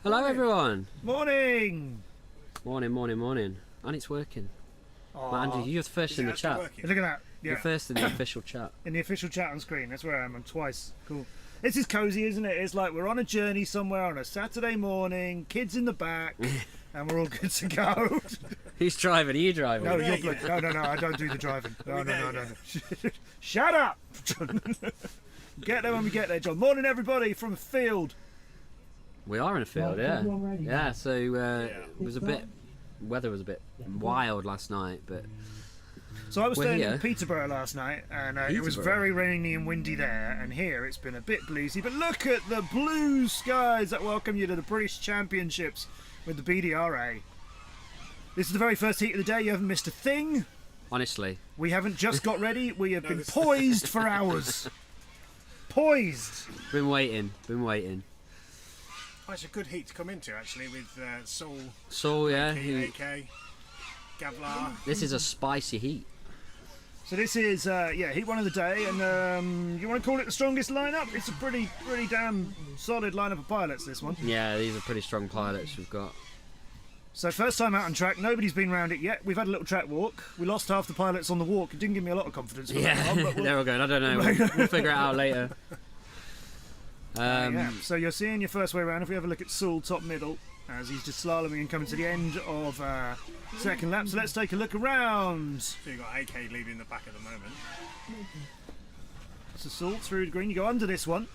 Hello everyone. Morning. Morning. And it's working. Oh, Andrew, you're first in the chat. Look at that. Yeah. You're first in the official chat. In the official chat on screen. That's where I am. I'm twice. Cool. This is cosy, isn't it? It's like we're on a journey somewhere on a Saturday morning, kids in the back, and we're all good to go. Who's driving? Are you driving? No, you're bloody. No, I don't do the driving. No. Shut up! Get there when we get there, John. Morning, everybody, from a field. We are in a field, yeah. Yeah, so it was a bit... Weather was a bit wild last night, but... So I was staying in Peterborough last night, and it was very rainy and windy there, and here it's been a bit bluesy, but look at the blue skies that welcome you to the British Championships with the BDRA. This is the very first heat of the day. You haven't missed a thing. Honestly. We haven't just got ready. We have been poised for hours. Poised. Been waiting. Oh, it's a good heat to come into, actually, with Saul, yeah. AK, Gavlar. This is a spicy heat. So this is, heat one of the day, and you want to call it the strongest lineup? It's a pretty damn solid lineup of pilots, this one. Yeah, these are pretty strong pilots we've got. So first time out on track, nobody's been round it yet. We've had a little track walk. We lost half the pilots on the walk. It didn't give me a lot of confidence. They're all going, I don't know, we'll figure it out later. So you're seeing your first way around. If we have a look at Saul, top middle, as he's just slaloming and coming to the end of second lap. So let's take a look around. So you've got AK leading the pack at the moment. So Saul through the green. You go under this one,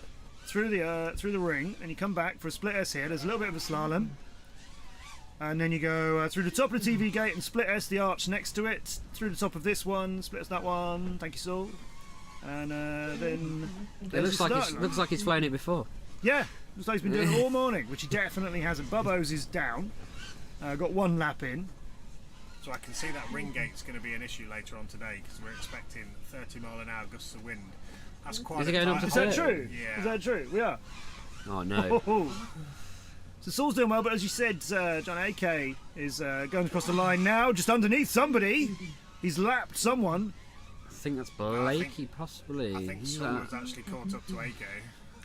through the ring, and you come back for a split S here. There's a little bit of a slalom. And then you go through the top of the TV gate and split S, the arch next to it, through the top of this one, split S that one. Thank you, Saul. And then it looks like he's flown it before. Yeah, looks like he's been doing it all morning, which he definitely hasn't. Bubbo's is down. Got one lap in. So I can see that ring gate's going to be an issue later on today because we're expecting 30-mile-an-hour gusts of wind. That's quite. Is it going up to 30? Is that true? Yeah. Is that true? We are. Oh no. So Saul's doing well, but as you said, John, AK is going across the line now, just underneath somebody. He's lapped someone. I think that's Blakey, possibly. I think Saul was actually caught up to AK.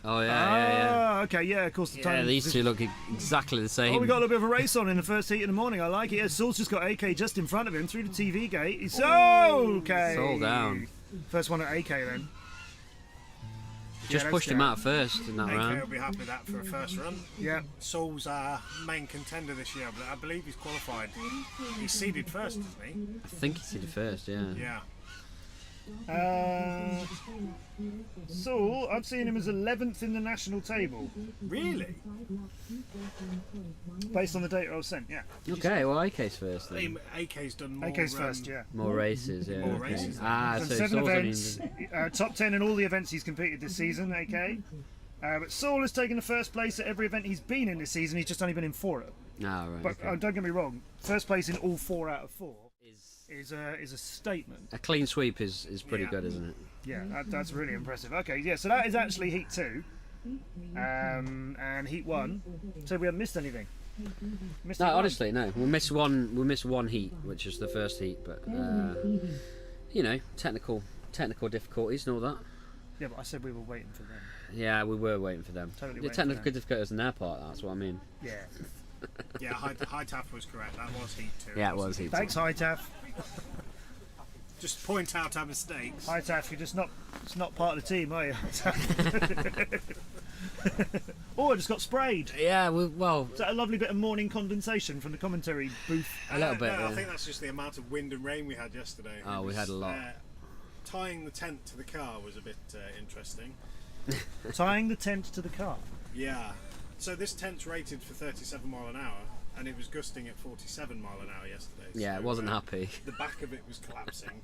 Oh yeah. Okay, yeah, of course. These two look exactly the same. Oh, we got a little bit of a race on in the first heat in the morning. I like it. Yeah, Saul's just got AK just in front of him through the TV gate. He's okay. Saul down. First one at AK then. Just pushed him out first in that round. AK will be happy with that for a first run. Yeah. Saul's our main contender this year, but I believe he's qualified. He's seeded first, isn't he? I think he's seeded first, yeah. Yeah. Saul, I've seen him as 11th in the national table. Really? Based on the data I was sent, yeah. Okay, well AK's first then. AK's done more. AK's first, yeah. More races, yeah. More races. So 7 events, top 10 in all the events he's competed this season, AK. But Saul has taken the first place at every event he's been in this season. He's just only been in 4 of them. Right. But don't get me wrong, first place in all 4 out of 4 is a statement. A clean sweep is pretty good, isn't it? Yeah, that's really impressive. Okay, yeah, so that is actually heat 2, and heat 1. So we haven't missed anything. Honestly, no. We missed one heat, which is the first heat, but you know, technical difficulties and all that. Yeah, but I said we were waiting for them. Yeah, we were waiting for them. The technical difficulties on their part. That's what I mean. Yeah. Yeah, High Taff was correct. That was heat 2. Yeah, it was heat 2. Thanks, High Taff. Just point out our mistakes. High Taff, you're just not part of the team, are you? Oh, I just got sprayed. Yeah, well. Is that a lovely bit of morning condensation from the commentary booth? A little bit. I think that's just the amount of wind and rain we had yesterday. Oh, we had a lot. Tying the tent to the car was a bit interesting. Tying the tent to the car? Yeah. So this tent's rated for 37 mile an hour, and it was gusting at 47 mile an hour yesterday. Yeah, so, it wasn't happy. The back of it was collapsing.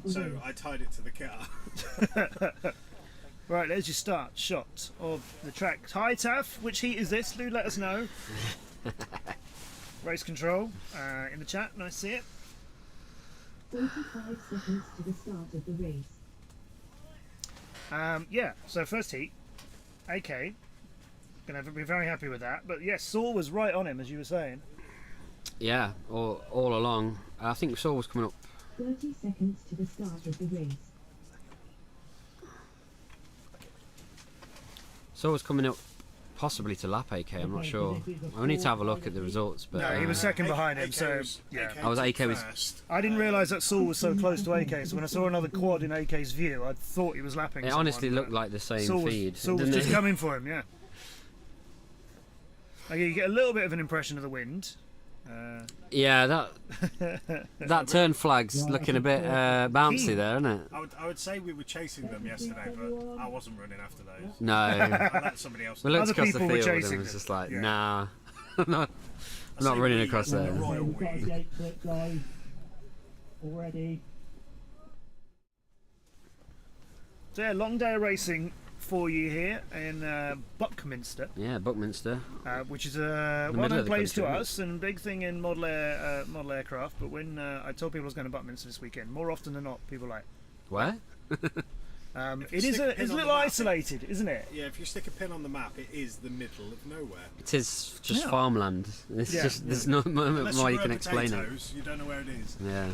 So I tied it to the car. Right, there's your start shot of the track. Hi Taff, which heat is this? Do let us know. Race control in the chat, nice to see it. 45 seconds to the start of the race. Yeah, so first heat, AK. Gonna be very happy with that. But yes, Saul was right on him, as you were saying. Yeah, all along. I think Saul was coming up. 30 seconds to the start of the race. Saul was coming up possibly to lap AK. I'm not sure. I need to have a look at the results. But No, he was second behind him, so yeah. I was AK was. first. I didn't realise that Saul was so close to AK, so when I saw another quad in AK's view, I thought he was lapping It someone, honestly but looked like the same Saul was, feed. Saul was didn't just it? coming for him, yeah. Okay, you get a little bit of an impression of the wind. Yeah, that turn flag's looking a bit bouncy there, isn't it? I would say we were chasing them yesterday, but I wasn't running after those. No. I let somebody else. We looked Other across the people were field and chasing it was them. just like, Yeah. nah, I'm not I say running we, across the there. royal We've got we. the 8-foot line already. So yeah, long day of racing for you here in Buckminster, Yeah, Buckminster. which is a middle well-known of the place to country, us and a big thing in model aircraft. But when I told people I was going to Buckminster this weekend, more often than not, people are like, Where? it is stick a it's pin a on little the map, isolated, isn't it? Yeah, if you stick a pin on the map, it is the middle of nowhere. It is just Yeah. farmland. It's Yeah. just there's no moment Unless more you you can grow explain it. potatoes, you don't know where it is. Yeah.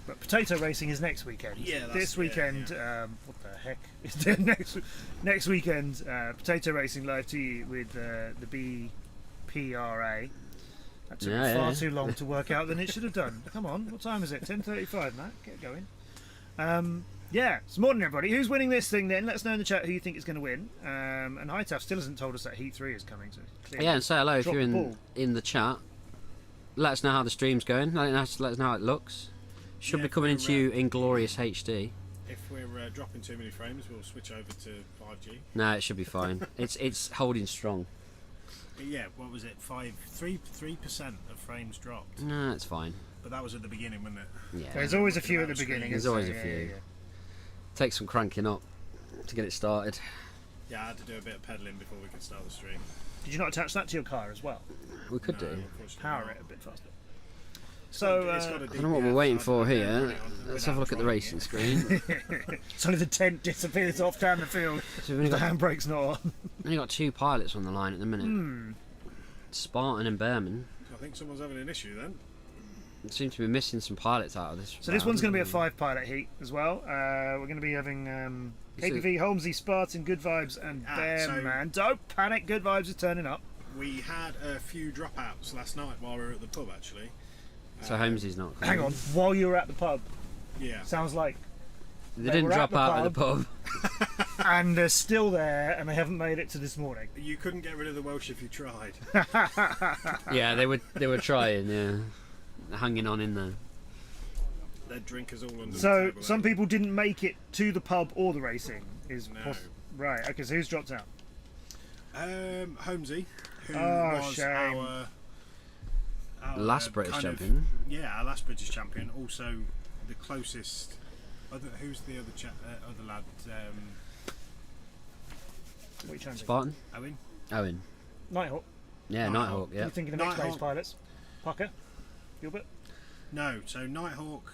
But potato racing is next weekend. Yeah, that's- this weekend. yeah, What the heck? next weekend, potato racing live to you with the BPRA. That took Yeah, far yeah. too long to work out than it should have done. Come on, what time is it? 10:35, Matt. Get going. Yeah, it's morning, everybody. Who's winning this thing then? Let us know in the chat who you think is going to win. And Hitaf still hasn't told us that Heat 3 is coming. So clearly Yeah, and say hello if drop you're the ball. in the chat. Let us know how the stream's going. Let us know how it looks. Should Yeah, be coming we're, into you in glorious HD. If we're dropping too many frames, we'll switch over to 5G. No, it should be fine. it's holding strong. But yeah, what was it? 3% of frames dropped. No, it's fine. But that was at the beginning, wasn't it? Yeah. There's always a Looking few at at the the screen. beginning. There's isn't always there? a few. Yeah, yeah. Take some cranking up to get it started. Yeah, I had to do a bit of pedaling before we could start the stream. Did you not attach that to your car as well? We could do. Unfortunately Power not. it a bit faster. So It's got a I don't know what we're DPF, waiting so for I don't know here. when it on- Let's have a without look at the trying racing it. screen. suddenly the tent disappears off down the field. So we've The only got, handbrake's not on. only got two pilots on the line at the minute. Spartan and Behrman. I think someone's having an issue then. Seem to be missing some pilots out of this. So this one's going to be a round. 5-pilot heat as well. We're going to be having Is it- KPV, Holmesy, Spartan, Good Vibes, and Bear so- Man. Don't panic, Good Vibes is turning up. We had a few dropouts last night while we were at the pub, actually. So Holmesy's not coming. Hang on, while you were at the pub, Yeah. sounds like, They didn't were at drop the out at the pub. and they're still there, and they haven't made it to this morning. You couldn't get rid of the Welsh if you tried. Yeah, they were trying. Yeah, hanging on in there. Their drinkers all under the So table. some people didn't make it to the pub or the racing. No. Right. Okay. So who's dropped out? Holmesy, who Oh, was shame. our Last British kind of- champion. Yeah, our last British champion. Also, the closest. Who's the other other lad? What are you trying to think? Spartan. Owen. Owen. Nighthawk. Yeah, Nighthawk. Nighthawk. Yeah. You thinking of mixed race Nighthawk. pilots? Pucker. Gilbert. No, so Nighthawk,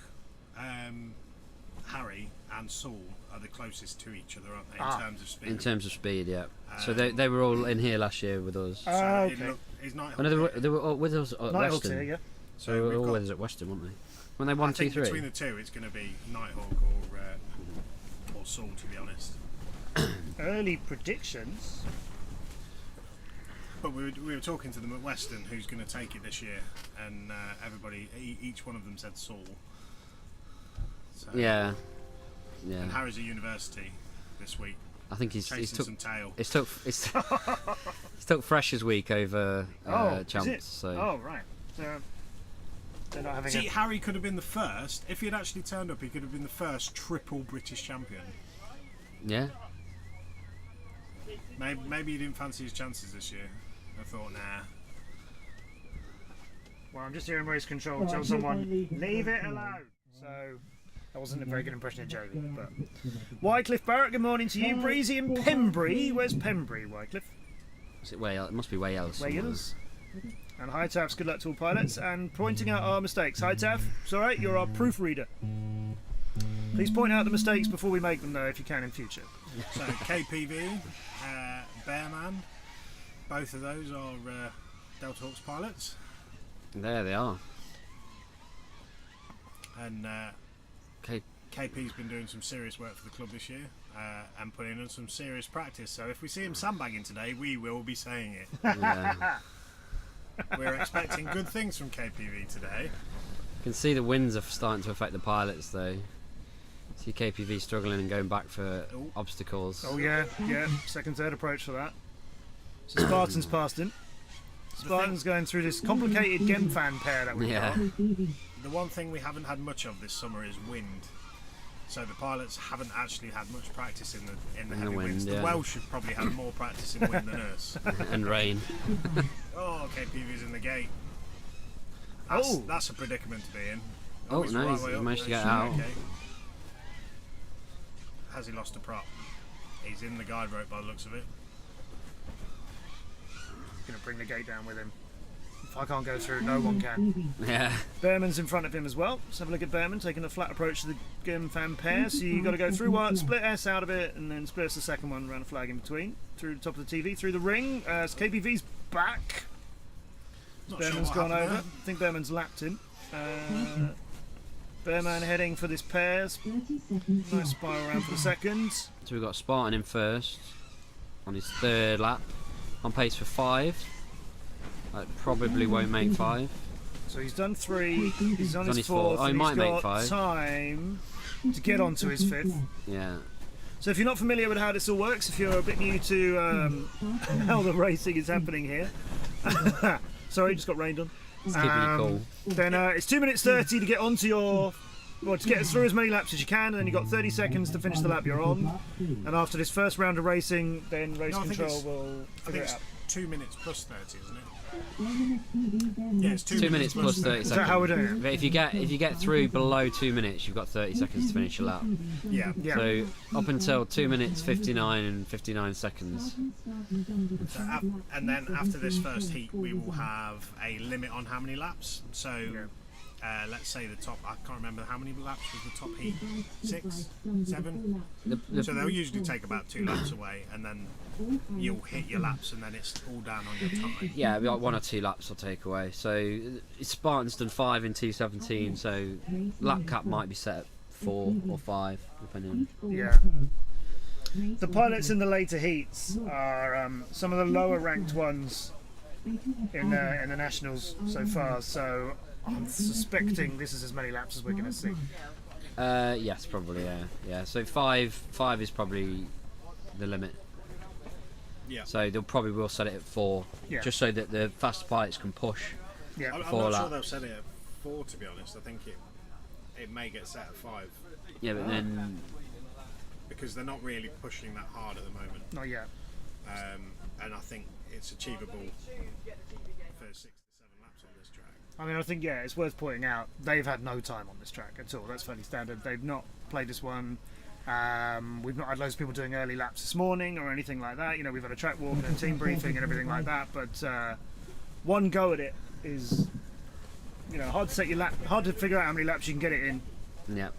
Harry, and Saul are the closest to each other, aren't they, in terms of speed? In terms of speed, yeah. So they were all in here last year with us. So okay. is Nighthawk Oh, no, they were all with us at Nighthawk's Western. here, yeah. So So they were we've all got- with us at Western, weren't they? When they I won think 2-3. between the two, it's going to be Nighthawk or Saul, to be honest. Early predictions. But we were talking to them at Western, who's going to take it this year, and each one of them said Saul. So, Yeah. And Yeah. Harry's at university this week, I think he's chasing took some tail. it's took Freshers Week over Is Champs. it? So Oh, right. So they're not having See, a... Harry could have been the first. If he had actually turned up, he could have been the first triple British champion. yeah. Maybe he didn't fancy his chances this year. I thought, nah. Well, I'm just hearing race control tell someone, leave it alone. So that wasn't a very good impression of Joey. But Wycliffe Barrett, good morning to you. Breezy in Pembrey. Where's Pembrey, Wycliffe? Is it Wales? It must be Wales. somewhere. Wales. And Hi Taf, good luck to all pilots. And pointing out our mistakes. Hi Taf, it's alright, you're our proofreader. Please point out the mistakes before we make them, though, if you can in future. So KPV, Bearman, both of those are Delta Hawks pilots, There they are. and Okay. KP's been doing some serious work for the club this year. and putting in some serious practice. So if we see him sandbagging today, we will be saying it. Yeah. We're expecting good things from KPV today. You can see the winds are starting to affect the pilots though. See KPV struggling and going back for obstacles. Oh yeah, second, third approach for that. So Spartan's past him. Spartan's going through this complicated Gemfan pair that we've got. The one thing we haven't had much of this summer is wind. So the pilots haven't actually had much practice in the heavy winds. The Welsh have probably had more practice in wind than us. And rain. Oh, KPV's in the gate. That's a predicament to be in. Oh no, he's managed to get out. Okay. Has he lost a prop? He's in the guide rope by the looks of it. Going to bring the gate down with him. If I can't go through, no one can. Yeah. Behrman's in front of him as well. Let's have a look at Behrman taking a flat approach to the Gemfan pair. So you've got to go through one, split S out of it, and then split S the second one, around a flag in between. Through the top of the TV, through the ring. KPV's back. Behrman's gone over. I think Behrman's lapped him. Behrman heading for this pair. Nice spiral around for the second. So we've got Spartan in first on his third lap. On pace for 5. Probably won't make 5. So he's done 3. He's on his fourth. Oh, he might make 5. Time to get onto his 5th. Yeah. So if you're not familiar with how this all works, if you're a bit new to how the racing is happening here, sorry, just got rained on. It's keeping you cool. Then it's 2 minutes 30 to get onto your. Well, to get through as many laps as you can, and then you've got 30 seconds to finish the lap you're on. And after this first round of racing, then race control will figure it out. 2 minutes plus 30, isn't it? Yeah, it's 2 minutes plus 30 seconds. Is that how we're doing it? But if you get through below 2 minutes, you've got 30 seconds to finish your lap. Yeah. So up until 2 minutes 59 and 59 seconds. So and then after this first heat, we will have a limit on how many laps. So. Let's say the top, I can't remember how many laps was the top heat, 6, 7? So they'll usually take about 2 laps away, and then you'll hit your laps, and then it's all down on your time. Yeah, like 1 or 2 laps will take away. So Spartan's done 5 in 2:17, so lap cap might be set at 4 or 5, depending on. Yeah. The pilots in the later heats are some of the lower ranked ones in the nationals so far, so I'm suspecting this is as many laps as we're going to see. Yes, probably, yeah. So 5 is probably the limit. Yeah. So they'll probably will set it at 4, just so that the fast pilots can push. Yeah. I'm not sure they'll set it at 4, to be honest. I think it may get set at 5. Yeah, but then because they're not really pushing that hard at the moment. Not yet. And I think it's achievable for 6 to 7 laps on this track. I mean, I think, it's worth pointing out, they've had no time on this track at all. That's fairly standard. They've not played this one. We've not had loads of people doing early laps this morning or anything like that. You know, we've had a track walk and a team briefing and everything like that. But one go at it is, hard to set your lap, hard to figure out how many laps you can get it in. yeah.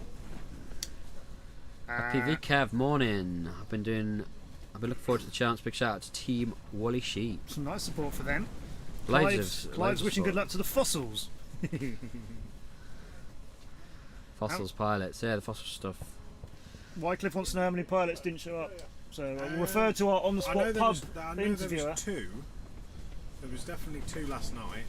PV Kev, morning. I've been looking forward to the chance. Big shout out to Team Woolly Sheep. Some nice support for them. Clive's wishing good luck to the Fossils. Fossils pilots, yeah, the fossil stuff. Wycliffe wants to know how many pilots didn't show up. So we'll refer to our on-the-spot pub interviewer. There was 2. There was definitely 2 last night.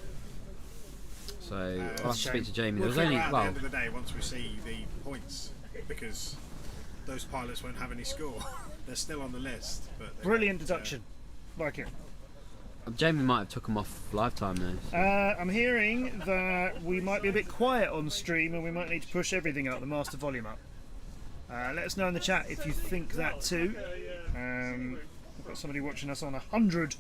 So I'll have to speak to Jamie. We'll There was only at the end of the day once we see the points, because those pilots won't have any score. They're still on the list. But Brilliant deduction. Like it. Jamie might have took them off lifetime though. I'm hearing that we might be a bit quiet on stream and we might need to push everything up, the master volume up. Let us know in the chat if you think that too. We've got somebody watching us on 100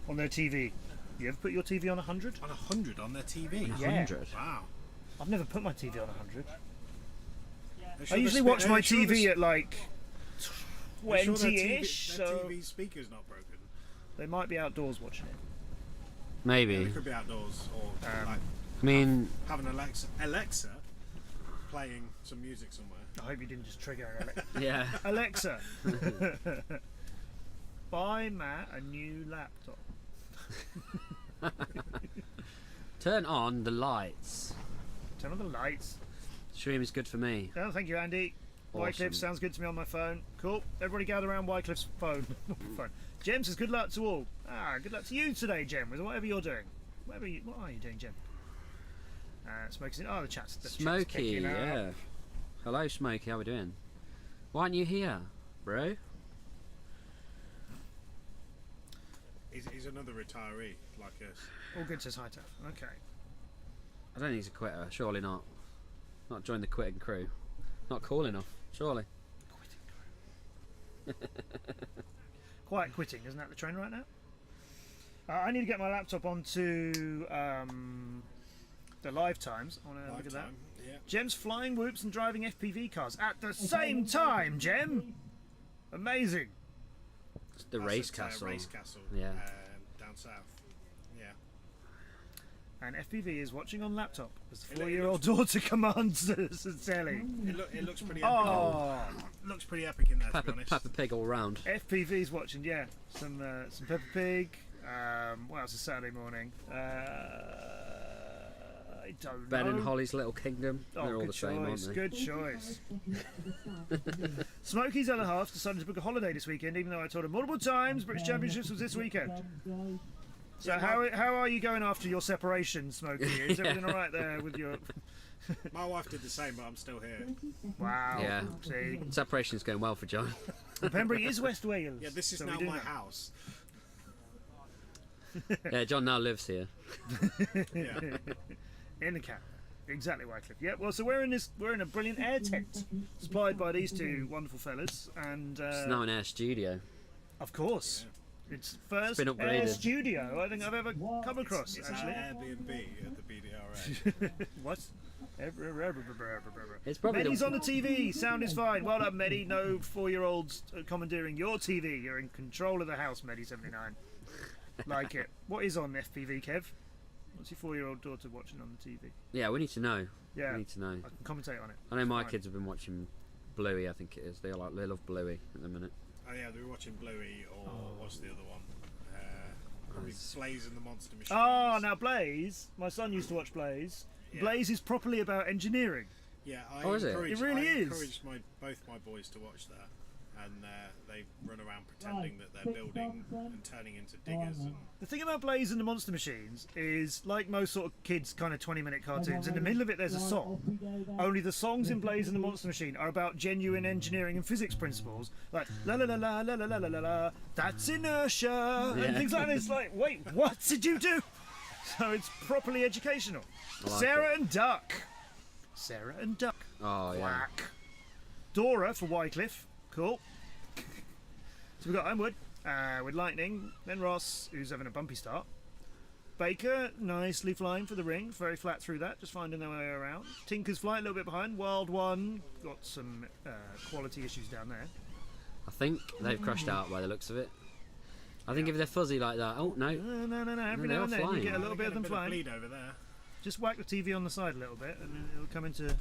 on their TV. You ever put your TV on 100? On 100 on their TV? Yeah. 100? Wow. I've never put my TV on 100. Sure I usually watch my TV at like 20-ish, their so TV speaker's not broken. they might be outdoors watching it. Maybe. Yeah, they could be outdoors, or I mean, having Alexa playing some music somewhere. I hope you didn't just trigger Alexa. yeah. Alexa, buy Matt a new laptop. Turn on the lights. Turn on the lights. Stream is good for me. Oh, thank you, Andy. Wycliffe sounds good to me on my phone. Cool. Everybody gather around Wycliffe's phone. Jem says, good luck to all. Good luck to you today, Jem, with whatever you're doing. What are you doing, Jem? Smokey's in. Oh, the chat's Smokey, yeah. Hello, Smokey. How we doing? Why aren't you here, bro? He's another retiree like us. All good, says High-Tef. Okay. I don't think he's a quitter. Surely not. Not join the quitting crew. Not cool enough. Surely. Quitting crew. Quiet quitting, isn't that the trend right now? I need to get my laptop onto the live times. I want to look at that. Yeah. Jem's flying whoops and driving FPV cars at the same time, Jem! Amazing. It's the That's race at, castle. Race castle. Yeah. Down south. Yeah. And FPV is watching on laptop as the 4-year-old daughter commands the telly. It looks pretty epic. Oh! Looks pretty epic in there, to be honest. Peppa Pig all round. FPV's watching, yeah. Some Peppa Pig. What else is Saturday morning? I don't know. Ben and Holly's Little Kingdom. They're all good the same, choice. aren't they? Good choice. Smokey's other half decided to book a holiday this weekend, even though I told him multiple times British Championships was this weekend. So how are you going after your separation, Smokey? Is everything all right there with your... My wife did the same, but I'm still here. Wow. Yeah. See, Separation's going well for John. Pembury is West Wales. Yeah, this is so now we do my know. house. Yeah, John now lives here. Yeah. In the cat. Exactly, Wycliffe. Yeah. Well, so we're in a brilliant air tent supplied by these two wonderful fellas, and It's now an air studio. of course, it's first been air upgraded. studio I think I've ever come across. It's our actually, Airbnb at the BDRA. what? It's probably Medi's the, on the TV. Sound is fine. Well done, Medi. No 4-year-olds commandeering your TV. You're in control of the house, Medi79. Like it. What is on FPV, Kev? What's your 4-year-old daughter watching on the TV? yeah, we need to know. Yeah, We need to know. I can commentate on it. I know my Fine. kids have been watching Bluey. I think it is. They love Bluey at the minute. Oh yeah, they were watching Bluey, or what's the other one? Probably Nice. Blaze and the Monster Machine. Oh, now Blaze. My son used to watch Blaze. Yeah. Blaze is properly about engineering. Yeah, Oh, is it? It really I is. encouraged both my boys to watch that, and they run around pretending that they're building and turning into diggers. And The thing about Blaze and the Monster Machines is, like most sort of kids' kind of 20-minute cartoons, in the middle of it there's a song. Only the songs in Blaze and the Monster Machine are about genuine engineering and physics principles, like la la la la la la la la la la. That's inertia and things like that. It's like, wait, what did you do? So it's properly educational. like Sarah and Duck. Sarah and Duck. Oh yeah. Quack. Dora for Wycliffe. Cool. So we've got Homewood with Lightning, then Ross, who's having a bumpy start. Baker, nicely flying for the ring, very flat through that, just finding their way around. Tinker's flying a little bit behind. Wild One, got some quality issues down there. I think they've crashed out by the looks of it. I think if they're fuzzy like that, oh no. No. Every They now are and then you flying. get a little bit of them of flying. bleed over there. Just whack the TV on the side a little bit and then it'll come into...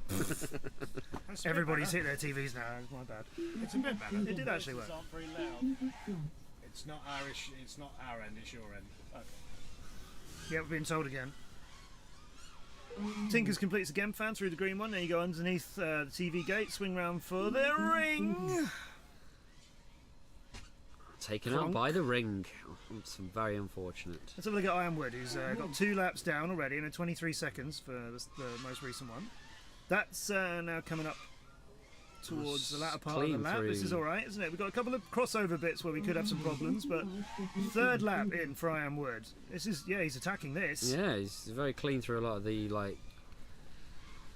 That's a bit Everybody's better. hit their TVs now, it's my bad. It's a bit better. It did actually work. Aren't very loud. It's not It's not our end. It's your end. Yeah, we're being told again. Tinkers completes a Gem fan through the green one. There you go underneath the TV gate. Swing round for the ring. Taken out Clonk. by the ring. It's very unfortunate. Let's have a look at Ironwood, who's got 2 laps down already in 23 seconds for the most recent one. That's now coming up towards the latter part of the Clean lap. This through. is all right, isn't it? We've got a couple of crossover bits where we could have some problems, but 3rd lap in for Ironwood. This is, yeah, he's attacking this. Yeah, he's very clean through a lot of the like.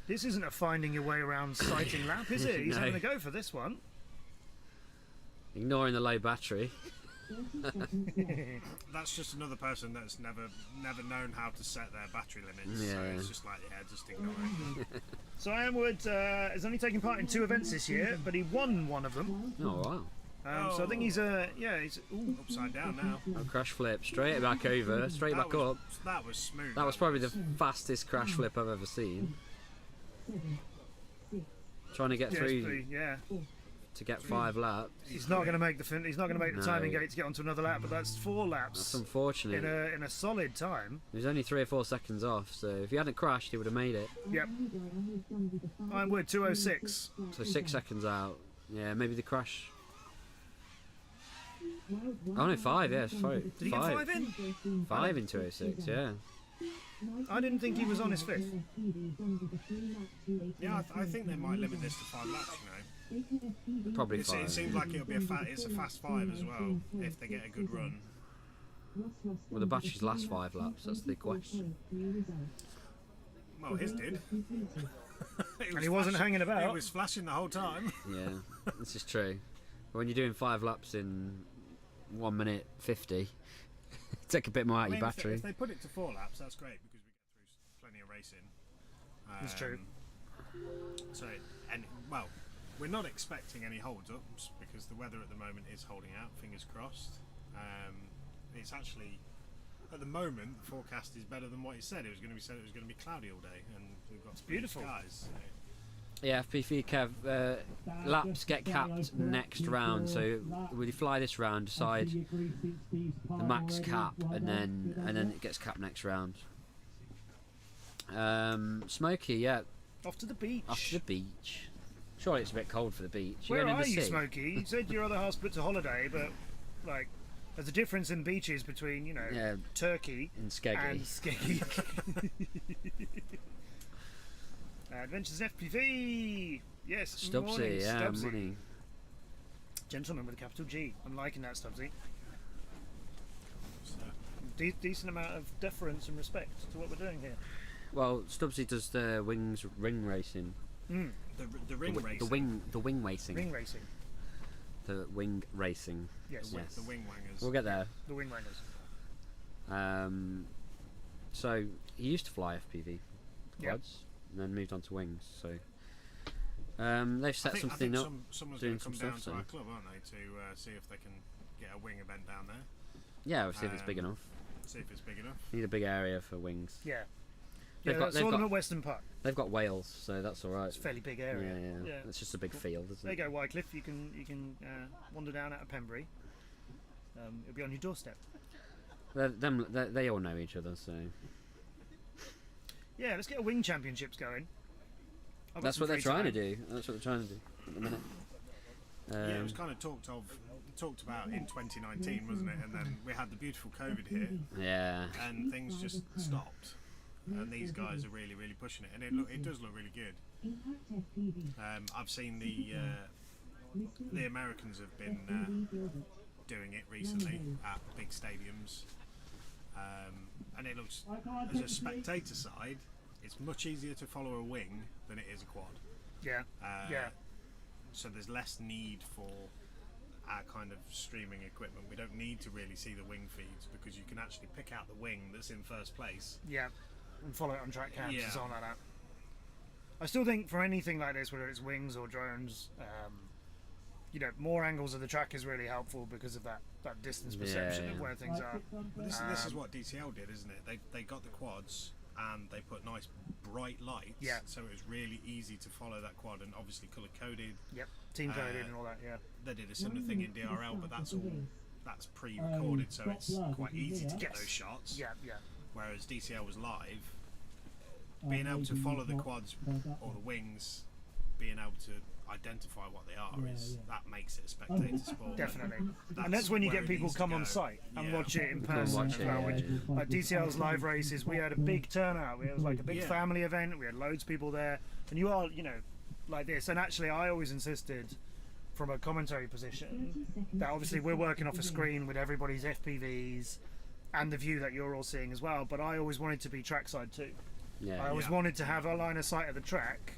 This isn't a finding your way around sighting lap, is it? He's No. having a go for this one. Ignoring the low battery. That's just another person that's never known how to set their battery limits. So Yeah. it's just like, yeah, just ignore it. So Ironwood has only taken part in 2 events this year, but he won one of them. Oh wow. So I think he's he's ooh, Upside down now. A crash flip, straight back over, straight back up. That was smooth. That was probably the fastest crash flip I've ever seen. Trying to get through. yeah. to get 5 laps. He's not going to make the He's not going to make the No. timing gate to get onto another lap, but that's 4 laps. That's unfortunate. In a solid time. He was only 3 or 4 seconds off, so if he hadn't crashed, he would have made it. Yep. I'm with 2:06. So 6 seconds out. Yeah, maybe the crash. Oh no, 5. Yeah, 5. Did he get 5 in? 5 in 2:06. Yeah. I didn't think he was on his 5th. Yeah, I think they might limit this to 5 laps. You know, Probably it 5. seems like it'll be it's a fast 5 as well if they get a good run. Well, the batteries last 5 laps. That's the question. Well, his did. And he wasn't hanging about. He was flashing the whole time. Yeah, this is true. But when you're doing 5 laps in 1 minute 50, take a bit more out of your battery. If they put it to 4 laps, that's great because we get through plenty of racing. It's true. So, well, we're not expecting any holds-ups because the weather at the moment is holding out. Fingers crossed. It's actually, at the moment, the forecast is better than what it said. It was going to be cloudy all day, and we've got beautiful skies. Yeah, FPV Kev, laps get capped next round. So when you fly this round, decide the max cap, and then it gets capped next round. Smokey, yeah, Off to the beach. off to the beach. Surely it's a bit cold for the beach. Where going in are the you, sea? Smokey? You said your other half's put to holiday, but like, there's a difference in beaches between Yeah, Turkey in Skeggy. and Skeggy. Adventures FPV. Yes. Stubbsy, morning, yeah, Stubbsy. money. Gentleman with a capital G. I'm liking that, Stubbsy. So, Decent amount of deference and respect to what we're doing here. Well, Stubbsy does the ring racing. Mm. the ring racing. The wing racing. Ring racing. The wing racing. Yes. Yes. The wing wangers. We'll get there. The wing wangers. So he used to fly FPV Yep. quads, and then moved on to wings. So they've set I something think up. someone's doing going to come some down stuff, to our so- club, aren't they, to see if they can get a wing event down there. Yeah, we'll see if it's big enough. See if it's big enough. Need a big area for wings. Yeah. They've Yeah, got- that's they've all got- them at Western Park. They've got Wales, so that's all right. It's a fairly big area. Yeah. It's just a big field, isn't There you it? go, Wycliffe. You can wander down out of Pembury. It'll be on your doorstep. They all know each other, so Yeah, let's get a wing championships going. I've got that's some what they're free trying to time. do. That's what they're trying to do at the minute. Yeah, it was kind of talked about in 2019, wasn't it? And then we had the beautiful COVID hit, Yeah. and things just stopped. And these guys are really, really pushing it, and it does look really good. I've seen the Americans have been doing it recently at big stadiums, and it looks, as a spectator side, it's much easier to follow a wing than it is a quad. Yeah. Yeah. So there's less need for our kind of streaming equipment. We don't need to really see the wing feeds because you can actually pick out the wing that's in first place. Yeah. And follow it on track cams Yeah. and so on like that. I still think for anything like this, whether it's wings or drones, more angles of the track is really helpful because of that distance perception of Yeah. where things are. But this is what DTL did, isn't it? They got the quads and they put nice bright lights, Yeah. so it was really easy to follow that quad, and obviously colour coded. Yep. Team coded and all that. Yeah. They did a similar thing in DRL, but that's pre-recorded, so it's quite easy to get Yes. those shots. Yeah. Yeah. Whereas DCL was live, being able to follow the quads or the wings, being able to identify what they are, that makes it a spectator sport. Definitely. And that's when you where get it people needs to come on go. site and Yeah. watch it in Come and person watch as it, well. yeah, Which, yeah. like DCL's live races, we had a big turnout. It was like a big Yeah. family event. We had loads of people there, and you are, like this. And actually, I always insisted, from a commentary position, that obviously we're working off a screen with everybody's FPVs and the view that you're all seeing as well. But I always wanted to be trackside too. Yeah. I always wanted to have a line of sight of the track.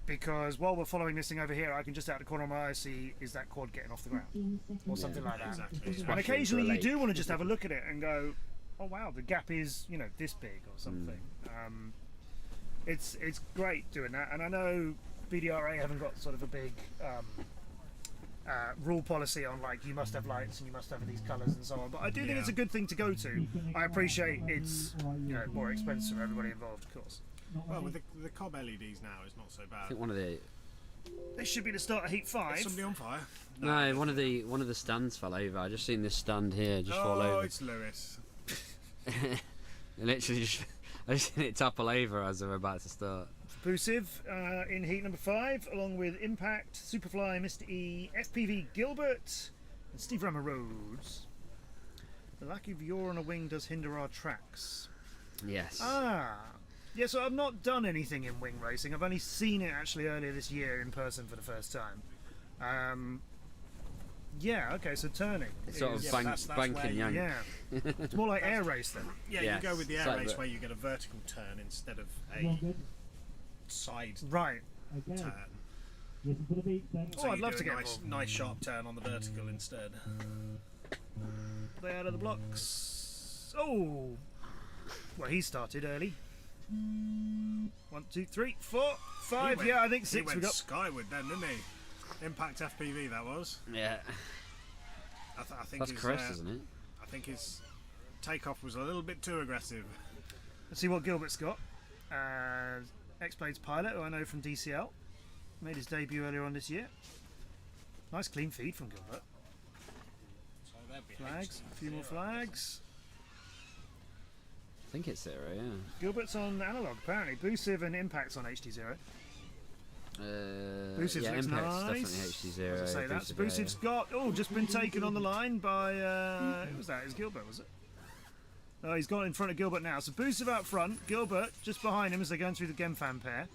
Because while we're following this thing over here, I can just out the corner of my eye see, is that quad getting off the ground? Or something like that. Exactly. And Splash occasionally into a you do lake. want to just have a look at it and go, oh wow, the gap is, this big or something. It's great doing that. And I know BDRA haven't got sort of a big rule policy on like you must have lights and you must have these colours and so on. But I do think it's a good thing to go to. I appreciate it's more expensive for everybody involved, of course. Well, with the Cobb LEDs now, it's not so I bad. think one of the This should be the start of Heat 5. Is somebody on fire? No, one of the stands fell over. I just seen this stand here just fall Oh, over. it's Lewis. Literally just I just seen it topple over as we're about to start. Busiv in Heat number 5, along with Impact, Superfly, Mr. E, FPV Gilbert, and Steve Rammer Rhodes. The lack of yaw on a wing does hinder our tracks. Yes. Yeah, so I've not done anything in wing racing. I've only seen it actually earlier this year in person for the first time. Yeah, okay, so turning. It's sort of Yeah, bank, that's banking where you- young. Yeah, it's more like air race then. Yeah, Yes, you go with the it's air like race the- where you get a vertical turn instead of a One side Right. Okay. turn. Listen for the beat then. Oh, I'd you love do to a get nice, involved. nice sharp turn on the vertical instead. They out of the blocks. Oh! Well, he started early. 1, 2, 3, 4, 5. Yeah, I think He 6 we went got. skyward then, didn't he? Impact FPV that was. Yeah. I think That's his, Chris, isn't it? I think his takeoff was a little bit too aggressive. Let's see what Gilbert's got. X-Blades pilot, who I know from DCL. Made his debut earlier on this year. Nice clean feed from Gilbert. So that'd be Flags, a few more zero. flags. I think it's 0, yeah. Gilbert's on analog apparently. Busiv and Impact's on HD0. Busiv's Yeah, looks Impact's nice. definitely HD0. As I say, that's Busiv, yeah, Busiv's got. Oh, just been taken on the line by. Who was that? It was Gilbert, was it? Oh, he's got in front of Gilbert now. So Busiv out front, Gilbert just behind him as they're going through the Gemfan pair.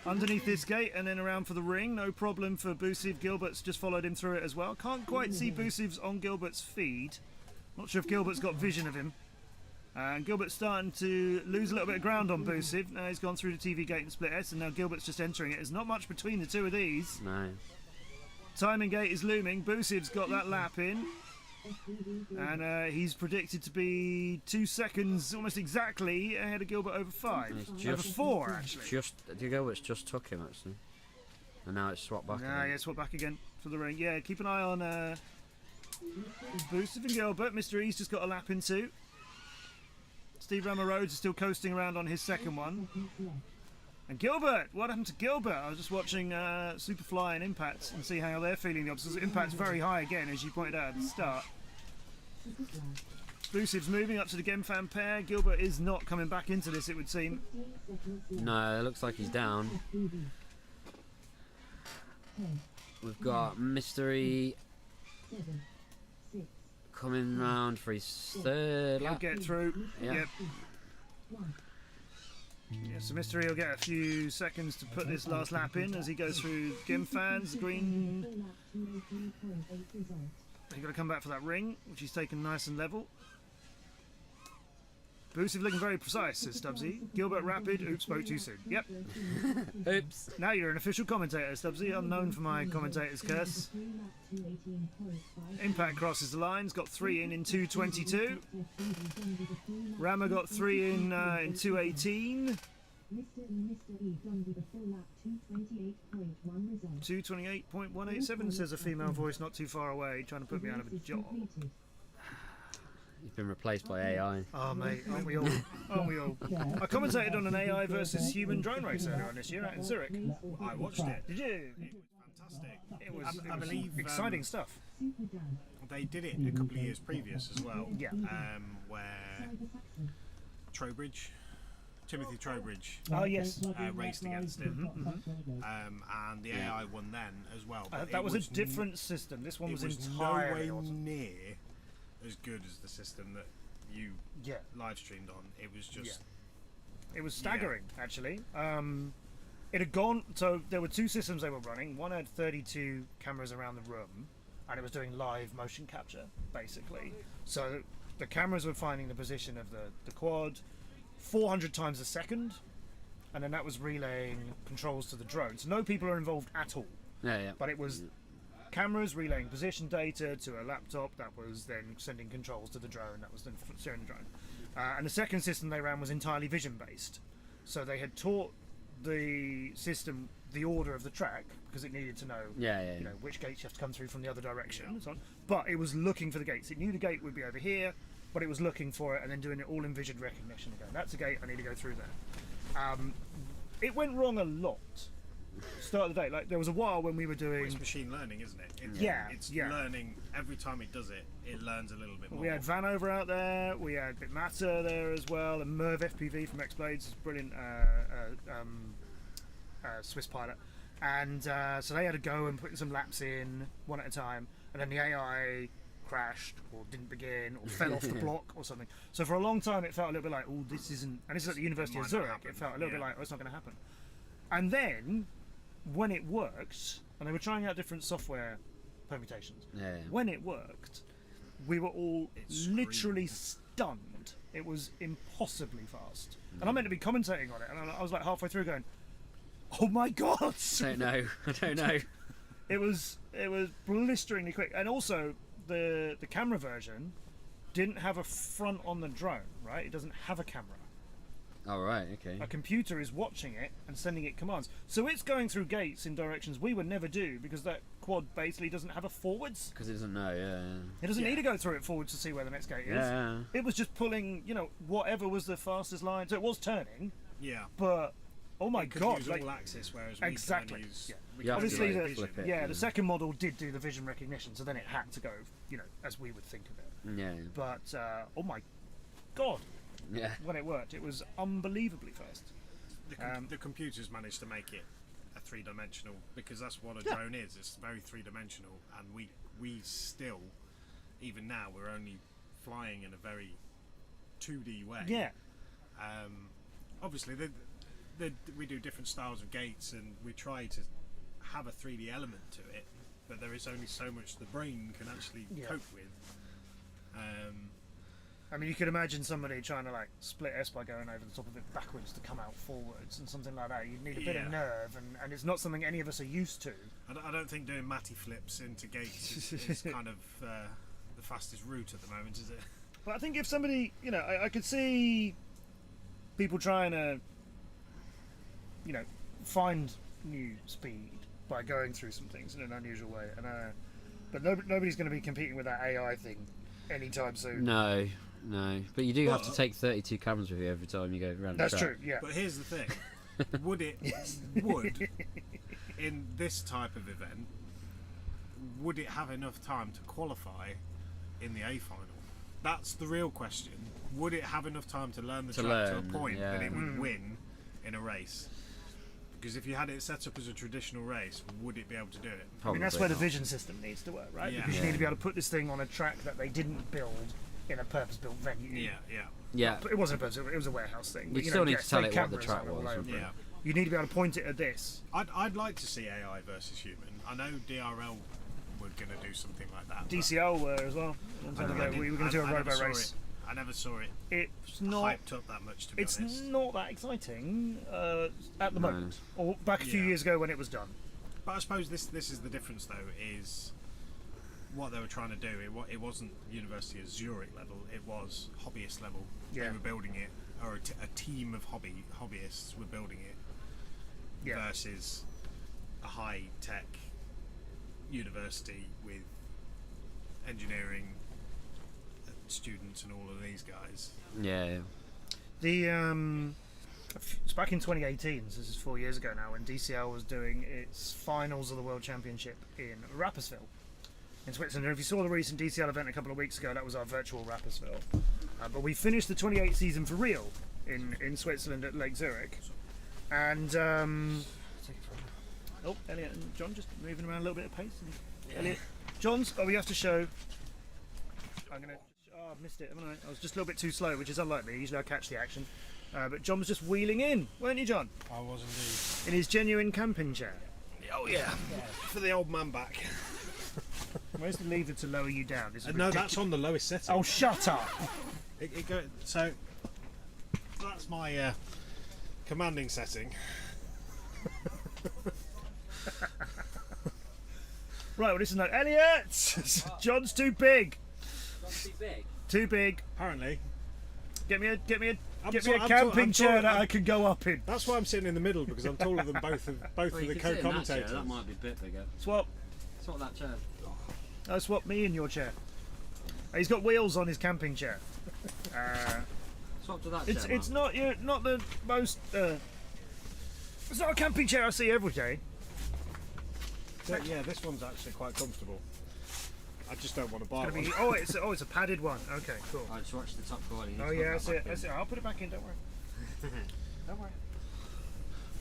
Underneath this gate and then around for the ring. No problem for Busiv. Gilbert's just followed him through it as well. Can't quite see Busiv's on Gilbert's feed. Not sure if Gilbert's got vision of him. And Gilbert's starting to lose a little bit of ground on Busiv. Now he's gone through the TV gate and split S, and now Gilbert's just entering it. There's not much between the two of these. No. Timing gate is looming. Busiv's got that lap in. And he's predicted to be 2 seconds, almost exactly, ahead of Gilbert over 5. He's Over just- 4, actually. Gilbert's just took him, actually. And now it's swapped back. Nah, again. yeah, swap back again for the ring. Yeah, keep an eye on Busiv and Gilbert. Mr. E's just got a lap in too. Steve Rammer Rhodes is still coasting around on his second one. And Gilbert, what happened to Gilbert? I was just watching Superfly and Impact and see how they're feeling the obstacles. Impact's very high again, as you pointed out at the start. Busiv's moving up to the Gemfan pair. Gilbert is not coming back into this, it would seem. No, it looks like he's down. We've got Mystery coming round for his third He'll lap. get through. Yeah. Yep. Yeah, so Mystery will get a few seconds to put this last lap in as he goes through Gemfans. Green. He's got to come back for that ring, which he's taken nice and level. Busiv looking very precise, says Stubbsy. Gilbert rapid. Oops, spoke too soon. Yep. Oops. Now you're an official commentator, Stubbsy. I'm known for my commentator's curse. Impact crosses the lines. Got 3 in 2:22. Rammer got 3 in 2:18. 2:28.187 says a female voice not too far away, trying to put me out of a job. He's been replaced by AI. Oh mate, aren't we all? Aren't we all? I commentated on an AI versus human drone race earlier on this year out in Zurich. I watched it. Did you? It was fantastic. It was, I believe exciting stuff. They did it a couple of years previous as well. Yeah. Where Timothy Trowbridge Oh yes. raced against it. And the AI won then as well. But That it was a different system. This one It was was entirely nowhere awesome. near as good as the system that you Yeah, live streamed on. It was just it was staggering actually. It had gone. So there were 2 systems they were running. One had 32 cameras around the room, and it was doing live motion capture basically. So the cameras were finding the position of the quad 400 times a second, and then that was relaying controls to the drone. So no people are involved at all. Yeah. But it was cameras relaying position data to a laptop that was then sending controls to the drone that was then steering the drone. And the second system they ran was entirely vision based. So they had taught the system the order of the track because it needed to know, Yeah. you know, which gates you have to come through from the other direction and so on. But it was looking for the gates. It knew the gate would be over here, but it was looking for it and then doing it all in vision recognition again. That's a gate, I need to go through there. It went wrong a lot. start of the day. Like there was a while when we were doing. It's machine learning, isn't it? It's yeah. learning every time it does it. It learns a little bit more. We had Vanover out there. We had Bitmatter there as well, and Merv FPV from X-Blades is brilliant. Swiss pilot, and so they had to go and put some laps in one at a time, and then the AI crashed or didn't begin or fell off the block or something. So for a long time it felt a little bit like, oh, this isn't, and this is at the University of Zurich, it felt a little bit like, oh, it's not going to happen. And then when it worked, and they were trying out different software permutations, when it worked, we were all literally stunned. It was impossibly fast, and I meant to be commentating on it, and I was like halfway through going, oh my god. I don't know. It was blisteringly quick, and also the camera version didn't have a front on the drone, right? It doesn't have a camera. Oh, right, okay. A computer is watching it and sending it commands, so it's going through gates in directions we would never do because that quad basically doesn't have a forwards. Because it doesn't know, yeah. It doesn't need to go through it forwards to see where the next gate is. Yeah. It was just pulling, whatever was the fastest line. So it was turning. Yeah. But oh my god, use all axis, whereas exactly. we can only use. Yeah. Obviously, flip it, the second model did do the vision recognition, so then it had to go, as we would think of it. Yeah. But oh my god, Yeah. when it worked, it was unbelievably fast. The computers managed to make it a three-dimensional, because that's what a drone is. It's very three-dimensional, and we still, even now, we're only flying in a very 2D way. Yeah. Obviously, we do different styles of gates, and we try to have a 3D element to it, but there is only so much the brain can actually cope with. I mean, you could imagine somebody trying to split S by going over the top of it backwards to come out forwards and something like that. You'd need a bit of nerve, and it's not something any of us are used to. I don't think doing matty flips into gates is kind of the fastest route at the moment, is it? But I think if somebody, I could see people trying to, find new speed by going through some things in an unusual way, and but nobody's going to be competing with that AI thing anytime soon. No, but you do have to take 32 cameras with you every time you go around the track. That's true, yeah. But here's the thing: would in this type of event, would it have enough time to qualify in the A final? That's the real question. Would it have enough time to learn the track to a point that it would win in a race? Because if you had it set up as a traditional race, would it be able to do it? I mean, that's where the vision system needs to work, right? Yeah. Because you need to be able to put this thing on a track that they didn't build in a purpose-built venue. Yeah. But it wasn't a purpose-built, it was a warehouse thing. You still need to tell it what the track was. Yeah. You need to be able to point it at this. I'd like to see AI versus human. I know DRL were going to do something like that. DCL were as well. We were going to do a robo race. I never saw it. It's not hyped up that much, to be honest. It's not that exciting at the moment, or back a few years ago when it was done. But I suppose this is the difference, though, is what they were trying to do. It wasn't University of Zurich level. It was hobbyist level. Yeah. They were building it, or a team of hobbyists were building it, versus a high-tech university with engineering students and all of these guys. Yeah. It's back in 2018, so this is 4 years ago now, when DCL was doing its finals of the World Championship in Rapperswil in Switzerland. And if you saw the recent DCL event a couple of weeks ago, that was our virtual Rapperswil. But we finished the 28 season for real in Switzerland at Lake Zurich. And Elliot and John just moving around a little bit of pace. Elliot, John's, we have to show. I've missed it, haven't I? I was just a little bit too slow, which is unlike me. Usually I catch the action. But John was just wheeling in, weren't you, John? I was indeed. In his genuine camping chair. Oh yeah, for the old man back. Where's the lever to lower you down? This is No, ridiculous. that's on the lowest setting. Oh, shut up! So that's my commanding setting. Right, well, this is not Elliot. John's too big. Too big. Too big. Apparently. Get me a camping chair that I can go up in. That's why I'm sitting in the middle, because I'm taller than both of the co-commentators. That might be a bit bigger. Swap. Swap that chair. Swap me in your chair. He's got wheels on his camping chair. Swap to that chair. It's not the most. It's not a camping chair I see every day. Yeah, this one's actually quite comfortable. I just don't want to buy one. It's a padded one. Okay, cool. I just watched the top quality. Oh yeah, that's it. I'll put it back in. Don't worry. Don't worry.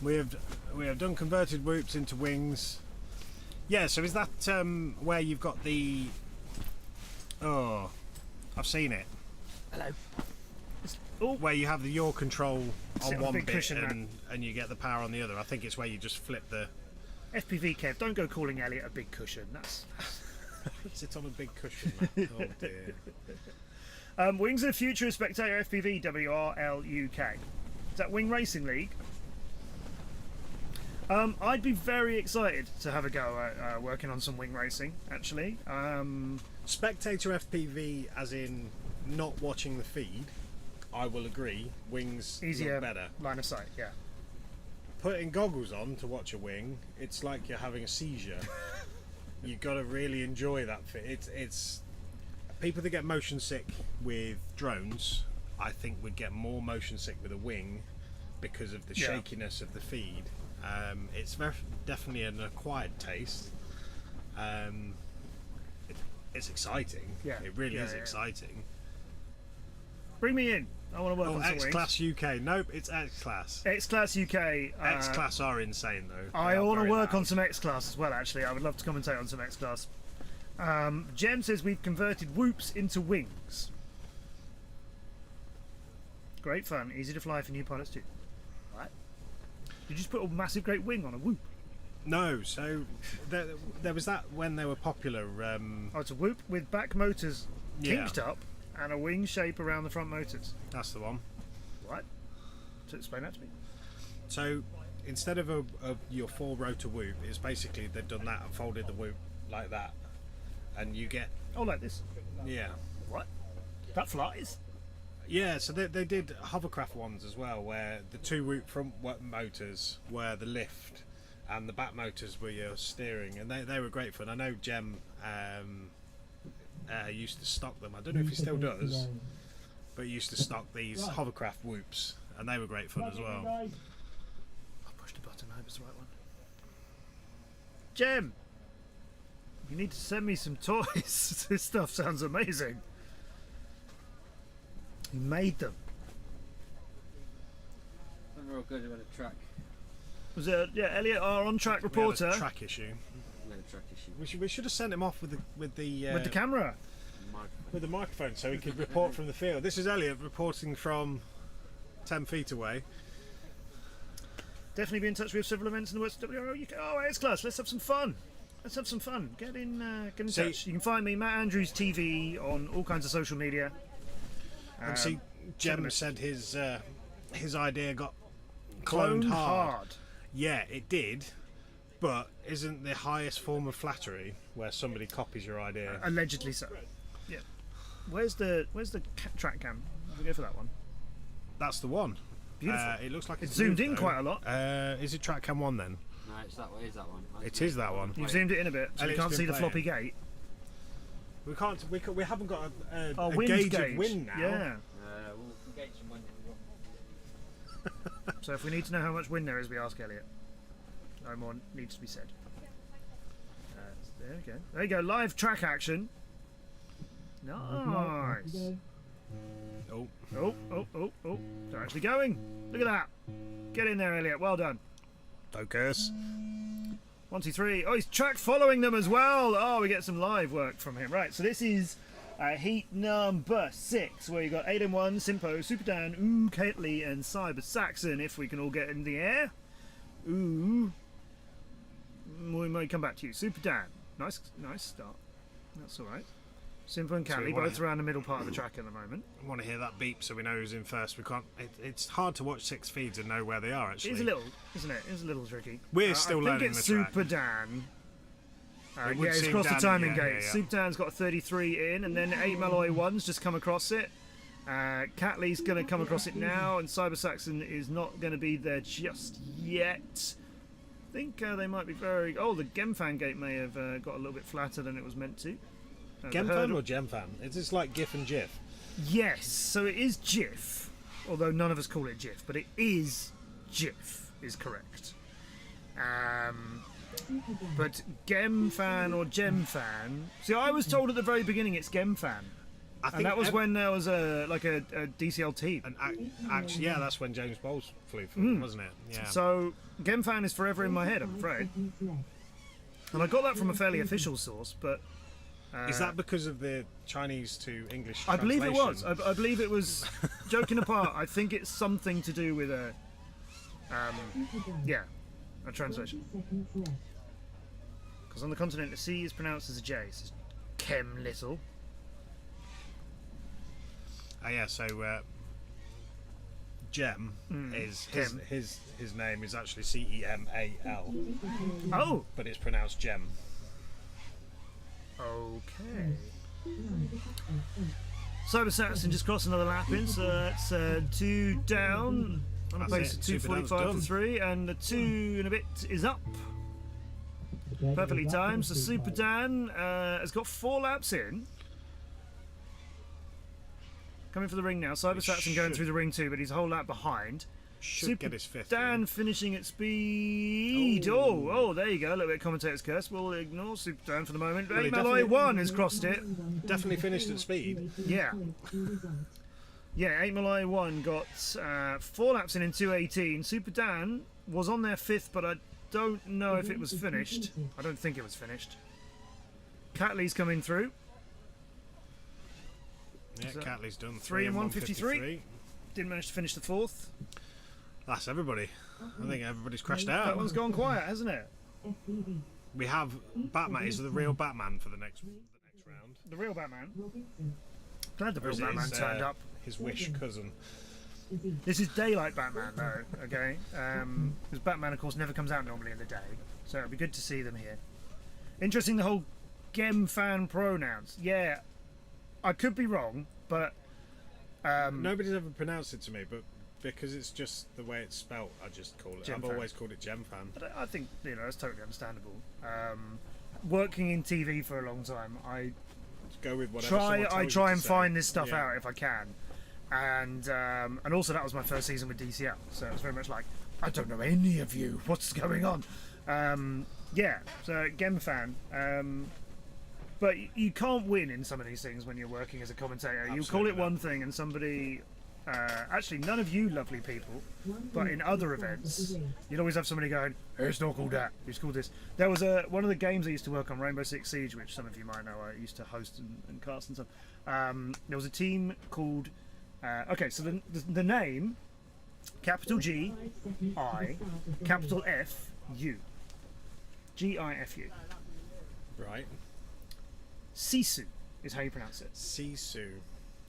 We have done converted whoops into wings. Yeah. So is that where you've got the? Oh, I've seen it. Hello. Where you have the yaw control Sit on on a one big bit cushion, and you get the power on the other. I think it's where you just flip the. FPV Kev, don't go calling Elliot a big cushion. That's. Sit on a big cushion. Man. Oh dear. Wings of the Future Spectator FPV WRL UK. Is that Wing Racing League? I'd be very excited to have a go at working on some wing racing, actually. Spectator FPV, as in not watching the feed, I will agree. Wings Easier look better. line of sight, yeah. Putting goggles on to watch a wing, it's like you're having a seizure. You've got to really enjoy that fit. It's people that get motion sick with drones, I think, would get more motion sick with a wing because of the shakiness of the feed. It's definitely an acquired taste. It's exciting. Yeah. It really is exciting. Bring me in. I want to work on some X wings. Class UK. Nope, it's X Class. X Class UK. X Class are insane though. I want to very work loud. on some X Class as well, actually. I would love to commentate on some X Class. Jem says we've converted whoops into wings. Great fun. Easy to fly for new pilots too. Right. You just put a massive great wing on a whoop. No, so there was that when they were popular. Oh, it's a whoop with back motors Yeah. kinked up and a wing shape around the front motors. That's the one. Right. So explain that to me. So instead of your 4-rotor whoop, it's basically they've done that and folded the whoop like that, and you get Oh, like this. yeah. What? That flies. Yeah, so they did hovercraft ones as well, where the 2 whoop front motors were the lift, and the back motors were your steering, and they were great fun. I know Jem used to stock them. I don't know if he still does, but he used to stock these hovercraft whoops, and they were great fun as well. I pushed the button. I hope it's the right one. Jem, you need to send me some toys. This stuff sounds amazing. You made them. I'm real good about a track. Was it? Yeah, Elliot, our on-track We had reporter, a track issue. No track issue. We should have sent him off with the with the camera. with the microphone so he could report from the field. This is Elliot reporting from 10 feet away. Definitely be in touch with several events in the West WRO UK. Oh, X Class, let's have some fun. Let's have some fun. Get in See- touch. You can find me, Matt Andrews TV, on all kinds of social media. And see, Jem Gentlemen. said his idea got Cloned cloned hard. Yeah, it did. But isn't the highest form of flattery where somebody copies your idea? Allegedly so. Yeah. Where's the track cam? We go for that one. That's the one. Beautiful. It looks like It's it's zoomed moved, in though. quite a lot. Is it track cam 1 then? No, it's that one. Is that one? It is that one. You've zoomed it in a bit, so you Elliot's can't been see the playing. floppy gate. We haven't got a Wind gauge gauge. of wind now. Yeah. We'll gauge some wind if we want. So if we need to know how much wind there is, we ask Elliot. No more needs to be said. There we go. There you go. Live track action. Nice. Oh, Oh. They're actually going. Look at that. Get in there, Elliot. Well done. focus. 1, 2, 3. Oh, he's track following them as well. Oh, we get some live work from him. Right, so this is heat number 6, where you got 8-1, Simpo, Super Dan, Ooh, Kately, and Cyber Saxon. If we can all get in the air. Ooh. We might come back to you. Super Dan. Nice start. That's all right. Simpo and So we Kately, wanna- both around the middle part of the track at the moment. I want to hear that beep so we know who's in first. We can't. It's hard to watch 6 feeds and know where they are. Actually, It's a little, isn't it? It's a little tricky. We're still I learning think it's the track. Super Dan. It would Yeah, it's seem across the Dan, timing yeah, gate. yeah, yeah. Super Dan's got 33 in, and then 8 Malloy 1's just come across it. Catley's going to come across it now, and Cyber Saxon is not going to be there just yet. I think they might be very... Oh, the Gemfan gate may have got a little bit flatter than it was meant to. The Gemfan hurdle- or Gemfan? It's just like GIF and GIF. Yes, so it is GIF, although none of us call it GIF, but it is GIF, is correct. But Gem Fan or Gem Fan. See, I was told at the very beginning it's Gem Fan. I think And that was when there was a DCL team. And actually, yeah, that's when James Bowles flew for them, wasn't it? Yeah. So Gem Fan is forever in my head, I'm afraid. And I got that from a fairly official source, but Is that because of the Chinese to English I believe it was. translation? I believe it was. Joking apart, I think it's something to do with a translation. Because on the continent, the C is pronounced as a J. So it's Chem Little. Yeah, so Gem is Chem. his name is actually CEMAL, Oh, but it's pronounced Gem. okay. Cyber Saxon just crossed another lap in, so it's 2 down on a That's pace it, of Super Dan's 2:45 for done. 3, and the 2 and a bit is up. Perfectly timed. So Super Dan has got 4 laps in. Coming for the ring now. Cyber Saxon going should. through the ring too, but he's a whole lap behind. Should get his 5th. Dan finishing at speed. Oh, there you go. A little bit of commentator's curse. We'll ignore Super Dan for the moment. Well, he Malloy definitely- 1 has crossed it. Definitely finished at speed. Yeah. Yeah, 8 Malay 1 got 4 laps in 2:18. Super Dan was on their 5th, but I don't know if it was finished. I don't think it was finished. Catley's coming through. Yeah, So, Catley's done 3 and 1:53. 1:53. Didn't manage to finish the 4th. That's everybody. I think everybody's crashed That out. one's gone quiet, hasn't it? We have Batman. Is the real Batman for the next round? The real Batman. Glad the Or real is it Batman his, turned up. His wish cousin. This is daylight Batman, though, okay? Because Batman, of course, never comes out normally in the day. So it'll be good to see them here. Interesting, the whole Gem Fan pronouns. Yeah, I could be wrong, but Nobody's ever pronounced it to me, but because it's just the way it's spelt, I just call it. Gem I've Fan. always called it Gem Fan. but I think, that's totally understandable. Working in TV for a long time, I Just go with whatever someone tells you try to and say. find this stuff Yeah. out if I can. And also that was my first season with DCL, so it was very much like, I don't know any of you, what's going on? So Gem Fan. But you can't win in some of these things when you're working as a commentator. You call Absolutely it not. one thing and somebody... actually, none of you lovely people, but in other events, you'd always have somebody going, it's not called that, it's called this. There was one of the games I used to work on, Rainbow Six Siege, which some of you might know, I used to host and cast and stuff. There was a team called... so the name, capital G, I, capital F, U. G-I-F-U. Right. Sisu is how you pronounce it. Sisu.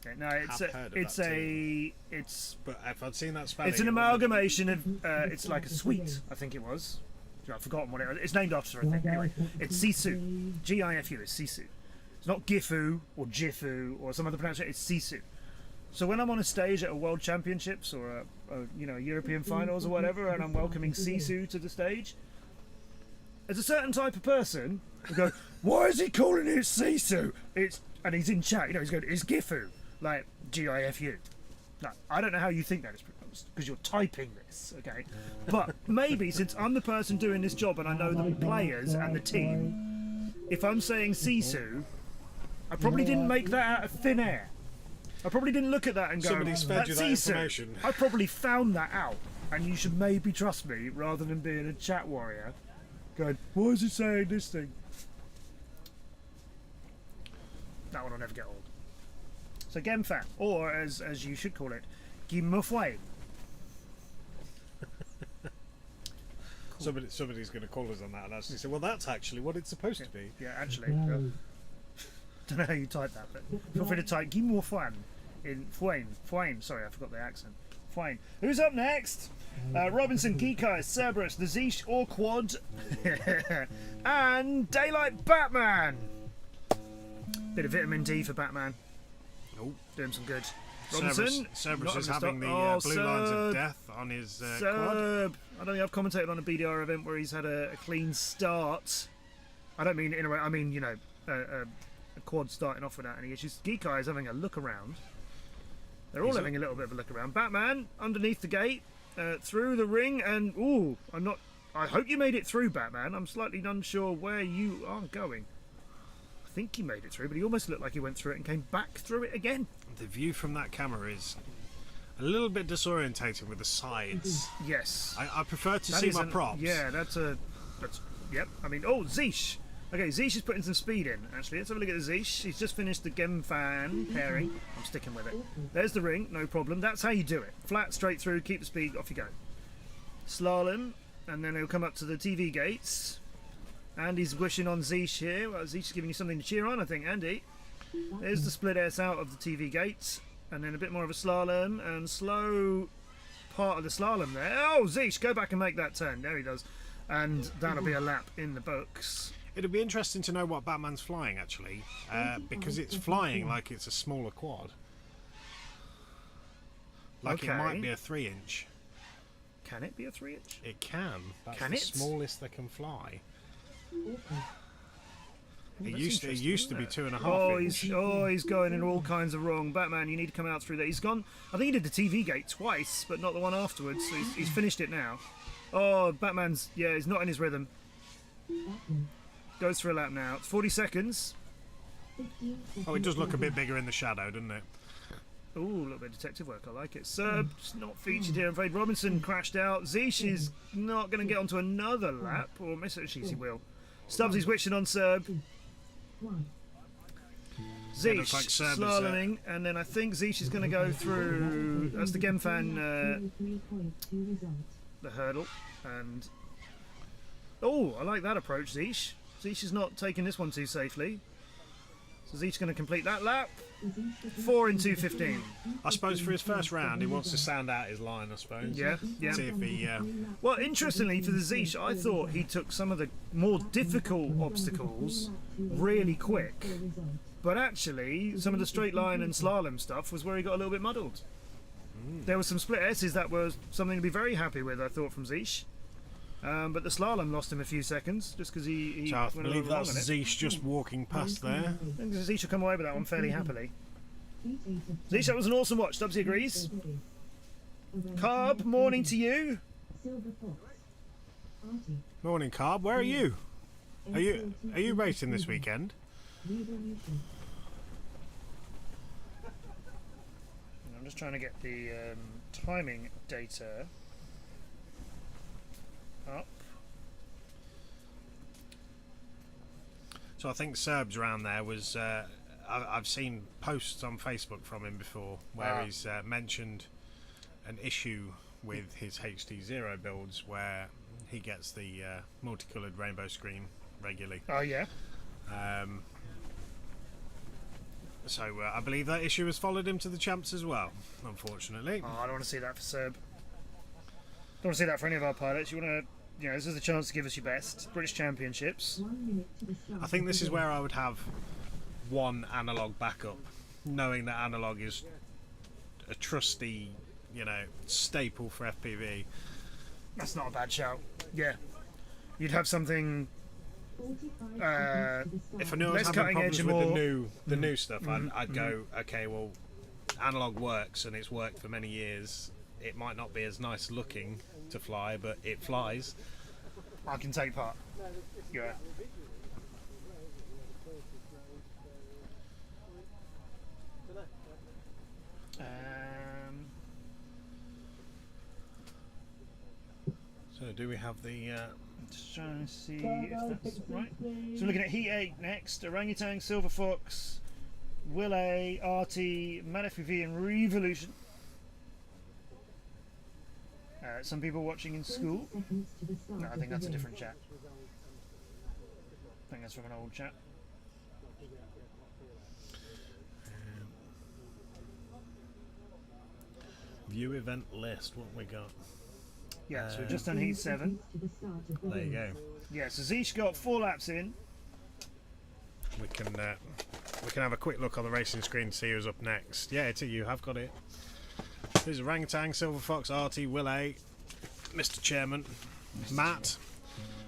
Okay, no, it's Have heard of it's that it's But if I'd seen that spelling, it's an it wouldn't- amalgamation of it's like a sweet, I think it was. I've forgotten what it was. It's named after, I think. Anyway, it's Sisu. G-I-F-U is Sisu. It's not Gifu or Jifu or some other pronunciation. It's Sisu. So when I'm on a stage at a World Championships or a European Finals or whatever, and I'm welcoming Sisu to the stage, there's a certain type of person who go, "Why is he calling it Sisu?" And he's in chat. He's going, "It's Gifu." Like G-I-F-U. No, I don't know how you think that is pronounced because you're typing this, okay? But maybe since I'm the person doing this job and I know the players and the team, if I'm saying Sisu, I probably didn't make that out of thin air. I probably didn't look at that and go, Somebody's fed you "That's that Sisu." information. I probably found that out, and you should maybe trust me rather than being a chat warrior going, "Why is it saying this thing?" That one will never get old. So Gemfan, or as you should call it, Gimufway. Somebody's going to call us on that and actually say, well, that's actually what it's supposed to be. Yeah, actually. Don't know how you type that, but feel free to type Gimufwan in Fwain. Sorry, I forgot the accent. Fwain. Who's up next? Robinson, Geekai, Cerberus, the Zeesh Orquad, and Daylight Batman. Bit of vitamin D for Batman. Oh, Doing some good. Robinson, Cerberus not is having having the stock. blue lines of Serb. death on his quad. Serb. I don't think I've commentated on a BDR event where he's had a clean start. I don't mean in a way. I mean a quad starting off without any issues. Geekai is having a look around. They're all He's having a little bit of a look around. Batman underneath the gate, through the ring, and I hope you made it through, Batman. I'm slightly unsure where you are going. I think he made it through, but he almost looked like he went through it and came back through it again. The view from that camera is a little bit disorientating with the sides. Yes. I prefer to That see is my props. Yeah, that's yep. I mean, oh, Zeesh. Okay, Zeesh is putting some speed in, actually. Let's have a look at the Zeesh. He's just finished the Gemfan pairing. I'm sticking with it. There's the ring, no problem. That's how you do it. Flat, straight through, keep the speed, off you go. Slalom, and then he'll come up to the TV gates. Andy's wishing on Zeesh here. Well, Zeesh is giving you something to cheer on, I think, Andy. There's the split S out of the TV gates. And then a bit more of a slalom, and slow part of the slalom there. Oh, Zeesh, go back and make that turn. There he does. And that'll be a lap in the books. It'll be interesting to know what Batman's flying, actually, because it's flying like it's a smaller quad. Like Okay. it might be a 3-inch. Can it be a 3-inch? It can. That's Can the it? smallest they can fly. It That's used to interesting, be isn't it? 2.5 inch. He's going in all kinds of wrong. Batman, you need to come out through there. He's gone. I think he did the TV gate twice, but not the one afterwards. So he's finished it now. Oh, Batman's he's not in his rhythm. Goes for a lap now. It's 40 seconds. Oh, it does look a bit bigger in the shadow, doesn't it? Ooh, a little bit of detective work. I like it. Serb's not featured here. I'm afraid Robinson crashed out. Zeesh is not going to get onto another lap, or miss it. He will. Stubbsy's wishing on Serb. Zeesh looks like Serb is, slaloming, and then I think Zeesh is going to go through. That's the Gemfan, the hurdle, and oh, I like that approach, Zeesh. Zeesh is not taking this one too safely. So Zeesh is going to complete that lap. 4 in 2:15. I suppose for his first round, he wants to sound out his line, I suppose. Yeah. See if he... Well, interestingly, for the Zeesh, I thought he took some of the more difficult obstacles really quick. But actually, some of the straight line and slalom stuff was where he got a little bit muddled. There were some split S's that were something to be very happy with, I thought, from Zeesh. But the slalom lost him a few seconds just because he so I went a believe little wrong that's on it. Zeesh just walking past there. I think Zeesh will come away with that one fairly happily. Zeesh, that was an awesome watch. Stubbsy agrees. Carb, morning to you. Morning, Carb. Where are you? Are you racing this weekend? I'm just trying to get the timing data up. So I think Serb's round there was... I've seen posts on Facebook from him before where he's mentioned an issue with his HD0 builds where he gets the multicoloured rainbow screen regularly. Oh, yeah. So I believe that issue has followed him to the champs as well, unfortunately. Oh, I don't want to see that for Serb. Don't want to see that for any of our pilots. You want to, this is a chance to give us your best. British Championships. I think this is where I would have one analog backup, knowing that analog is a trusty, staple for FPV. That's not a bad shout. Yeah. You'd have something If I knew I was less having cutting problems edge with and the new stuff, I'd go, okay, well, analog works and it's worked for many years. It might not be as nice looking to fly, but it flies. I can take part. Yeah. So do we have the... Just trying to see if that's right. So we're looking at Heat 8 next. Orangutan, Silver Fox, Will A, RT, MadFPV and Revolution. Some people watching in school. No, I think that's a different chat. I think that's from an old chat. View event list, what have we got? Yeah, so we've just done Heat 7. There you go. Yeah, so Zeesh got 4 laps in. We can have a quick look on the racing screen to see who's up next. Yeah, you have got it. There's Orangutan, Silver Fox, RT, Will A, Mr. Chairman, Matt,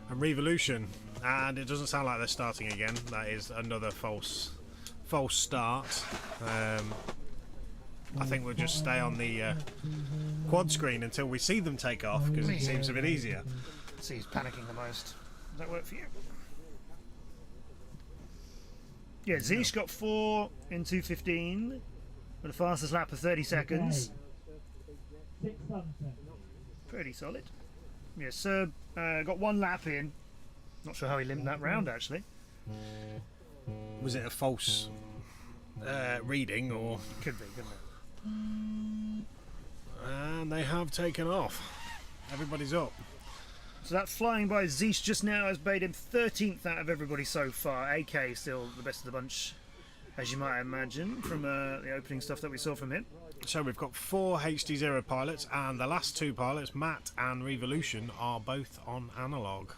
and Revolution. And it doesn't sound like they're starting again. That is another false start. I think we'll just stay on the quad screen until we see them take off, because it seems a bit easier. Let's see who's panicking the most. Does that work for you? Yeah, Zeesh got 4 in 2:15 with the fastest lap of 30 seconds. Pretty solid. Yeah, Serb got 1 lap in. Not sure how he limped that round actually. Was it a false reading or? Could be, couldn't it? And they have taken off. Everybody's up. So that flying by Zeesh just now has made him 13th out of everybody so far. AK still the best of the bunch, as you might imagine, from the opening stuff that we saw from him. So we've got 4 HD0 pilots, and the last 2 pilots, Matt and Revolution, are both on analog.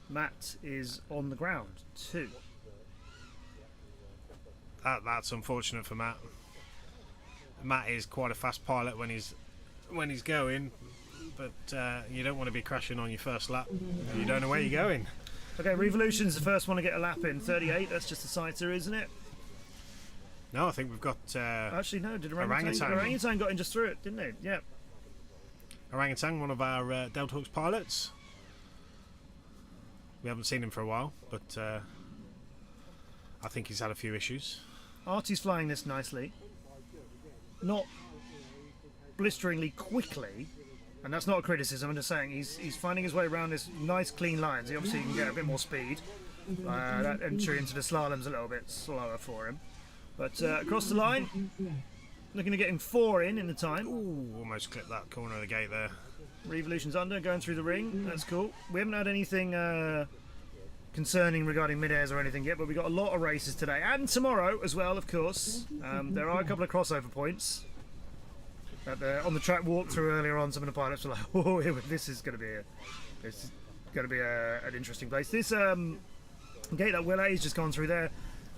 Matt is on the ground too. That's unfortunate for Matt. Matt is quite a fast pilot when he's going, but you don't want to be crashing on your first lap. You don't know where you're going. Okay, Revolution's the first one to get a lap in, 38. That's just a sighter, isn't it? No, I think we've got Actually, no. Did Orangutan. Orangutan got in just through it, didn't they? Yeah. Orangutan, one of our Delthawks pilots. We haven't seen him for a while, but I think he's had a few issues. Artie's flying this nicely. Not blisteringly quickly, and that's not a criticism. I'm just saying he's finding his way around this nice clean lines. He obviously can get a bit more speed. That entry into the slalom's a little bit slower for him, but across the line, looking to getting 4 in the time. Ooh, almost clipped that corner of the gate there. Revolution's under, going through the ring. That's cool. We haven't had anything concerning regarding mid-airs or anything yet, but we got a lot of races today and tomorrow as well, of course. There are a couple of crossover points. On the track walkthrough earlier on, some of the pilots were like, "Oh, this is going to be an interesting place." This gate that Will A's just gone through there.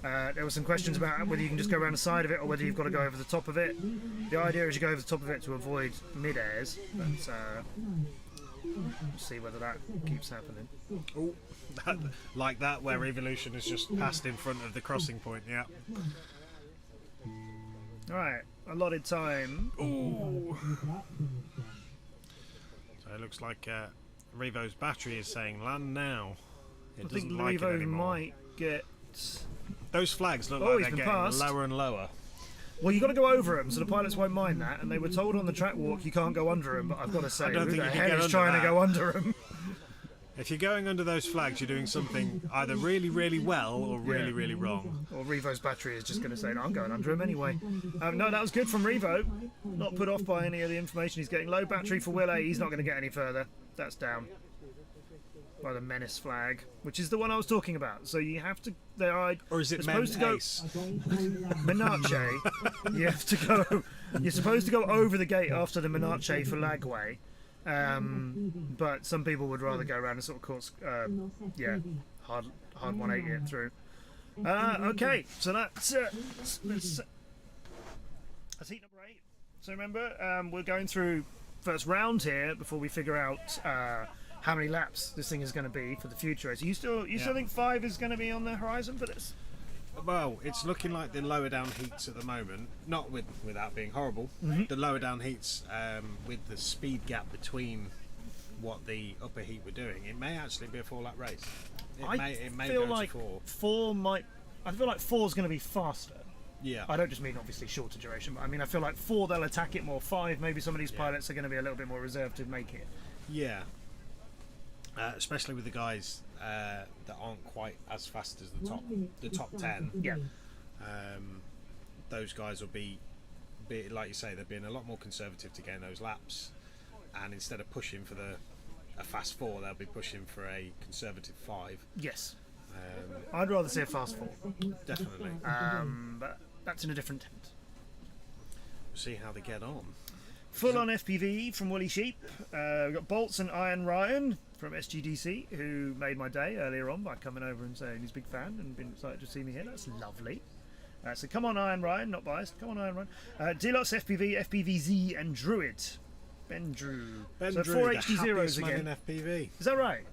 There were some questions about whether you can just go around the side of it or whether you've got to go over the top of it. The idea is you go over the top of it to avoid mid-airs, but we'll see whether that keeps happening. Oh, like that, where Revolution has just passed in front of the crossing point. Yeah. All right, allotted time. Ooh. So it looks like Revo's battery is saying land now. I think Revo might get. Those flags look Oh, like he's they're been getting passed. lower and lower. Well, you've got to go over them, so the pilots won't mind that. And they were told on the track walk you can't go under them, but I've got to say, I don't who think the you can hell get is under trying to that. go under them? If you're going under those flags, you're doing something either really, really well or really, Yeah. really wrong. Or Revo's battery is just going to say, no, I'm going under him anyway. No, that was good from Revo. Not put off by any of the information he's getting. Low battery for Will A. He's not going to get any further. That's down by the menace flag, which is the one I was talking about. So you have to. Or is it they're supposed to go Ace? Menace. You have to go. You're supposed to go over the gate after the Menace for Lagway. But some people would rather go around and sort of course, hard 180 it through. Okay, so that's heat number 8. So remember, we're going through first round here before we figure out how many laps this thing is going to be for the future. So you still think 5 is going to be on the horizon for this? Well, it's looking like the lower down heats at the moment, not without being horrible, the lower down heats with the speed gap between what the upper heat were doing, it may actually be a 4-lap race. It may feel go like to 4. 4 might. I feel like 4 is going to be faster. Yeah. I don't just mean obviously shorter duration, but I mean I feel like 4 they'll attack it more. 5 maybe some of these pilots are going to be a little bit more reserved to make it. Yeah. Especially with the guys that aren't quite as fast as the top 10. Yeah. Those guys will be like you say, they're being a lot more conservative to gain those laps, and instead of pushing for a fast 4, they'll be pushing for a conservative 5. Yes. I'd rather see a fast 4. Definitely. But that's in a different tent. See how they get on. Full on FPV from Woolly Sheep. We've got Bolts and Iron Ryan from SGDC, who made my day earlier on by coming over and saying he's a big fan and been excited to see me here. That's lovely. So come on, Iron Ryan, not biased. Come on, Iron Ryan. Deluxe FPV, FPVZ, and Druid. Ben Drew. Ben So Drew, 4 the HD0s happiest man again. in FPV. Is that right?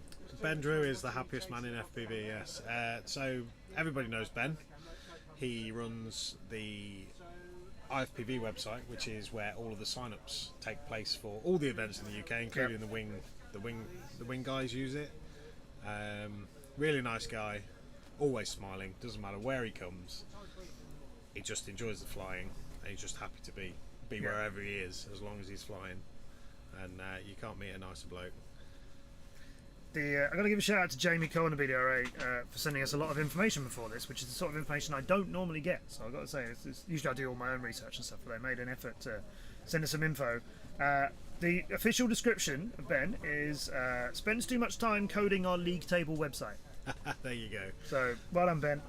Ben Drew is the happiest man in FPV, yes. So everybody knows Ben. He runs the IFPV website, which is where all of the sign-ups take place for all the events in the UK, including the wing guys use it. Really nice guy, always smiling, doesn't matter where he comes. He just enjoys the flying, and he's just happy to be wherever he is, as long as he's flying. And you can't meet a nicer bloke. I'm going to give a shout out to Jamie Cohen of BDRA for sending us a lot of information before this, which is the sort of information I don't normally get. So I've got to say, usually I do all my own research and stuff, but they made an effort to send us some info. The official description of Ben is spends too much time coding our league table website. There you go. So well done, Ben.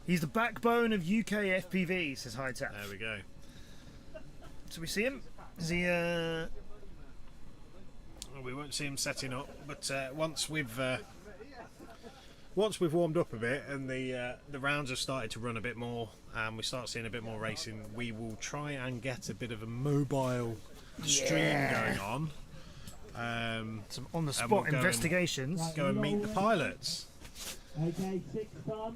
He's the backbone of UK FPV, says High Tap. There we go. So we see him. Is he? We won't see him setting up, but once we've warmed up a bit and the rounds have started to run a bit more and we start seeing a bit more racing, we will try and get a bit of a mobile stream going on. Some on the spot we'll investigations. Go and meet the pilots. Okay, 6 tons.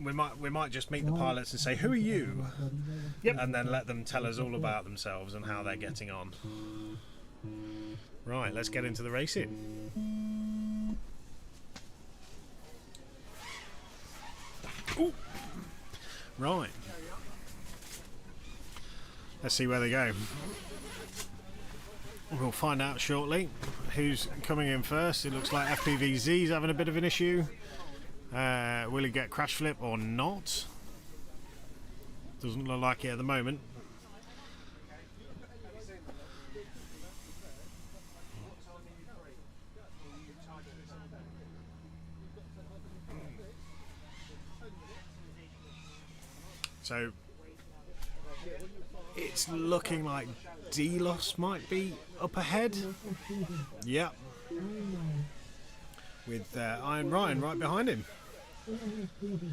We might just meet the pilots and say, who are you? Yep. And then let them tell us all about themselves and how they're getting on. Right, let's get into the racing. Ooh. Right. Let's see where they go. We'll find out shortly who's coming in first. It looks like FPVZ's having a bit of an issue. Will he get crash flip or not? Doesn't look like it at the moment. So it's looking like Delos might be up ahead. Yep. With Iron Ryan right behind him. And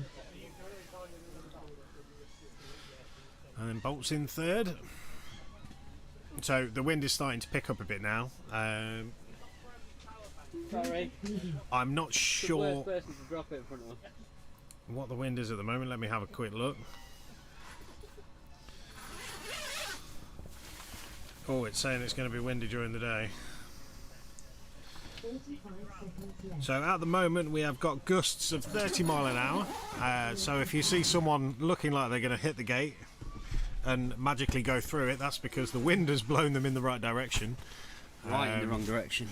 then Bolt's in third. So the wind is starting to pick up a bit now. Sorry. I'm not sure Person to drop it in front of. what the wind is at the moment. Let me have a quick look. Oh, it's saying it's going to be windy during the day. So at the moment we have got gusts of 30 mile an hour. So if you see someone looking like they're going to hit the gate and magically go through it, that's because the wind has blown them in the right direction. Right in the wrong direction.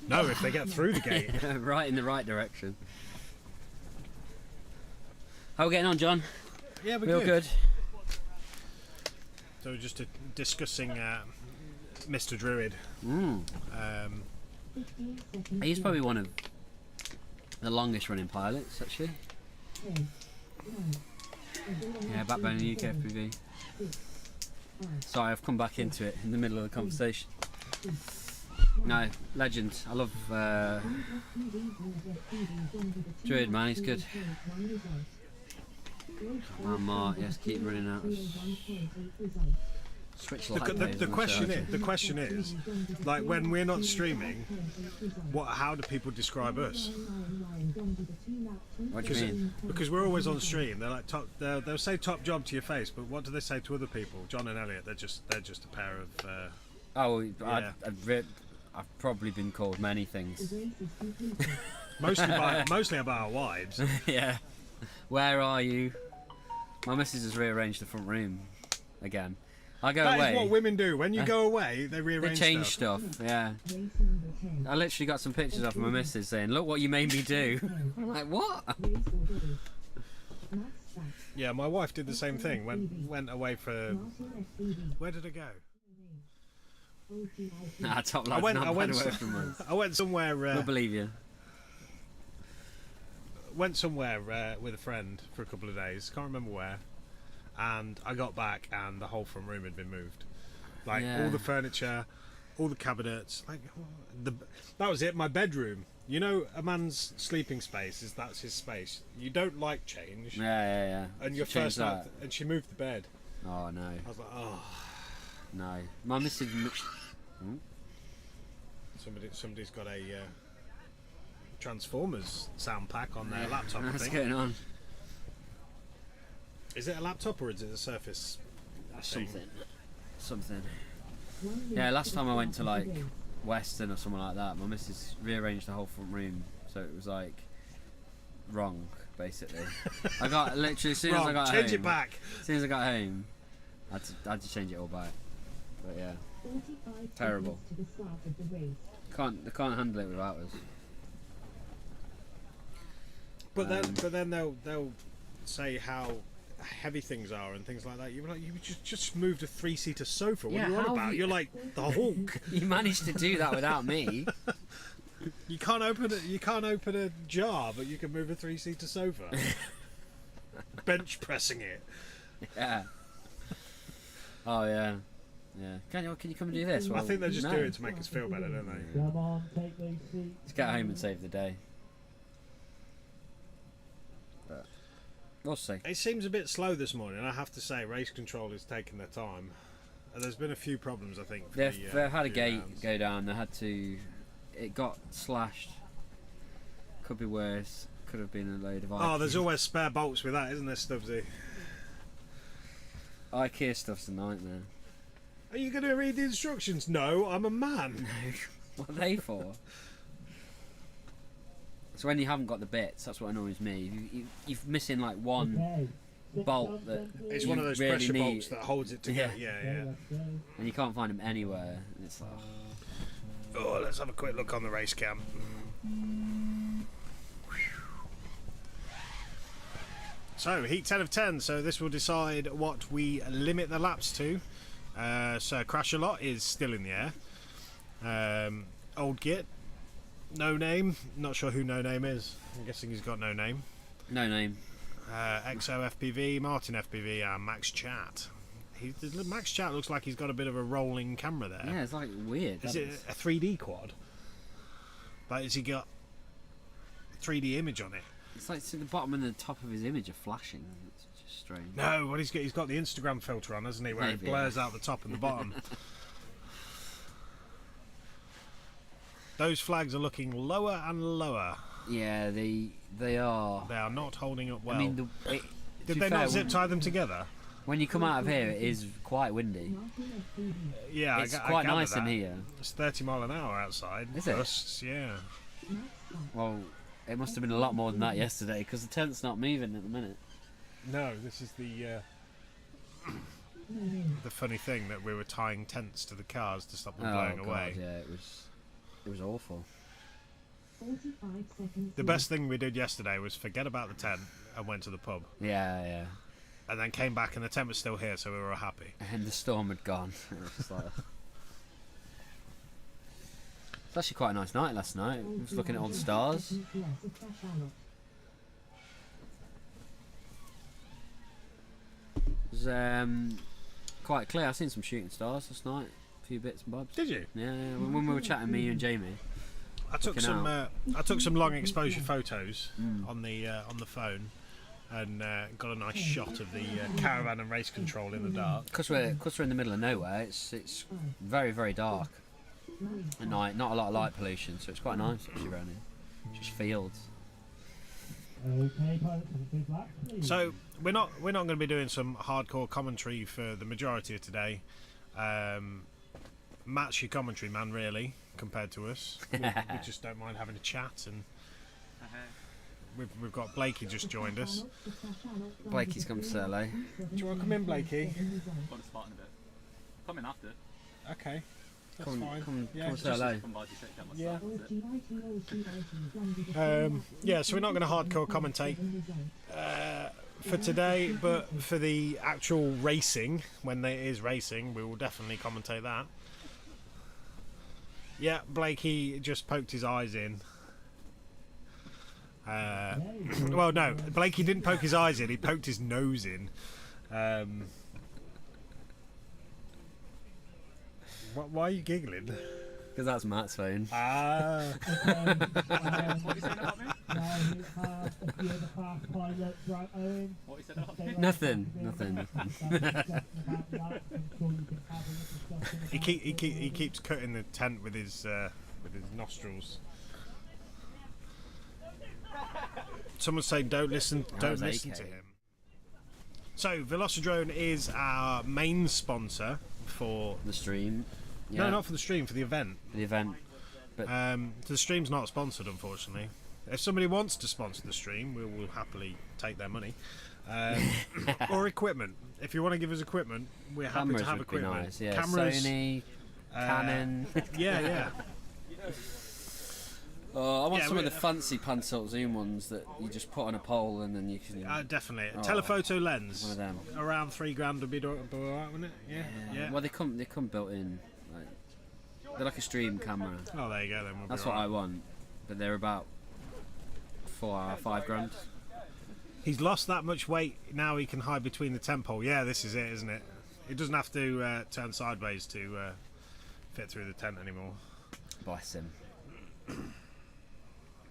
No, if they get through the gate. Right in the right direction. How are we getting on, John? Yeah, we're Real good. So just discussing Mr. Druid. He's probably one of the longest running pilots, actually. Yeah, backbone in UK FPV. Sorry, I've come back into it in the middle of the conversation. No, legend. I love Druid, man, he's good. Come on, Mark, yes, keep running out. Switch light The question is, like when we're not streaming, how do people describe us? What do you mean? Because we're always on stream. They're like they'll say top job to your face, but what do they say to other people? John and Elliot, they're just a pair of. Yeah. I've probably been called many things. mostly about our wives. Yeah. Where are you? My missus has rearranged the front room again. I go away. That is what women do. When you go away, they rearrange They change stuff. Yeah. I literally got some pictures of my missus saying, "Look what you made me do." I'm like, what? Yeah, my wife did the same thing. Went away for. Where did I go? Nah, top lad's not bad away from us. I went somewhere. We'll believe you. Went somewhere with a friend for a couple of days. Can't remember where. And I got back, and the whole front room had been moved. Like all the furniture, all the cabinets. Like that was it. My bedroom. You know, a man's sleeping space that's his space. You don't like change. Yeah. And your first night, and she moved the bed. Oh no. I was like, oh. No. My missus. Somebody's got a Transformers sound pack on their laptop. What's going on? Is it a laptop or is it a Surface? Something. Yeah, last time I went to like Western or something like that, my missus rearranged the whole front room, so it was like wrong, basically. I got literally as soon as I got change home. it back. As soon as I got home, I had to change it all back. But yeah, 45 terrible. seconds to the start of the race. They can't handle it without us. But then they'll say how heavy things are and things like that. You're like, you just moved a 3-seater sofa. What Yeah, are you on how about? have you- You're like the Hulk. You managed to do that without me. You can't open a jar, but you can move a 3-seater sofa. Bench pressing it. Yeah. Oh yeah. Yeah. Can you come and do this? I Well, think they just no. do it to make us feel better, don't they? Come on, take these seats. Let's get home and save the day. But we'll see. It seems a bit slow this morning, I have to say. Race control is taking their time. There's been a few problems, I think. For They've had a few gate rounds. go down. They had to. It got slashed. Could be worse. Could have been a load of. Oh, there's always spare bolts with that, isn't there, Stubbsy? IKEA stuff's a nightmare. Are you going to read the instructions? No, I'm a man. What are they for? So when you haven't got the bits, that's what annoys me. You're missing like one Okay. bolt that It's you one of those really pressure need, bolts that holds it together. Yeah, yeah. Let's go. and you can't find them anywhere. And it's like, Oh, let's have a quick look on the race cam. So, heat 10 of 10. So this will decide what we limit the laps to. So Crash a Lot is still in the air. Old Git, No Name. Not sure who No Name is. I'm guessing he's got no name. no name. XO FPV, Martin FPV, and Max Chat. Max Chat looks like he's got a bit of a rolling camera there. Yeah, it's like weird. Is that it a 3D quad? Like, has he got 3D image on it? It's like the bottom and the top of his image are flashing. It's just strange. No, what he's got the Instagram filter on, hasn't he? Where Maybe, it blurs out the top and the bottom. Those flags are looking lower and lower. Yeah, they are. They are not holding up well. I mean, to Did be they fair, not zip tie them together? when you come out of here, it is quite windy. Yeah, It's I quite gather nice in that. here. It's 30 mile an hour outside. Is it? Gusts, yeah. Well, it must have been a lot more than that yesterday because the tent's not moving at the minute. No, this is the funny thing that we were tying tents to the cars to stop them blowing God, away. yeah, it was awful. 45 seconds. The best thing we did yesterday was forget about the tent and went to the pub, Yeah. and then came back and the tent was still here, so we were all happy. And the storm had gone. It was just like. It's actually quite a nice night last night. I was looking at all the stars. It was quite clear. I seen some shooting stars last night. A few bits and bobs. Did you? Yeah. When we were chatting, me and Jamie. I took Looking some. I took some long exposure photos Mm. on the phone, and got a nice shot of the caravan and race control in the dark. Because we're in the middle of nowhere, it's very, very dark at night. Not a lot of light pollution, so it's quite nice actually around here. Just fields. Okay, pilots, have a good lap, please. So we're not going to be doing some hardcore commentary for the majority of today. Matt's your commentary man, really, compared to us. We just don't mind having a chat, and we've got Blakey just joined us. Blakey's come to say hello. Do you want to come in, Blakey? Got to start in a bit. Come in after. Okay, that's Come fine. and Yeah, say hello. Come by to shake down my Yeah. stuff. Yeah, so we're not going to hardcore commentate for today, but for the actual racing, when there is racing, we will definitely commentate that. Yeah, Blakey just poked his eyes in. Well, no, Blakey didn't poke his eyes in, he poked his nose in. Why are you giggling? Because that's Matt's phone. Ah. What are you saying about me? What you said about me? Nothing. He keeps cutting the tent with his nostrils. Someone's saying don't listen was to AK. him. So Velocidrone is our main sponsor for The stream. Yeah. no, not for the stream, for the event. the event. The stream's not sponsored, unfortunately. If somebody wants to sponsor the stream, we will happily take their money. Or equipment. If you want to give us equipment, we're happy Cameras to have would be equipment. nice. Yeah. Cameras, Sony, Canon. yeah. I want Yeah, some of we- the fancy pan-tilt zoom ones that you just put on a pole and then you can. Definitely. Oh, Telephoto lens. one of them. Around $3,000 would be alright, wouldn't it? Yeah. Well, they come built in. Like, they're like a stream camera. Oh, there you go then. We'll That's be what I alright. want. But they're about $5,000. He's lost that much weight, now he can hide between the tent pole. Yeah, this is it, isn't it? He doesn't have to turn sideways to fit through the tent anymore. Bless him.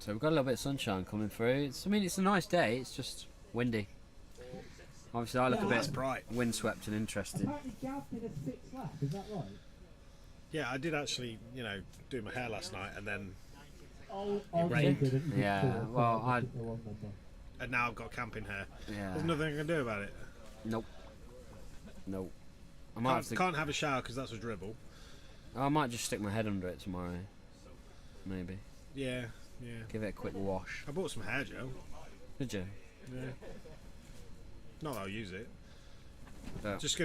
So we've got a little bit of sunshine coming through. I mean, it's a nice day. It's just windy. Obviously, I look a That's bit bright. windswept and interested. Apparently Gav did a 6 lap, is that right? Yeah, I did actually, do my hair last night, and then Oh, rained. did it. You did Yeah, 4, so well, I I- picked the wrong number. and now I've got camping hair. Yeah. There's nothing I can do about it. Nope. Nope. I might have to. Can't have a shower because that's a dribble. I might just stick my head under it tomorrow. Maybe. Yeah. Give it a quick wash. I bought some hair gel. Did you? Yeah. Not that I'll use it. Oh. I'm just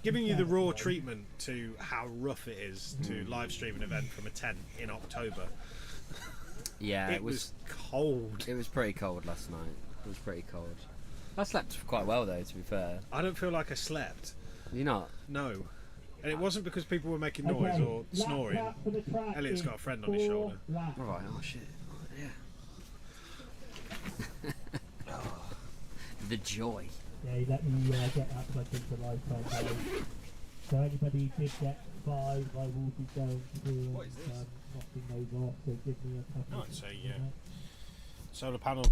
giving you the raw treatment to how rough it is to live stream an event from a tent in October. Yeah, It was cold. It was pretty cold last night. It was pretty cold. I slept quite well though, to be fair. I don't feel like I slept. You not? No. And it wasn't because people were making noise Okay, or lap snoring. cap for the track Elliot's in got a friend on his 4 shoulder. laps. Alright, oh shit. Yeah. The joy. Yeah, let me get that plugged into lifetime. Guys. So anybody did get 5, I will be going through knocking those off. So give me a couple. No, of it's a, minutes. Solar panel.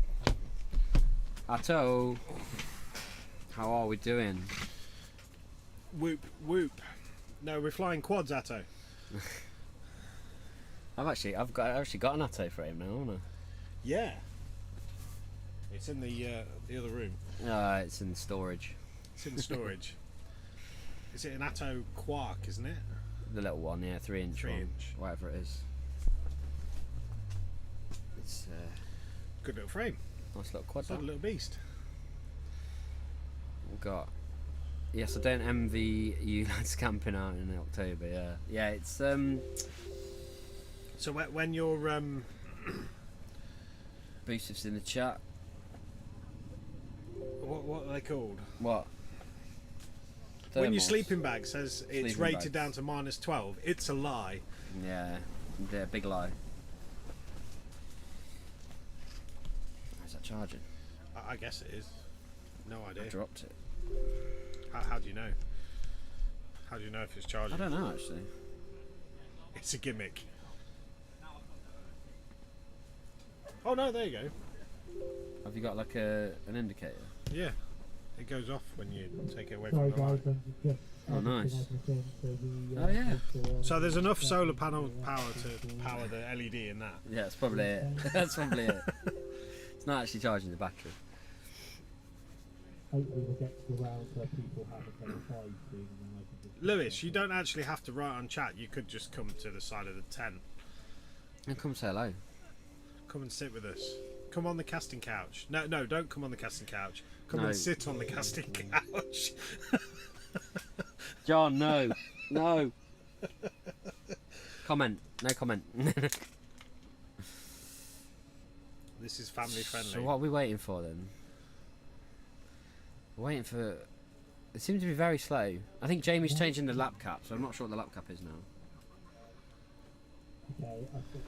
Atto, how are we doing? Whoop, whoop. No, we're flying quads, Atto. I've actually got an Atto frame now, haven't Yeah. It's in the other room. I? It's in storage. It's in storage. Is it an Atto Quark, isn't it? The little one, yeah, 3-inch 3 one, inch. whatever it is. It's Good little frame. a nice little quad. It's like a that. little beast. We've got. Yes, I don't envy you lads camping out in October. Yeah, yeah. It's So when you're Boostif's in the chat. what are they called? What? When your Thermals. sleeping bag says it's Sleeping rated bags. down to -12, it's a lie. Yeah, big lie. How's that charging? I guess it is. No I idea. dropped it. How do you know? How do you know if it's charging? I don't know actually. It's a gimmick. Oh no, there you go. Have you got like an indicator? Yeah, it goes off when you take it away Sorry from the light. guys, I'm just Oh, nice. everything, so the, Oh, yeah. So there's enough solar panel power to power the LED in that. Yeah, that's probably it. That's probably it. It's not actually charging the battery. Hopefully we'll get to the round where people have a better size soon, and then I can just... Lewis, you don't actually have to write on chat. You could just come to the side of the tent. And come say hello. Come and sit with us. Come on the casting couch. No, don't come on the casting couch. Come No. and sit on the casting couch. John, no, no. Comment, no comment. This is family friendly. So what are we waiting for then? We're waiting for. It seems to be very slow. I think Jamie's changing the lap cap, so I'm not sure what the lap cap is now. Okay, I think...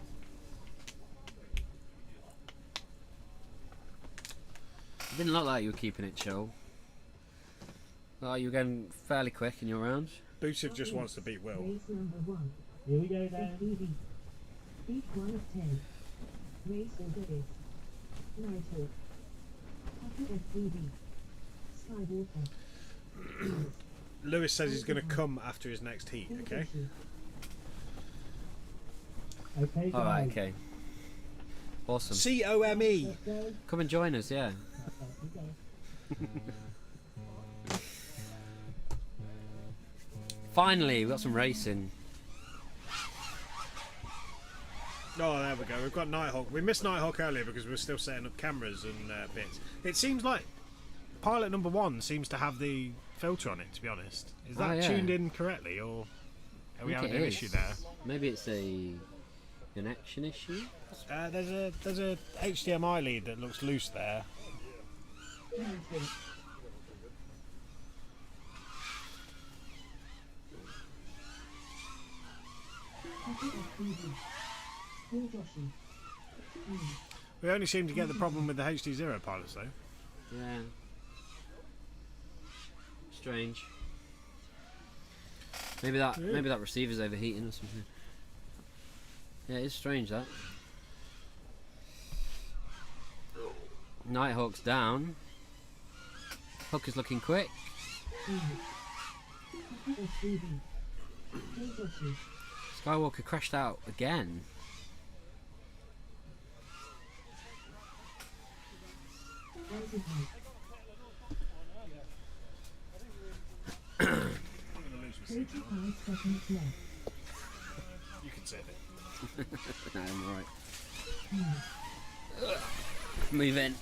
It didn't look like you were keeping it chill. Oh, you were going fairly quick in your rounds. Boosiv just wants to beat Will. Race number 1. Here we go then. FPV. Beat 1 of 10. Race order is Nighthawk, Puppy FPV, Skywalker. Lewis says he's going to come after his next heat, okay? Okay, guys. Alright, okay. Awesome. COME! Let's go. Come and join us, yeah. Here we go. Finally, we got some racing. Oh, there we go. We've got Nighthawk. We missed Nighthawk earlier because we were still setting up cameras and bits. It seems like pilot number 1 seems to have the filter on it, to be honest. Is that yeah. tuned in correctly, or are we having an issue there? Maybe it's a connection issue. There's a HDMI lead that looks loose there. We only seem to get the problem with the HD0 pilots, though. Yeah. Strange. Maybe that receiver's overheating or something. Yeah, it's strange that. Nighthawk's down. Hook is looking quick. Skywalker crashed out again. I'm going to lose my seat now. You can save it. No, I'm alright. Move in.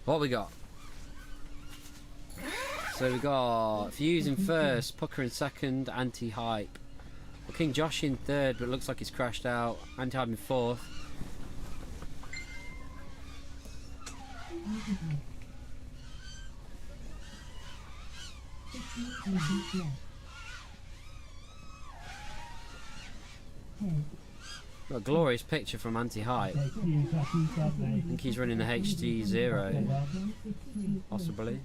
What we got? So we got Fuse in first, Pucker in second, Anti-Hype. King Josh in third, but it looks like he's crashed out. Anti-Hype in fourth. Got a glorious picture from Anti-Hype. I think he's running the HD0, possibly.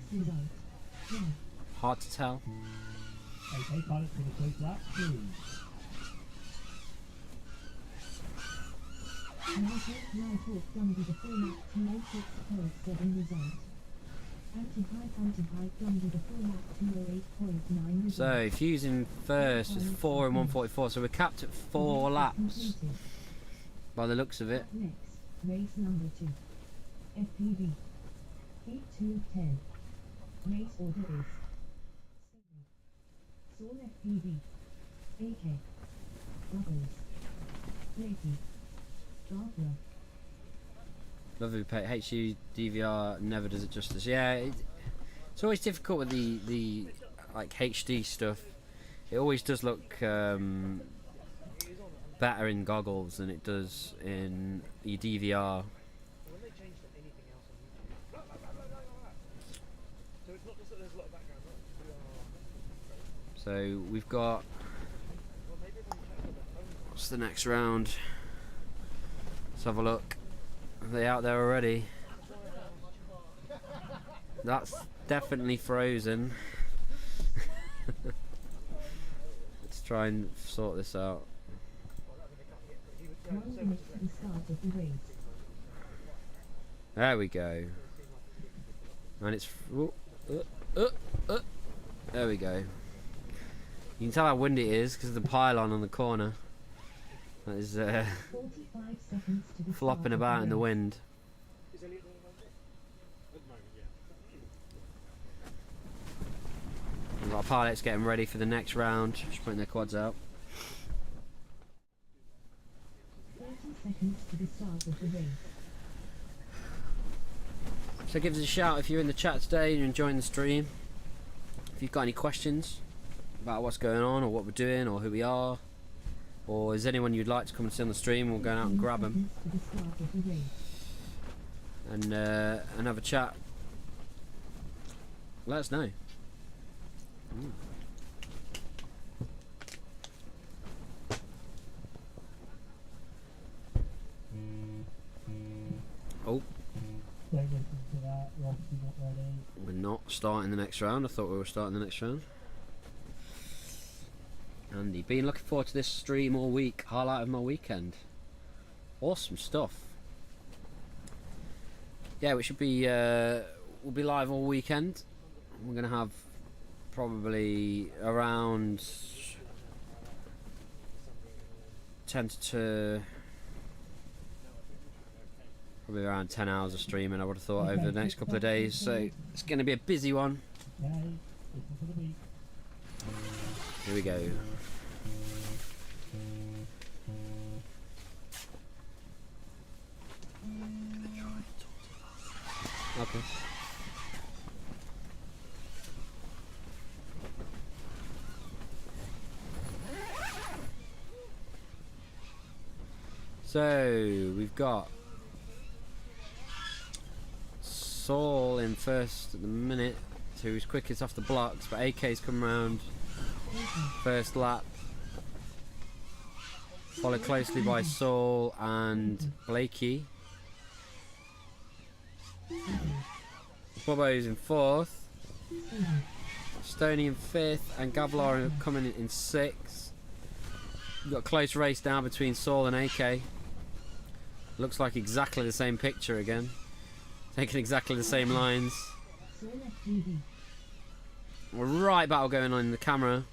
Hard to tell. Okay, pilot's going to take lap 2. Nighthawk done with the full lap to Matrix code 7 result. Anti-Hype done with the full lap to 8.9 result. So, Fuse in first with 4 and 144, so we're capped at 4 laps by the looks of it. Next, race number 2. FPV. Heat 210. Race order is Saul FPV. AK. Bubbles. Blakey. Darkler. Lovely pay. HU DVR never does it justice. Yeah, it's always difficult with the like HD stuff. It always does look better in goggles than it does in your DVR. So we've got, what's the next round? Let's have a look. Are they out there already? That's definitely frozen. Let's try and sort this out. 1 minute to the start of the race. There we go. And it's there we go. You can tell how windy it is because of the pylon on the corner. That is 45 seconds to the flopping start of about the in the race. wind. We've got our pilots getting ready for the next round. Just putting their quads out. 30 seconds to the start of the race. So give us a shout if you're in the chat today and you're enjoying the stream. If you've got any questions about what's going on or what we're doing or who we are, or is anyone you'd like to come and see on the stream, we'll go out and grab them To the start of the race. and have a chat. Let us know. Oh, Don't listen to that, you're obviously not ready. we're not starting the next round. I thought we were starting the next round. Andy, been looking forward to this stream all week. Highlight of my weekend. Awesome stuff. Yeah, we should be we'll be live all weekend. We're gonna have probably around 10 to probably around 10 hours of streaming, I would have thought, over the next couple of days. So it's going to be a busy one. Okay, Listen to the beat. Here we go. Okay. So we've got Saul in first at the minute, who's quickest off the blocks, but AK's come round first lap, followed closely by Saul and Blakey. Bobo's in fourth, Stoney in fifth, and Gavlar coming in sixth. We've got a close race now between Saul and AK. Looks like exactly the same picture again. Taking exactly the same lines. Right battle going on in the camera.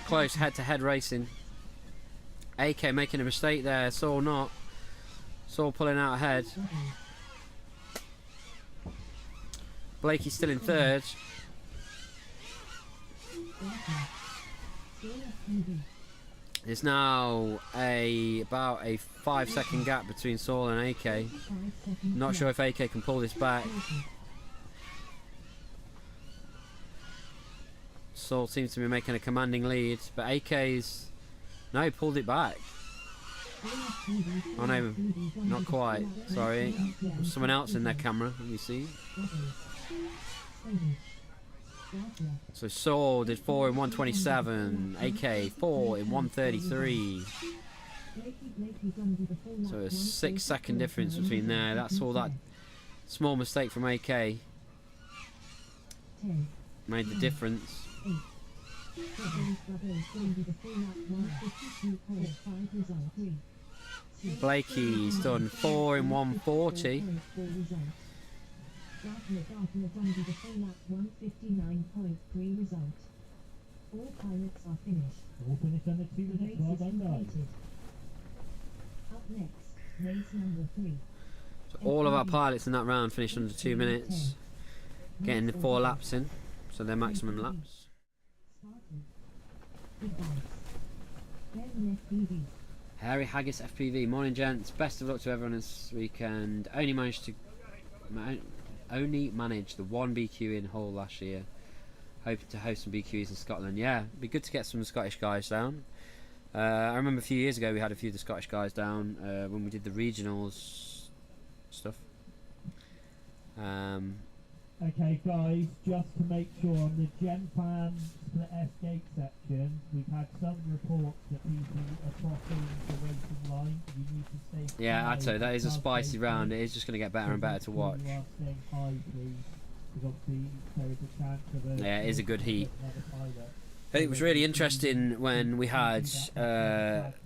Close head-to-head racing. AK making a mistake there, Saul not. Saul pulling out ahead. Blakey still in third. There's now about a 5-second gap between Saul and AK. Not sure if AK can pull this back. Saul seems to be making a commanding lead, but AK's... No, he pulled it back. Oh no, not quite. Sorry. There's someone else in their camera, let me see. So Saul did 4 in 127, AK 4 in 133. So a 6-second difference between there. That's all that small mistake from AK made the difference. Blakey's done 4 in 140. All pilots are finished. All finished under 2 minutes. Well done, guys. Up next, race number 3. So all of our pilots in that round finished under 2 minutes, getting the 4 laps in, so they're maximum laps. Harry Haggis FPV, morning gents, best of luck to everyone this weekend. Only managed the 1 BQ in Hull last year. Hoping to host some BQEs in Scotland. Yeah, it'd be good to get some Scottish guys down. I remember a few years ago we had a few of the Scottish guys down when we did the regionals stuff. Okay guys, just to make sure, on the Gen Fan Split S gate section, we've had some reports that people are crossing the racing line. You need to stay Yeah, high. Atto, that is a spicy round. It is just going to get better and better to watch. You are staying high, please, because obviously there is a chance of Yeah, it is a good heat. another pilot. It was really interesting when we had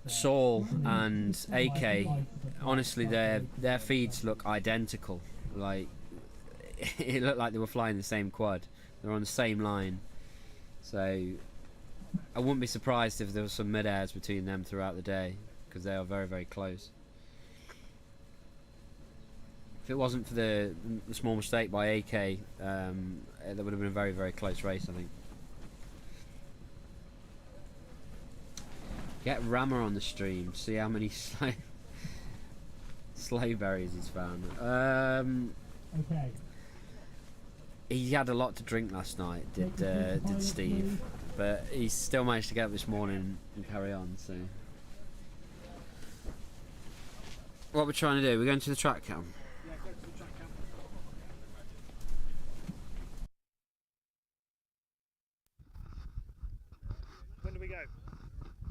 Saul and AK. Honestly, their feeds look identical. Like, it looked like they were flying the same quad. They were on the same line. So I wouldn't be surprised if there was some mid-airs between them throughout the day, because they are very, very close. If it wasn't for the small mistake by AK, that would have been a very, very close race, I think. Get Rammer on the stream, see how many slow berries he's found. Okay. He had a lot to drink last night, did Steve, but he still managed to get up this morning and carry on. So, what we're trying to do? We're going to the track cam. Yeah, go to the track camp. When do we go?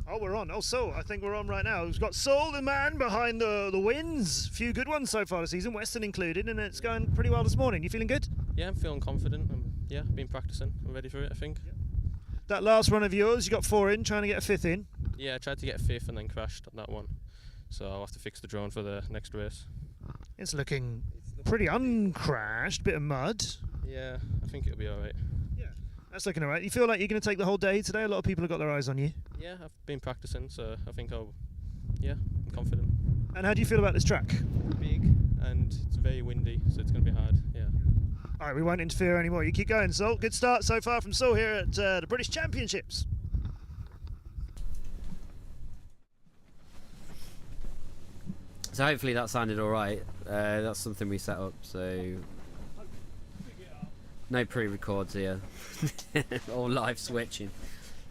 Oh, we're on. Oh, Saul, I think we're on right now. We've got Saul, the man behind the wins. A few good ones so far this season, Western included, and it's going pretty well this morning. You feeling good? Yeah, I'm feeling confident. Yeah, been practicing. I'm ready for it, I think. That last run of yours, you got 4 in, trying to get a 5th in. Yeah, I tried to get a 5th and then crashed on that one. So I'll have to fix the drone for the next race. It's looking pretty uncrashed, bit of mud. Yeah, I think it'll be alright. Yeah, that's looking alright. You feel like you're going to take the whole day today? A lot of people have got their eyes on you. Yeah, I've been practicing, so I think I'm confident. And how do you feel about this track? Big, and it's very windy, so it's going to be hard, yeah. Alright, we won't interfere anymore. You keep going, Sol. Good start so far from Sol here at the British Championships. So hopefully that sounded alright. That's something we set up, so no pre-records here, or live switching.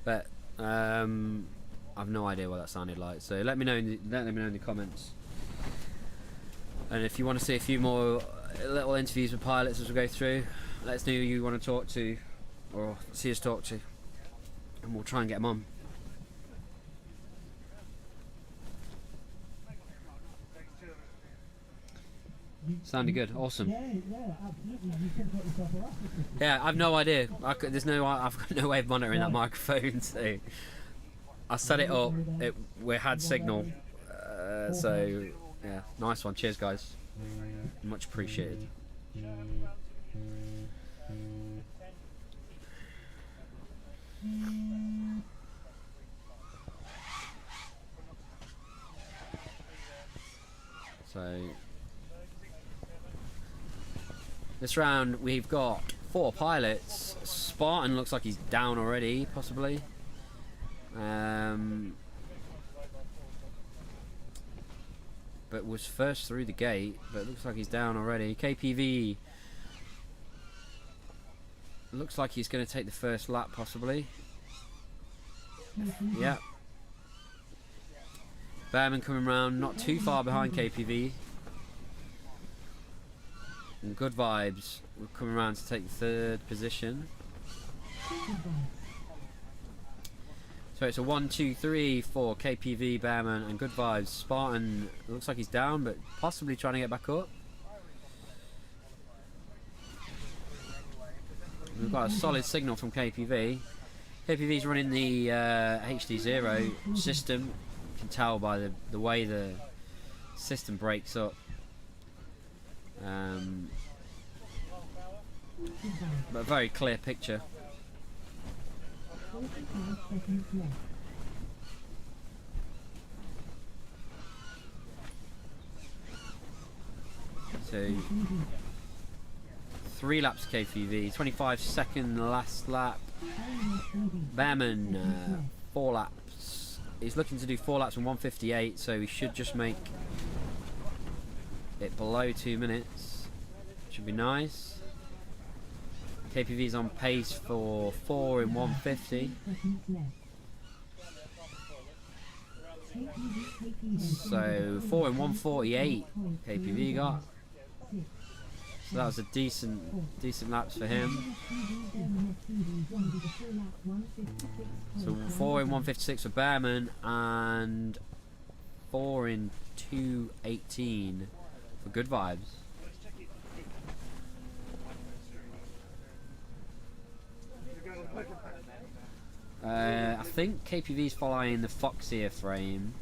But I've no idea what that sounded like. So let me know in the comments. And if you want to see a few more little interviews with pilots as we go through, let us know who you want to talk to, or see us talk to, and we'll try and get them on. Sounded good, awesome. Yeah, absolutely. You could have got yourself a Raffle ticket. Yeah, I've no idea. I've got no way of monitoring that microphone, so I set it up. We had signal, so yeah, nice one. Cheers, guys. Much appreciated. So this round we've got 4 pilots. Spartan looks like he's down already, possibly. But was first through the gate, but it looks like he's down already. KPV looks like he's going to take the first lap, possibly. Yeah. Behrman coming round, not too far behind KPV. And Good Vibes, we're coming around to take the 3rd position. So it's a 1, 2, 3 for KPV, Behrman, and Good Vibes. Spartan looks like he's down, but possibly trying to get back up. We've got a solid signal from KPV. KPV's running the HD0 system. You can tell by the way the system breaks up. But a very clear picture. So 3 laps KPV, 25-second last lap. Behrman 4 laps. He's looking to do 4 laps in 1:58, so he should just make it below 2 minutes. Should be nice. KPV's on pace for 4 in 1:50. So 4 in 1:48 KPV got. So that was a decent laps for him. So 4 in 1:56 for Behrman and 4 in 2:18 for Good Vibes. I think KPV's following the Foxier frame,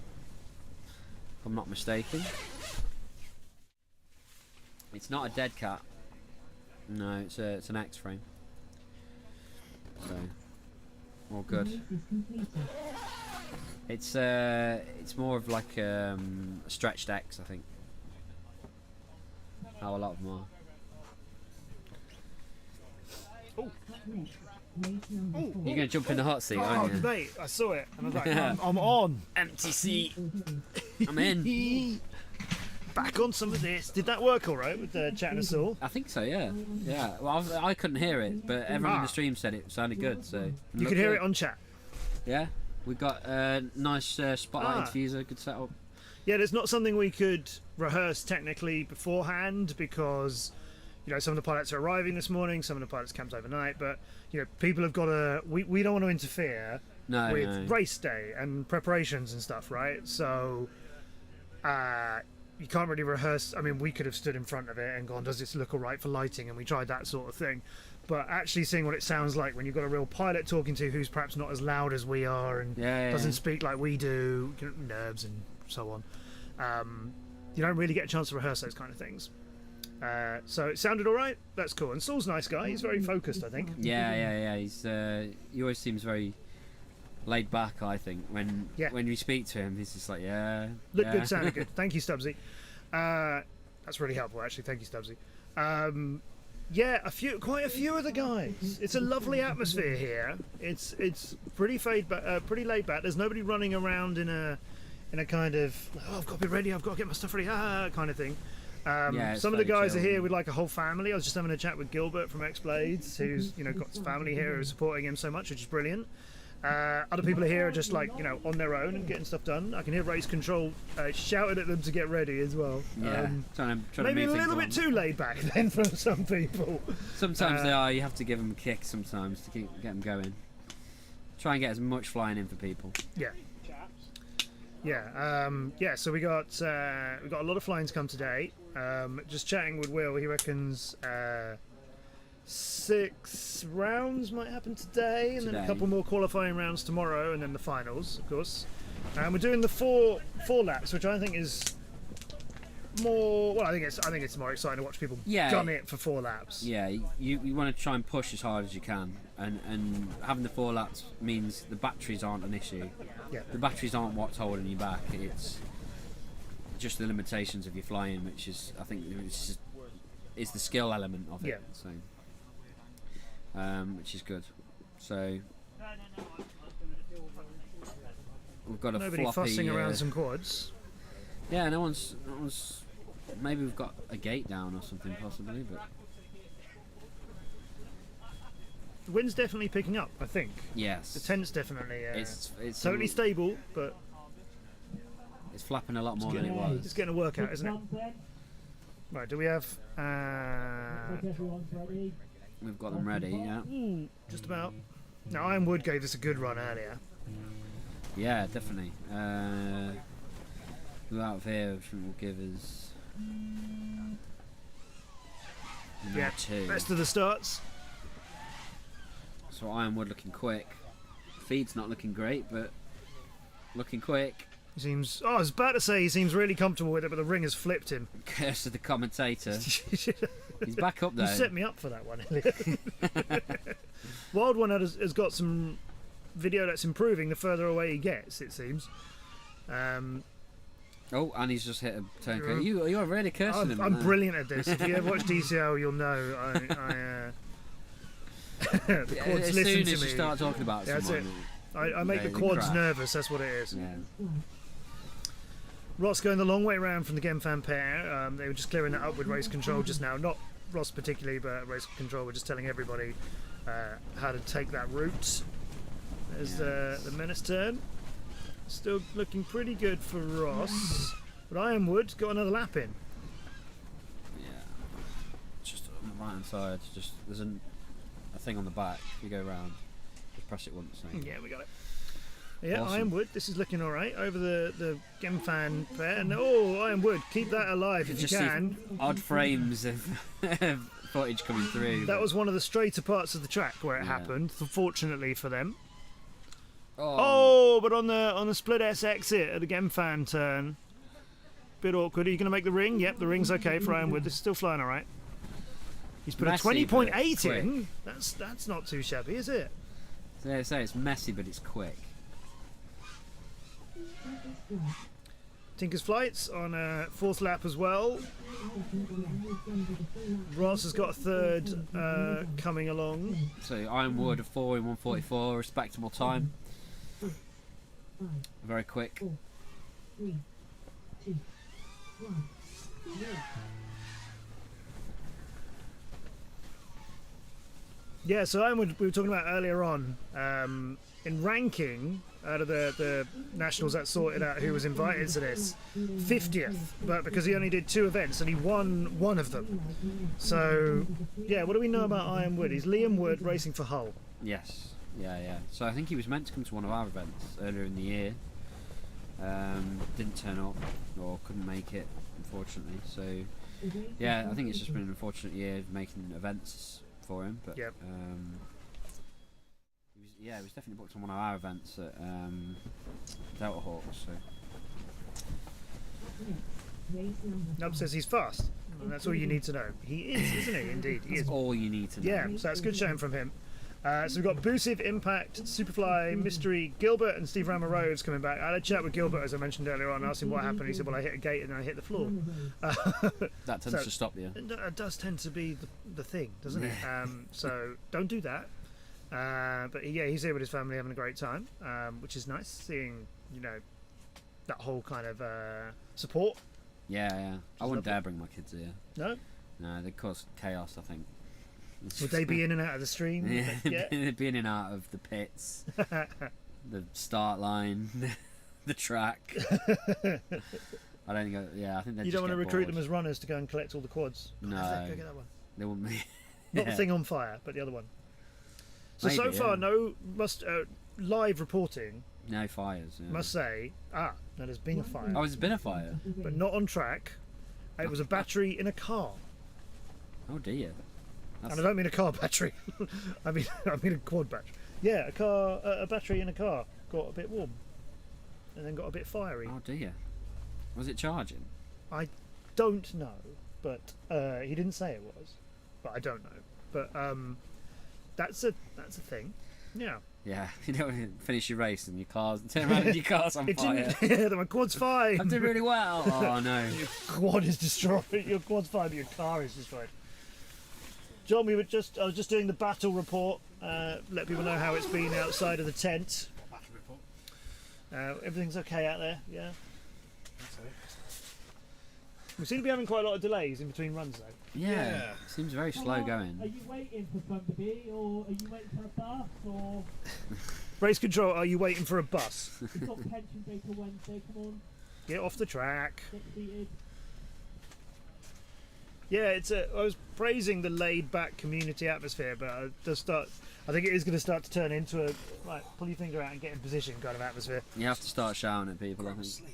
if I'm not mistaken. It's not a dead cat. No, it's an X frame. So all good. It's more of like a stretched X, I think. How a lot of them are. You're gonna jump in the hot seat, aren't you? Mate, I saw it and I was like, I'm on. Empty seat. I'm in. Back on some of this. Did that work all right with chatting us all? I think so, yeah. Yeah. Well, I couldn't hear it, but everyone in the stream said it sounded good. So you could hear it on chat. Yeah, we got a nice spotlight diffuser, good setup. Yeah, there's not something we could rehearse technically beforehand because, you know, some of the pilots are arriving this morning, some of the pilots camped overnight, but you know, people have got to. We don't want to interfere with race day and preparations and stuff, right? So you can't really rehearse. I mean, we could have stood in front of it and gone, does this look all right for lighting? And we tried that sort of thing. But actually seeing what it sounds like when you've got a real pilot talking to who's perhaps not as loud as we are and doesn't speak like we do, you know, nerves and so on, you don't really get a chance to rehearse those kind of things. So it sounded all right. That's cool. And Saul's a nice guy. He's very focused, I think. Yeah. He's he always seems very laid back, I think. When you speak to him, he's just like, Looked good, sounded good. Thank you, Stubbsy. That's really helpful, actually. Thank you, Stubbsy. Yeah, quite a few of the guys. It's a lovely atmosphere here. It's pretty pretty laid back. There's nobody running around in a kind of, oh, I've got to be ready, I've got to get my stuff ready, kind of thing. Some of the guys are here with like a whole family. I was just having a chat with Gilbert from X Blades, who's got his family here who's supporting him so much, which is brilliant. Other people are here are just like on their own and getting stuff done. I can hear Race Control shouting at them to get ready as well. Yeah, trying to maybe move a little things bit too laid back then from some people. Sometimes they are. You have to give them a kick sometimes to get them going. Try and get as much flying in for people. Yeah. Yeah. So we got a lot of flying to come today. Just chatting with Will, he reckons 6 rounds might happen today, and then a couple more qualifying rounds tomorrow, and then the finals, of course. And we're doing the four laps, which I think is more. Well, I think it's more exciting to watch people gun it for 4 laps. Yeah, you want to try and push as hard as you can, and having the 4 laps means the batteries aren't an issue. Yeah. The batteries aren't what's holding you back. It's just the limitations of your flying, which is, I think, it's the skill element of it. Yeah. So, which is good. So we've got a nobody floppy, fussing around some quads. Yeah, no one's. Maybe we've got a gate down or something, possibly, but the wind's definitely picking up, I think. yes, The tent's definitely it's totally stable, but it's flapping a lot more than it was. it's getting a workout, isn't it? Right, do we have Everyone's ready. We've got them ready, yeah. just about? Now, Ironwood gave us a good run earlier. Yeah, definitely. Who out of here will give us Yeah, 2. best of the starts. So Ironwood looking quick. Feed's not looking great, but looking quick. He seems. Oh, I was about to say he seems really comfortable with it, but the ring has flipped him. Curse of the commentator. He's back up You though. set me up for that one, Elliot. Wild One has got some video that's improving the further away he gets, it seems. Oh, and he's just hit a turncoat. You're really cursing him. I'm brilliant at this. If you ever watch DCL, you'll know the quads as listen soon to as me. you start talking about That's someone, I make the they quads crash. nervous, that's what it is. Yeah. Ross going the long way round from the Gemfan pair. They were just clearing that up with Race Control just now. Not Ross particularly, but Race Control were just telling everybody how to take that route. There's the Menace turn. Still looking pretty good for Ross. But Ironwood got another lap in. Yeah. Just on the right hand side, just there's a thing on the back. You go round, just press it once. Yeah, we got it. Yeah, Awesome. Ironwood, this is looking alright. Over the Gemfan pair. And Ironwood, keep that alive if you just can. see odd frames of footage coming through. That was one of the straighter parts of the track where it Yeah. happened, fortunately for them. Oh, Oh, but on the split S exit at the Gemfan turn, bit awkward. Are you going to make the ring? Yep, the ring's okay for Ironwood. This is still flying all right. He's put Messy, a 20.8 but in. That's not too shabby, is it? so they say it's messy, but it's quick. Tinker's Flights on a 4th lap as well. Ross has got a 3rd coming along. So Ironwood a 4 in 144, respectable time. Very quick. 3, 2, 1. Yeah, so Ironwood, we were talking about earlier on, in ranking, out of the nationals that sorted out who was invited to this, 50th, but because he only did 2 events and he won one of them. So, yeah, what do we know about Ironwood? He's Liam Wood racing for Hull. Yes. Yeah. So I think he was meant to come to one of our events earlier in the year. Didn't turn up or couldn't make it, unfortunately. So yeah, I think it's just been an unfortunate year of making events for him. But Yep. he was definitely booked on one of our events at Delta Hawks. So Nub says he's fast, and that's all you need to know. He is, isn't he? Indeed, he that's is. all you need to know. Yeah, so that's good showing from him. So we've got Boosive, Impact, Superfly, Mystery, Gilbert, and Steve Rammer Rhodes coming back. I had a chat with Gilbert, as I mentioned earlier on. I asked him what happened. He said, well, I hit a gate and then I hit the floor. That tends to stop you. It does tend to be the thing, doesn't it? So don't do that. But yeah, he's here with his family having a great time, which is nice, seeing, you know, that whole kind of support. Yeah. I wouldn't dare bring my kids here. No? No, they'd cause chaos, I think. Would they be in and out of the stream? Yeah, they'd be in and out of the pits, the start line, the track. I don't think. I think they. You don't want to recruit them as runners to go and collect all the quads. No, Go get that one. they wouldn't be. Not the thing on fire, but the other one. So Maybe, far, yeah. no live reporting. No fires. Yeah. Must say, no, there's been a fire, Oh, it's been a fire. but not on track. It was a battery in a car, Oh dear. and I don't mean a car battery. I mean a quad battery. Yeah, a battery in a car got a bit warm, and then got a bit fiery. Oh dear. Was it charging? I don't know, but he didn't say it was, but I don't know. But that's a thing. Yeah. Yeah. You don't finish your race and your car's turn around and your car's on It fire. didn't. Yeah, my quad's fine. I'm doing really well. Oh no. Your quad is destroyed. Your quad's fine, but your car is destroyed. John, I was just doing the battle report. Let people know how it's been outside of the tent. Battle report. Everything's okay out there. Yeah. That's it. We seem to be having quite a lot of delays in between runs, though. Yeah. Seems very slow Are going. you waiting for somebody, or are you waiting for a bus, or Race control. Are you waiting for a bus? we've got pension day till Wednesday? Come on, Get off the track. get seated. Yeah, I was praising the laid-back community atmosphere, but I think it is going to start to turn into a right, pull your finger out and get in position kind of atmosphere. You have to start shouting at people, I think. Sleep.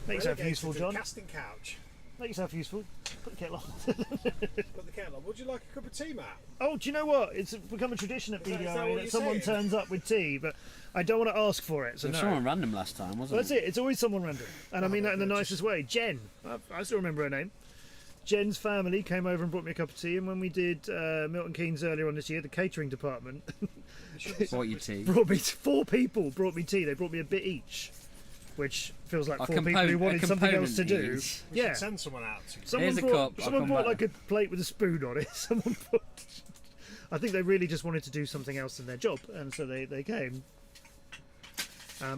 Make yourself Relegated useful, to John. Casting couch. Make yourself useful. Put the kettle on. Put the kettle on. Would you like a cup of tea, Matt? Oh, do you know what? It's become a tradition at Is that BDRA what that you're someone saying? turns up with tea, but I don't want to ask for it. So There was no. someone random last time, wasn't Well, that's it. It's always someone random, and I mean that in the nicest way. Jen, I still remember her name. Jen's family came over and brought me a cup of tea, and when we did Milton Keynes earlier on this year, the catering department Bought you tea. brought me 4 people brought me tea. They brought me a bit each, which feels like A 4 people who wanted something else to component do. each. We Yeah, should send someone out to. someone Here's a brought, cup, I'll someone come brought back. like a plate with a spoon on it. Someone brought. I think they really just wanted to do something else in their job, and so they came.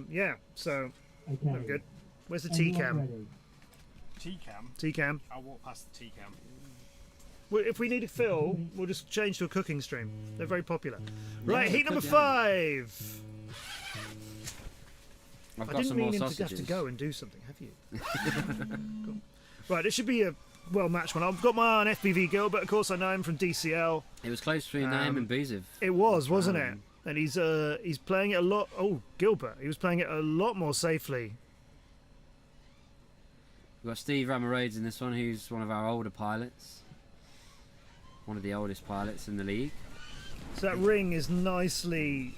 Yeah, so Okay. I'm good. Where's the tea Everyone cam? ready? Tea cam. Tea cam. I'll walk past the tea cam. Well, if we need a fill, we'll just change to a cooking stream. They're very popular. Right, heat number could, 5. I've I got didn't some mean more him sausages. to have to go and do something, have you? Cool. Right, this should be a well-matched one. I've got my eye on FBV Gilbert, of course. I know him from DCL. It was close between him and Boosive. It was, wasn't it? And he's playing it a lot. Oh, Gilbert, he was playing it a lot more safely. We've got Steve Rammerades in this one, who's one of our older pilots. One of the oldest pilots in the league. So that ring is nicely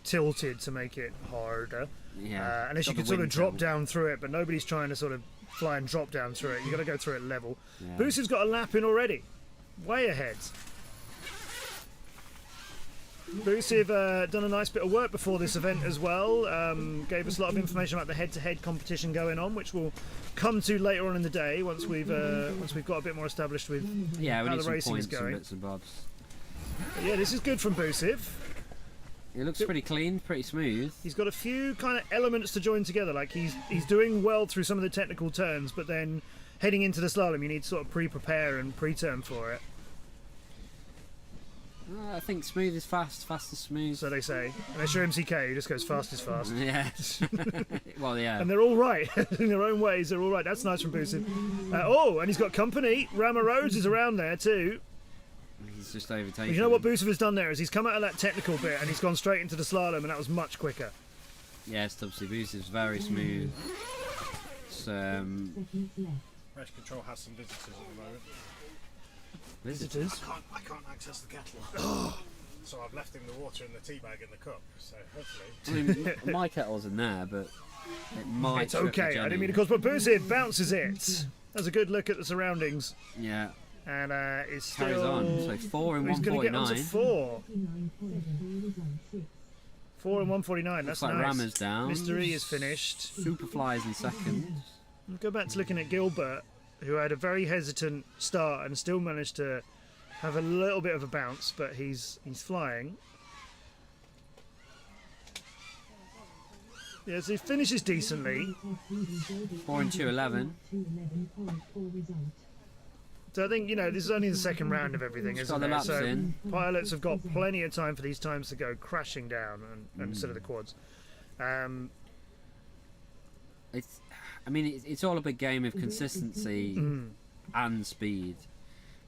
tilted to make it harder. Yeah. Unless you got can the sort of wind drop tunnel. down through it, but nobody's trying to sort of fly and drop down through it. You've got to go through it level. Yeah. Boosie's got a lap in already. Way ahead. Boosie have done a nice bit of work before this event as well. Gave us a lot of information about the head-to-head competition going on, which we'll come to later on in the day once we've got a bit more established with Yeah, we how need the some racing is points and going. bits and bobs. But yeah, this is good from Boosie. It looks pretty clean, pretty smooth. He's got a few kind of elements to join together. Like he's doing well through some of the technical turns, but then heading into the slalom, you need to sort of pre-prepare and pre-turn for it. I think smooth is fast, fast is smooth. So they say. Unless you're MCK, who just goes fast is fast. Yeah. Well, yeah. And they're all right in their own ways. They're all right. That's nice from Boosie. Oh, and he's got company. Rammer Rhodes is around there too. He's just overtaken. You know what Boosie has done there is he's come out of that technical bit and he's gone straight into the slalom, and that was much quicker. Yeah, Stubbsy Boost is very smooth. It's, Seconds left. Race control has some visitors at the moment. Visitors. I can't access the kettle. So I've left him the water and the tea bag in the cup. So hopefully. I mean, my kettle's in there, but it might. It's trip the okay. I Jenny. didn't mean to cause, but Boosie bounces it. That's a good look at the surroundings. Yeah. and is still. Carries on. So 4 in He's going to get on to 149. 4. 4 in 149. That's Looks like nice. Rammer's down. Mr. E is finished. Superfly's in second. We'll go back to looking at Gilbert, who had a very hesitant start and still managed to have a little bit of a bounce, but he's flying. Yeah, so he finishes decently. 4 in 211. So I think, you know, this is only the second round of everything, Got isn't the it? laps So in. pilots have got plenty of time for these times to go crashing down instead of the quads. It's all a big game of consistency and speed,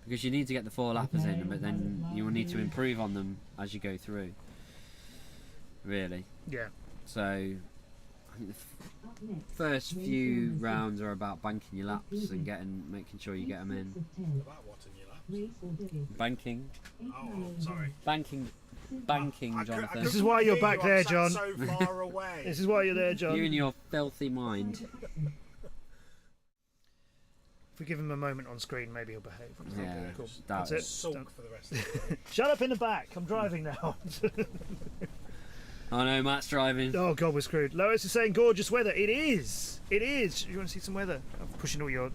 because you need to get the 4 lappers in, but then you will need to improve on them as you go through. Really. Yeah. So I think the first few rounds are about banking your laps and making sure you get them in. About what in your laps? Banking. Oh, sorry. Banking, Jonathan. This is why you're back there, John. So far away. This is why you're there, John. You and your filthy mind. If we give him a moment on screen, maybe he'll behave. Yeah, Cool. doubt That's it. it. Sulk for the rest of the day. Shut up in the back. I'm driving now. Oh no, Matt's driving. Oh God, we're screwed. Lois is saying gorgeous weather. It is. It is. You want to see some weather? I'm pushing all your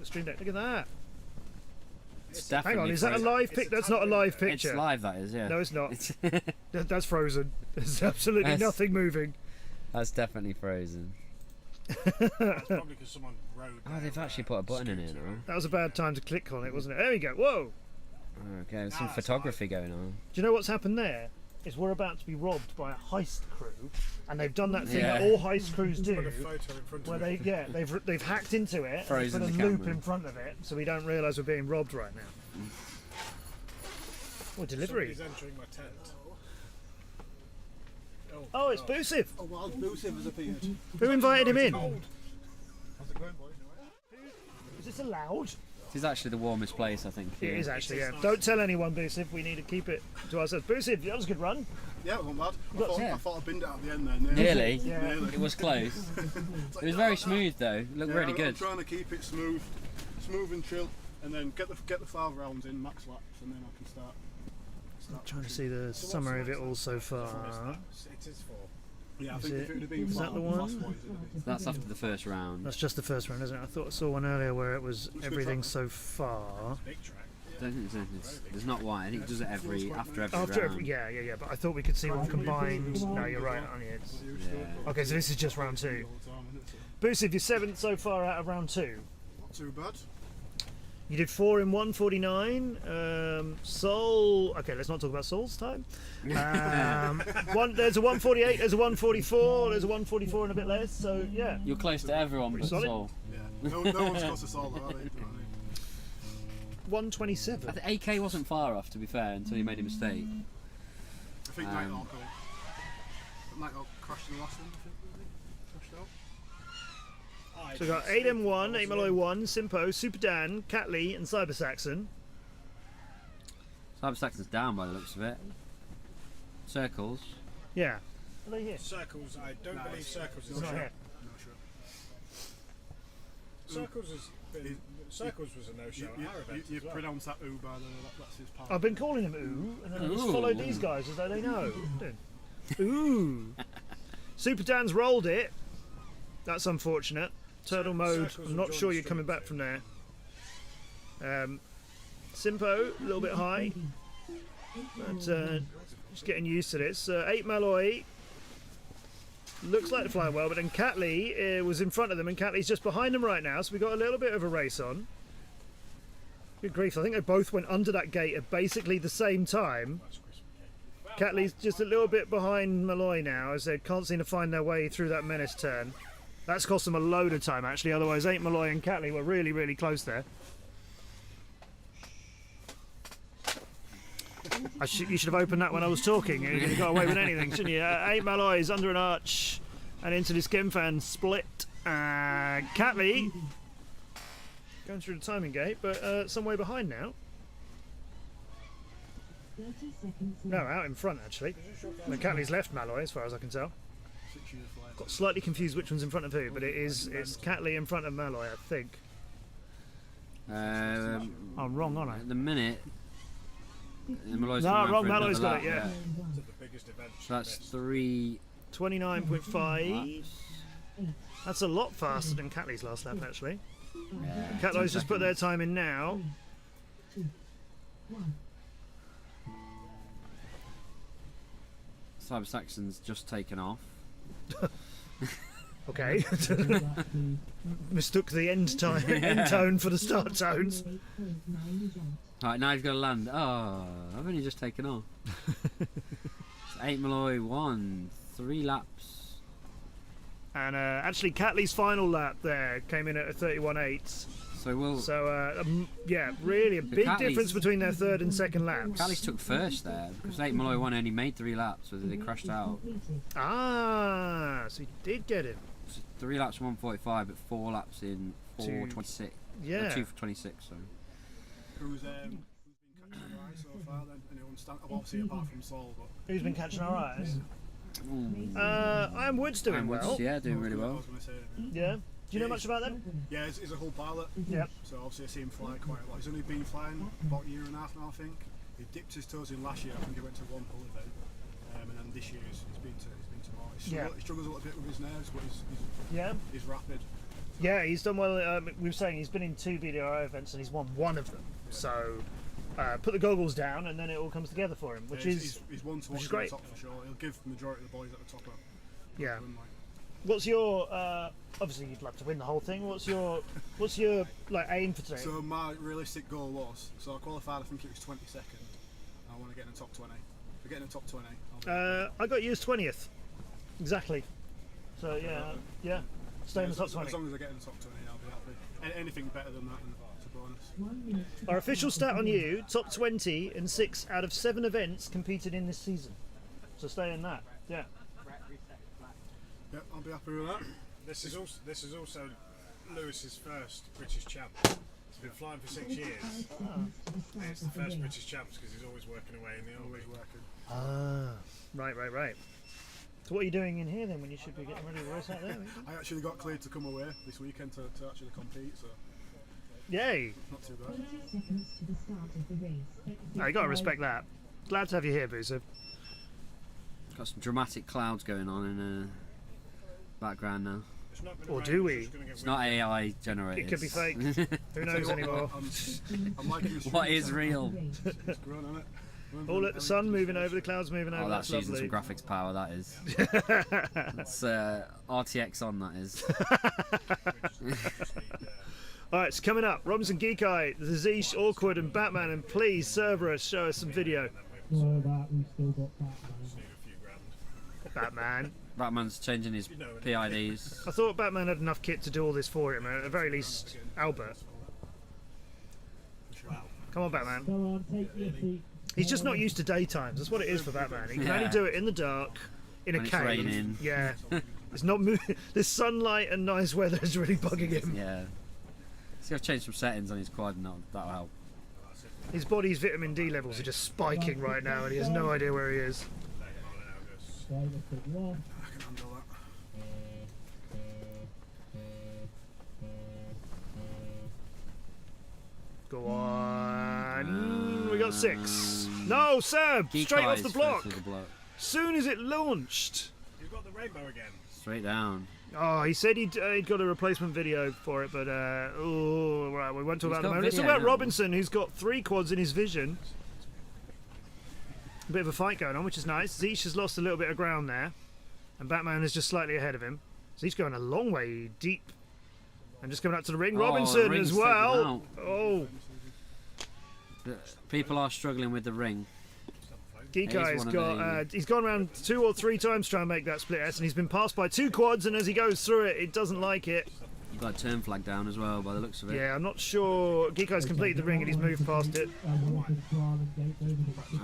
stream deck. Look at that. It's Hang definitely on, is that a frozen. live pic? That's not a live picture. It's live, that is, yeah. No, it's not. That's frozen. There's absolutely Yes. nothing moving. That's definitely frozen. That's probably because someone rode. Oh, they've actually put a button in it now. That was a bad time to click on it, wasn't it? There we go. Whoa. Okay, there's some photography going on. Do you know what's happened there? Is we're about to be robbed by a heist crew, and they've done that thing Yeah. that all heist crews do, Put a photo in front where of it. they've hacked into it, and Frozen put a the loop camera. in front of it, so we don't realise we're being robbed right now. Oh, delivery! Somebody's entering my tent. Oh, it's Boosif. A wild Boosif has appeared. Who invited him in? How's it going, boys? Is this allowed? This is actually the warmest place, I think. It here. is actually. Yeah. Don't tell anyone, Boosif. We need to keep it to ourselves. Boosif, that was a good run. Yeah, it wasn't bad. Yeah. I thought I binned it at the end there. Nearly. Yeah. Nearly. It was close. It was very smooth though. Looked really I'm good. trying to keep it smooth and chill, and then get the 5 rounds in, max laps, and then I can start Trying to see the summary of it all so far. It is 4. Yeah, I Is think it- if it would have been is that flat the on one? fast boys, it'd have been. That's after the first round. That's just the first round, isn't it? I thought I saw one earlier where it was everything so far. Big track. There's not one. I think it does it after every After round. every, yeah. But I thought we could see one combined. No, you're right. Aren't you? Yeah. Okay, so this is just round 2. All the time, isn't it? So, Boosif, you're 7th so far out of round 2. not too bad. You did 4 in 149. Sol. Okay, let's not talk about Sol's time. There's a 148. There's a 144. There's a 144 and a bit less. So yeah. You're close to everyone but solid. Sol. Yeah. No one's close to Sol, are they? 127. I think AK wasn't far off, to be fair, until he made a mistake. I think Nighthawk crashed in the last one. I think, didn't he? Crashed out. So we've got 8M1, 8 Malloy 1, Simpo, Super Dan, Catley, and Cyber Saxon. Cyber Saxon's down by the looks of it. Circles. Yeah. Are they here? Circles, I don't believe Circles is It's not here. No, sure. Circles was a no-show at our event You as well. pronounce that ooh by the way, that's his part. I've been calling him Ooh, and then I just Ooh. followed these guys as though they know. Ooh. Super Dan's rolled it. That's unfortunate. Turtle mode. Circles I'm will not join sure the you're coming stream back from there. Simpo, a little bit high. But just getting used to this. 8 Malloy. Looks like they're flying well, but then Catley was in front of them, and Catley's just behind them right now, so we've got a little bit of a race on. Good grief, I think they both went under that gate at basically the same time. Catley's just a little bit behind Malloy now, as they can't seem to find their way through that menace turn. That's cost them a load of time, actually, otherwise 8 Malloy and Catley were really, really close there. You should have opened that when I was talking. You could have got away with anything, shouldn't you? 8 Malloy is under an arch and into this Gemfan split. Catley going through the timing gate, but some way behind now. 30 seconds No, out in front actually. No, Catley's left Malloy as far as I can tell. 6 years flying. Got slightly confused which one's in front of who, but it's Catley in front of Malloy, I think. I'm wrong, aren't I? At the minute, Malloy's No, come around wrong. for Malloy's another got it. lap, Yeah. To the biggest event. So that's 3 29.5. That's a lot faster than Catley's last lap, actually. Catley's just put their time in now. Cyber Saxon's just taken off. Okay. Mistook the end tone for the start tones. Right, now he's got to land. Oh, I've only just taken off. It's 8 Malloy, 3 laps. And actually, Catley's final lap there came in at a 31.8. So we'll. So yeah, really a big Catley's- difference between their third and second laps. Callis took first there because 8 Malloy 1 only made 3 laps, so they crashed out. Ah, so he did get it. So 3 laps 1:45, but 4 laps in 4:26. Yeah. 2 for 26. Sorry. Who's been catching your eye so far then? Anyone obviously apart from Saul, but Who's been catching our eyes? Ooh. Iron Wood's doing Iron Woods, well. yeah, doing really I well. was going to say. Yeah. Do you know much about them? Yeah, he's a whole pilot. Yep. So obviously I see him fly quite a lot. He's only been flying about a year and a half now, I think. He dipped his toes in last year. I think he went to one pull event, and then this year he's been to more. He struggles a little bit with his nerves, but he's rapid. Yeah, he's done well. We were saying he's been in 2 BDRA events and he's won 1 of them. So put the goggles down and then it all comes together for him, which is he's one to watch at the top for sure. He'll give the majority of the boys at the top up. yeah. What's your obviously you'd love to win the whole thing. What's your like aim for today? So my realistic goal was, so I qualified, I think it was 22nd. I want to get in the top 20. If I get in the top 20, I got you as 20th. Exactly. So yeah. Stay in the top 20. As long as I get in the top 20, I'll be happy. Anything better than that, it's a bonus. Our official stat on you: top 20 in 6 out of 7 events competed in this season. So stay in that. Yeah. Yep, I'll be happy with that. This is also Lewis's first British champ. He's been flying for 6 years. And it's the first British champs because he's always working away in the army. Ah, right. So what are you doing in here then when you should be getting ready to race out there? I actually got cleared to come away this weekend to actually compete, so Yay! not too bad. 20 seconds to the start of the race. Oh, you got to respect that. Glad to have you here, Boozer. Got some dramatic clouds going on in the background now. It's not gonna Or rain, do it's we? just gonna get It's not windy. AI generated. It could be fake. Who knows anymore? I'm liking this. What is real? It's grown, isn't it? Oh, look, the sun moving over, the clouds moving over. Oh, that's using lovely. some graphics power. That is. That's RTX on. That is. All right, it's coming up. Robinson, Geek Eye, the Zeesh, Awkward, and Batman. And please, Cerberus, show us some video. So that we've still got Batman. Just need a few grand. Batman. Batman's changing his PIDs. I thought Batman had enough kit to do all this for him. At the very least, Albert. Come on, Batman. Go on, take your seat. He's just not used to daytimes. That's what it is for Batman. He can only do it in the dark, in When a it's cave. raining. Yeah. It's not moving. This sunlight and nice weather is really bugging him. Yeah. See, I've changed some settings on his quad, and that'll help. His body's vitamin D levels are just spiking right now, and he has no idea where he is. So let's put one. I can handle that. Go on. We got 6. No, Seb! Geek Straight off Eyes the goes block. through the block. Soon as it launched. You've got the rainbow again. Straight down. Oh, he said he'd got a replacement video for it, but oh, right, we won't talk He's about got the moment. Let's talk video about now. Robinson, who's got 3 quads in his vision. A bit of a fight going on, which is nice. Zeesh has lost a little bit of ground there, and Batman is just slightly ahead of him. Zeesh going a long way deep, and just coming up to the ring. Oh, Robinson the ring's as taken well. out. Oh, People are struggling with the ring. Geek It is Eye's one of got. He's gone around 2 or 3 times trying to make that split S, and he's been passed by 2 quads. And as he goes through it, it doesn't like it. You've got a turn flag down as well, by the looks of it. Yeah, I'm not sure. Geek Eye's completed the ring and he's moved past it. I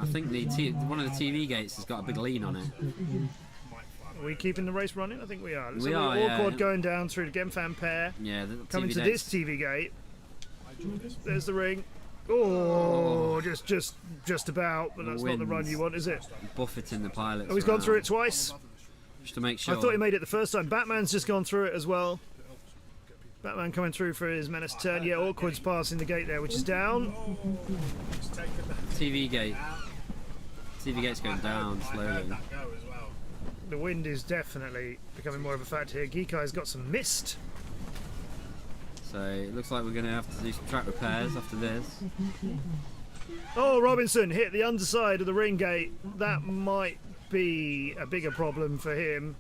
think one of the TV gates has got a big lean on it. Are we keeping the race running? I think we are. We are, yeah. Awkward going down through the Gemfan pair. Yeah, the Coming TV to gates. this TV gate. There's the ring. Oh, just about, but that's not the run you want, is it? Buffeting the pilots. Oh, he's gone around, through it twice. just to make sure. I thought he made it the first time. Batman's just gone through it as well. Batman coming through for his menace turn. Yeah, Awkward's passing the gate there, which is down. It's taken the TV gate. out. TV gate's going down I slowly. heard that go as well. The wind is definitely becoming more of a factor here. Geekai's got some mist. So it looks like we're going to have to do some track repairs after this. Oh, Robinson hit the underside of the ring gate. That might be a bigger problem for him.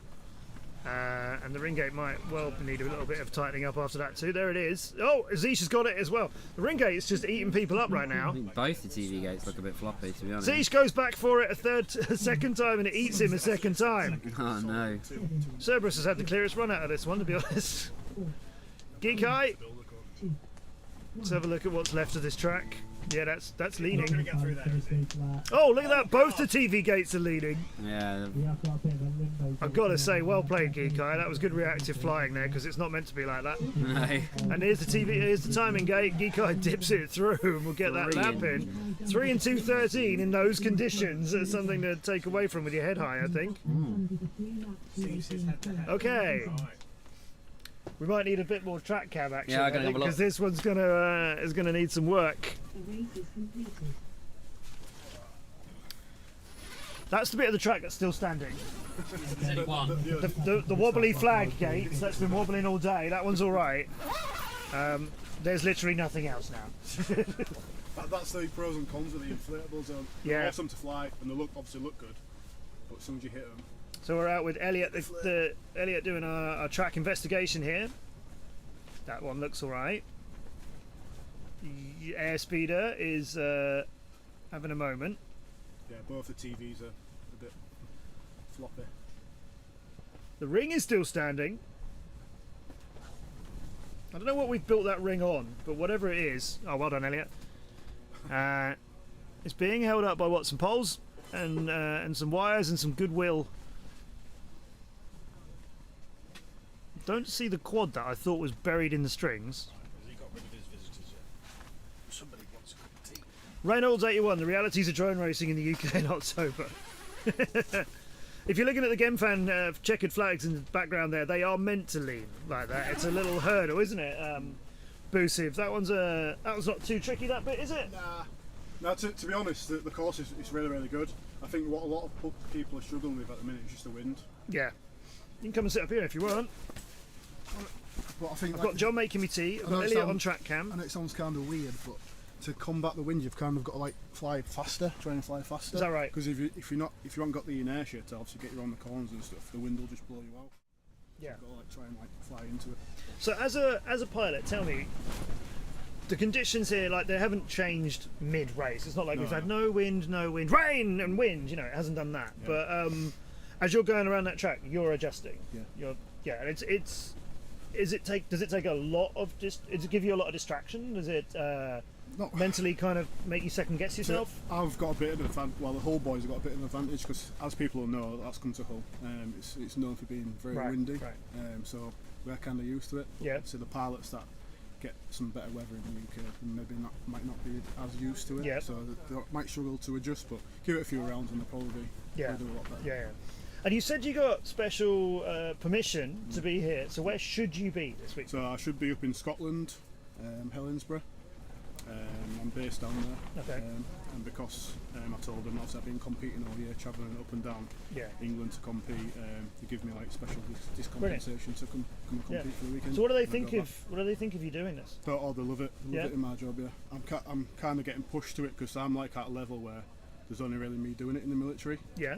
And the ring gate might well need a little bit of tightening up after that too. There it is. Oh, Azish has got it as well. The ring gate is just eating people up right I now. think both the TV gates look a bit floppy, to be honest. Azish goes back for it a second time, and it eats him a second time. Oh no. Cerberus has had the clearest run out of this one, to be honest. Geekai, let's have a look at what's left of this track. Yeah, that's Not going to leaning. get through there, is he? Oh, look at that! Both the TV gates are leaning. Yeah, We have got a bit of a limbo. I've got to say, well played, Geekai. That was good reactive flying there, because it's not meant to be like that. no. And here's the TV. Here's the timing gate. Geekai dips it through, and we'll get that lap in. 3 and 2:13 in those conditions. That's something to take away from with your head high, I think. Sees his head to head. Okay. Right. We might need a bit more track cam action, Yeah, I'm gonna have a look. because this one's gonna need some work. The race is completed. That's the bit of the track that's still standing. There's only one. The wobbly flag gates that's been wobbling all day. That one's all right. There's literally nothing else now. That's the pros and cons of the inflatables. Yeah. They're awesome to fly, and they obviously look good, but as soon as you hit them, So we're out with Elliot, Elliot doing our track investigation here. That one looks all right. The airspeeder is having a moment. yeah, both the TVs are a bit floppy. The ring is still standing. I don't know what we've built that ring on, but whatever it is, oh, well done, Elliot. It's being held up by what, some poles and some wires and some goodwill. Don't see the quad that I thought was buried in the strings. Has he got rid of his visitors yet? Somebody wants a cup of tea. Reynolds 81, the realities of drone racing in the UK in October. If you're looking at the Gemfan checkered flags in the background there, they are meant to lean like that. It's a little hurdle, isn't it, Boosiv? That one's not too tricky, that bit, is it? Nah. No, to be honest, the course is really, really good. I think what a lot of people are struggling with at the minute is just the wind. Yeah. You can come and sit up here if you want. But I think I've got John making me tea. I've I know got it Elliot sound- on track cam. I know it sounds kind of weird, but to combat the wind, you've kind of got to like fly faster, try and fly faster. Is that right? Because if you haven't got the inertia to obviously get you on the corners and stuff, the wind will just blow you out. Yeah. You've got to like try and like fly into it. So as a pilot, tell me, the conditions here, like, they haven't changed mid-race. It's not like No, we've had no. no wind, rain and wind. You know, it hasn't done that. Yeah. But as you're going around that track, you're adjusting. Yeah. And does it take a lot of does it give you a lot of distraction? Does it Not mentally kind of make you second guess yourself? I've got a bit of an advantage. Well, the Hull boys have got a bit of an advantage because, as people will know, that's come to Hull. It's known for being very Right, windy. right. So we're kind of used to it. Yeah. So the pilots that get some better weather in the UK maybe might not be as used to it. Yeah. So they might struggle to adjust, but give it a few rounds and they'll probably Yeah. do a lot better. Yeah. And you said you got special permission to be here. So where should you be this week? So I should be up in Scotland, Helensburgh. I'm based down there. Okay. And because I told them obviously I've been competing all year, travelling up and down Yeah. England to compete, they give me like special compensation to come and compete Yeah. for the weekend. So what do they and I think go of you doing this? back. Oh, they love it. They Yeah. love it in my job. Yeah. I'm kind of getting pushed to it because I'm like at a level where there's only really me doing it in the military. Yeah.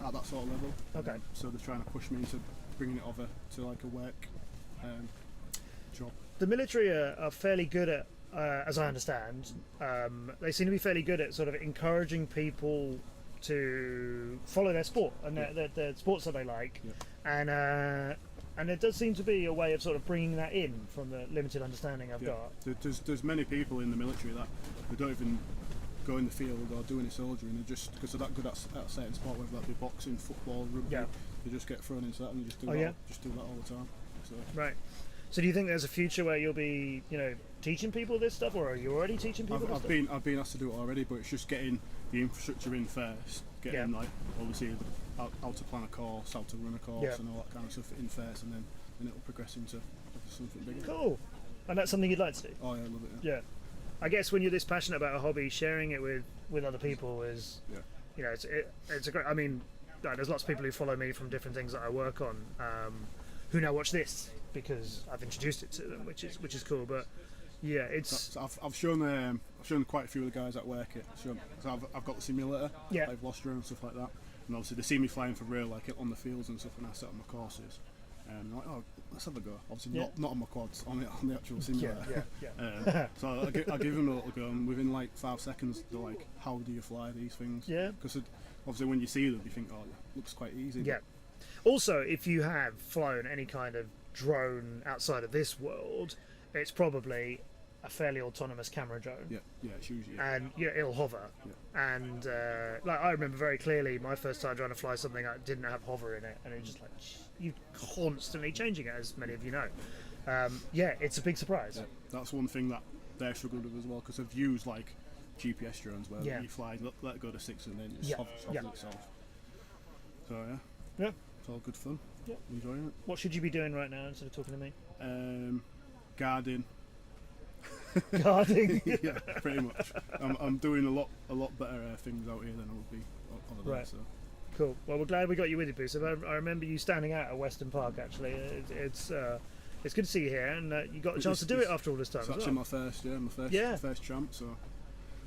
At that sort of level. Okay. So they're trying to push me into bringing it over to like a work job. The military are fairly good at, as I understand, they seem to be fairly good at sort of encouraging people to follow their sport and their sports that they like, Yeah. and there does seem to be a way of sort of bringing that in from the limited understanding I've got. There's many people in the military that they don't even go in the field or do any soldiering. They just because they're that good at a certain sport, whether that be boxing, football, rugby, Yeah. they just get thrown into that and they just do Oh, that. yeah? Just do that all the time. So Right. So do you think there's a future where you'll be, teaching people this stuff, or are you already teaching people this stuff? I've been asked to do it already, but it's just getting the infrastructure in first. Getting Yeah. like obviously how to plan a course, how to run a course, Yeah. and all that kind of stuff in first, and then it'll progress into something bigger. Cool. And that's something you'd like to do? Oh yeah, I love it. Yeah. Yeah. I guess when you're this passionate about a hobby, sharing it with other people is, Yeah. you know, it's a great. I mean, there's lots of people who follow me from different things that I work on, who now watch this because I've introduced it to them, which is cool. But yeah, it's So I've shown quite a few of the guys at work it. So I've got the simulator. Yeah. I've lost and stuff like that. And obviously they see me flying for real, like on the fields and stuff when I set on my courses. And they're like, oh, let's have a go. Obviously not on my quads, on the actual simulator. yeah. So I give them a little go, and within like 5 seconds, they're like, how do you fly these things? Yeah. Because obviously when you see them, you think, oh, it looks quite easy. Yeah. Also, if you have flown any kind of drone outside of this world, it's probably a fairly autonomous camera drone. Yeah, it's usually. And it'll hover. Yeah. And like I remember very clearly my first time trying to fly something that didn't have hover in it, and it was just like you constantly changing it, as many of you know. It's a big surprise. Yeah, that's one thing that they're struggled with as well, because they've used like GPS drones where you fly, let it go to 6 and then it just hovers itself. So Yeah. It's all good fun. Yeah. Enjoying it. What should you be doing right now instead of talking to me? Guarding. Guarding. Yeah, pretty much. I'm doing a lot better things out here than I would be on the Right. So. Cool. Well, we're glad we got you with you, Booster. I remember you standing out at Weston Park. Actually, it's good to see you here, and you got a chance to do it after all this time. It's as actually well. my first champ. So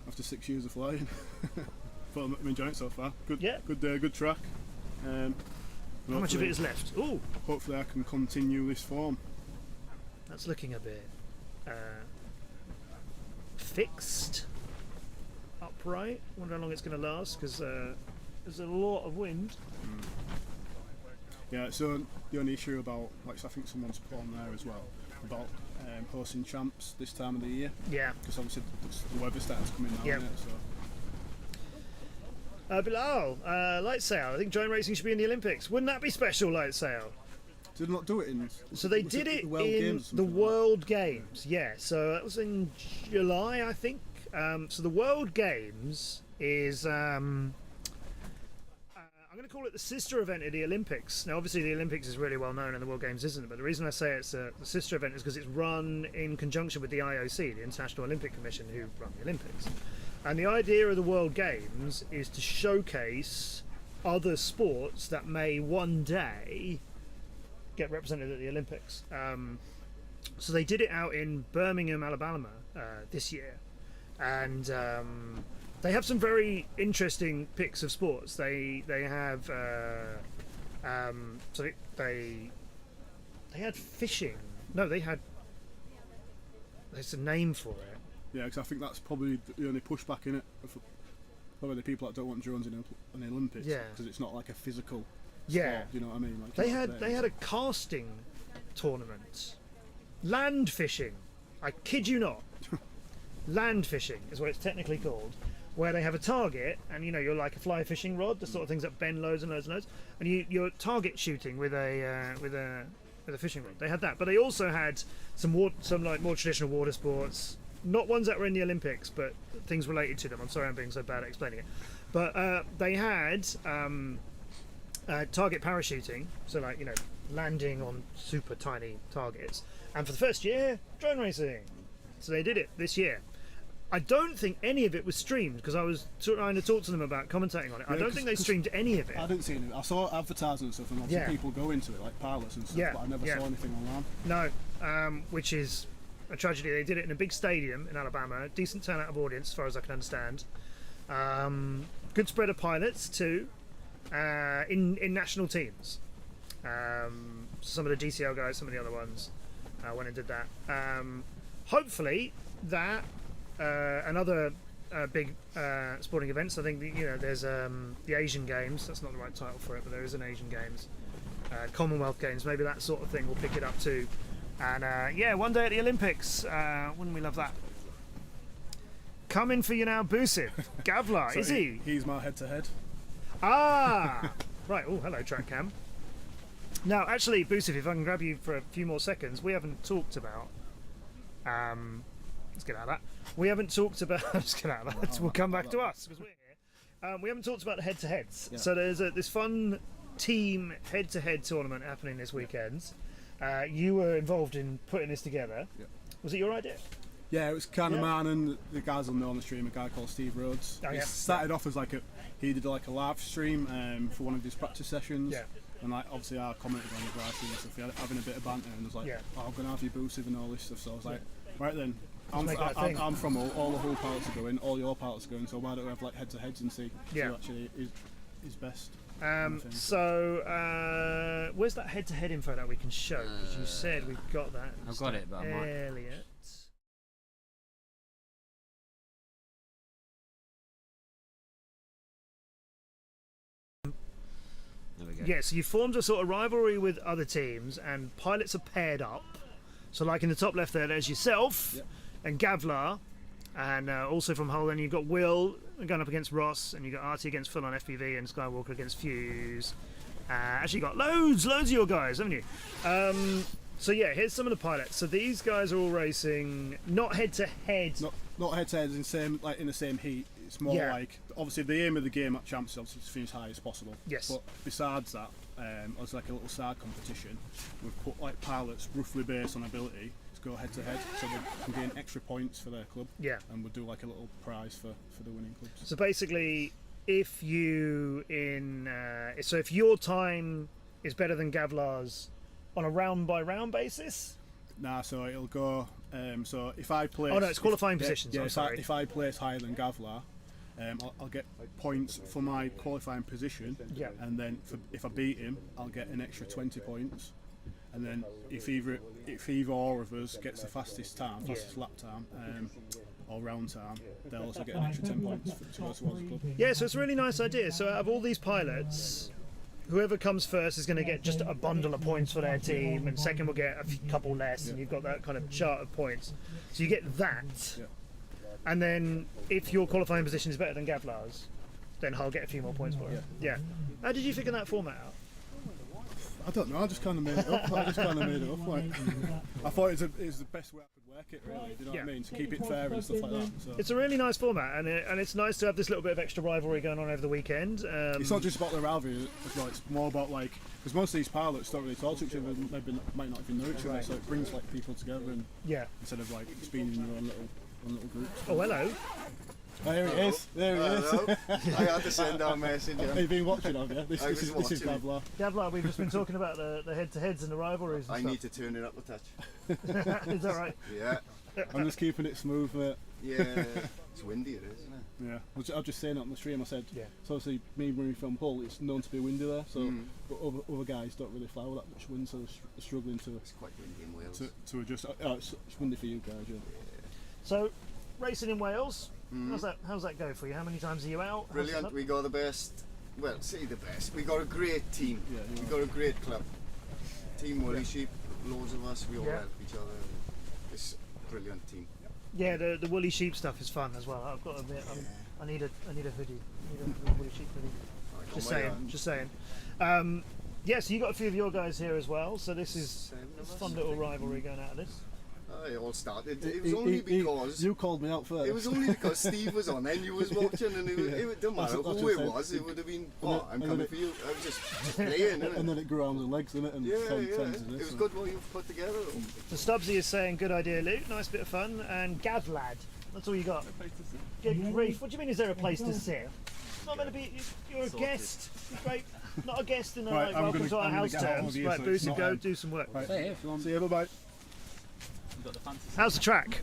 after 6 years of flying, but I'm enjoying it so far. Good. Yeah. Good track. How much of it is left? Ooh, Hopefully, I can continue this form. that's looking a bit fixed, upright. Wonder how long it's going to last, because there's a lot of wind. Yeah, so the only issue about, like, I think someone's put on there as well, about hosting champs this time of the year. Yeah. Because obviously the weather starts coming now, Yep. isn't it? So. Bilal, light sail. I think drone racing should be in the Olympics. Wouldn't that be special, light sail? Did they not do it in? So they was did it the World in Games or the something like World Games, yeah. So that was in July, I think. So the World Games is, I'm going to call it the sister event of the Olympics. Now, obviously, the Olympics is really well known and the World Games isn't, but the reason I say it's the sister event is because it's run in conjunction with the IOC, the International Olympic Commission, who run the Olympics. And the idea of the World Games is to showcase other sports that may one day get represented at the Olympics. So they did it out in Birmingham, Alabama this year, and they have some very interesting picks of sports. They have so they had fishing. No, they had. There's a name for it. Yeah, because I think that's probably the only pushback in it. Probably the people that don't want drones in the Olympics. Yeah. Because it's not like a physical. Yeah. Sport, you know what I mean? Like, They had a casting tournament, land fishing. I kid you not. Land fishing is what it's technically called, where they have a target, and you're like a fly fishing rod, the sort of things that bend loads and loads and loads, and you're target shooting with a fishing rod. They had that, but they also had some like more traditional water sports, not ones that were in the Olympics, but things related to them. I'm sorry, I'm being so bad at explaining it, but they had target parachuting, so like landing on super tiny targets, and for the first year, drone racing. So they did it this year. I don't think any of it was streamed, because I was trying to talk to them about commentating on it. I don't think they streamed any of it. I didn't see any. I saw advertising and stuff, and obviously people go into it, like pilots and stuff, but I never saw anything online. No, which is a tragedy. They did it in a big stadium in Alabama, decent turnout of audience as far as I can understand. Good spread of pilots too, in national teams. Some of the GCL guys, some of the other ones went and did that. Hopefully that and other big sporting events. I think there's the Asian Games. That's not the right title for it, but there is an Asian Games, Commonwealth Games. Maybe that sort of thing will pick it up too. And one day at the Olympics, wouldn't we love that? Coming for you now, Busif. Gavlar, So is he? He's my head-to-head. Ah, right. Oh, hello, track cam. Now, actually, Busif, if I can grab you for a few more seconds, we haven't talked about. Let's get out of that. We haven't talked about. Let's get out of that. We'll come back to us because we're here. We haven't talked about the head-to-heads. Yeah. So there's this fun team head-to-head tournament happening this weekend. You were involved in putting this together. Yeah. Was it your idea? Yeah, it was kind of mine, and the guys will know on the stream, a guy called Steve Rhodes. Oh, He yeah. started off as he did like a live stream for one of his practice sessions. Yeah. And like obviously I commented on the grass and stuff, having a bit of banter, and was like, Yeah. oh, I'm gonna have you boosted and all this stuff. So I was like, right then, make that thing. I'm from all the whole pilots are going, all your pilots are going. So why don't we have like head to heads and see Yeah. who actually is best? So where's that head-to-head info that we can show? Because you said we've got that. I've got it, but I might. Elliot. There we go. Yeah, so you formed a sort of rivalry with other teams, and pilots are paired up. So, like in the top left there's yourself and Gavlar, and also from Hull. Then you've got Will going up against Ross, and you've got Artie against Full on FPV, and Skywalker against Fuse. Actually, got loads of your guys, haven't you? So yeah, here's some of the pilots. So these guys are all racing not head to head. Not head to head in the same heat. It's more like, obviously the aim of the game at Champs is obviously to finish high as possible. Yes. But besides that, as like a little side competition, we've put like pilots roughly based on ability to go head to head, so they can gain extra points for their club. Yeah. And we'll do like a little prize for the winning clubs. So basically, if your time is better than Gavlar's on a round by round basis. Nah, so it'll go. So if I place. Oh no, it's qualifying positions. Yeah, I'm sorry. if I place higher than Gavlar, I'll get points for my qualifying position. Yeah. And then if I beat him, I'll get an extra 20 points. And then if either or of us gets the fastest lap time, or round time, they'll also get an extra 10 points to go towards the club. Yeah, so it's a really nice idea. So out of all these pilots, whoever comes first is going to get just a bundle of points for their team, and second will get a couple less, and you've got that kind of chart of points. So you get that, and then if your qualifying position is better than Gavlar's, then I'll get a few more points for it. Yeah. How did you figure that format out? I don't know, I just kind of made it up. Like, I thought it was the best way I could work it, really. Do you know what I mean? To keep it fair and stuff like that. So. It's a really nice format, and it's nice to have this little bit of extra rivalry going on over the weekend. It's not just about the rivalry as well, it's more about like, because most of these pilots don't really talk to each other, might not even know each other, so it brings like people together, and instead of like just being in your own little group. Oh, hello. There he is. There he is. I had to send down a message. Have you been watching, have you? This is Gavlar. Gavlar, we've just been talking about the head-to-heads and the rivalries and I stuff. need to turn it up a touch. Is that right? Yeah. I'm just keeping it smooth, mate. Yeah. It's windy, it is, isn't it? Yeah. I was just saying it on the stream, I said, so obviously me when we film Hull, it's known to be windy there, so but other guys don't really fly with that much wind, so they're struggling to... It's quite windy in Wales. To adjust. Oh, it's windy for you guys, yeah. So, racing in Wales, how's that go for you? How many times are you out? Brilliant. We got the best. Well, say the best. We got a great team. Yeah, we got a great club. Team Woolly Sheep. Loads of us. We all help each other. It's a brilliant team. Yeah, the Woolly Sheep stuff is fun as well. I've got to admit, I need a hoodie. I need a Woolly Sheep hoodie. Just saying. Yeah, so you got a few of your guys here as well. So this is a fun little rivalry going out of this. It all started. It was only because you called me out first. It was only because Steve was on and you was watching, and it didn't matter who it was. It would have been. I'm coming for you. I was just playing, innit? And then it grew arms and legs, innit? And it was good what you've put together. So Stubbsy is saying, "Good idea, Luke. Nice bit of fun." And Gavlad, that's all you got. Good grief! What do you mean? Is there a place to sit? It's not meant to be. You're a guest. Great. Not a guest in a welcome to our house terms. Right, Boosie, go do some work. Right. Stay here if you want. See you. Bye bye. How's the track?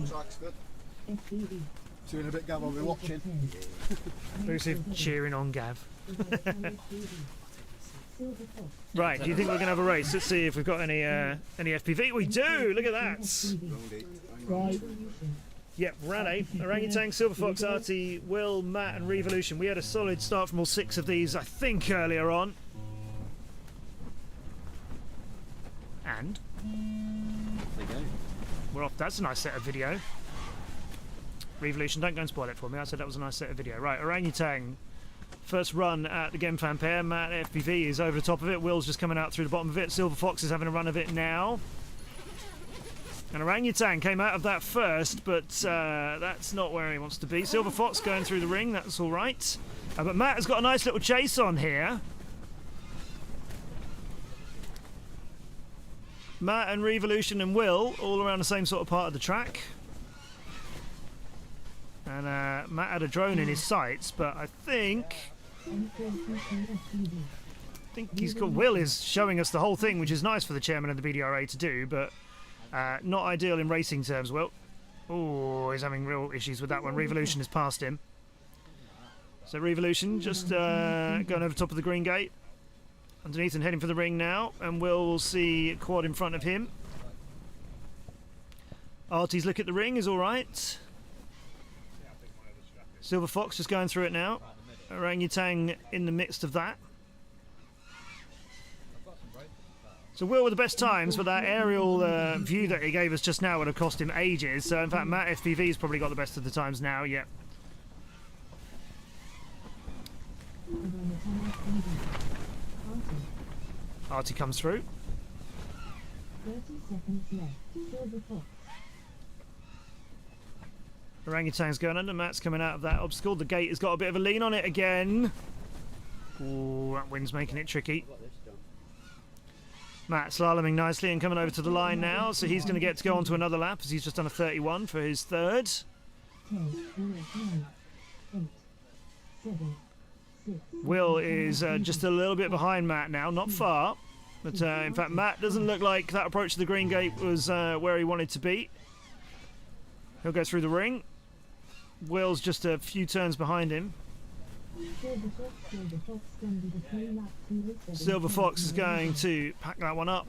Track's good. See you in a bit, Gav. I'll be watching. Boosie cheering on Gav. Right, do you think we're going to have a race? Let's see if we've got any FPV. We do! Look at that! Yep, Raleigh, Orangutan, Silver Fox, Artie, Will, Matt and Revolution. We had a solid start from all 6 of these, I think, earlier on. And there you go. We're off. That's a nice set of video. Revolution, don't go and spoil it for me. I said that was a nice set of video. Right, Orangutan. First run at the Gemfan pair. Matt FPV is over the top of it. Will's just coming out through the bottom of it. Silver Fox is having a run of it now. And Orangutan came out of that first, but that's not where he wants to be. Silver Fox going through the ring. That's all right. But Matt has got a nice little chase on here. Matt and Revolution and Will all around the same sort of part of the track. And Matt had a drone in his sights, but I think he's got. Will is showing us the whole thing, which is nice for the chairman of the BDRA to do, but not ideal in racing terms. Will, oh, he's having real issues with that one. Revolution has passed him. So Revolution just going over top of the green gate, underneath and heading for the ring now, and we'll see Quad in front of him. Artie's look at the ring is all right. Silver Fox just going through it now. Orangutan in the midst of that. So Will with the best times, but that aerial view that he gave us just now would have cost him ages. So in fact, Matt FPV's probably got the best of the times now. Yeah. Artie comes through. 30 seconds left. Silver Fox. Orangutan's going under. Matt's coming out of that obstacle. The gate has got a bit of a lean on it again. Ooh, that wind's making it tricky. Matt slaloming nicely and coming over to the line now, so he's going to get to go on to another lap as he's just done a 31 for his third. 10, 9, 8, 7, 6. Will is just a little bit behind Matt now, not far. But in fact, Matt doesn't look like that approach to the green gate was where he wanted to be. He'll go through the ring. Will's just a few turns behind him. Silver Fox is going to pack that one up.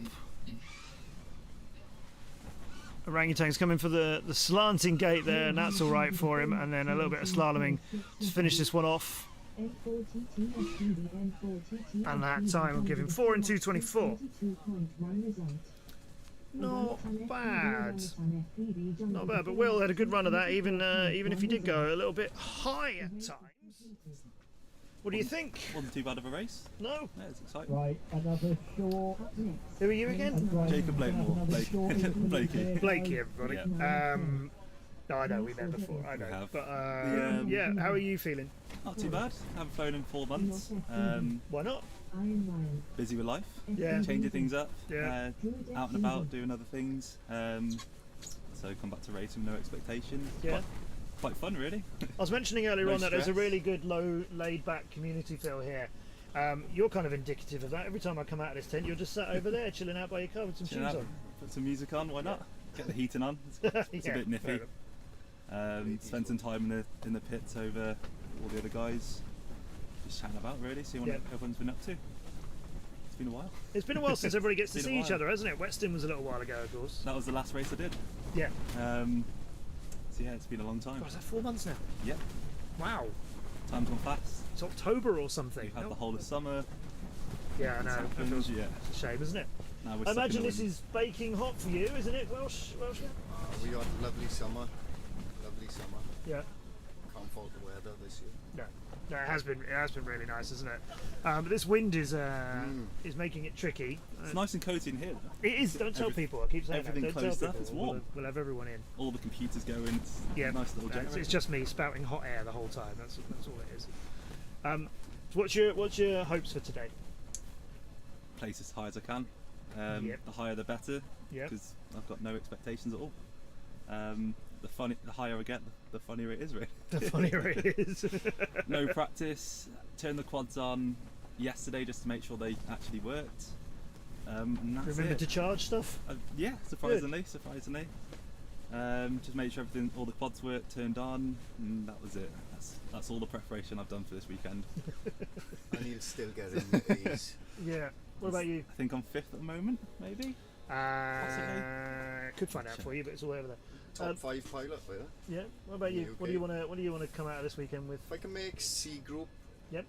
Orangutan's coming for the slanting gate there, and that's all right for him. And then a little bit of slaloming to finish this one off. And that time will give him 4 and 2:24. Not bad. Not bad, but Will had a good run of that, even if he did go a little bit high at times. What do you think? Wasn't too bad of a race. No. Yeah, it's exciting. Right, another short. Who are you again? Jacob Blakemore. Blakey. Blakey, everybody. Yeah. No, I know, we met before. I know. We have. But yeah, how are you feeling? Not too bad. Haven't flown in 4 months. Why not? Busy with life. Yeah. Changing things up. Yeah. Out and about, doing other things. So come back to racing with no expectations. Yeah. Quite fun, really. I was mentioning earlier No on that there's a stress. really good, low, laid-back community feel here. You're kind of indicative of that. Every time I come out of this tent, you're just sat over there, chilling out by your car with some Chilling shoes out, on. Put some music on, why not? Get the heating on. It's Yeah, a bit fair nippy. Spend some time in the pits over all the other guys. Just chatting about, really, see what Yeah. everyone's been up to. It's been a while. It's been a while since everybody gets to It's been see a each while. other, hasn't it? Weston was a little while ago, of course. That was the last race I did. Yeah. So yeah, it's been a long time. God, is that 4 months now? Yep. Wow. Time's gone fast. It's October or something. We've had the whole of summer. Yeah, I know. That Happens, feels, yeah. It's a shame, isn't it? Now we're I stuck in imagine the this wind. is baking hot for you, isn't it, Welsh? We had a lovely summer. Lovely summer. Yeah. Can't fault the weather this year. No, it has been really nice, isn't it? But this wind is making it tricky. It's nice and cozy in here. Though. It is. Don't tell people. I keep saying that. Everything Don't closed tell up. people. It's warm. We'll have everyone in. All the computers going. It's Yeah. a nice little No, generator. it's just me spouting hot air the whole time. That's all it is. What's your hopes for today? Place as high as I can. Yep. The higher the better. Yep. Because I've got no expectations at all. The higher I get, the funnier it is, really. The funnier it is. No practice. Turned the quads on yesterday just to make sure they actually worked. And that's Remember it. to charge stuff? Yeah, surprisingly. Just made sure all the quads worked, turned on, and that was it. That's all the preparation I've done for this weekend. And he'll still get in these. Yeah. What about you? I think I'm 5th at the moment, maybe. Could find out for you, but it's all over there. Top 5 pilot, yeah. Yeah. What about you? Okay. What do you want to come out of this weekend with? If I can make C group, Yep.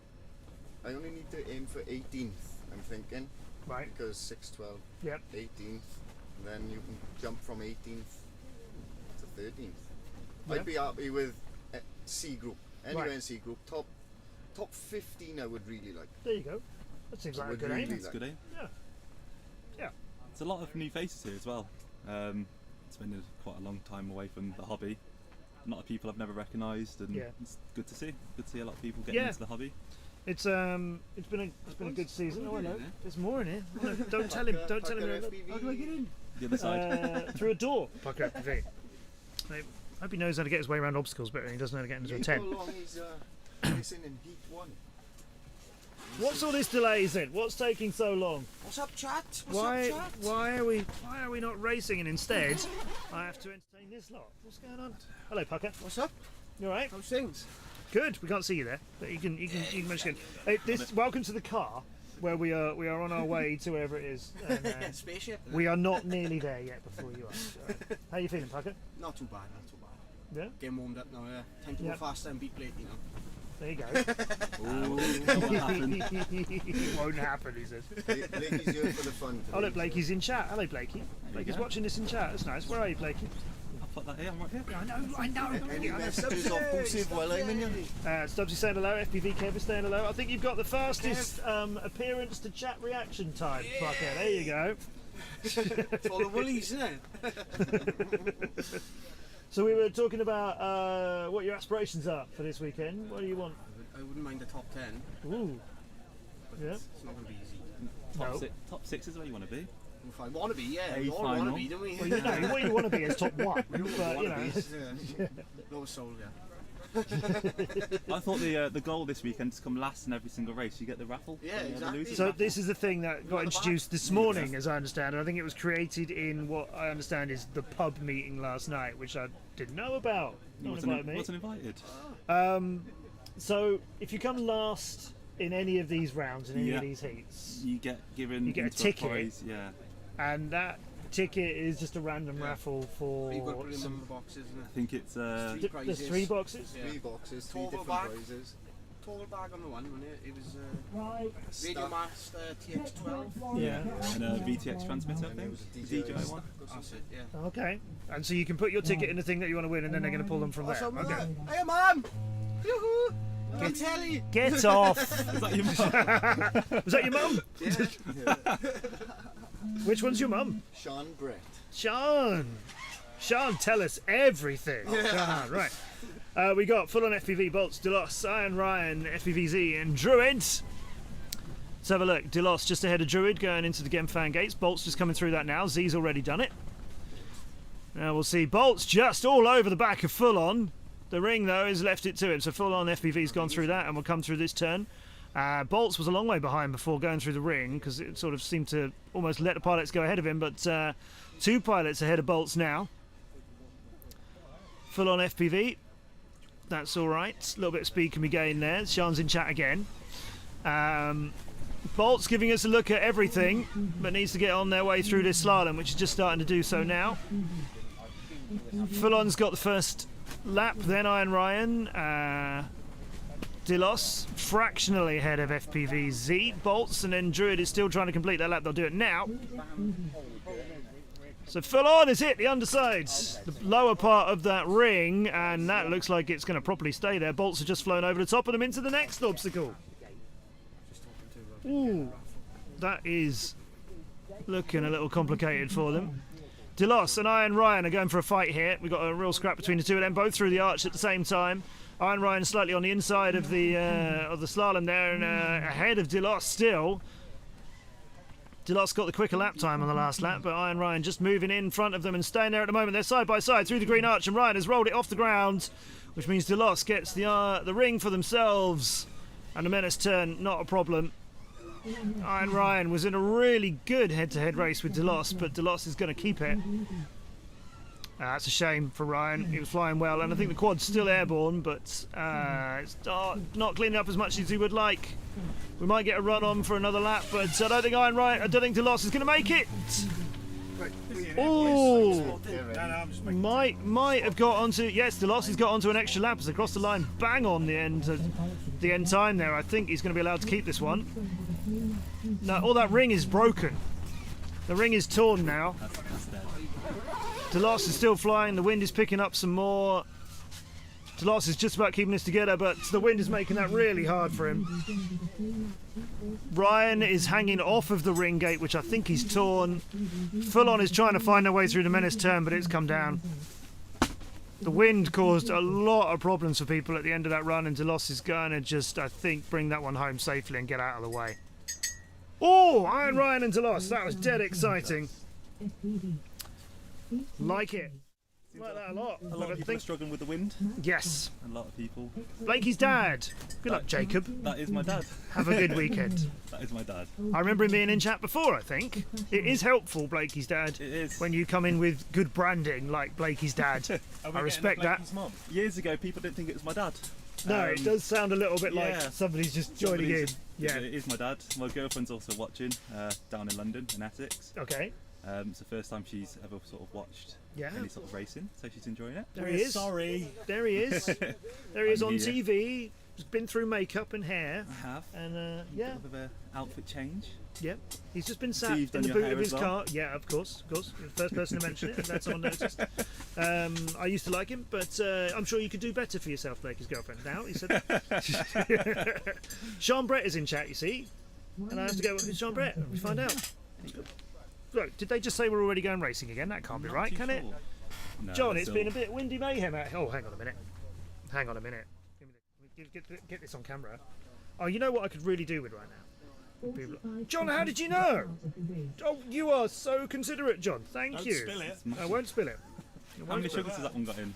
I only need to aim for 18th, I'm thinking. Right. Because 6, 12, Yep. 18th, then you can jump from 18th to 13th. Yep. I'd be happy with C group. Anywhere Right. in C group. Top 15 I would really like. There you go. That seems I like a would good really aim. That's good, eh? Yeah. Yeah. There's a lot of new faces here as well. Spending quite a long time away from the hobby. A lot of people I've never recognised, and Yeah. it's good to see. Good to see a lot of people getting Yeah. into the hobby. It's been a good season. Oh hello, there's more in here. Oh, no, don't tell him. Don't tell him. How do I get in? The other side. Through a door. Pucker FPV. I hope he knows how to get his way around obstacles better than he doesn't know how to get into a tent. How long is racing in Heat 1? What's all this delay, is it? What's taking so long? What's up, chat? Why are we not racing, and instead I have to entertain this lot? What's going on? Hello, Pucker. What's up? You all right? How's things? Good. We can't see you there, but you can manage to get. Welcome to the car, where we are on our way to wherever it is. And, Spaceship. we are not nearly there yet before you are. How you feeling, Pucker? Not too bad. Yeah. Getting warmed up now. Yeah. Time to go faster and beat Blake. You know. There you go. It won't happen, he says. Blakey's here for the fun today. Oh look, Blakey's in chat. Hello, Blakey. Blakey's watching this in chat. That's nice. Where are you, Blakey? I'll put that here. I'm right here. I know. Any messages or positive while I'm in here? Stubbsy saying hello. FPV Kev is saying hello. I think you've got the fastest appearance to chat reaction time, Pucker. There you go. For the woolies, isn't it? So we were talking about what your aspirations are for this weekend. What do you want? I wouldn't mind the top 10. Ooh. Yeah. It's not going to be easy. Top 6 is where you want to be. If I want to be, yeah. We all want to be, don't we? Well, you know, what you want to be is top 1. But, you know. Lower soul, yeah. I thought the goal this weekend is to come last in every single race. You get the raffle. Yeah, exactly. So this is the thing that got introduced this morning, as I understand. And I think it was created in what I understand is the pub meeting last night, which I didn't know about. Wasn't invited. So if you come last in any of these rounds, in any of these heats, you get a ticket. Prize, yeah. And that ticket is just a random raffle for You've got to put them in the boxes, isn't it? I think it's there's 3 boxes. Yeah. 3 boxes, 3 Total different bag. prizes. Total bag on the one, wasn't it? It was Radio Master TX12. Yeah. And a VTX transmitter, I think. The DJI one. That's it, yeah. Okay. And so you can put your ticket in the thing that you want to win, and then they're going to pull them from there. Okay. Hey, Mum! Yoo-hoo! Get telly! Get off! Is that your mum? Was that your mum? Yeah. Which one's your mum? Sean Brett. Sean, tell us everything. Yeah. Sean, right. We got full on FPV Bolts, Delos, Iron Ryan, FPVZ, and Druid. Let's have a look. Delos just ahead of Druid, going into the Gemfan gates. Bolts just coming through that now. Z's already done it. Now we'll see Bolts just all over the back of Full On. The ring though has left it to him, so Full On FPV's gone through that and will come through this turn. Bolts was a long way behind before going through the ring because it sort of seemed to almost let the pilots go ahead of him, but 2 pilots ahead of Bolts now. Full On FPV, that's alright. A little bit of speed can be gained there. Sean's in chat again. Bolts giving us a look at everything, but needs to get on their way through this slalom, which is just starting to do so now. Full On's got the first lap, then Iron Ryan. Delos fractionally ahead of FPVZ. Bolts, and then Druid is still trying to complete that lap. They'll do it now. So Full On has hit the underside, the lower part of that ring, and that looks like it's going to properly stay there. Bolts have just flown over the top of them into the next obstacle. Ooh, that is looking a little complicated for them. Delos and Iron Ryan are going for a fight here. We've got a real scrap between the two of them, both through the arch at the same time. Iron Ryan slightly on the inside of the slalom there, and ahead of Delos still. Delos got the quicker lap time on the last lap, but Iron Ryan just moving in front of them and staying there at the moment. They're side by side through the green arch, and Ryan has rolled it off the ground, which means Delos gets the ring for themselves. And the Menace turn, not a problem. Iron Ryan was in a really good head-to-head race with Delos, but Delos is going to keep it. That's a shame for Ryan. He was flying well, and I think the quad's still airborne, but it's not cleaning up as much as he would like. We might get a run on for another lap, but I don't think Delos is going to make it. Oh, might have got onto. Yes, Delos has got onto an extra lap. It's across the line, bang on the end time there. I think he's going to be allowed to keep this one. No, all that ring is broken. The ring is torn now. Delos is still flying. The wind is picking up some more. Delos is just about keeping this together, but the wind is making that really hard for him. Ryan is hanging off of the ring gate, which I think he's torn. Full On is trying to find their way through the Menace turn, but it's come down. The wind caused a lot of problems for people at the end of that run, and Delos is going to just, I think, bring that one home safely and get out of the way. Oh, Iron Ryan and Delos, that was dead exciting. Like it. Like that a lot. A lot of people are struggling with the wind. Yes. A lot of people. Blakey's dad. Good luck, Jacob. That is my dad. Have a good weekend. That is my dad. I remember him being in chat before, I think. It is helpful, Blakey's dad. It is. When you come in with good branding like Blakey's dad. I respect that. Years ago, people didn't think it was my dad. No, it does sound a little bit like yeah. somebody's just joining in. Yeah. It is my dad. My girlfriend's also watching down in London, in Essex. Okay. It's the first time she's ever sort of watched any sort of racing, so she's enjoying it. There he is. Sorry. There he is. There he is on TV. He's been through makeup and hair. I have. And yeah. A bit of an outfit change. Yep. He's just been sat You've in done the your boot hair of his as well? car. Yeah, of course, of course. You're the first person to mention it. I'm glad someone noticed. I used to like him, but I'm sure you could do better for yourself, Blakey's girlfriend. Now he said that. Sean Brett is in chat, you see, and I have to go. Who's Sean Brett? We find out. Look, did they just say we're already going racing again? That can't be right, can it? No, John, it's been a bit windy mayhem out. Oh, hang on a minute. Hang on a minute. Get this on camera. Oh, you know what I could really do with right now? People... John, how did you know? Oh, you are so considerate, John. Thank you. Don't spill it. I won't spill it. How many sugars has that one got in?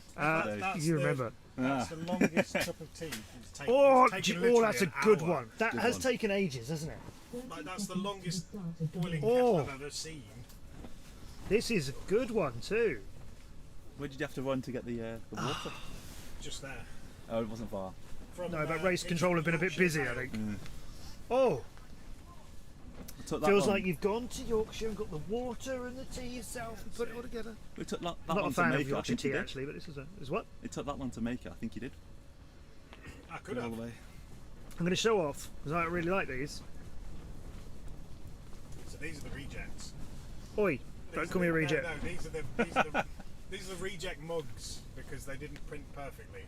You remember. That's the longest cup of tea. That's a good one. That has taken ages, hasn't it? Like, that's the longest boiling Oh. kettle I've ever seen. This is a good one too. Where did you have to run to get the water? Just there. Oh, it wasn't far. No, but race control have been a bit busy, I think. Oh, Took that feels long. like you've gone to Yorkshire and got the water and the tea yourself and put it all together. We took that I'm not one a fan to of make it. I Yorkshire think he tea did. actually, but this is what? It took that one to make it. I think he did. I could All have. the way. I'm going to show off because I really like these. So these are the rejects. Oi, don't call me a reject. No, these are the reject mugs because they didn't print perfectly.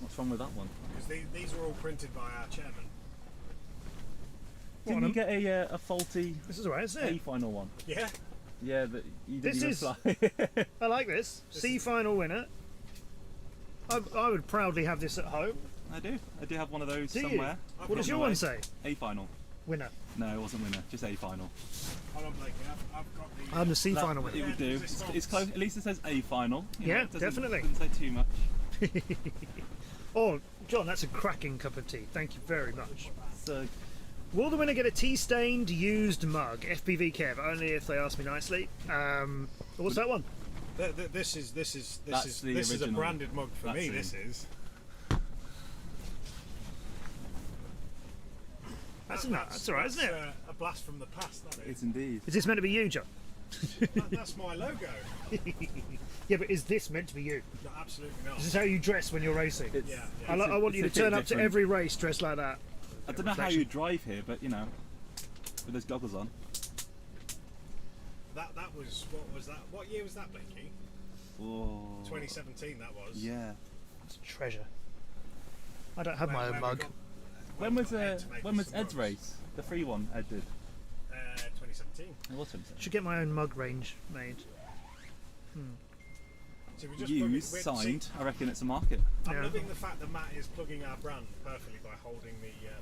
What's wrong with that one? Because these were all printed by our chairman. Didn't you get a faulty This is alright, isn't A it? final one? Yeah. Yeah, but you didn't This even is- fly. I like this. C final winner. I would proudly have this at home. I do have one of those Do you? somewhere. What does your one say? A final. Winner. No, it wasn't winner. Just A final. Hold on, Blakey. I've got the. I'm the C That- final winner. It would do. It's close. At least it says A final. You know, Yeah, it doesn't- definitely. Doesn't say too much. Oh, John, that's a cracking cup of tea. Thank you very much. So Will the winner get a tea-stained used mug? FPV Kev, only if they ask me nicely. What's that one? This is That's the a original. branded mug for That's me. it. This is. That's alright, isn't it? A blast from the past. That is. it's indeed. Is this meant to be you, John? That's my logo. Yeah, but is this meant to be you? No, absolutely not. This is how you dress when you're racing. It's, Yeah. I want you to it's a turn bit up to different. every race dressed like that. I don't know how you drive here, but you know, with those goggles on. That was what was that? What year was that, Blakey? Oh. 2017. That was. Yeah. It's a treasure. I don't have my own Where we mug. got- When was Ed to make when us was some Ed's mugs. race? The free one Ed did. 2017. It was 2017. Should get my own mug range made. So we just plug it- Used, we're- signed. I reckon it's a market. I'm Yeah. loving the fact that Matt is plugging our brand perfectly by holding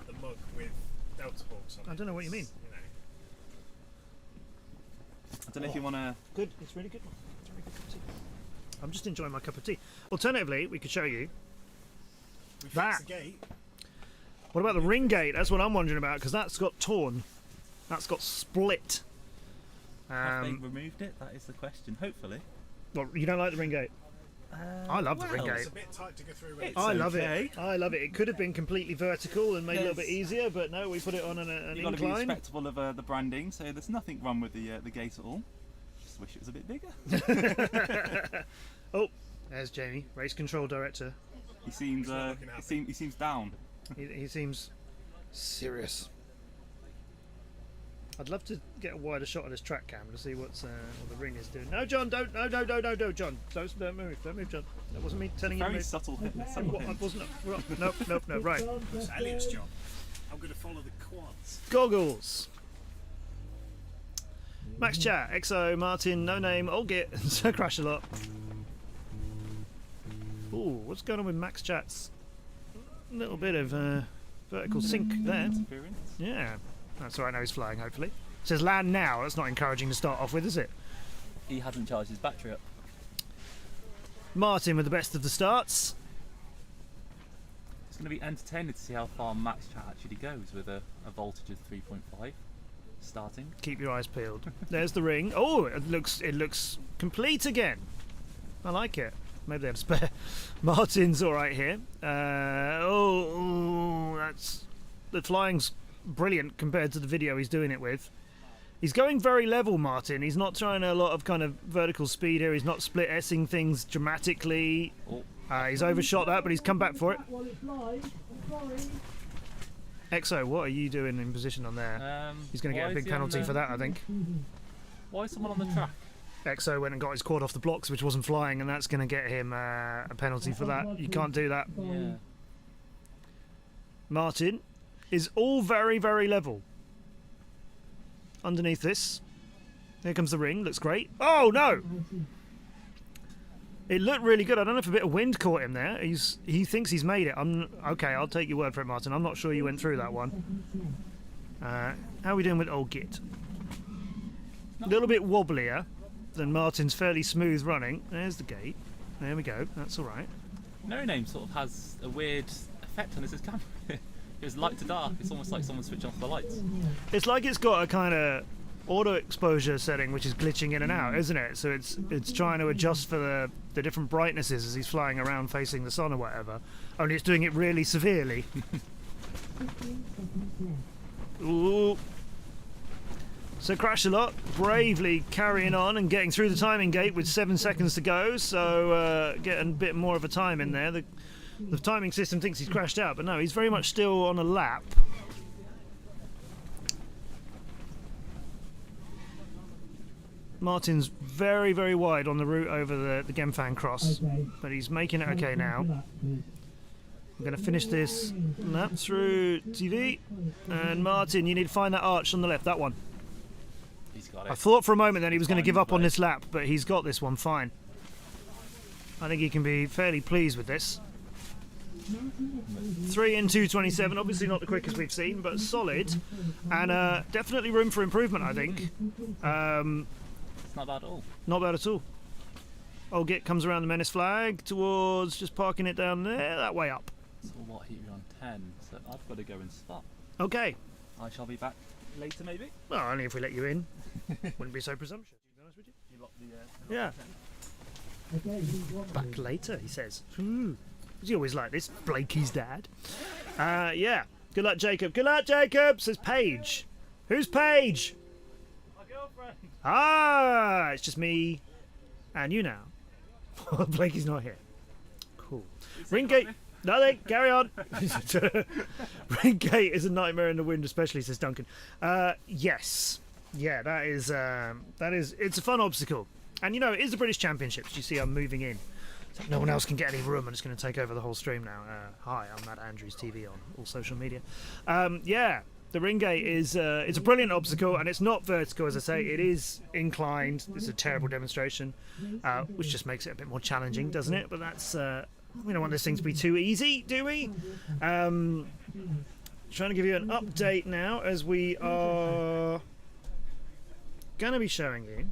the mug with Delta Hawks on it. I don't know what you mean. You know. I don't know if you want to. Good, it's really good. It's a really good cup of tea. I'm just enjoying my cup of tea. Alternatively, we could show you. We That. fixed the gate. What about the ring gate? That's what I'm wondering about because that's got torn. That's got split. Have they removed it? That is the question. Hopefully. Well, you don't like the ring gate? I love the ring well, gate. It's a bit tight to go through. It's I love okay. it. I love it. It could have been completely vertical and made it a little bit Yes. easier, but no, we put it on an You've got to be incline. respectful of the branding, so there's nothing wrong with the gate at all. Just wish it was a bit bigger. Oh, there's Jamie, race control director. He seems not looking happy. he seems down. He seems serious. I'd love to get a wider shot of this track cam to see what the ring is doing. No, John, don't, no, John, don't move, John. That wasn't me telling you to Very move. subtle hit. I wasn't. No, right. It's Elliot's job. I'm going to follow the quads. Goggles. Max Chat, XO, Martin, No Name, Old Git, Sir Crash a lot. Ooh, what's going on with Max Chat's little bit of vertical sink there? Yeah, that's all right. Now he's flying. Hopefully, it says land now. That's not encouraging to start off with, is it? He hasn't charged his battery up. Martin with the best of the starts. It's going to be entertaining to see how far Max Chat actually goes with a voltage of 3.5 starting. Keep your eyes peeled. There's the ring. Oh, it looks complete again. I like it. Maybe they have spare. Martin's all right here. That's the flying's brilliant compared to the video he's doing it with. He's going very level, Martin. He's not trying a lot of kind of vertical speed here. He's not split S-ing things dramatically. He's overshot that, but he's come back for it. Exo, what are you doing in position on there? He's going to get a big penalty for that, I think. Why is someone on the track? Exo went and got his quad off the blocks, which wasn't flying, and that's going to get him a penalty for that. You can't do that. Yeah. Martin is all very, very level. Underneath this. Here comes the ring. Looks great. Oh, no! It looked really good. I don't know if a bit of wind caught him there. He thinks he's made it. Okay, I'll take your word for it, Martin. I'm not sure you went through that one. How are we doing with old Git? A little bit wobblier than Martin's fairly smooth running. There's the gate. There we go. That's all right. No Name sort of has a weird effect on his camera. It's light to dark. It's almost like someone switched off the lights. It's like it's got a kind of auto exposure setting which is glitching in and out, isn't it? So it's trying to adjust for the different brightnesses as he's flying around facing the sun or whatever. Only it's doing it really severely. Ooh. So Crash a lot, bravely carrying on and getting through the timing gate with 7 seconds to go, so getting a bit more of a time in there. The timing system thinks he's crashed out, but no, he's very much still on a lap. Martin's very, very wide on the route over the Gemfan cross, but he's making it okay now. I'm going to finish this lap through TV, and Martin, you need to find that arch on the left, that one. He's got it. I thought for a moment that he was going to give up on this lap, but he's got this one fine. I think he can be fairly pleased with this. 3 in 2:27, obviously not the quickest we've seen, but solid, and definitely room for improvement, I think. It's not bad at all. Not bad at all. Old Git comes around the menace flag towards just parking it down there, that way up. So what, heat on 10, so I've got to go and stop. Okay. I shall be back later maybe? Well, only if we let you in. Wouldn't be so presumptuous, to be honest with you. You lock Yeah. the Back later, he says. He's always like this, Blakey's dad. Yeah. Good luck, Jacob. Good luck, Jacob, says Paige. Who's Paige? My girlfriend. Ah, it's just me and you now. Blakey's not here. Cool. Ring gate. Nothing. Carry on. Ring gate is a nightmare in the wind, especially, says Duncan. Yes. Yeah, that is. It's a fun obstacle, and you know it is the British Championships. You see, I'm moving in. So no one else can get any room, and it's going to take over the whole stream now. Hi, I'm Matt Andrews TV on all social media. Yeah. The ring gate is it's a brilliant obstacle, and it's not vertical, as I say. It is inclined. It's a terrible demonstration, which just makes it a bit more challenging, doesn't it? But that's we don't want this thing to be too easy, do we? Trying to give you an update now, as we are going to be showing you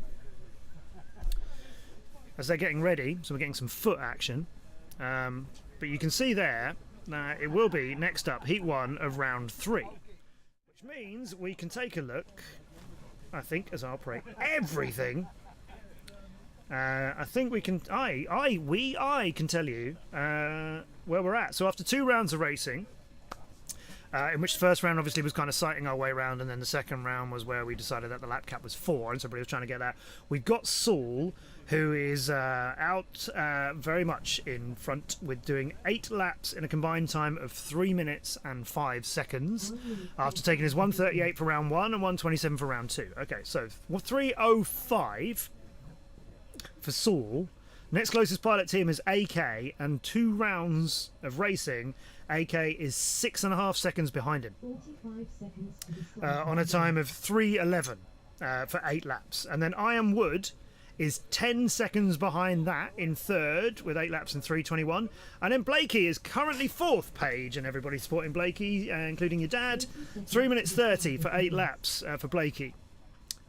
as they're getting ready. So we're getting some foot action, but you can see there that it will be next up, Heat 1 of round 3. Which means we can take a look, I think, as I operate everything. I think we can. I can tell you where we're at. So after 2 rounds of racing, in which the first round obviously was kind of sighting our way around, and then the second round was where we decided that the lap cap was 4, and somebody was trying to get that. We've got Saul, who is out very much in front with doing 8 laps in a combined time of 3 minutes and 5 seconds after taking his 1:38 for round 1 and 1:27 for round 2. Okay, so 3:05 for Saul. Next closest pilot team is AK, and 2 rounds of racing, AK is 6.5 seconds behind him on a time of 3:11 for 8 laps. And then I Am Wood is 10 seconds behind that in third with 8 laps and 3:21. And then Blakey is currently fourth, Paige, and everybody supporting Blakey, including your dad. 3 minutes 30 for 8 laps for Blakey.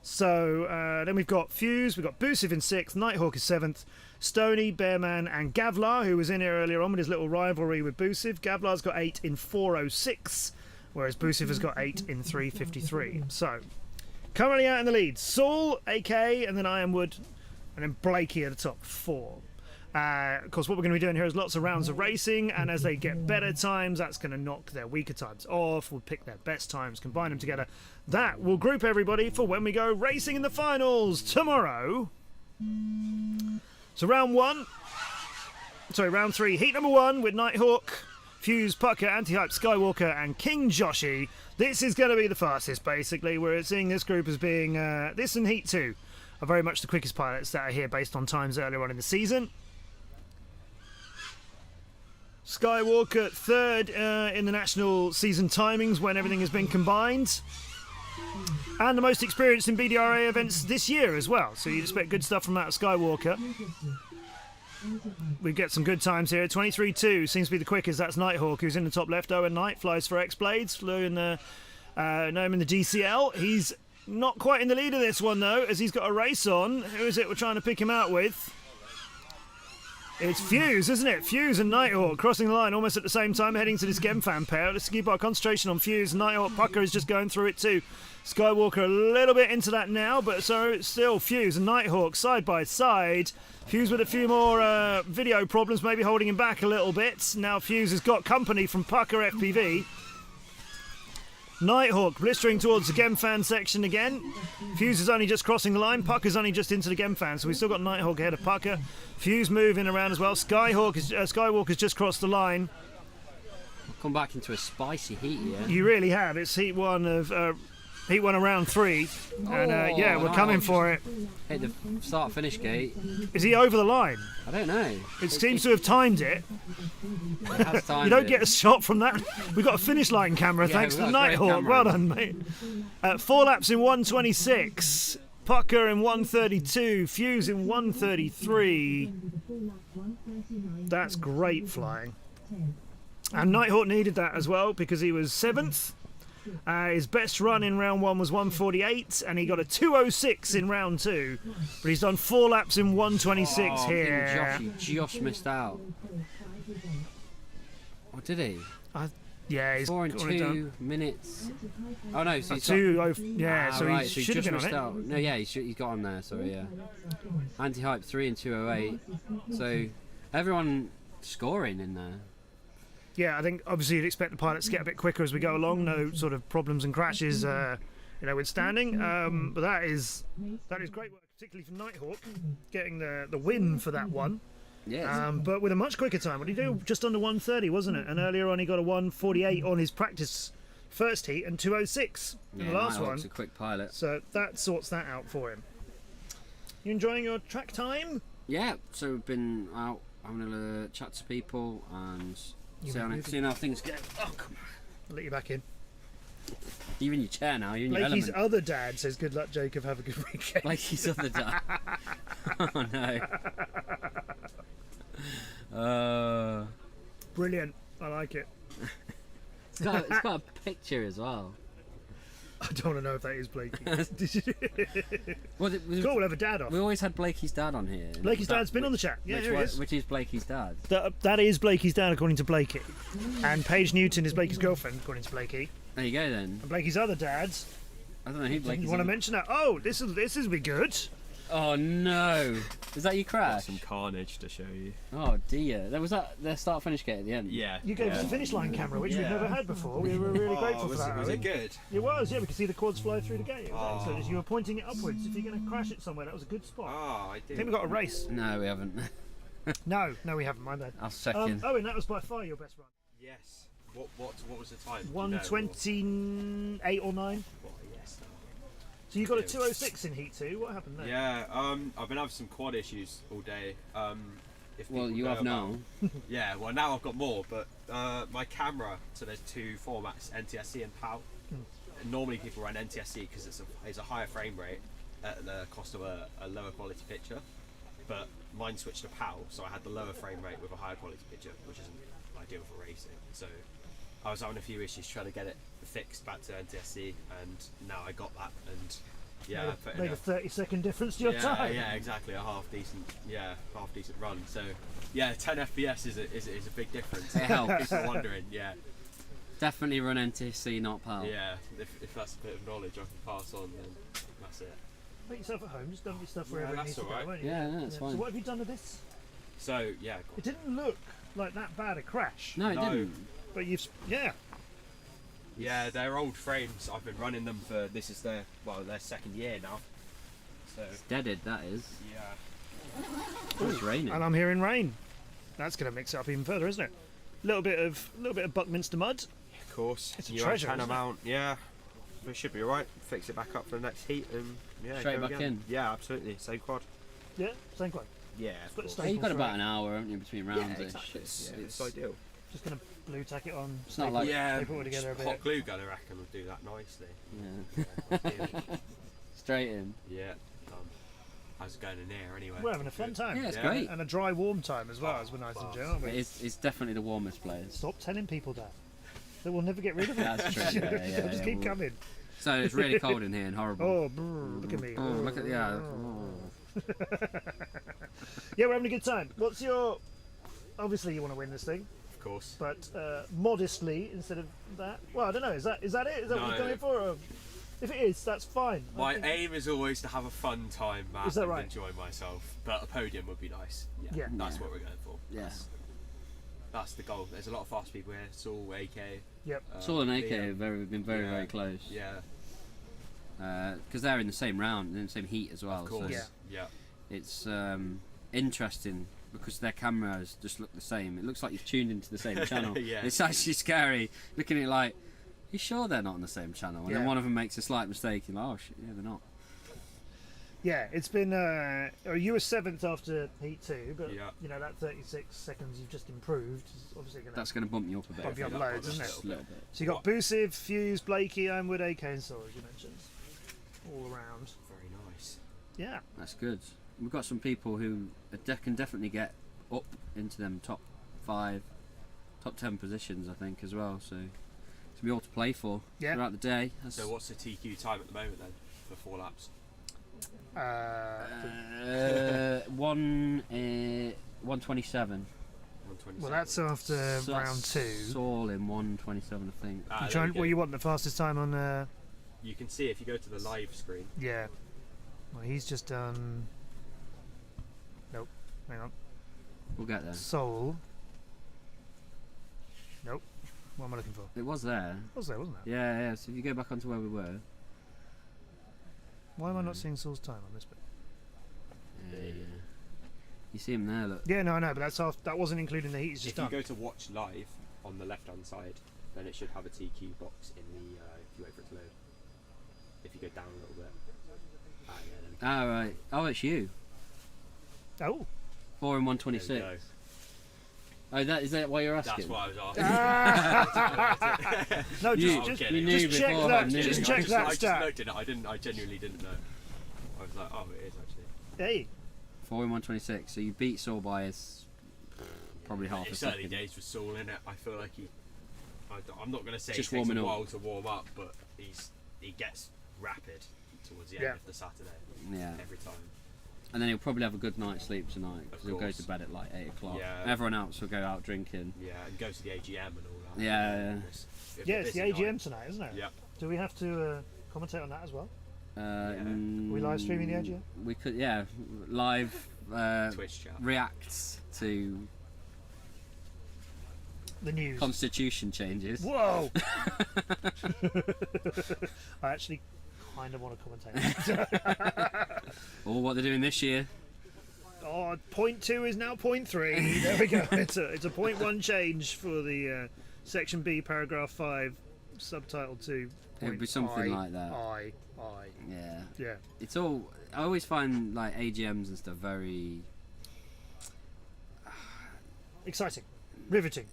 So then we've got Fuse, we've got Boosiv in 6th, Nighthawk is 7th, Stoney, Bearman and Gavlar, who was in here earlier on with his little rivalry with Boosiv. Gavlar's got 8 in 4:06, whereas Boosiv has got 8 in 3:53. So currently out in the lead, Saul, AK, and then Ironwood, and then Blakey at the top, 4. Of course, what we're going to be doing here is lots of rounds of racing, and as they get better times, that's going to knock their weaker times off. We'll pick their best times, combine them together. That will group everybody for when we go racing in the finals tomorrow. So round 3, heat number 1 with Nighthawk, Fuse, Pucker, Anti-Hype, Skywalker and King Joshi. This is going to be the fastest, basically. We're seeing this group as being, this and heat 2 are very much the quickest pilots that are here based on times earlier on in the season. Skywalker 3rd in the national season timings when everything has been combined. And the most experienced in BDRA events this year as well. So you'd expect good stuff from that Skywalker. We get some good times here. 23.2 seems to be the quickest. That's Nighthawk, who's in the top left. Owen Knight flies for X-Blades. Flew in the, know him in the GCL. He's not quite in the lead of this one, though, as he's got a race on. Who is it we're trying to pick him out with? It's Fuse, isn't it? Fuse and Nighthawk crossing the line almost at the same time, heading to this Gemfan pair. Let's keep our concentration on Fuse. Nighthawk. Pucker is just going through it too. Skywalker a little bit into that now, but so it's still Fuse and Nighthawk side by side. Fuse with a few more video problems, maybe holding him back a little bit. Now Fuse has got company from Pucker FPV. Nighthawk blistering towards the Gemfan section again. Fuse is only just crossing the line. Pucker's only just into the Gemfan, so we've still got Nighthawk ahead of Pucker. Fuse moving around as well. Skywalker's just crossed the line. I've come back into a spicy heat here. You really have. It's heat 1 of round 3, and yeah, we're coming for it. Hit the start-finish gate. Is he over the line? I don't know. It seems to have timed it. It has timed you don't it. get a shot from that. We've got a finish line camera, Yeah, thanks we've to got a great Nighthawk. camera. Well done, mate. 4 laps in 1:26. Pucker in 1:32. Fuse in 1:33. That's great flying. And Nighthawk needed that as well because he was 7th. His best run in round 1 was 1:48, and he got a 2:06 in round 2. But he's done 4 laps in 1:26 here. Josh missed out. Or did he? Yeah, he's 4 and got it 2 done. minutes. Oh no, so he's yeah, so right, he should have been on missed it. out. No, yeah, he's got on there. Sorry, yeah. Anti-Hype 3 and 2:08. So everyone scoring in there. Yeah, I think obviously you'd expect the pilots to get a bit quicker as we go along. No sort of problems and crashes, withstanding. But that is great work, particularly for Nighthawk, getting the win for that one. Yes. But with a much quicker time. What did he do? Just under 1:30, wasn't it? And earlier on he got a 1:48 on his practice first heat and 2:06 in the last Nighthawk's one. a quick pilot. So that sorts that out for him. You enjoying your track time? Yeah. So we've been out having a chat to people and seeing how things go. Oh, come on. I'll let you back in. You're in your chair now. You're in your Blakey's element. other dad says, "Good luck, Jacob. Have a good weekend." Blakey's other dad. Oh no. Brilliant. I like it. It's got a picture as well. I don't want to know if that is Blakey. Well, Cool, we'll have a dad off. We always had Blakey's dad on here. Blakey's dad's been on the chat. Yeah, here he is. Which is Blakey's dad? That is Blakey's dad, according to Blakey. And Paige Newton is Blakey's girlfriend, according to Blakey. There you go then. And Blakey's other dad. I don't know who Blakey's. You want to mention that? Oh, this will be good. Oh no! Is that your crash? Some carnage to show you. Oh dear! There was that their start finish gate at the end. Yeah. You gave us a finish line camera, which we've never had before. We were really grateful for that. Was it good? It was, yeah. We could see the quads fly through the gate. So as you were pointing it upwards, if you're going to crash it somewhere, that was a good spot. Oh, I did. I think we got a race. No, we haven't. No, we haven't. My bad. I'll second. Owen, that was by far your best run. Yes. What was the time? 1:28 or 9. Oh, yes. So you got a 2:06 in heat 2. What happened there? Yeah. I've been having some quad issues all day. Well, you have now. Yeah. Well, now I've got more. But my camera. So there's 2 formats: NTSC and PAL. Normally people run NTSC because it's a higher frame rate. at the cost of a lower quality picture, but mine switched to PAL, so I had the lower frame rate with a higher quality picture, which isn't ideal for racing. So I was having a few issues trying to get it fixed back to NTSC, and now I got that, and yeah, made a 30-second difference to your time. Yeah, exactly, a half decent run. So yeah, 10 FPS is a big difference. It helps. People wondering, yeah. Definitely run NTSC, not PAL. Yeah, if that's a bit of knowledge I can pass on, then that's it. Make yourself at home, just dump your stuff wherever Yeah, it needs to that's go, all right. won't you? Yeah, that's fine. So what have you done with this? So yeah, It didn't look like that bad a crash. No, it No. didn't. But yeah, they're old frames. I've been running them for this is their second year now. So It's deaded, that is. yeah, It's raining. And I'm hearing rain. That's going to mix it up even further, isn't it? A little bit of Buckminster mud. of course. It's a New treasure, antenna isn't it? mount. Yeah, it should be alright. Fix it back up for the next heat, and yeah, Straight go back again. in. Yeah, absolutely. Same quad. Yeah, same quad. Yeah, It's of got course. a Yeah, you've got Staples, about right? an hour, haven't you, between rounds? Yeah, exactly. It's Yeah. ideal. Just going to blue tack it on. It's not like- Yeah, Staple it together a bit. hot glue gun I reckon would do that nicely. Yeah. Straight in. Yeah. I was going in there anyway. We're having a fun time. Yeah, it's Yeah. great. And a dry, warm time as well, as we're nice and chill, aren't we? It's definitely the warmest place. Stop telling people that. They will never get rid of it. That's true. Yeah, They'll just keep we'll- coming. So it's really cold in here and horrible. Oh, brr, look at me. Oh, look at yeah. Yeah, we're having a good time. What's your... Obviously you want to win this thing, Of course. but modestly instead of that. Well, I don't know. Is that it? Is that what No. you're going for? Or if it is, that's fine. I My think- aim is always to have a fun time, Matt, Is that and right? enjoy myself. But a podium would be nice. Yeah. That's Yeah. what we're going for. Yeah. That's the goal. There's a lot of fast people here. It's all AK. Yep. Saul and AK BM. have been very, Yeah. very close. Yeah, Because they're in the same round, in the same heat as well. of course. Yeah. Yeah. It's interesting because their cameras just look the same. It looks like you've tuned into the same channel. Yeah. It's actually scary looking at it like, you sure they're not on the same channel? And Yeah. then one of them makes a slight mistake and like, oh shit, yeah, they're not. Yeah, it's been. You were 7th after Heat 2, but Yeah. you know that 36 seconds you've just improved is obviously going to. That's going to bump you up a bit. Bump you up Yeah, loads, just isn't a it? Just a little bit. So you got Boosiv, Fuse, Blakey, Ironwood, AK, and Saul, as you mentioned, all around. Very nice. Yeah. That's good. We've got some people who can definitely get up into them top 5, top 10 positions, I think, as well. So to be all to play for Yeah. throughout the day. That's, So what's the TQ time at the moment then for 4 laps? 127. 127. Well, that's after So round that's 2. Saul in 127, I think. Ah, You there trying, we go. well, you want the fastest time on? You can see if you go to the live screen. Yeah. Well, he's just done. Nope. Hang on. We'll get there. Soul. Nope. What am I looking for? It was there. It was there, wasn't it? Yeah, yeah. So if you go back onto where we were. Why am I not seeing Saul's time on this bit? Yeah. You see him there, look. Yeah, no, I know, but that's off. That wasn't including the heat. It's just If you done. go to watch live on the left hand side, then it should have a TQ box in the if you wait for it to load. If you go down a little bit. Ah, yeah, then Ah, right. Oh, it's you. Oh. 4 in there we 126. go. Oh, is that why you're asking? That's what I was asking. No, You- just I'm you kidding. knew just check beforehand, that. didn't Just you? check that I just stat. looked at it. I genuinely didn't know. I was like, oh, it is actually. Hey. 4 in 126. So you beat Saul by probably half a It's early second. days with Saul in it. I feel like I'm not going to say Just it takes a warming up. while to warm up, but he gets rapid towards the end Yeah. of the Saturday. Yeah. Every time. And then he'll probably have a good night's sleep tonight because Of he'll go course. to bed at like 8 o'clock. Yeah. Everyone else will go out drinking. Yeah, and go to the AGM and all that. Yeah, yeah. Yeah, it's the AGM tonight, isn't it? Yep. Do we have to commentate on that as well? Are we live streaming the AGM? We could, yeah. Live Twitch chat. reacts to The news. constitution changes. Whoa! I actually kind of want to commentate. Or what they're doing this year. Oh, 0.2 is now 0.3. There we go. It's a 0.1 change for the section B, paragraph 5, subtitle 2. It would be something like that. I. Yeah. Yeah. It's all. I always find like AGMs and stuff very. Exciting. Riveting.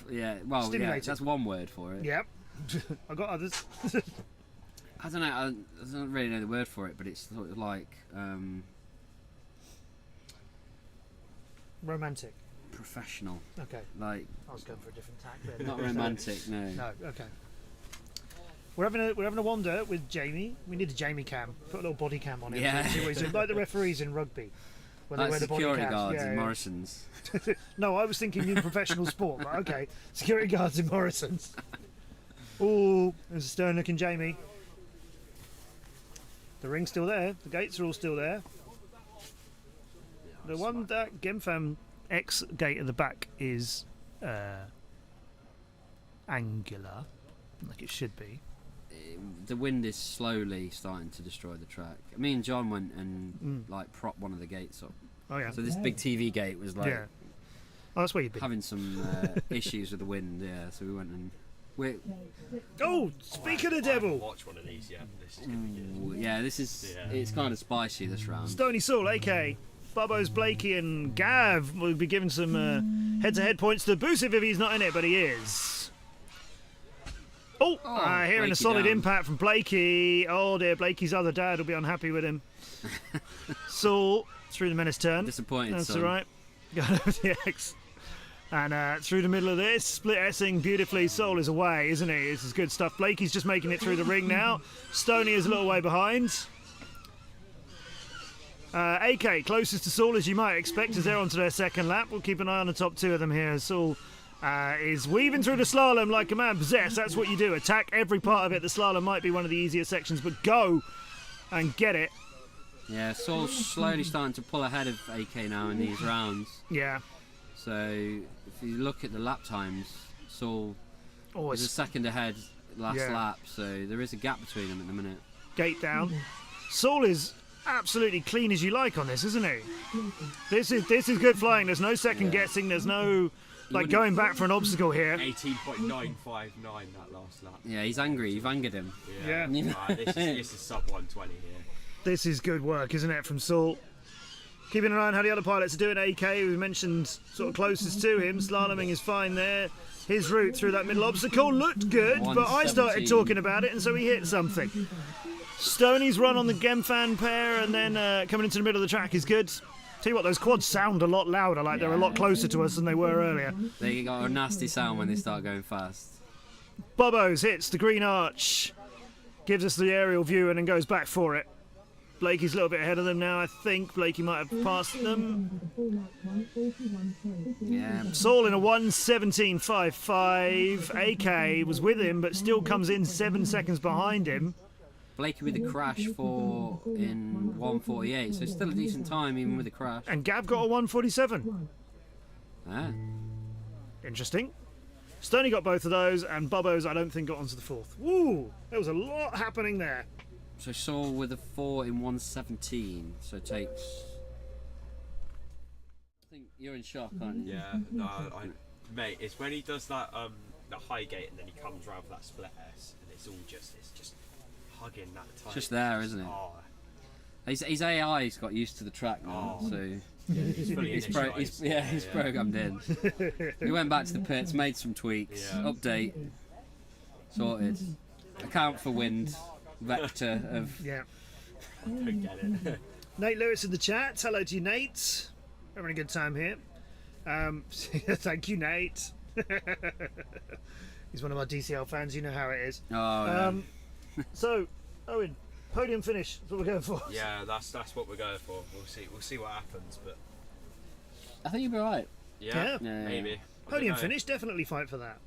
Yeah. Well, yeah. Stimulating. That's one word for it. Yep. I got others. I don't know. I don't really know the word for it, but it's sort of like romantic. Professional. Okay. Like. I was going for a different tack there. Not romantic. No. No. Okay. We're having a wander with Jamie. We need a Jamie cam. Put a little body cam on it. Yeah. See what he's doing. Like the referees in rugby. When Like they wear the body security cams. guards Yeah, in yeah. Morrison's. No, I was thinking in professional sport, but okay. Security guards in Morrison's. Oh, there's a stern looking Jamie. The ring's still there. The gates are all still there. The one that Gemfam X gate at the back is angular, like it should be. The wind is slowly starting to destroy the track. Me and John went and like propped one of the gates up. Oh yeah. So this big TV gate was like Yeah. Oh, that's where you've been. having some issues with the wind. Yeah. So we went and Oh, speak of the I devil. haven't watched one of these yet. This is going to be good. yeah, this is Yeah. it's kind of spicy this round. Stony Saul, AK, Bubbo's, Blakey, and Gav will be giving some head-to-head points to Busif if he's not in it, but he is. Oh, hearing Blakey a solid down. impact from Blakey. Oh dear, Blakey's other dad will be unhappy with him. Saul through the menace turn. Disappointed. That's son. all right. Got over the X. And through the middle of this, split S-ing beautifully. Saul is away, isn't he? This is good stuff. Blakey's just making it through the ring now. Stoney is a little way behind. AK, closest to Saul as you might expect, as they're onto their second lap. We'll keep an eye on the top two of them here. Saul is weaving through the slalom like a man possessed. That's what you do. Attack every part of it. The slalom might be one of the easier sections, but go and get it. Yeah, Saul's slowly starting to pull ahead of AK now in these rounds. Yeah. So if you look at the lap times, Saul Oh, is a it's second ahead last Yeah. lap. So there is a gap between them at the minute. gate down. Saul is absolutely clean as you like on this, isn't he? This is good flying. There's no second guessing. There's no like going back for an obstacle here. 18.959 that last lap. Yeah, he's angry. You've angered him. Yeah. This is sub 120 here. This is good work, isn't it, from Saul? Keeping an eye on how the other pilots are doing. AK, who mentioned sort of closest to him, slaloming is fine there. His route through that middle obstacle looked good, but I started 117. talking about it, and so he hit something. Stoney's run on the Gemfan pair, and then coming into the middle of the track is good. Tell you what, those quads sound a lot louder, like they're a lot closer to us than they were earlier. They got a nasty sound when they start going fast. Bobbos hits the green arch, gives us the aerial view, and then goes back for it. Blakey's a little bit ahead of them now, I think. Blakey might have passed them. Yeah. Saul in a 1:17.55. AK was with him, but still comes in 7 seconds behind him. Blakey with a crash in 1:48, so still a decent time even with a crash. And Gav got a 1:47. Ah. Interesting. Stoney got both of those, and Bubbo's, I don't think, got onto the fourth. Woo! There was a lot happening there. So Saul with a 4 in 1:17, so takes. I think you're in shock, aren't you? Yeah, no, mate, it's when he does that the high gate and then he comes round for that split S, and it's just hugging that time. It's just there, isn't it? Oh, His AI's got used to the track now, so yeah, he's fully he's initialised. programmed in. We went back to the pits, made some tweaks, update, sorted, account for wind, vector of. Yeah. I don't get it. Nate Lewis in the chat. Hello to you, Nate. Having a good time here. Thank you, Nate. He's one of our DCL fans. You know how it is. Oh, So, Owen, podium finish. That's what we're going for. Yeah, that's what we're going for. We'll see what happens, but I think you'll be alright. yeah, maybe. I don't Podium know. finish. Definitely fight for that.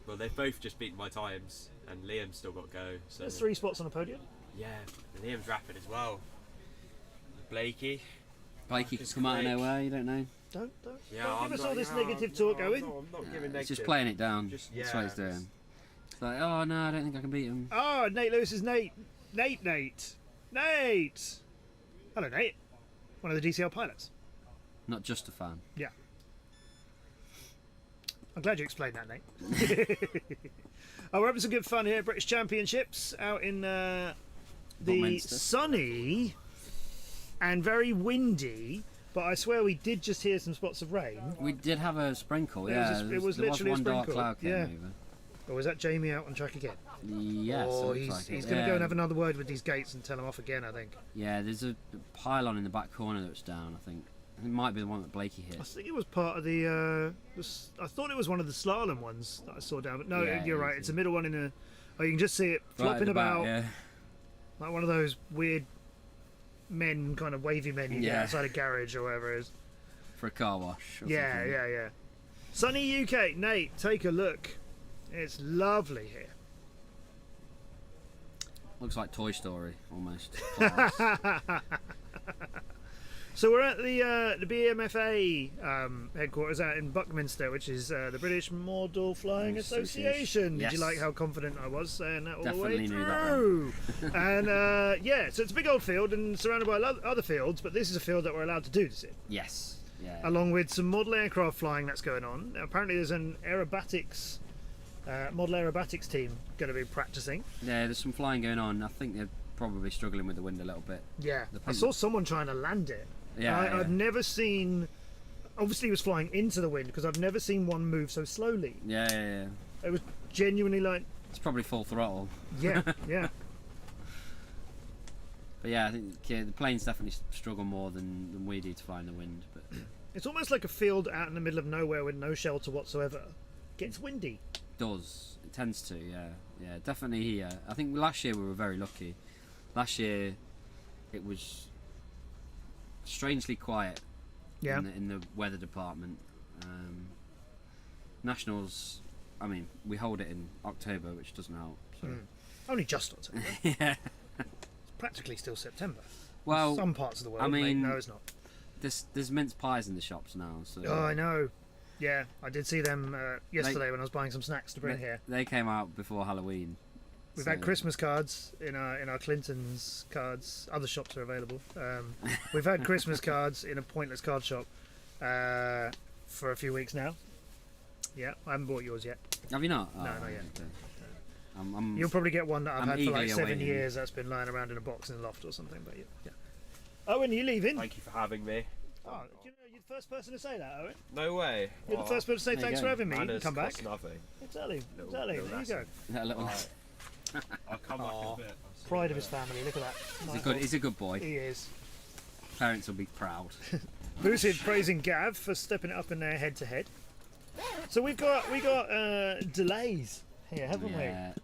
Well, they've both just beaten my times, and Liam's still got to go. So There's 3 spots on the podium. yeah, and Liam's rapid as well. Blakey Blakey could come out of nowhere, you don't know. Don't Yeah, give I'm us not- all this yeah, negative talk, Owen. I'm not giving He's negative. just playing it down. Just- That's what he's yeah, doing. It's like, oh no, I don't think I can beat him. Oh, Nate Lewis is Nate. Nate. Hello, Nate. One of the DCL pilots. Not just a fan. Yeah. I'm glad you explained that, Nate. We're having some good fun here. British Championships out in the Buckminster. sunny and very windy, but I swear we did just hear some spots of rain. We did have a sprinkle, It yeah. was a- it was there literally a one dark sprinkle, cloud came yeah. over. Or is that Jamie out on track again? Yes. Or it looks like he's it. going to Yeah. go and have another word with these gates and tell them off again, I think. Yeah, there's a pylon in the back corner that's down, I think. It might be the one that Blakey hit. I think it was part of the I thought it was one of the slalom ones that I saw down, but no, Yeah, you're it right. is, It's a middle one in a. Oh, you can just see it Right at flopping the back, about, yeah. like one of those weird men, kind of wavy men you get Yeah. outside a garage or whatever it is. For a car wash. Or Yeah, something. yeah. Sunny UK, Nate, take a look. It's lovely here. Looks like Toy Story, almost. So we're at the BMFA headquarters out in Buckminster, which is the British Model Flying Association. Yes. Did you like how confident I was saying that all Definitely the way knew that through? And yeah, so it's a big old field and surrounded by other fields, but this is a field that we're allowed to do this in. Yes. Yeah. Along with some model aircraft flying that's going on. Now, apparently there's an model aerobatics team going to be practicing. Yeah, there's some flying going on. I think they're probably struggling with the wind a little bit. Yeah, The I saw someone trying to land it. Yeah, And I've never seen. Obviously, he was flying into the wind because I've never seen one move so slowly. Yeah. It was genuinely like. It's probably full throttle. Yeah, yeah. But yeah, I think the planes definitely struggle more than we do to find the wind. But It's almost like a field out in the middle of nowhere with no shelter whatsoever. Gets windy. does. It tends to, yeah. Yeah, definitely here. I think last year we were very lucky. Last year it was strangely quiet Yeah. in the weather department. Nationals, I mean, we hold it in October, which doesn't help. So. Only just October. Yeah. It's practically still September. Well, some parts of the world. I mean, no, it's not. There's mince pies in the shops now. So Oh, I know. Yeah, I did see them yesterday when I was buying some snacks to bring here. They came out before Halloween. We've had Christmas cards in our Clinton's cards. Other shops are available. We've had Christmas cards in a pointless card shop for a few weeks now. Yeah, I haven't bought yours yet. Have you not? No, not yet. Okay. You'll probably get one that I've I'm had for like eagerly 7 awaiting. years that's been lying around in a box in the loft or something. But yeah. Owen, are you leaving? Thank you for having me. Oh, you know, you're the first person to say that, Owen. No way. You're the first person to say There you thanks go. for having me. You can Manners come back. cost nothing. Exactly. Little There you go. lesson. That little. I'll come back in a bit. Pride of his family. Look at that. He's a good boy. He is. Parents will be proud. Lucid praising Gav for stepping it up in there head to head. So we got delays here, haven't Yeah. we?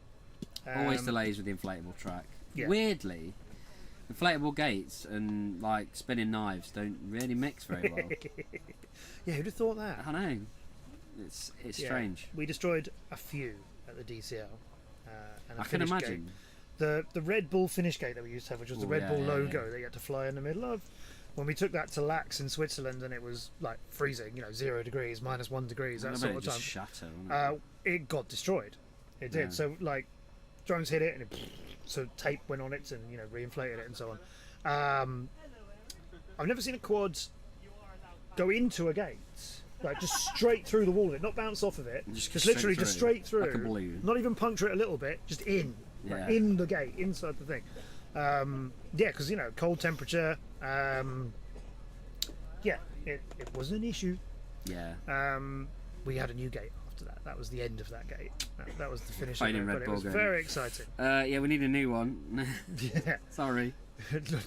Always delays with the inflatable track. Yeah. Weirdly, inflatable gates and like spinning knives don't really mix very well. Yeah, who'd have thought that? I know. It's Yeah. strange. We destroyed a few at the DCL. And a I can finish imagine. gate. The Red Bull finish gate that we used to have, which was the Oh, Red yeah, Bull yeah, logo yeah. that you had to fly in the middle of. When we took that to Lax in Switzerland and it was like freezing, 0 degrees, -1 degrees, I that bet sort it of just time. shatter. Wouldn't It got destroyed. It did. Yeah. So like drones hit it and so tape went on it and reinflated it and so on. I've never seen a quad go into a gate, like just straight through the wall of it, not bounce off of it, Just just straight literally just through, straight through, like a balloon. not even puncture it a little bit, just in, like Yeah. in the gate, inside the thing. Yeah, because cold temperature. Yeah, it wasn't an issue. Yeah. We had a new gate after that. That was the end of that gate. That was the finish of Fighting it, Red but it Bull was game. very exciting. Yeah, we need a new one. Yeah. Sorry.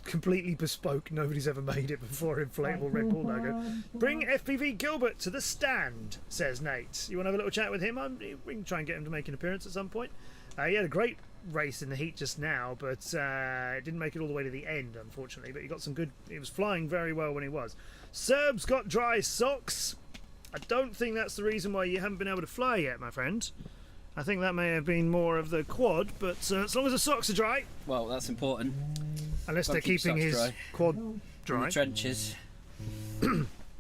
Completely bespoke. Nobody's ever made it before. Inflatable Red Bull logo. Bring FPV Gilbert to the stand, says Nate. You want to have a little chat with him? We can try and get him to make an appearance at some point. He had a great race in the heat just now, but it didn't make it all the way to the end, unfortunately. But he got some good. He was flying very well when he was. Serb's got dry socks. I don't think that's the reason why you haven't been able to fly yet, my friend. I think that may have been more of the quad, but as long as the socks are dry. Well, that's important. Unless Gotta they're keep keeping socks his dry. quad In dry. the trenches.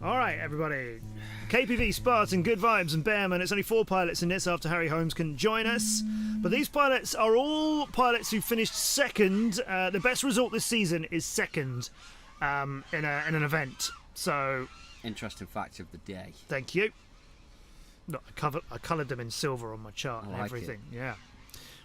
All right, everybody. KPV, Spartan, Good Vibes, and Bearman. It's only 4 pilots in this after Harry Holmes can join us. But these pilots are all pilots who finished second. The best result this season is second in an event. So, Interesting fact of the day. thank you. No, I coloured them in silver on my chart and like everything. Yeah.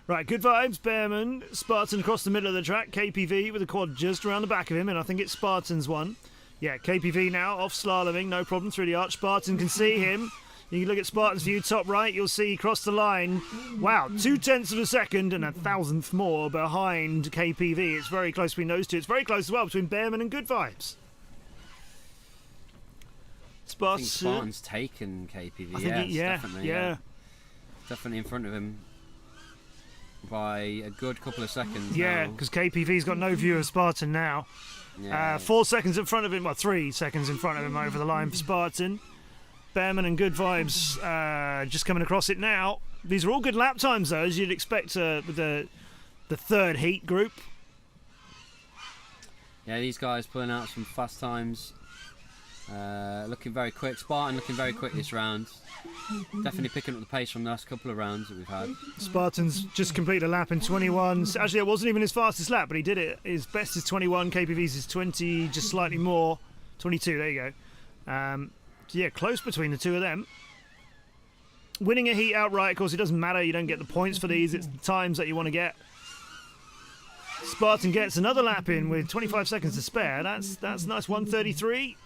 Right, Good Vibes, Bearman, Spartan across the middle of the track, KPV with a quad just around the back of him, and I think it's Spartan's one. Yeah, KPV now off slaloming, no problem through the arch. Spartan can see him. You can look at Spartan's view top right, you'll see across the line, wow, 0.2 of a second and a thousandth more behind KPV. It's very close between those two. It's very close as well between Bearman and Good Vibes. I think Spartan's taken KPV. Definitely in front of him by a good couple of seconds. Yeah, because KPV's got no view of Spartan now. 4 seconds in front of him, well, 3 seconds in front of him over the line for Spartan. Bearman and Good Vibes just coming across it now. These are all good lap times, though, as you'd expect with the third heat group. Yeah, these guys pulling out some fast times. Looking very quick. Spartan looking very quick this round. Definitely picking up the pace from the last couple of rounds that we've had. Spartan's just completed a lap in 21. Actually, it wasn't even his fastest lap, but he did it. His best is 21. KPV's is 20, just slightly more. 22, there you go. So yeah, close between the two of them. Winning a heat outright, of course, it doesn't matter. You don't get the points for these. It's the times that you want to get. Spartan gets another lap in with 25 seconds to spare. That's nice. 1:33.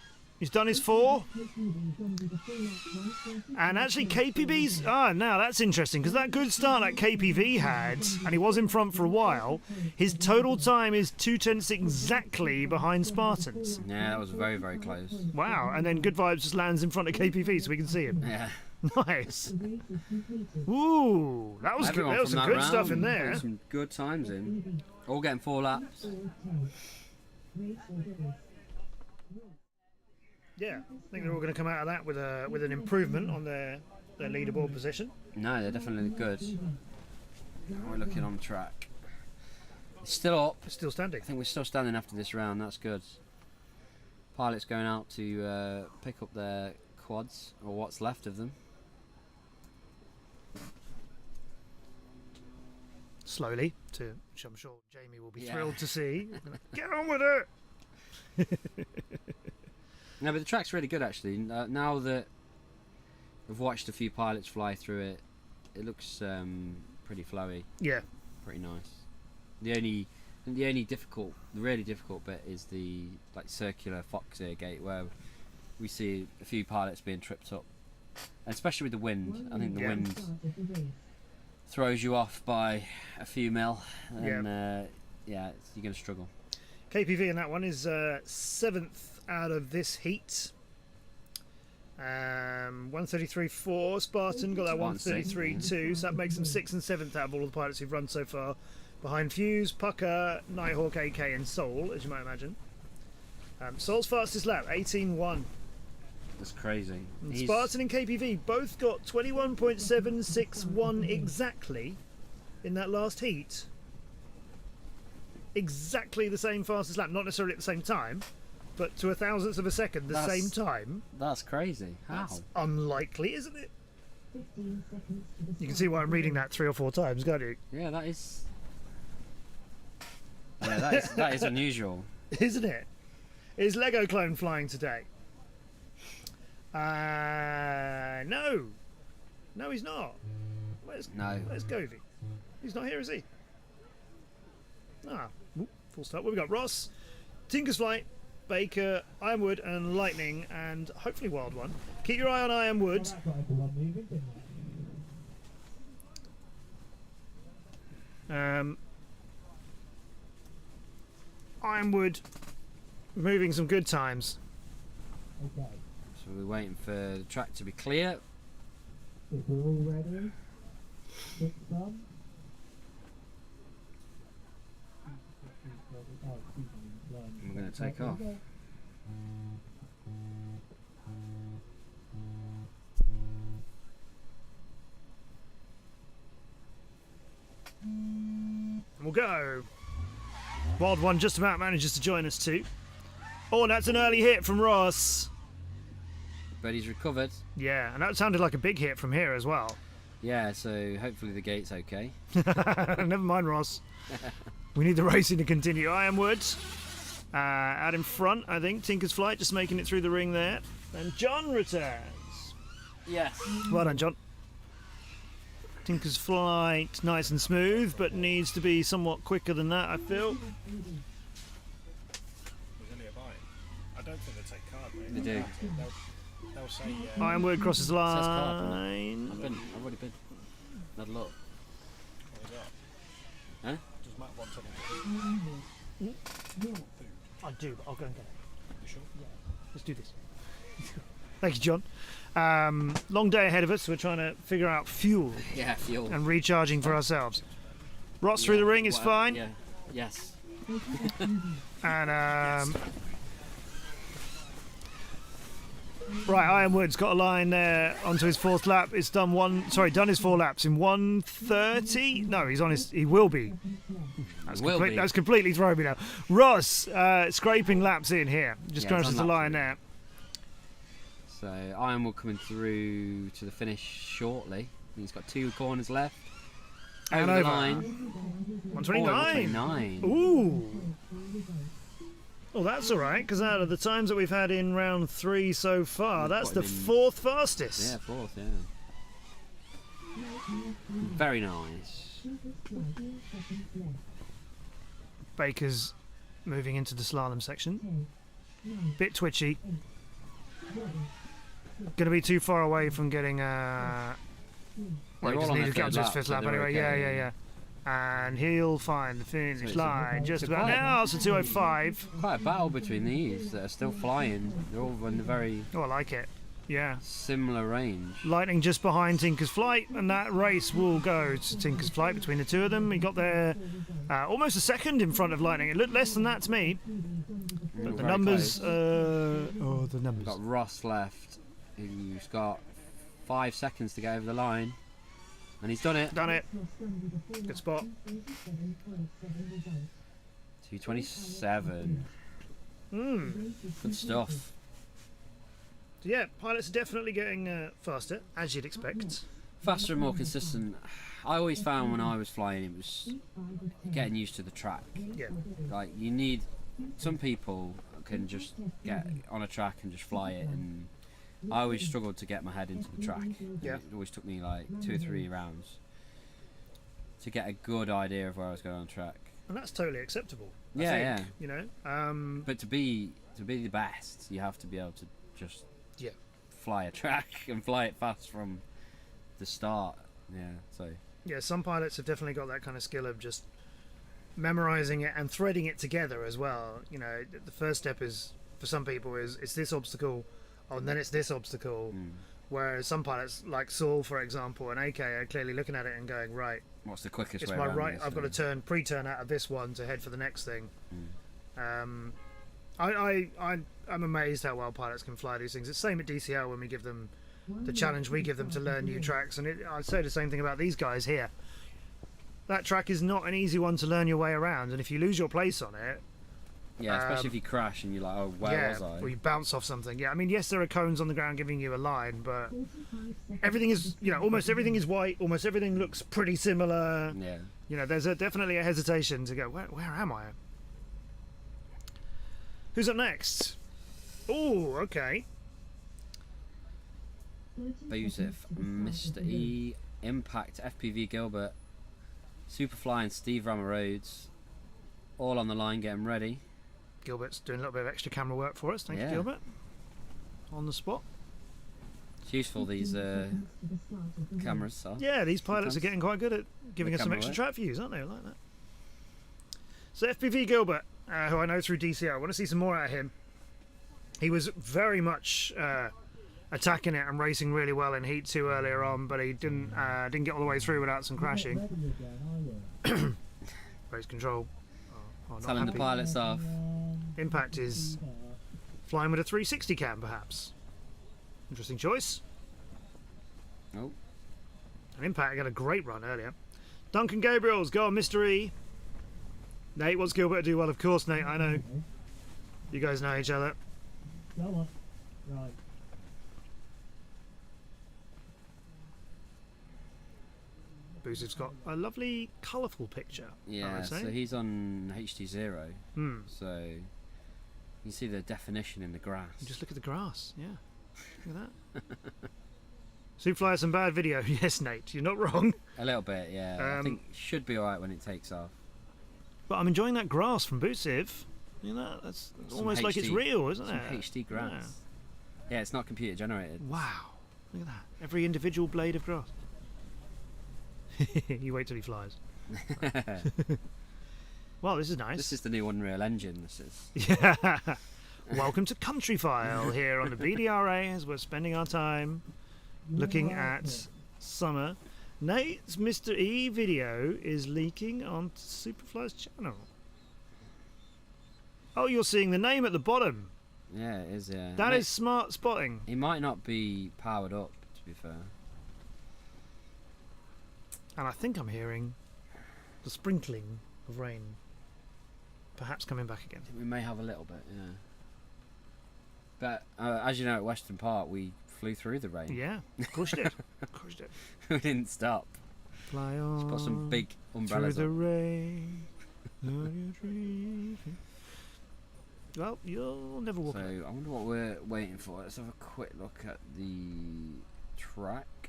He's done his 4. And actually KPV's... now that's interesting, because that good start that KPV had, and he was in front for a while, his total time is 2:10 exactly behind Spartan's. Yeah, that was very, very close. Wow, and then Good Vibes just lands in front of KPV so we can see him. Yeah. Nice. Ooh, that was good. There was some good stuff in there. Some good times in. All getting 4 laps. Yeah, I think they're all going to come out of that with an improvement on their leaderboard position. No, they're definitely good. We're looking on track. It's still up. It's still standing. I think we're still standing after this round. That's good. Pilots going out to pick up their quads, or what's left of them. Slowly, which I'm sure Jamie will be thrilled to see. Get on with it! No, but the track's really good actually. Now that I've watched a few pilots fly through it, it looks pretty flowy. Yeah, pretty nice. The only really difficult bit is the circular fox ear gate where we see a few pilots being tripped up, and especially with the wind. I think the wind throws you off by a few mil, and you're going to struggle. KPV in that one is 7th out of this heat. 1:33.4. Spartan got that 1:33.2, so that makes them 6th and 7th out of all the pilots who've run so far. Behind Fuse, Pucker, Nighthawk, AK, and Soul, as you might imagine. Soul's fastest lap, 18.1. That's crazy. Spartan and KPV both got 21.761 exactly in that last heat. Exactly the same fastest lap, not necessarily at the same time, but to a thousandth of a second same time. That's crazy. How? That's unlikely, isn't it? You can see why I'm reading that 3 or 4 times, can't you? Yeah, that is. Yeah, that is unusual, isn't it? Is Lego Clone flying today? No, he's not. Where's Govey? He's not here, is he? Full stop. What we got? Ross, Tinker's Flight, Baker, Ironwood, and Lightning, and hopefully Wild One. Keep your eye on Ironwood. Ironwood moving some good times. Okay. So we're waiting for the track to be clear. If we're all ready, it's done. We're going to take off. And we'll go. Wild One just about manages to join us too. Oh, and that's an early hit from Ross. But he's recovered. Yeah, and that sounded like a big hit from here as well. Yeah, so hopefully the gate's okay. Never mind, Ross. We need the racing to continue. Ironwood out in front, I think. Tinker's Flight just making it through the ring there. And John returns. Yes. Well done, John. Tinker's Flight, nice and smooth, but needs to be somewhat quicker than that, I feel. There's only a buy. I don't think they take card, mate. They do. they'll say. Ironwood crosses the Says carp, doesn't line. I've already been. Had a look. What is that? Huh? Does Matt want something? I do, but I'll go and get it. You sure? Yeah. Let's do this. Thank you, John. Long day ahead of us. We're trying to figure out fuel. Yeah, fuel. And recharging for ourselves. Rots through the ring is fine. Yeah. Yes. And right, Ironwood's got a line there onto his 4th lap. It's done his 4 laps in 1:30. No, he will be. That's completely thrown me now. Ross scraping laps in here. Just crosses the line there. So Ironwood coming through to the finish shortly. He's got 2 corners left. Over the line. 129. Ooh. Oh, that's all right, because out of the times that we've had in round 3 so far, that's the 4th fastest. Yeah, 4th, yeah. Very nice. Baker's moving into the slalom section. Bit twitchy. Going to be too far away from getting... well, he doesn't need to get onto his 5th lap anyway. Okay, yeah. And he'll find the finish line just about now. It's a 2:05. Quite a battle between these that are still flying. They're all in the very... Oh, I like it. Yeah. Similar range. Lightning just behind Tinker's Flight, and that race will go to Tinker's Flight between the 2 of them. He got there almost a second in front of Lightning. It looked less than that to me. But the numbers... the numbers. We've got Ross left, who's got 5 seconds to get over the line. And he's done it. Done it. Good spot. 2:27. Good stuff. So yeah, pilots are definitely getting faster, as you'd expect. Faster and more consistent. I always found when I was flying, it was getting used to the track. Yeah. Like, you need... Some people can just get on a track and just fly it, and I always struggled to get my head into the track. Yeah. It always took me like 2 or 3 rounds to get a good idea of where I was going on track. And that's totally acceptable. Yeah, I yeah. think, you know. But to be the best, you have to be able to just fly a track and fly it fast from the start. Yeah. So. Yeah, some pilots have definitely got that kind of skill of just memorizing it and threading it together as well. You know, the first step is for some people is it's this obstacle. Oh, and then it's this obstacle. Whereas some pilots, like Saul, for example, and AK, are clearly looking at it and going, right, what's the quickest it's way my around right. this, I've got to pre-turn out of this one to head for the next thing. I'm amazed how well pilots can fly these things. It's the same at DCL when we give them the challenge we give them to learn new tracks, and I'd say the same thing about these guys here. That track is not an easy one to learn your way around, and if you lose your place on it, yeah, especially if you crash and you're like, oh, where was I? Or you bounce off something. Yeah, I mean, yes, there are cones on the ground giving you a line, but everything is, you know, almost everything is white. Almost everything looks pretty similar. Yeah. You know, there's definitely a hesitation to go, where am I? Who's up next? Oh, okay. Bosif, Mr. E, Impact, FPV Gilbert, Superfly and Steve Rammer Rhodes, all on the line getting ready. Gilbert's doing a little bit of extra camera work for us. Thank you, Gilbert. On the spot. It's useful, these cameras are. Yeah, these pilots are getting quite good at giving us some extra track views, aren't they? I like that. So FPV Gilbert, who I know through DCL, I want to see some more out of him. He was very much attacking it and racing really well in Heat 2 earlier on, but he didn't get all the way through without some crashing. Race control. Telling the pilots off. Impact is flying with a 360 cam, perhaps. Interesting choice. Nope. And Impact got a great run earlier. Duncan Gabriel's go on, Mr. E. Nate wants Gilbert to do well, of course, Nate. I know. You guys know each other. Go on. Right. Booziv's got a lovely, colourful picture. Yeah, so he's on HD0. So you see the definition in the grass. Just look at the grass, yeah. Look at that. Superfly has some bad video. Yes, Nate, you're not wrong. A little bit, yeah. I think it should be alright when it takes off. But I'm enjoying that grass from Boosiv. You know, that's almost like it's real, isn't it? HD grass. Yeah, it's not computer generated. Wow, look at that. Every individual blade of grass. You wait till he flies. Well, this is nice. This is the new Unreal Engine. This is. Yeah. Welcome to Countryfile here on the BDRA as we're spending our time looking at summer. Nate's Mr. E video is leaking on Superfly's channel. Oh, you're seeing the name at the bottom. Yeah, it is. Yeah. That is smart spotting. He might not be powered up, to be fair. And I think I'm hearing the sprinkling of rain. Perhaps coming back again. We may have a little bit, yeah. But as you know, at Western Park, we flew through the rain. Yeah, of course you did. Of course you did. We didn't stop. Fly on. Just put some big umbrellas through the on. rain. Well, you'll never walk. So I wonder what we're waiting for. Let's have a quick look at the track.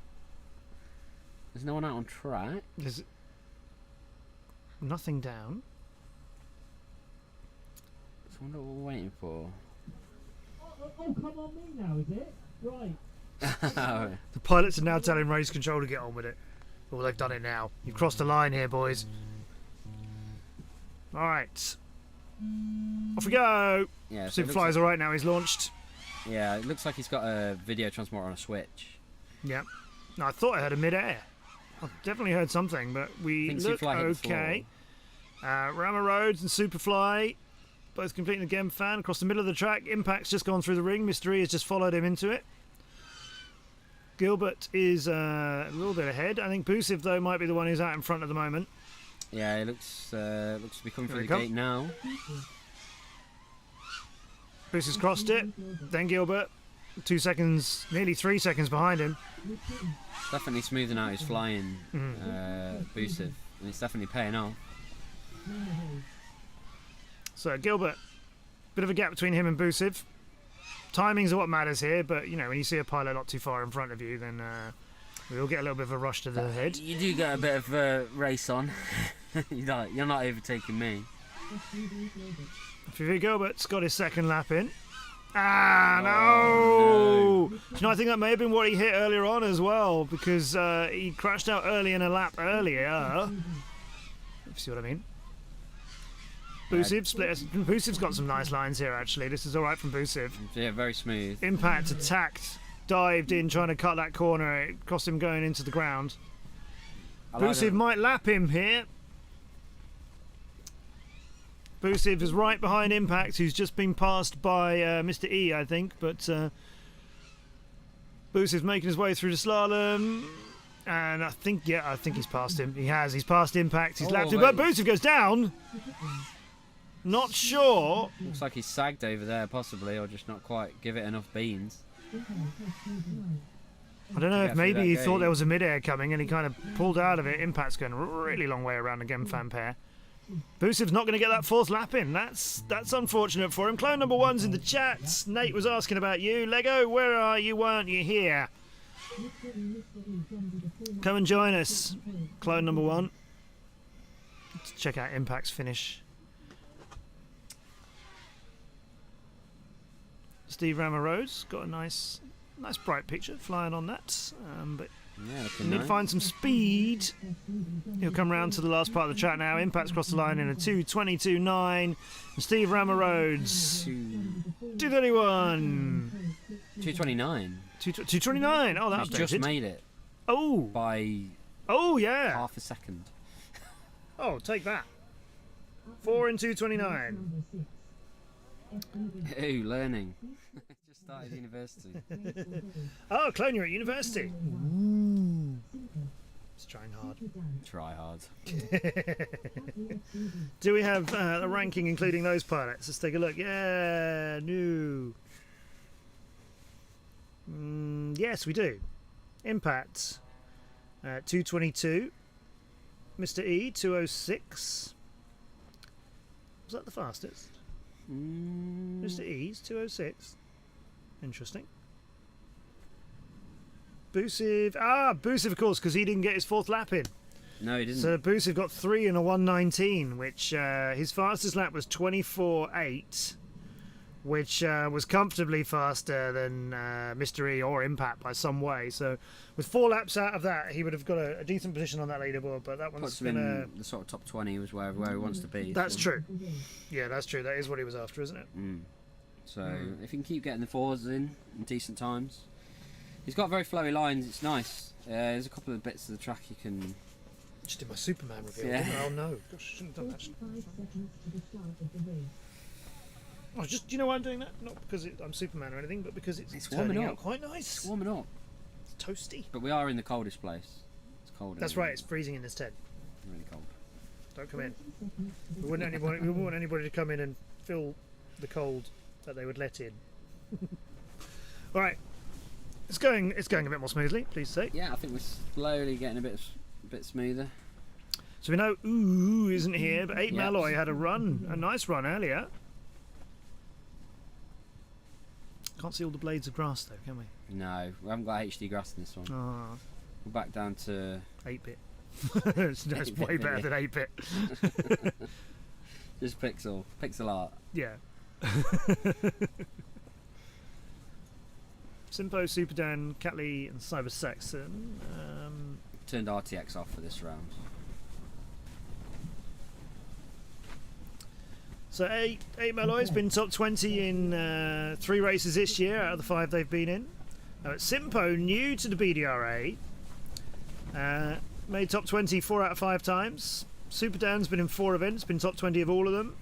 There's no one out on track. There's nothing down. So I wonder what we're waiting for. Oh, come on me now, is it? Right. The pilots are now telling race control to get on with it. Well, they've done it now. You've crossed the line here, boys. All right. Off we go. Yeah, so Superfly's all right now. He's launched. Yeah, it looks like he's got a video transmitter on a switch. Yeah. No, I thought I heard a mid-air. I definitely heard something, but we look okay. Rama Rhodes and Superfly both completing the Gem fan across the middle of the track. Impact's just gone through the ring. Mystery has just followed him into it. Gilbert is a little bit ahead. I think Busiv, though, might be the one who's out in front at the moment. Yeah, it looks to be coming Here through we the come. gate now. Busiv's crossed it. Then Gilbert. 2 seconds, nearly 3 seconds behind him. Definitely smoothing out his flying, Busiv, and it's definitely paying off. So Gilbert, bit of a gap between him and Busiv. Timings are what matters here, but you know when you see a pilot not too far in front of you, then we all get a little bit of a rush to the head. You do get a bit of a race on. You're not overtaking me. Gilbert's got his second lap in. Ah, no! Do you know, I think that may have been what he hit earlier on as well, because he crashed out early in a lap earlier. If you see what I mean. Busiv's got some nice lines here, actually. This is all right from Busiv. Yeah, very smooth. Impact attacked, dived in, trying to cut that corner. It cost him going into the ground. Busiv might lap him here. Busiv is right behind Impact, who's just been passed by Mr. E, I think. But Busiv's making his way through the slalom. And I think he's passed him. He has. He's passed Impact. He's lapped him. But Busiv goes down. Not sure. Looks like he's sagged over there, possibly, or just not quite give it enough beans. I don't know if maybe he thought there was a mid-air coming and he kind of pulled out of it. Impact's going a really long way around the Gem fan pair. Busiv's not going to get that fourth lap in. That's unfortunate for him. Clone number one's in the chat. Nate was asking about you. Lego, where are you? Why aren't you here? Come and join us. Clone number one. Let's check out Impact's finish. Steve Rama-Rose got a nice bright picture flying on that. But yeah, he need to find some speed. He'll come round to the last part of the track now. Impact's crossed the line in a 2:22.9. And Steve Rama-Rose 2:31. 2:29. 2:29. Oh, that's just made it. Oh. By. Oh yeah. Half a second. Oh, take that. 4 in 2:29. Ooh, learning. Just started university. Oh, Clone, you're at university. Ooh. It's trying hard. Try hard. Do we have the ranking including those pilots? Let's take a look. Yeah, new. Yes, we do. Impact 2:22. Mr. E 2:06. Was that the fastest? Mr. E's 2:06. Interesting. Busiv. Busiv, of course, because he didn't get his fourth lap in. No, he didn't. So Busiv got 3 in a 1:19, which his fastest lap was 24.8. which was comfortably faster than Mr. E or Impact by some way. So with 4 laps out of that, he would have got a decent position on that leaderboard. But that one's Puts him in the sort of top 20 was where he wants to be. That's true. Yeah, that's true. That is what he was after, isn't it? So if he can keep getting the 4s in decent times, he's got very flowy lines. It's nice. There's a couple of bits of the track you can. Just did my Superman reveal. Yeah. Oh no! Gosh, I shouldn't have done that. Oh, just, do you know why I'm doing that? Not because I'm Superman or anything, but because it's warming turning up. out quite nice. It's warming up. It's toasty. But we are in the coldest place. It's cold. That's right. It's freezing in this tent. Really cold. Don't come in. We wouldn't want anybody to come in and feel the cold that they would let in. All right. It's going a bit more smoothly, please say. Yeah, I think we're slowly getting a bit smoother. So we know Ooh isn't here, but 8 Malloy had a nice run earlier. Can't see all the blades of grass though, can we? No, we haven't got HD grass in this one. Oh. We're back down to 8-bit. It's way better than 8-bit. Just pixel art. Yeah. Simpo, Superdan, Catley and Cyber Saxon. Turned RTX off for this round. So 8 Malloy's been top 20 in 3 races this year out of the 5 they've been in. Simpo, new to the BDRA, made top 20 4 out of 5 times. Superdan's been in 4 events, been top 20 of all of them.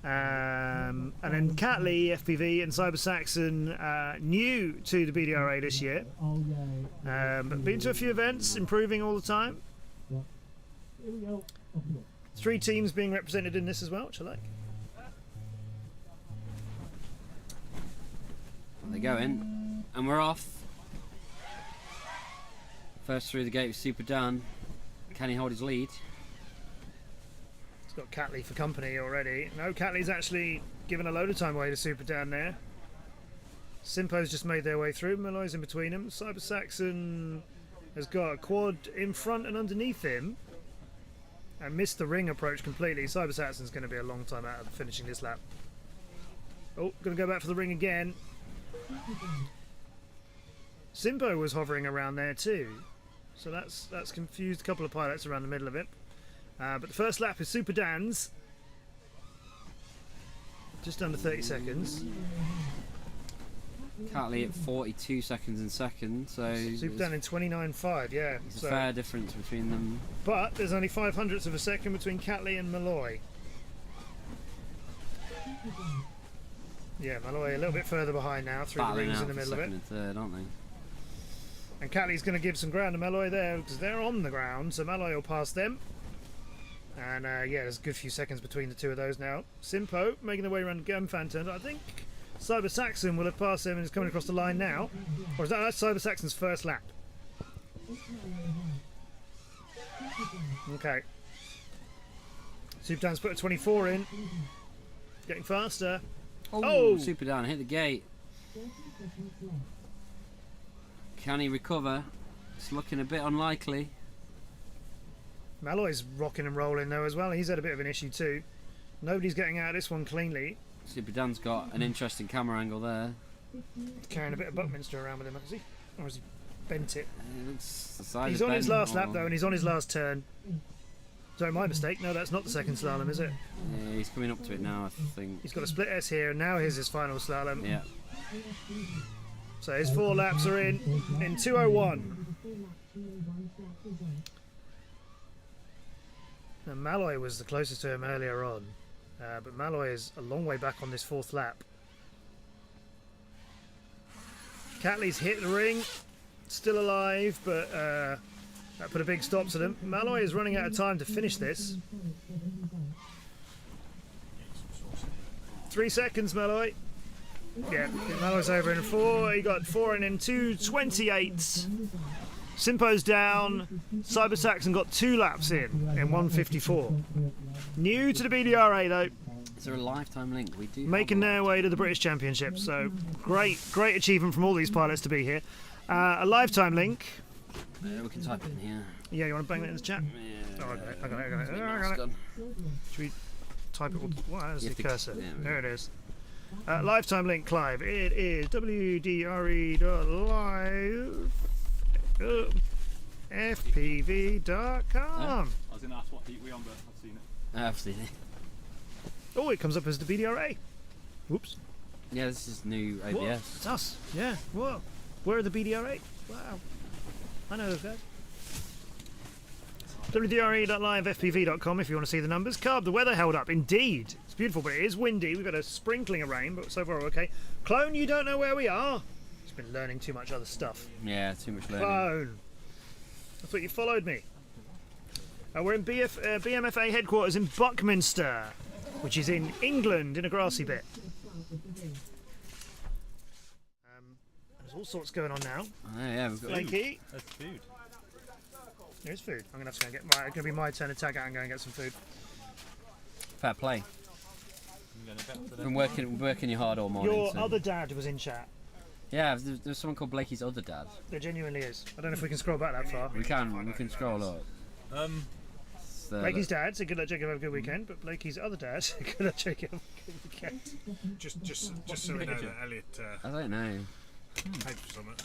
And then Catley, FPV and Cyber Saxon, new to the BDRA this year. But been to a few events, improving all the time. 3 teams being represented in this as well, which I like. They go in, and we're off. First through the gate with Super Dan. Can he hold his lead? He's got Catley for company already. No, Catley's actually given a load of time away to Super Dan there. Simpo's just made their way through. Malloy's in between them. Cyber Saxon has got a quad in front and underneath him. And missed the ring approach completely. Cyber Saxon's going to be a long time out of finishing this lap. Oh, going to go back for the ring again. Simpo was hovering around there too, so that's confused a couple of pilots around the middle of it. But the first lap is Super Dan's, just under 30 seconds. Catley at 42 seconds in second, so Super Dan in 29.5, yeah. There's a fair difference between them. But there's only 0.05 of a second between Catley and Malloy. Yeah, Malloy a little bit further behind now, through the rings in the middle of it. And third, aren't they? And Catley's going to give some ground to Malloy there because they're on the ground, so Malloy will pass them. And yeah, there's a good few seconds between the two of those now. Simpo making their way around Gamfan turn. I think Cyber Saxon will have passed him and is coming across the line now. Or is that's Cyber Saxon's first lap? Okay. Superdan's put a 24 in. Getting faster. Oh! Superdan hit the gate. Can he recover? It's looking a bit unlikely. Malloy's rocking and rolling though as well. He's had a bit of an issue too. Nobody's getting out of this one cleanly. Superdan's got an interesting camera angle there. Carrying a bit of Buckminster around with him, has he? Or has he bent it? He's on his last lap though, and he's on his last turn. Sorry, my mistake. No, that's not the second slalom, is it? Yeah, he's coming up to it now, I think. He's got a split S here, and now here's his final slalom. Yeah. So his 4 laps are in 2:01. Now Malloy was the closest to him earlier on, but Malloy is a long way back on this 4th lap. Catley's hit the ring, still alive, but that put a big stop to them. Malloy is running out of time to finish this. 3 seconds, Malloy. Yeah, Malloy's over in 4. He got 4 and in 2:28. Simpo's down. Cyber Saxon got 2 laps in 1:54. New to the BDRA though. Is there a lifetime link? We do. Making their way to the British Championship. So great achievement from all these pilots to be here. A lifetime link. We can type it in here. Yeah, you want to bang that in the chat? Yeah. Oh, I got it. Should we type it? Where's the cursor? Yeah, there it is. Lifetime link, Clive. It is wdre.live fpv.com. I was going to ask what heat we're on, but I've seen it. I've seen it. Oh, it comes up as the BDRA. Whoops. Yeah, this is new OBS. Whoa, it's us. Yeah. Whoa. Where are the BDRA? Wow. I know those guys. wdre.livefpv.com if you want to see the numbers. Carb, the weather held up. Indeed. It's beautiful, but it is windy. We've got a sprinkling of rain, but so far we're okay. Clone, you don't know where we are. He's been learning too much other stuff. Yeah, too much learning. Clone. I thought you followed me. We're in BMFA headquarters in Buckminster, which is in England, in a grassy bit. There's all sorts going on now. Oh, yeah, we've got Blakey. There's food. There's food. I'm going to have to go and get it's going to be my turn to tag out and go and get some food. fair play. Been working you hard all morning. Your so. other dad was in chat. Yeah, there's someone called Blakey's other dad. There genuinely is. I don't know if we can scroll back that far. We can scroll up. Blakey's dad said good luck, Jacob, have a good weekend, but Blakey's other dad said good luck, Jacob, have a good weekend. Just so we know that Elliot I don't know. paid for something.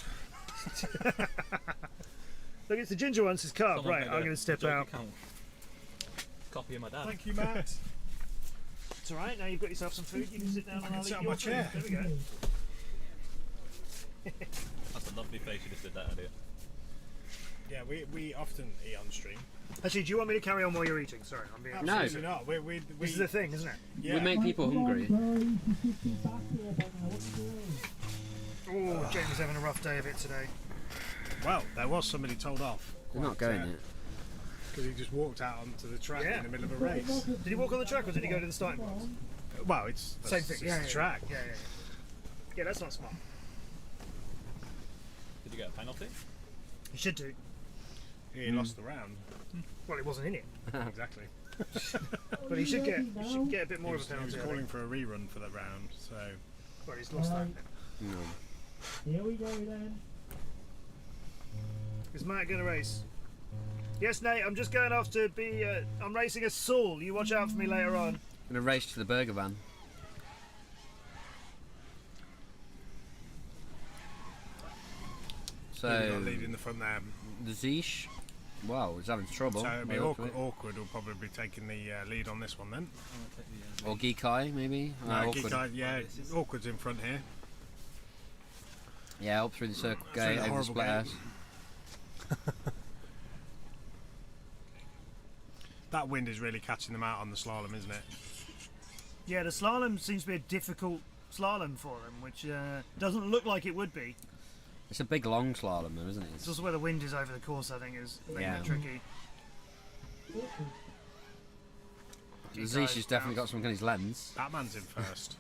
Look, it's the ginger one, says Carb. Right, I'm going to step out. Copy of my dad. Thank you, Matt. It's alright, now you've got yourself some food, you can sit down and I'll eat sit on your my chair. food. There we go. That's a lovely face you just did that, Elliot. Yeah, we often eat on stream. Actually, do you want me to carry on while you're eating? Sorry, I'm being Absolutely not. This is the thing, isn't it? Yeah. We make people hungry. Oh, Jamie's having a rough day of it today. Well, there was somebody told off. They're not going yet. Because he just walked out onto the track Yeah. in the middle of a race. Did he walk on the track or did he go to the starting box? Well, it's Same thing. It's the track. Yeah, that's not smart. Did you get a penalty? You should do. He lost the round. Well, he wasn't in it. Exactly. But he should get a bit more of a He penalty. was I calling think. for a rerun for that round, so Well, he's lost that. No. Here we go then. Is Matt going to race? Yes, Nate, I'm just going off to be. I'm racing a Saul. You watch out for me later on. Gonna race to the burger van. he got So lead in the front there. the Zeesh, wow, he's having trouble. So it'll be by the look of it. awkward will probably be taking the lead on this one then. Or Geekai maybe. Awkward. Awkward's in front here. Yeah, up through the circle Through gate, the over the horrible split gate. house. That wind is really catching them out on the slalom, isn't it? Yeah, the slalom seems to be a difficult slalom for him, which doesn't look like it would be. It's a big long slalom though, isn't it? It's also where the wind is over the course, I think, is making Yeah. it tricky. The Zeesh has definitely got something on his lens. Batman's in first.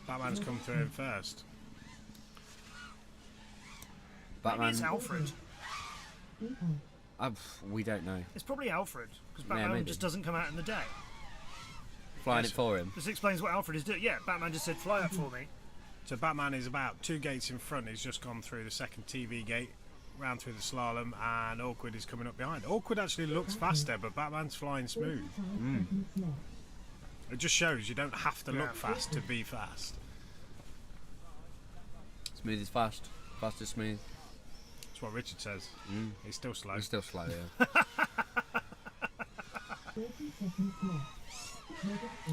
Batman's come through in first. Maybe Batman. it's Alfred. We don't know. It's probably Alfred, because Yeah, Batman maybe. just doesn't come out in the day. Flying it for him. This explains what Alfred is doing. Yeah, Batman just said, fly up for me. So Batman is about 2 gates in front. He's just gone through the second TV gate, round through the slalom, and Awkward is coming up behind. Awkward actually looks faster, but Batman's flying smooth. It just shows you don't have to look fast to be fast. Smooth is fast. Fast is smooth. That's what Richard says. He's still slow. He's still slow, yeah.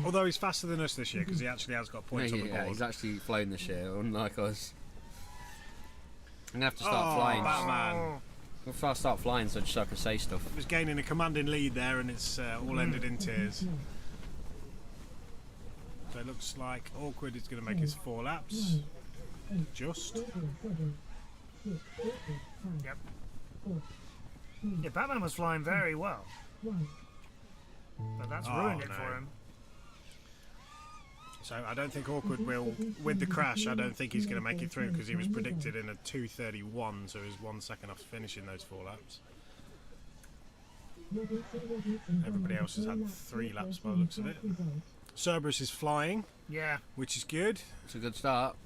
Although he's faster than us this year because he actually has got points on the board. He's actually flown this year, unlike us. I'm gonna have to start flying. Batman. If I start flying, so I can say stuff. He was gaining a commanding lead there, and it's all ended in tears. So it looks like Awkward is going to make his 4 laps. Just. Yep. Yeah, Batman was flying very well. But that's ruined it for him. So I don't think Awkward will, with the crash, I don't think he's going to make it through because he was predicted in a 2:31, so he's 1 second off finishing those 4 laps. Everybody else has had 3 laps by the looks of it. Cerberus is flying, Yeah. which is good. It's a good start.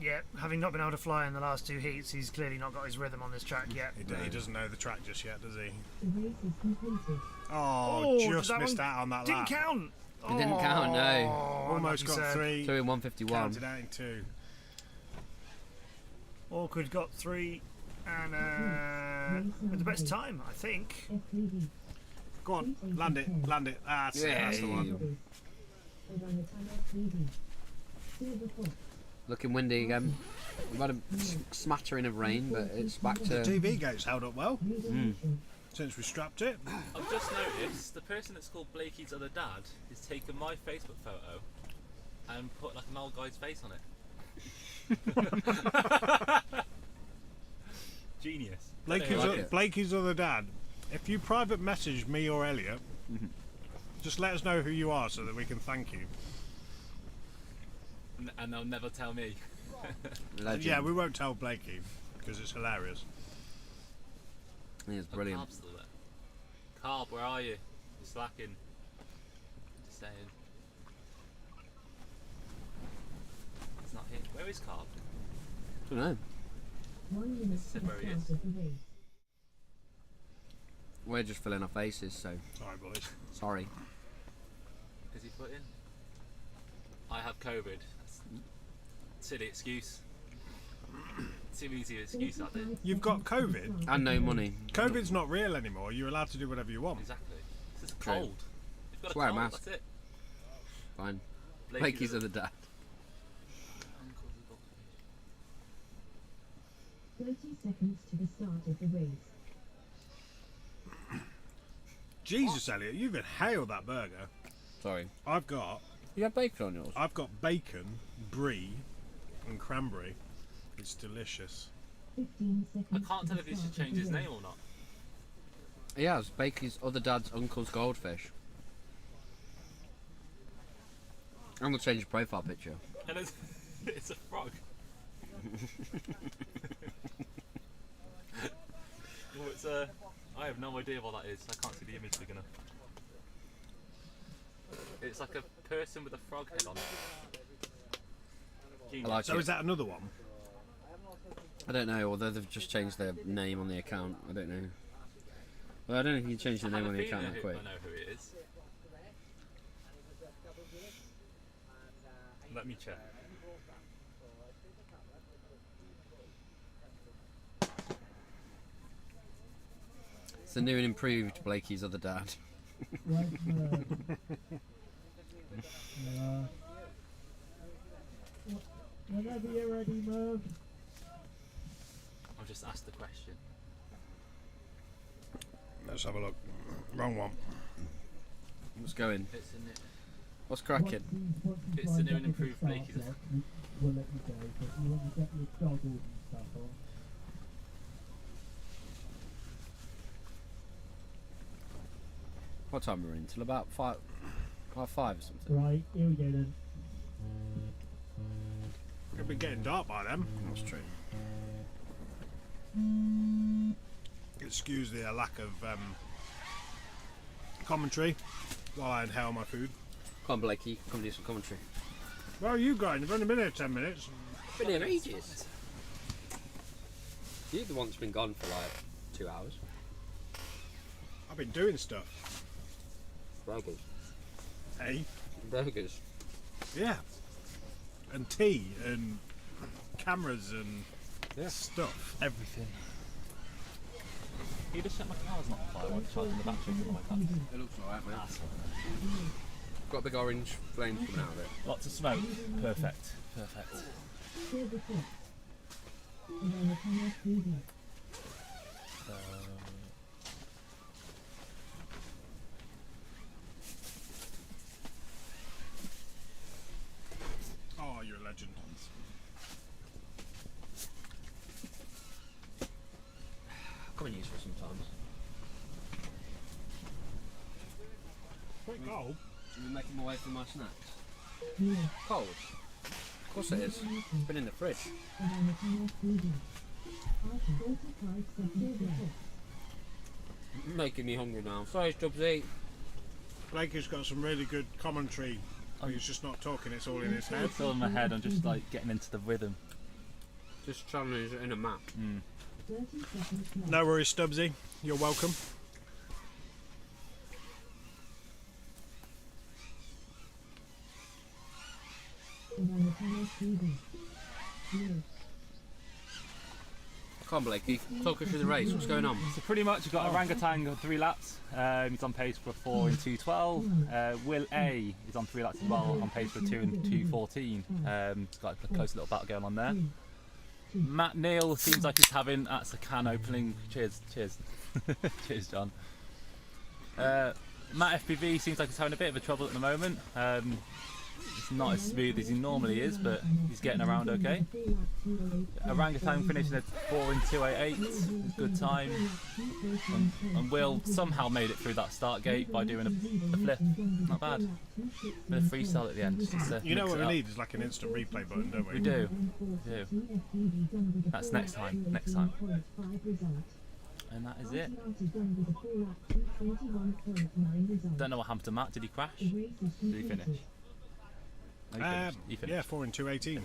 Yeah, having not been able to fly in the last 2 heats, he's clearly not got his rhythm on this track yet. He doesn't know the track just yet, does he? The race is completed. Oh, just that missed one out on that didn't lap. count. It didn't count, no. Almost got unlucky 3. 2 in 151. Counted out in 2. Awkward got 3 and with the best time, I think. FPV. Go on, land it. That's it, that's the one. Orangutan FPV. Silver foot. Looking windy again. We've had a smattering of rain, but it's back The to... TV gate's held up well Mm. since we strapped it. I've just noticed the person that's called Blakey's other dad has taken my Facebook photo and put like an old guy's face on it. Genius. Blakey's other dad. If you private message me or Elliot, just let us know who you are so that we can thank you. And they'll never tell me. Legend. Yeah, we won't tell Blakey because it's hilarious. It's brilliant. Carb's still there. Carb, where are you? You're slacking. Just saying. It's not here. Where is Carb? I don't know. 1 minute to the Sit where he start is. of the race. We're just filling our faces, so Sorry, boys. sorry. Is he put in? I have COVID. That's silly excuse. Too easy an excuse, that is. You've got COVID. And no money. COVID's not real anymore. You're allowed to do whatever you want. Exactly. It's just True. cold. You've got Just a wear a cold, mask. that's it. Fine. Blakey's Blakey's other dad. 30 seconds to the start of the race. Jesus, Elliot, you've inhaled that burger. Sorry. I've got You have bacon on yours? bacon, brie, and cranberry. It's delicious. 15 seconds. I can't to tell the if he should start of change the his race. name or not. He has. Blakey's other dad's uncle's goldfish. I'm gonna change the profile picture. And it's a frog. Well, it's I have no idea what that is. I can't see the image big enough. It's like a person with a frog head on it. Genius. I like So it. is that another one? I don't know, although they've just changed their name on the account. I don't know. Well, I don't know if you can change the I name have on a the feeling account that quick. I know who it is. Let me check. It's the new and improved Blakey's other dad. Right, whenever you're ready, Merv. I'll just ask the question. Let's have a look. Wrong one. What's going? It's a new. What's cracking? It's the new and improved Blakey's. We'll let you go, but you want to get your goggles and stuff on. What time are we in? Till about 5 or something. Right, here we go then. It'll be getting dark by then. That's true. Excuse the lack of commentary while I inhale my food. Come on, Blakey, come do some commentary. Well, you guys, you've only been here 10 minutes. Been here ages. You're the one that's been gone for like 2 hours. I've been doing stuff. Burgers. Hey? Burgers. Yeah. And tea and cameras and stuff. Everything. Can you just check my car's not on fire while charging the battery for my car? It looks alright, mate. Got a big orange flames coming out of it. Lots of smoke. Perfect. Perfect. Silver foot. Orangutan FPV. Oh, you're a legend. Come and useful sometimes. Quite cold. Should we make them away from my snacks? Yeah. Cold? Of course it is. It's been in the fridge. Orangutan FPV. 45 seconds left. Making me hungry now. Sorry, Stubbsy. Blake has got some really good commentary. He's just not talking, it's all in his head. It's all in my head. I'm just like getting into the rhythm. This challenge in a map. 30 seconds left. No worries, Stubbsy. You're welcome. Orangutan TV. Yes. Come on, Blakey. Talk us through the race. What's going on? So pretty much we've got Orangutan on 3 laps. He's on pace for 4 in 2:12. Will A is on 3 laps as well, on pace for 2 in 2:14. He's got a close little battle going on there. Matt Neal seems like he's having that's a can opening. Cheers. Cheers, John. Matt FPV seems like he's having a bit of a trouble at the moment. It's not as smooth as he normally is, but he's getting around okay. Orangutan finishing at 4 in 2:88, good time. And Will somehow made it through that start gate by doing a flip. Not bad. Bit of freestyle at the end. Just to You know mix what it we up. need is like an instant replay button, don't we? We do. That's next time. Next time. And that is it. Don't know what happened to Matt. Did he crash? Did he finish? No, he finished. Yeah, 4 in 2:18.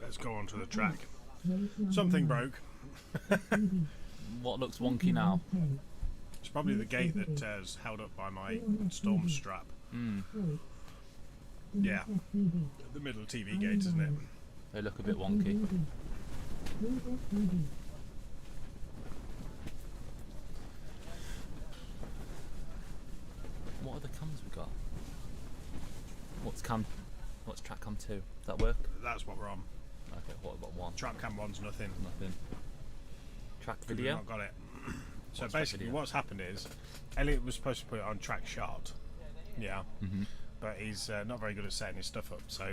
Let's go on to the track. Something broke. What looks wonky now? It's probably the gate that is held up by my storm strap. Yeah, the middle TV gate, isn't it? They look a bit wonky. What other cams we got? What's track cam 2? Does that work? That's what we're on. Okay, what about 1? Track cam 1's nothing. Nothing. Track We've video? not got it. So What's track basically video? what's happened is Elliot was supposed to put it on track shot. Yeah. But he's not very good at setting his stuff up, so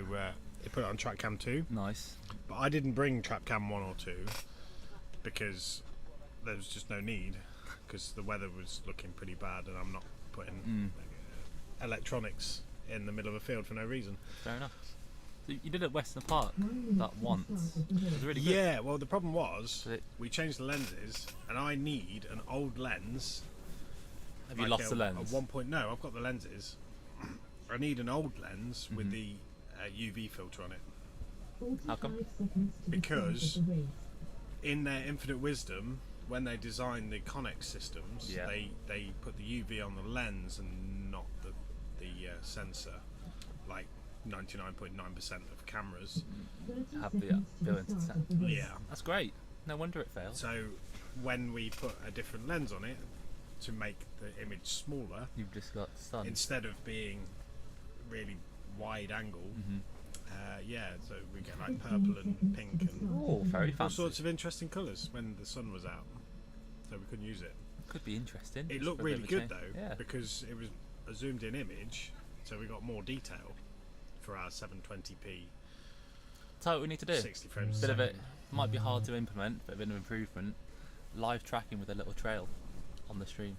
he put it on track cam 2. Nice. But I didn't bring track cam 1 or 2 because there was just no need, because the weather was looking pretty bad and I'm not putting electronics in the middle of a field for no reason. Fair enough. So you did it at Western Park that once. It was really good. Yeah, well the problem was we changed the lenses and I need an old lens. Have you lost the lens? A 1. No, I've got the lenses. I need an old lens with the UV filter on it. How come? Because in their infinite wisdom, when they designed the Connex systems, they put the UV on the lens and not the sensor. Like 99.9% of cameras have the built-in sensor. Yeah, that's great. No wonder it failed. So when we put a different lens on it to make the image smaller, you've just got sun instead of being really wide angle. So we get like purple and pink and very all fancy. sorts of interesting colours when the sun was out, so we couldn't use it. Could be interesting. It Just looked for a bit really of a good change. though, Yeah. because it was a zoomed in image, so we got more detail for our 720p. That's what we need to do. 60 frames a Bit of it second. might be hard to implement, but a bit of improvement. Live tracking with a little trail on the stream.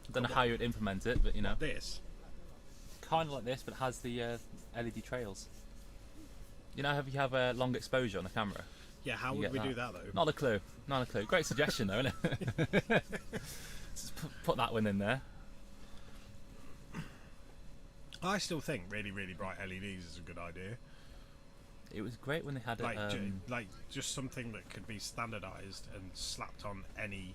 I don't know how you would implement it, but you know. This. Kind of like this, but it has the LED trails. You know, if you have a long exposure on a camera. Yeah, how you would get we do that though? Not a clue. Not a clue. Great suggestion though, isn't it? Just put that one in there. I still think really, really bright LEDs is a good idea. It was great when they had Like, it. like just something that could be standardised and slapped on any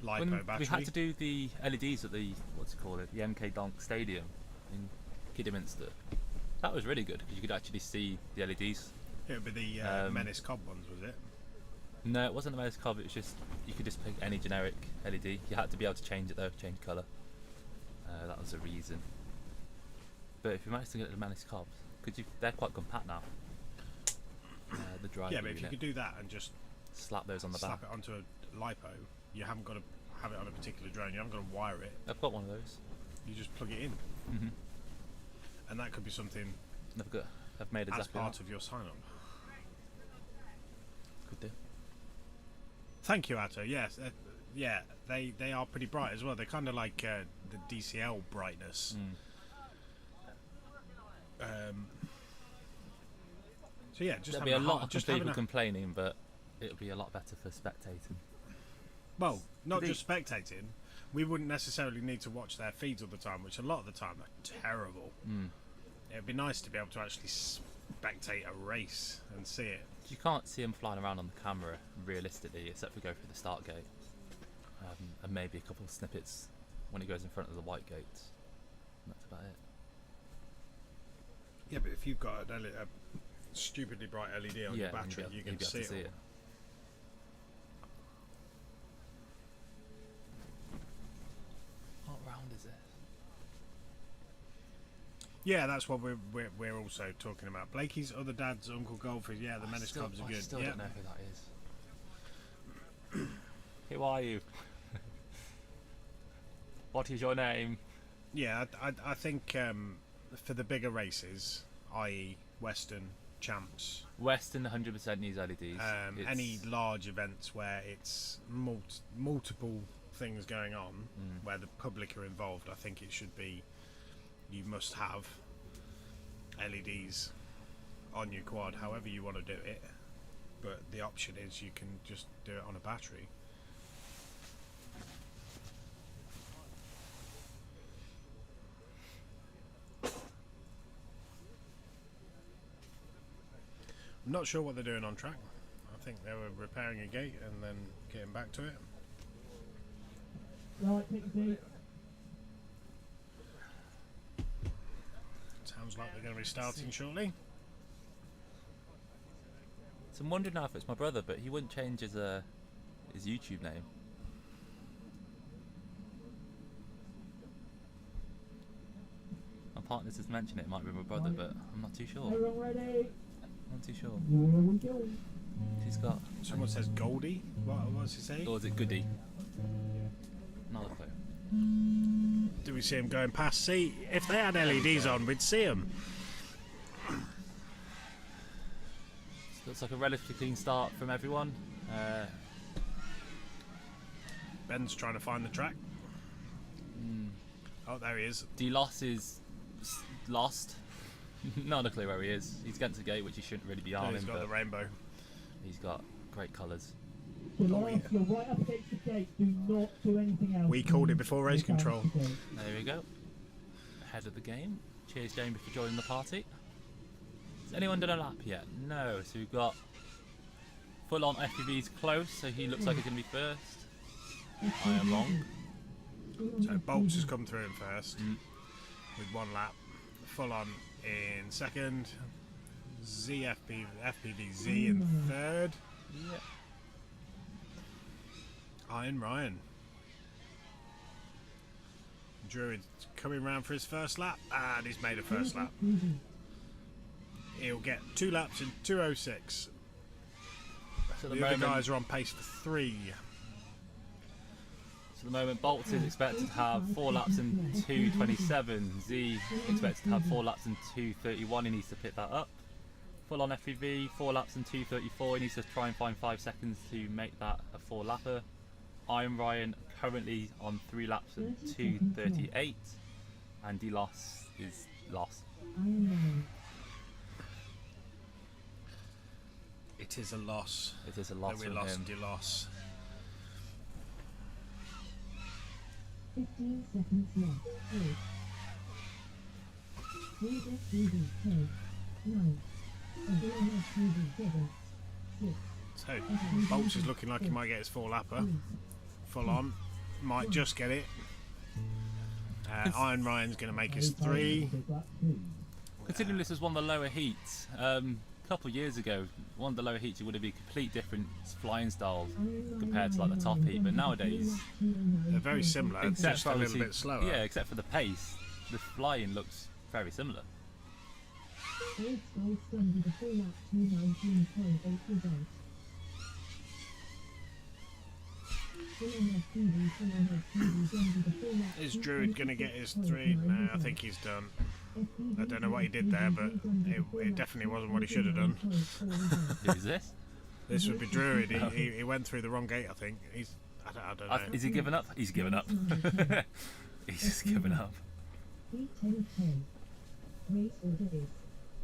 LiPo When battery. we had to do the LEDs at the the MK Donk Stadium in Kidderminster. That was really good because you could actually see the LEDs. It would be the Menace Cobb ones, was it? No, it wasn't the Menace Cobb. It was just you could just pick any generic LED. You had to be able to change it though, change colour. That was the reason. But if you managed to get the Menace Cobbs, could you? They're quite compact now. The driver. Yeah, but if you could do that and just slap those on the slap back. it onto a LiPo, you haven't got to have it on a particular drone. You haven't got to wire it. I've got one of those. You just plug it in, and that could be something. I've made exactly as part that. of your sign-up. Could do. Thank you, Atto. Yes, yeah, they are pretty bright as well. They're kind of like the DCL brightness. So yeah, just there'll be having a lot of just people having a, complaining, but it'll be a lot better for spectating. well, not just spectating. We wouldn't necessarily need to watch their feeds all the time, which a lot of the time are terrible. It'd be nice to be able to actually spectate a race and see it. You can't see him flying around on the camera realistically, except for go through the start gate, and maybe a couple of snippets when he goes in front of the white gates. And that's about it. Yeah, but if you've got a stupidly bright LED on your battery, you can see it. What round is this? Yeah, that's what we're also talking about. Blakey's other dad's Uncle Goldfish. Yeah, the Menace Clubs are good. I still yeah. don't know who that is. Who are you? What is your name? Yeah, I think for the bigger races, i.e. Western, Champs. Western 100% needs LEDs. Any large events where it's multiple things going on, where the public are involved, I think it should be, you must have LEDs on your quad, however you want to do it. But the option is you can just do it on a battery. I'm not sure what they're doing on track. I think they were repairing a gate and then getting back to it. Right, take a seat. Sounds like they're going to be starting shortly. So I'm wondering now if it's my brother, but he wouldn't change his YouTube name. My partner just mentioned it might be my brother, but I'm not too sure. Everyone ready? Not too sure. Here we go. He's got. Someone says Goldie. What does he say? Or is it Goody? Not a clue. Do we see him going past? See, if they had LEDs on, we'd see them. Looks like a relatively clean start from everyone. Ben's trying to find the track. Oh, there he is. D-Loss is lost. Not a clue where he is. He's against the gate, which he shouldn't really be arming. He's got the rainbow. He's got great colours. You're right up against the gate. Do not do anything else. We called it before race control. There we go. Ahead of the game. Cheers, Jamie, for joining the party. Has anyone done a lap yet? No. So we've got full-on FPVs close, so he looks like he's going to be first. I am wrong. So Bolts has come through him first with one lap. Full-on in second. FPV Z in third. Yeah. Iron Ryan. Druid's coming round for his first lap, and he's made a first lap. He'll get 2 laps in 2:06. So the other guys are on pace for 3. So at the moment, Bolts is expected to have 4 laps in 2:27. Z expected to have 4 laps in 2:31. He needs to pick that up. Full on FPV, 4 laps in 2:34. He needs to try and find 5 seconds to make that a 4-lapper. Iron Ryan currently on 3 laps in 2:38, and D-Loss is lost. It is a loss. It is a loss that we lost D-Loss. 15 seconds left. 8. 3 FPV 10. 9. BMFA 7. 6. So, Bolts is looking like he might get his 4-lapper. Full on. Might just get it. Iron Ryan's going to make his 3. Considering this was one of the lower heats, a couple of years ago, one of the lower heats, it would have been complete different flying styles compared to like the top heat. But nowadays, they're very similar, just a little bit slower. Yeah, except for the pace, the flying looks very similar. Is Druid going to get his 3? No, I think he's done. I don't know what he did there, but it definitely wasn't what he should have done. Who is this? This would be Druid. He went through the wrong gate, I think. I don't know. Is he giving up? He's given up. He's just given up.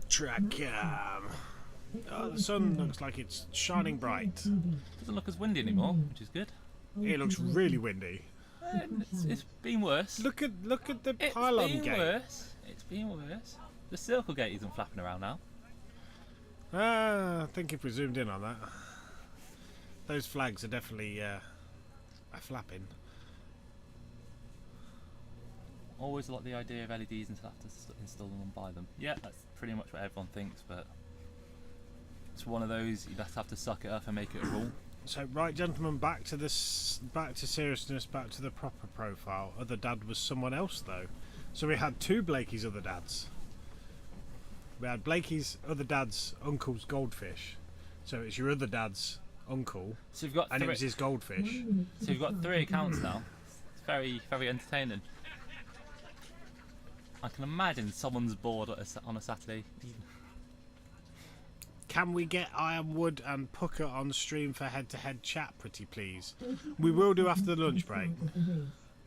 Track oh, the sun looks like it's shining bright. Doesn't look as windy anymore, which is good. It looks really windy. It's been worse. Look at the pylon gate. It's been worse. The circle gate isn't flapping around now. I think if we zoomed in on that, those flags are definitely flapping. Always like the idea of LEDs until I have to install them and buy them. Yeah, that's pretty much what everyone thinks, but it's one of those you just have to suck it up and make it a rule. So, right, gentlemen, back to seriousness, back to the proper profile. Other dad was someone else, though. So we had two Blakey's other dads. We had Blakey's other dad's uncle's goldfish. So it's your other dad's uncle, so you've got and it was his goldfish. So you've got 3 accounts now. It's very, very entertaining. I can imagine someone's bored on a Saturday evening. Can we get Ironwood and Pucker on stream for head-to-head chat, pretty please? We will do after the lunch break.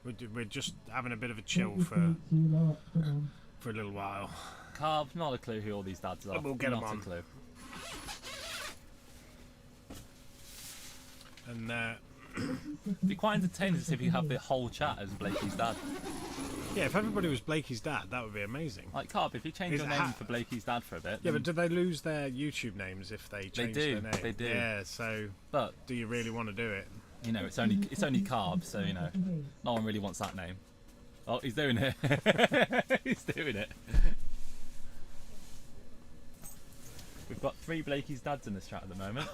We're just having a bit of a chill for a little while. Carb, not a clue who all these dads are. We'll get them not on. a clue. And it'd be quite entertaining to see if you have the whole chat as Blakey's dad. Yeah, if everybody was Blakey's dad, that would be amazing. Like Carb, if you change your name for Blakey's dad for a bit. Yeah, but do they lose their YouTube names if they change their name? They do. Yeah, so but do you really want to do it? You know, it's only Carb, so you know, no one really wants that name. Oh, he's doing it. He's doing it. We've got 3 Blakey's dads in this chat at the moment.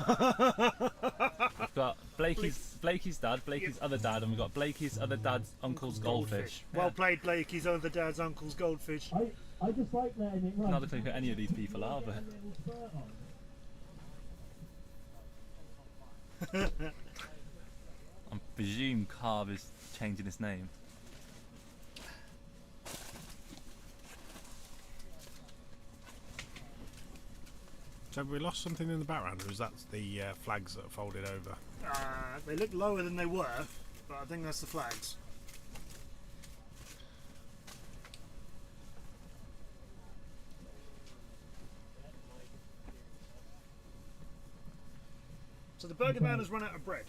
We've got Blakey's dad, Blakey's other dad, and we've got Blakey's other dad's uncle's goldfish. Well played, Blakey's other dad's uncle's goldfish. I just like letting it run. Not a clue who any of these people are, but I presume Carb is changing his name. So have we lost something in the background, or is that the flags that are folded over? They look lower than they were, but I think that's the flags. So the burger man has run out of bread.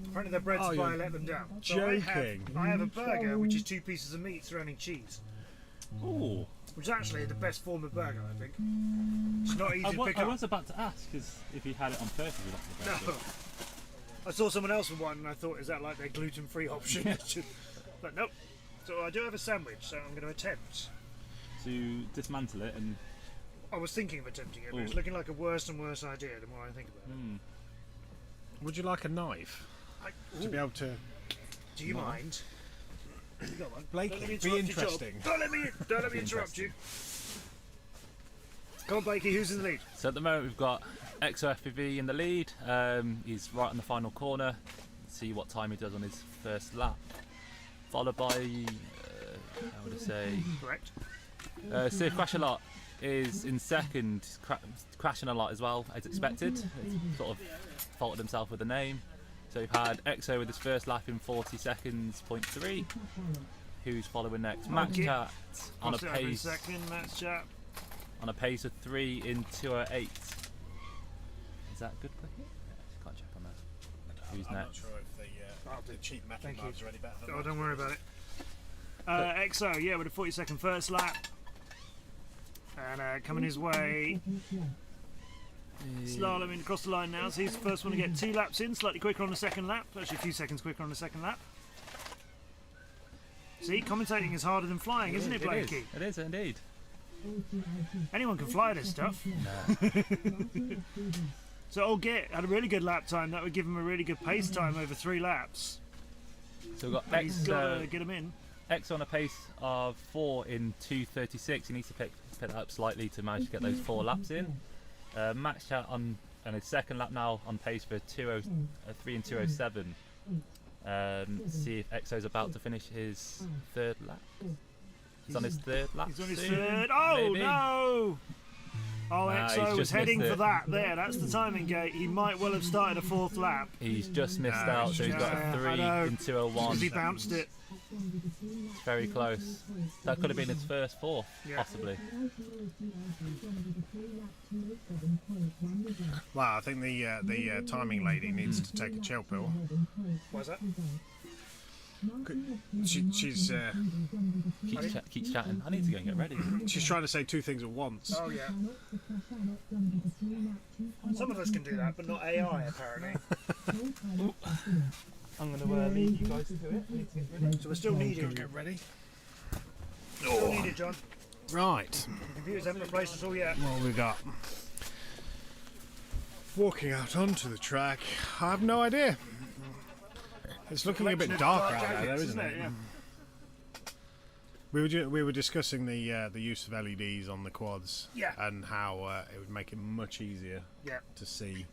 Apparently their bread supplier let them down. So joking. I have a burger which is 2 pieces of meat surrounding cheese. Ooh. Which is actually the best form of burger, I think. It's not easy to pick I up. was about to ask if he had it on purpose. No. I saw someone else with one and I thought, is that like their gluten-free option? But nope. So I do have a sandwich, so I'm going to attempt to dismantle it. And I was thinking of attempting it, but it's looking like a worse and worse idea the more I think about it. Would you like a knife to be able to? Do you mind? You got one. Blakey, be interesting. Don't let me interrupt you. Come on, Blakey, who's in the lead? So at the moment we've got XOFPV in the lead. He's right in the final corner. Let's see what time he does on his first lap. Followed by, how would I say? Correct. Sir Crash a Lot is in second, crashing a lot as well as expected. It's sort of faulted himself with the name. So we've had EXO with his first lap in 40 seconds, 0.3. Who's following next? Max Chat on a pace. Max Chat. On a pace of 3 in 2:08. Is that good? Can't check on that. Who's I'm next? not sure if the cheap metal knives are any better than Oh, don't worry about it. EXO, yeah, with a 40-second first lap. And coming his way. Slaloming across the line now, so he's the first one to get 2 laps in, slightly quicker on the second lap, actually a few seconds quicker on the second lap. See, commentating is harder than flying, isn't it, Blakey? It is indeed. Anyone can fly this stuff. No. So old Git had a really good lap time, that would give him a really good pace time over 3 laps. So we've got He's got to get him in. X on a pace of 4 in 2:36. He needs to pick that up slightly to manage to get those 4 laps in. Max Chat on his second lap now on pace for 3 in 2:07. See if EXO's about to finish his 3rd lap. He's on his 3rd lap. He's on his soon, 3rd. Oh maybe. No! Oh, EXO was heading for it. that. There, that's the timing gate. He might well have started a 4th lap. He's just missed out, so he's got a 3 in 2:01. He bounced it. It's very close. That could have been his first 4th, possibly. Well, I think the timing lady needs to take a chill pill. Why's that? She's keeps chatting. I need to go and get ready. she's trying to say two things at once. Oh yeah. Some of us can do that, but not AI apparently. I'm going to lead you guys to it. I need to get ready. So we're still needed. Get ready. Still needed, John. Right. The computers haven't replaced us all yet. What we got? Walking out onto the track. I have no idea. It's looking a bit darker out there, though, isn't it? Yeah. We were discussing the use of LEDs on the quads, Yeah. and how it would make it much easier Yeah. to see.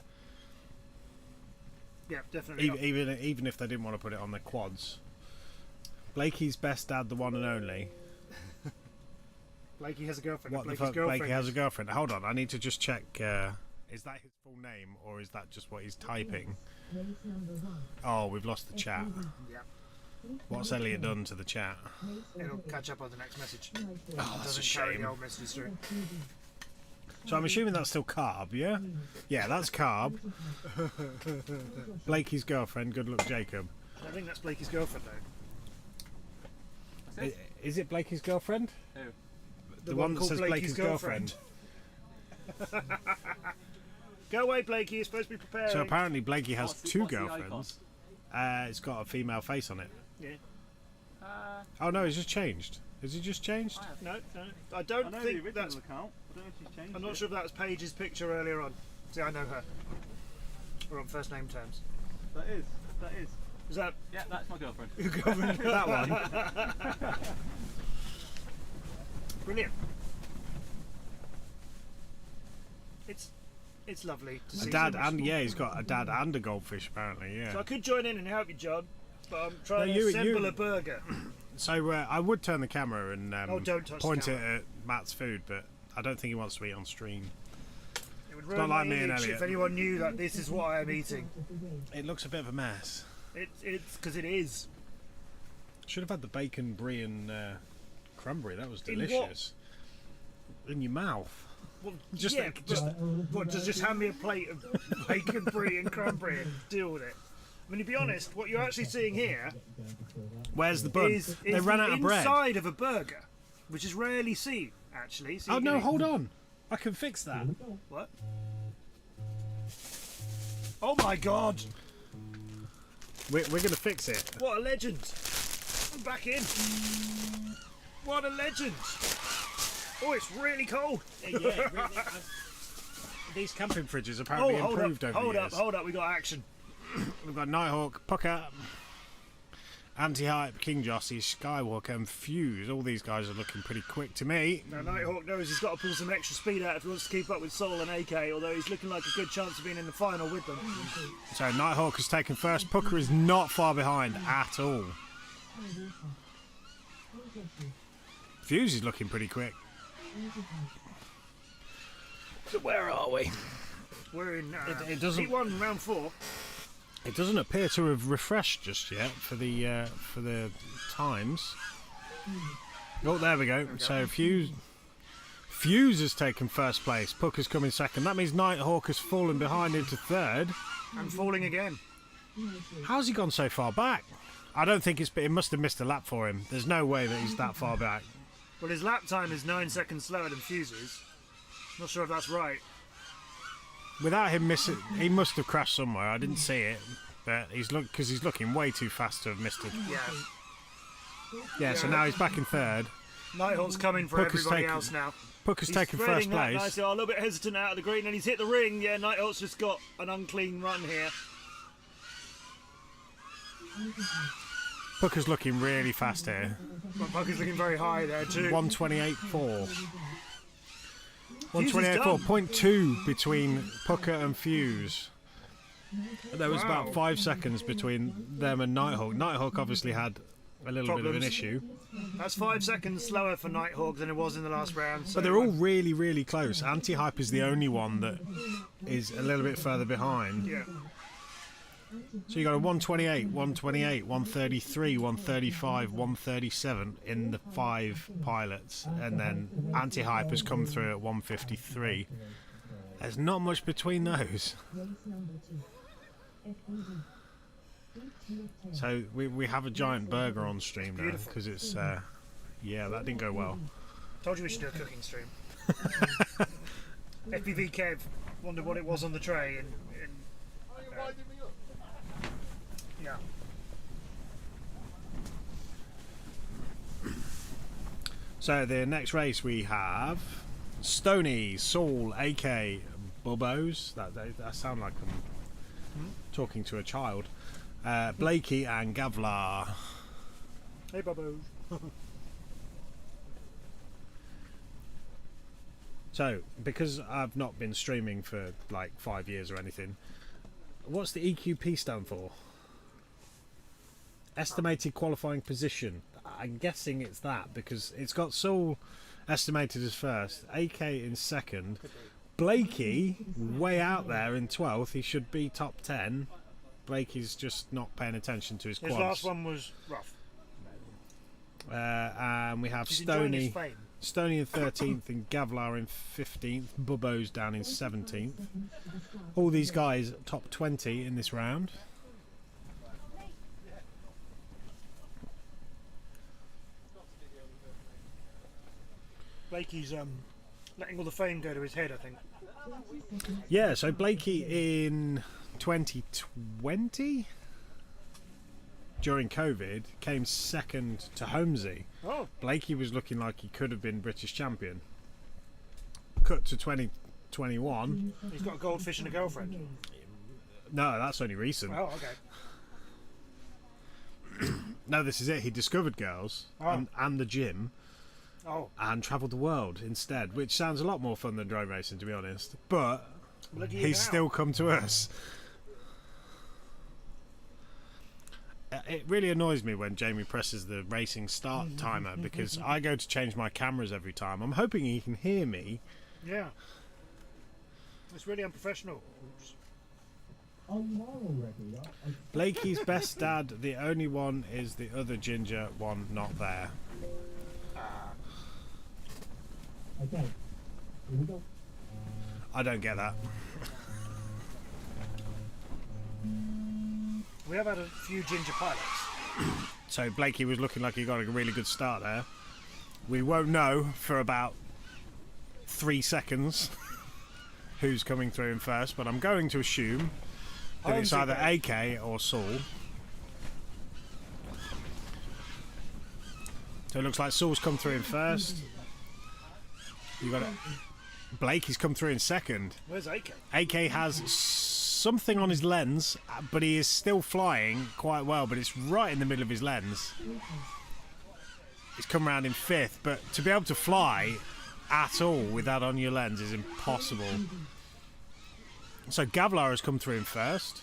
Yeah, definitely. Even if they didn't want to put it on the quads. Blakey's best dad, the one and only. Blakey has a girlfriend. What the fuck? Blakey has a girlfriend. Hold on, I need to just check. Is that his full name, or is that just what he's typing? Oh, we've lost the chat. Yeah. What's Elliot done to the chat? It'll catch up on the next message. Oh, that's a Carry shame. the old messages through. So I'm assuming that's still Carb, yeah? Yeah, that's Carb. Blakey's girlfriend, good luck Jacob. I don't think that's Blakey's girlfriend though. Is it Blakey's girlfriend? Who? The one that says Blakey's girlfriend. Go away, Blakey, you're supposed to be preparing. So apparently Blakey has two what's the girlfriends. It's got a female face on it. Yeah. Oh no, it's just changed. Is it just changed? No, I don't think that's. Account. I don't know if she's changed I'm not sure if that was Paige's picture earlier on. See, I know her. We're on first name terms. That is. Is that? Yeah, that's my girlfriend. Your girlfriend? That one. Brilliant. It's lovely to see. A dad so much and sport. he's got a dad and a goldfish apparently. Yeah. So I could join in and help you, John, but I'm trying No, to you- assemble you- a burger. So I would turn the camera and don't touch the point it camera. at Matt's food, but I don't think he wants to eat on stream. It would It's ruin not like my me and image Elliot. if anyone knew that this is what I am eating. It looks a bit of a mess. It's because it is. Should have had the bacon brie and cranberry. That was In what? delicious. In your mouth. Well, Just yeah, like- just hand me a plate of bacon brie and cranberry and deal with it. I mean, to be honest, what you're actually seeing here Where's the bun? is They ran the out of bread. inside of a burger, which is rarely seen, actually. So Oh you no, can- hold on. I can fix that. What? Oh my God! We're going to fix it. What a legend! I'm back in. What a legend! Oh, it's really cold. These camping fridges apparently improved over the years. Hold up, we got action. We've got Nighthawk, Pucker, Anti-Hype, King Jossie, Skywalker and Fuse. All these guys are looking pretty quick to me. Now Nighthawk knows he's got to pull some extra speed out if he wants to keep up with Sol and AK, although he's looking like a good chance of being in the final with them. So Nighthawk has taken first. Pucker is not far behind at all. Fuse is looking pretty quick. So where are we? We're in It doesn't- Heat 1, round 4. It doesn't appear to have refreshed just yet for the times. Oh, there we go. So Fuse has taken first place. Pucker's coming second. That means Nighthawk has fallen behind into third. And falling again. How's he gone so far back? I don't think it must have missed a lap for him. There's no way that he's that far back. Well, his lap time is 9 seconds slower than Fuse's. Not sure if that's right. Without him missing, he must have crashed somewhere. I didn't see it, but he's looking way too fast to have missed it. Yeah. Yeah. So now he's back in third. Nighthawk's coming for Pucker's everybody taken- else now. Pucker's He's taken first threading that place. nicely. Oh, a little bit hesitant out of the green, and he's hit the ring. Yeah, Nighthawk's just got an unclean run here. Pucker's looking really fast here. Well, Pucker's looking very high there too. 128.4. Fuse is 128.4.2 between Pucker and Fuse. There was about 5 seconds between them and Nighthawk. Nighthawk obviously had a little bit of an Problems. issue. That's 5 seconds slower for Nighthawk than it was in the last round. So But they're all really, really close. Anti-Hype is the only one that is a little bit further behind. Yeah. So you got a 128, 128, 133, 135, 137 in the 5 pilots, and then Anti-Hype has come through at 153. There's not much between those. So we have a giant burger on stream now because it's yeah, that didn't go well. Told you we should do a cooking stream. FPV Kev wondered what it was on the tray and yeah. So the next race we have Stony, Saul, AK, Bubbos. That sound like I'm talking to a child. Blakey and Gavlar. Hey, Bubbo. So, because I've not been streaming for like 5 years or anything, what's the EQP stand for? Estimated qualifying position. I'm guessing it's that because it's got Saul estimated as first, AK in second, Blakey way out there in 12th. He should be top 10. Blakey's just not paying attention to his quads. His last one was rough. And we have He's enjoying his fame. Stony in 13th and Gavlar in 15th. Bubbo's down in 17th. All these guys top 20 in this round. Blakey's letting all the fame go to his head, I think. Yeah, so Blakey in 2020 during COVID came second to Holmesy. Oh. Blakey was looking like he could have been British champion. Cut to 2021. He's got a goldfish and a girlfriend. No, that's only recent. Oh, okay. No, this is it. He discovered girls and the gym. Oh. And travelled the world instead, which sounds a lot more fun than drone racing, to be honest. But he's still come to us. It really annoys me when Jamie presses the racing start timer because I go to change my cameras every time. I'm hoping he can hear me. Yeah. It's really unprofessional. Blakey's best dad, the only one is the other ginger one not there. Okay, here we go. I don't get that. We have had a few ginger pilots. So Blakey was looking like he got a really good start there. We won't know for about 3 seconds who's coming through in first, but I'm going to assume that it's either AK or Saul. So it looks like Saul's come through in first. You got it. Blakey's come through in second. Where's AK? AK has something on his lens, but he is still flying quite well, but it's right in the middle of his lens. He's come around in fifth, but to be able to fly at all with that on your lens is impossible. So Gavlar has come through in first.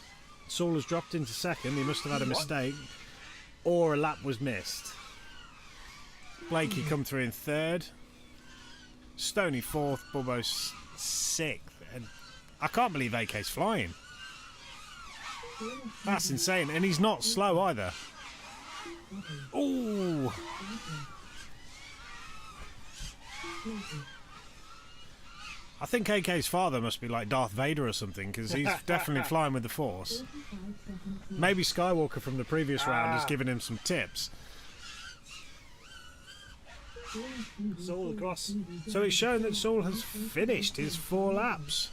Saul has dropped into second. He must have had a mistake, or a lap was missed. Blakey come through in third. Stony fourth, Bubbo sixth, and I can't believe AK's flying. That's insane, and he's not slow either. Ooh! I think AK's father must be like Darth Vader or something, because he's definitely flying with the Force. Maybe Skywalker from the previous round has given him some tips. Saul across. So it's shown that Saul has finished his 4 laps.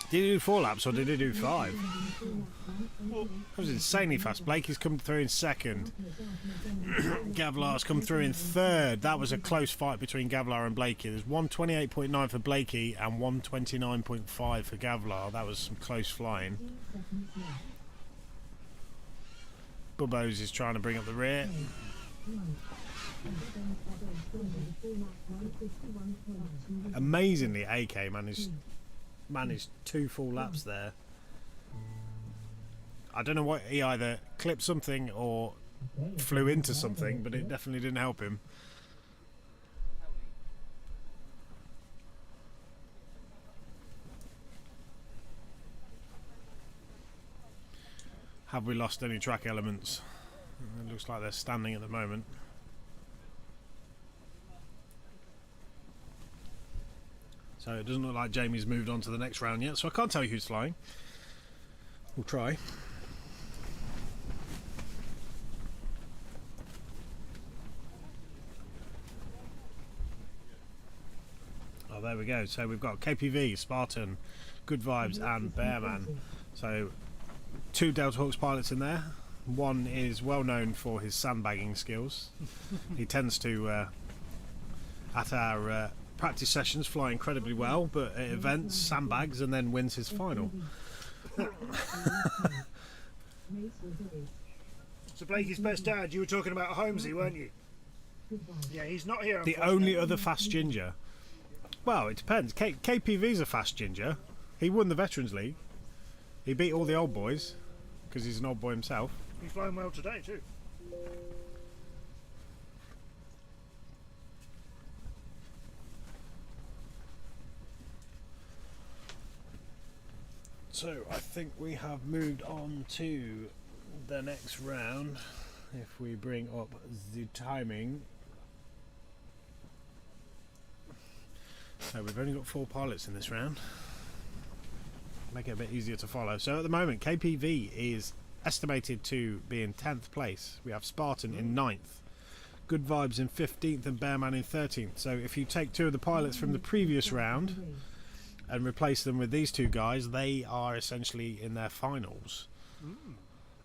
Did he do 4 laps or did he do 5? That was insanely fast. Blakey's come through in second. Gavlar's come through in third. That was a close fight between Gavlar and Blakey. There's 128.9 for Blakey and 129.5 for Gavlar. That was some close flying. Bubbo's is trying to bring up the rear. Amazingly, AK managed 2 full laps there. I don't know what, he either clipped something or flew into something, but it definitely didn't help him. Have we lost any track elements? It looks like they're standing at the moment. So it doesn't look like Jamie's moved on to the next round yet, so I can't tell you who's flying. We'll try. Oh, there we go. So we've got KPV, Spartan, Good Vibes, and Bearman. So 2 Delta Hawks pilots in there. One is well known for his sandbagging skills. He tends to, at our practice sessions, fly incredibly well, but at events, sandbags and then wins his final. So Blakey's best dad, you were talking about Holmesy, weren't you? Yeah, he's not here. The only other fast ginger. Well, it depends. KPV's a fast ginger. He won the Veterans League. He beat all the old boys because he's an old boy himself. He's flying well today too. So I think we have moved on to the next round. If we bring up the timing. So we've only got 4 pilots in this round. Make it a bit easier to follow. So at the moment KPV is estimated to be in 10th place. We have Spartan in 9th, Good Vibes in 15th, and Bearman in 13th. So if you take 2 of the pilots from the previous round and replace them with these 2 guys, they are essentially in their finals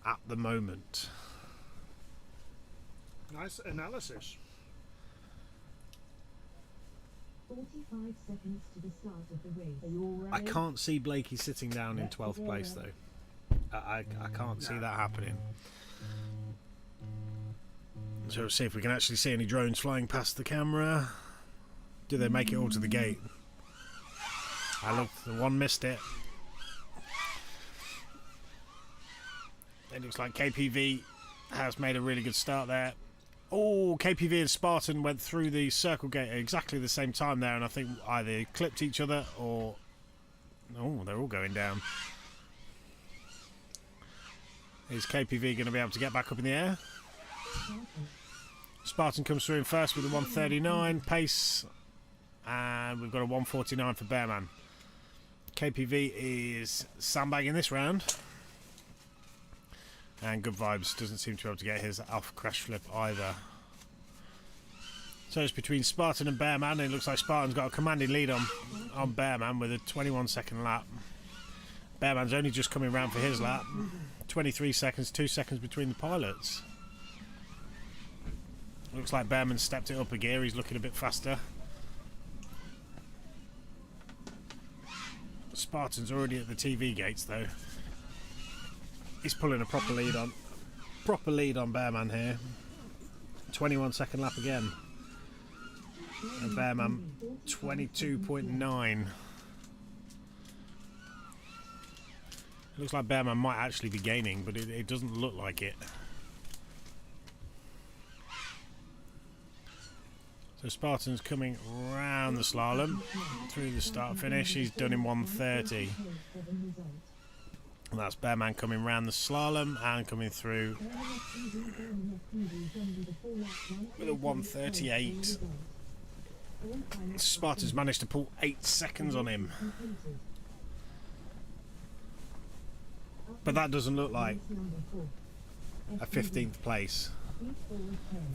at the moment. Nice analysis. 45 seconds to the start of the race. Are you all ready? I can't see Blakey sitting down in 12th place though. I can't see that happening. So we'll see if we can actually see any drones flying past the camera. Do they make it all to the gate? I looked, the one missed it. It looks like KPV has made a really good start there. Oh, KPV and Spartan went through the circle gate at exactly the same time there, and I think either clipped each other or... Oh, they're all going down. Is KPV going to be able to get back up in the air? Spartan comes through in first with a 139 pace, and we've got a 149 for Bearman. KPV is sandbagging this round, and Good Vibes doesn't seem to be able to get his alpha crash flip either. So it's between Spartan and Bearman, and it looks like Spartan's got a commanding lead on Bearman with a 21-second lap. Bearman's only just coming round for his lap. 23 seconds, 2 seconds between the pilots. Looks like Bearman stepped it up a gear, he's looking a bit faster. Spartan's already at the TV gates though. He's pulling a proper lead on Bearman here. 21-second lap again. And Bearman 22.9. Looks like Bearman might actually be gaining, but it doesn't look like it. So Spartan's coming round the slalom through the start finish. He's done in 1:30. And that's Bearman coming round the slalom and coming through with a 1:38. Spartan's managed to pull 8 seconds on him. But that doesn't look like a 15th place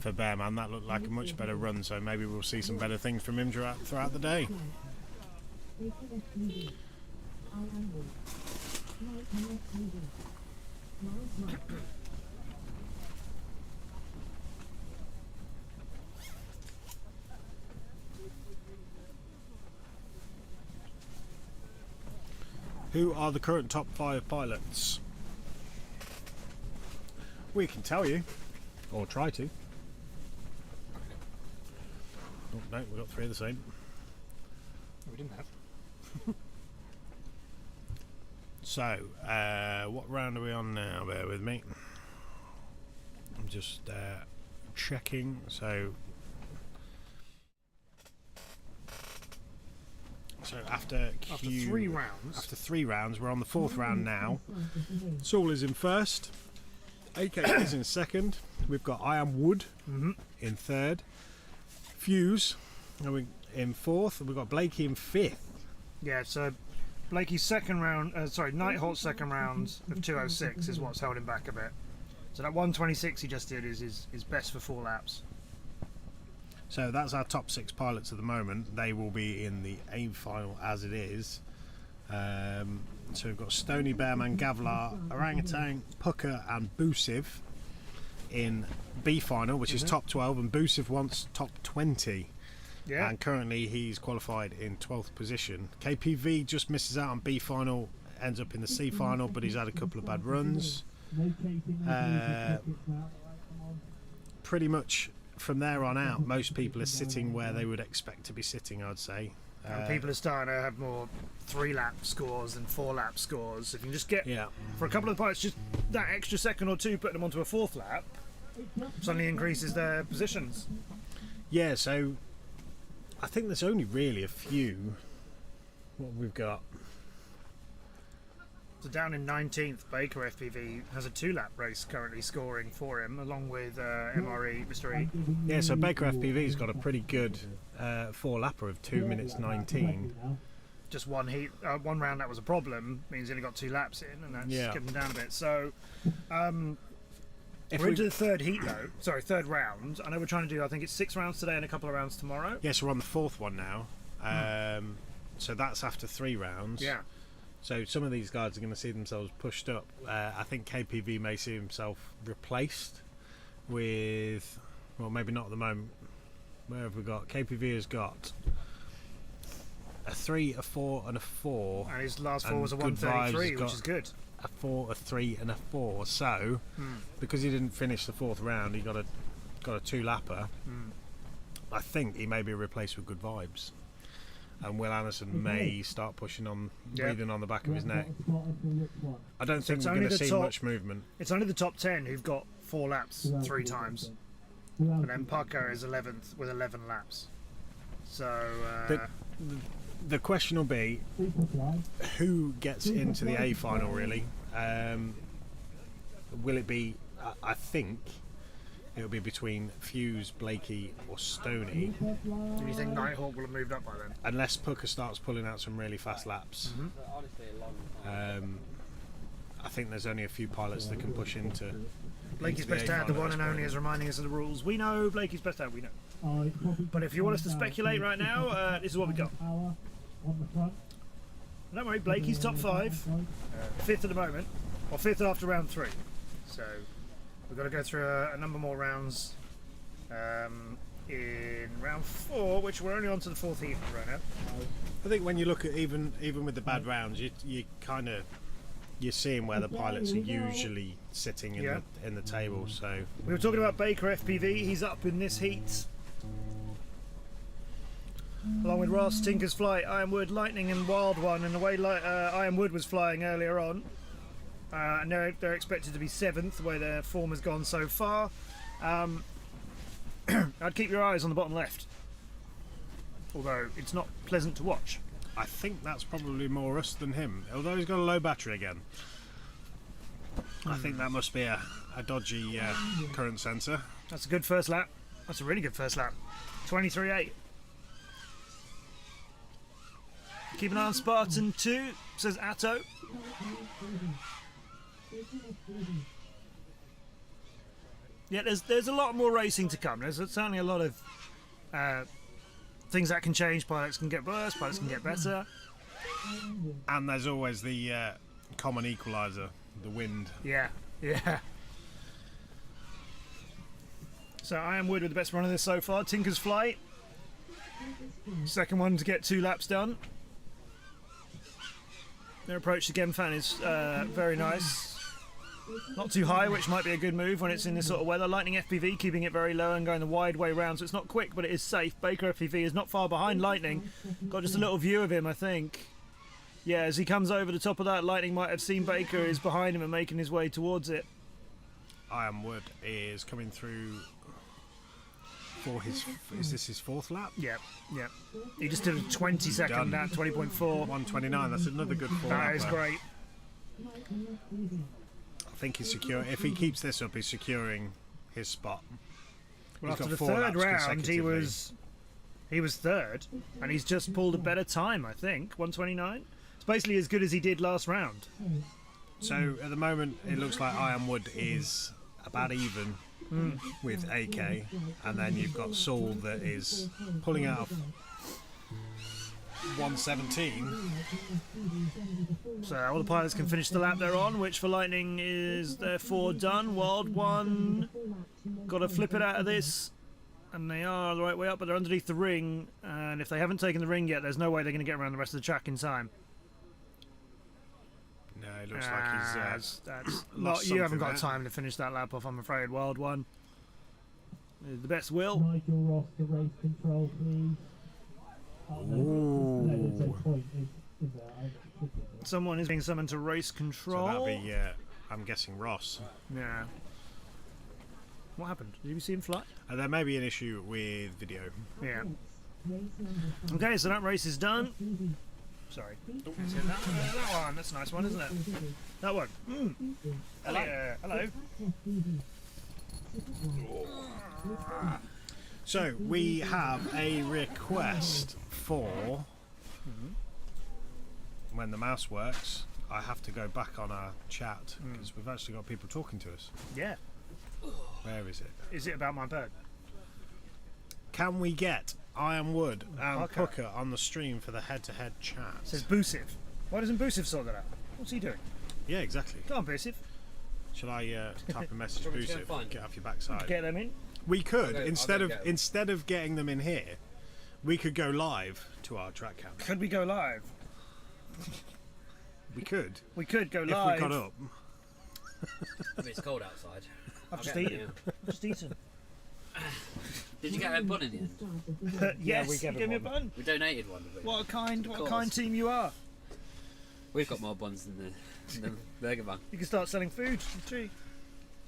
for Bearman. That looked like a much better run, so maybe we'll see some better things from him throughout the day. Who are the current top 5 pilots? We can tell you, or try to. Oh, no, we've got 3 of the same. We didn't have. So, what round are we on now? Bear with me. I'm just checking. So after 3 rounds. After 3 rounds, we're on the 4th round now. Saul is in first. AK is in second. We've got I Am Wood in third. Fuse in fourth. We've got Blakey in 5th. Yeah, so Blakey's second round, Nighthawk's second round of 2:06 is what's held him back a bit. So that 1:26 he just did is his best for 4 laps. So that's our top 6 pilots at the moment. They will be in the A final as it is. So we've got Stony, Bearman, Gavlar, Orangutan, Pucker and Busiv in B final, which is top 12, and Busiv wants top 20. Yeah. And currently he's qualified in 12th position. KPV just misses out on B final, ends up in the C final, but he's had a couple of bad runs. Pretty much from there on out, most people are sitting where they would expect to be sitting, I'd say. And people are starting to have more 3-lap scores than 4-lap scores. If you can just get, for a couple of pilots, just that extra second or two, putting them onto a 4th lap, suddenly increases their positions. Yeah, so I think there's only really a few. What we've got. So down in 19th, Baker FPV has a 2-lap race currently scoring for him, along with MRE, Mr. E. Yeah, so Baker FPV's got a pretty good 4-lapper of 2 minutes 19. Just one heat, one round that was a problem, means he only got 2 laps in, and that's kept him down a bit. So we're into the third heat though, sorry, third round. I know we're trying to do, I think it's 6 rounds today and a couple of rounds tomorrow. Yes, we're on the 4th one now. So that's after 3 rounds. Yeah. So some of these guys are going to see themselves pushed up. I think KPV may see himself replaced with, well, maybe not at the moment. Where have we got? KPV has got a 3, a 4 and a 4. And his last 4 was a 133, which is good. A 4, a 3 and a 4. So, because he didn't finish the 4th round, he got a 2-lapper. I think he may be replaced with Good Vibes. And Will Anderson may start pushing on, breathing on the back of his neck. I don't think we're going to see much movement. It's only the top 10 who've got 4 laps 3 times. And then Pucker is 11th with 11 laps. So the question will be who gets into the A final, really. Will it be, I think it'll be between Fuse, Blakey or Stoney. Do you think Nighthawk will have moved up by then? Unless Pucker starts pulling out some really fast laps. I think there's only a few pilots that can push into Blakey's best dad, the one and only, is reminding us of the rules. We know Blakey's best dad, we know. But if you want us to speculate right now, this is what we got. Don't worry, Blakey's top 5, 5th at the moment, or 5th after round 3. So we've got to go through a number more rounds in round 4, which we're only on to the 4th heat right now. I think when you look at even with the bad rounds, you kind of, you're seeing where the pilots are usually sitting in the table. So we were talking about Baker FPV. He's up in this heat, along with Ross, Tinker's Flight, Ironwood, Lightning, and Wild One. And the way Ironwood was flying earlier on, and they're expected to be 7th, the way their form has gone so far. I'd keep your eyes on the bottom left, although it's not pleasant to watch. I think that's probably more us than him, although he's got a low battery again. I think that must be a dodgy current sensor. That's a good first lap. That's a really good first lap. 23.8. Keep an eye on Spartan 2, says Atto. Yeah, there's a lot more racing to come. There's certainly a lot of things that can change. Pilots can get worse, pilots can get better. And there's always the common equaliser, the wind. Yeah. So Ironwood with the best run of this so far. Tinker's Flight, second one to get 2 laps done. Their approach to Gemfan is very nice. Not too high, which might be a good move when it's in this sort of weather. Lightning FPV keeping it very low and going the wide way round, so it's not quick, but it is safe. Baker FPV is not far behind Lightning. Got just a little view of him, I think. Yeah, as he comes over the top of that, Lightning might have seen Baker is behind him and making his way towards it. Ironwood is coming through for his, is this his 4th lap? Yeah. He just did a 20-second lap, 20.4. 129, that's another good 4 That is great. I think he's secure. If he keeps this up, he's securing his spot. Well, after the 3rd round, he was 3rd, and he's just pulled a better time, I think. 129. It's basically as good as he did last round. So at the moment, it looks like Ironwood is about even with AK, and then you've got Saul that is pulling out of 117. So all the pilots can finish the lap they're on, which for Lightning is therefore done. Wild One got to flip it out of this, and they are the right way up, but they're underneath the ring, and if they haven't taken the ring yet, there's no way they're going to get around the rest of the track in time. No, it looks like he's that's lost you haven't something got there. time to finish that lap off, I'm afraid. Wild One. The best will. Nigel Ross to race control, please. Someone is being summoned to race control. So that'll be, I'm guessing, Ross. Yeah. What happened? Did you see him fly? There may be an issue with video. Yeah. Okay, so that race is done. Sorry. Oh, that one. That's a nice one, isn't it? That one. Hello. Hello. So we have a request for when the mouse works. I have to go back on our chat because we've actually got people talking to us. Yeah. Where is it? Is it about my bird? Can we get I Am Wood and Okay. Pucker on the stream for the head-to-head chat? It says Boosiv. Why doesn't Boosiv sort that out? What's he doing? Yeah, exactly. Go on, Boosiv. Shall I type a message Do you want me to go Boosiv? find Get off your backside. Get them in. We could I'll go instead get 'em. instead of getting them in here, we could go live to our track cam. Could we go live? We could. We could go If live. we got up. I mean, it's cold outside. I've just I'll get eaten. them, I've just eaten. Did you get a bun in the end? Yes, we you gave gave me a him bun. We donated one. Didn't we? What a kind course. team you are. We've got more buns than the burger bun. You can start selling food. Gee.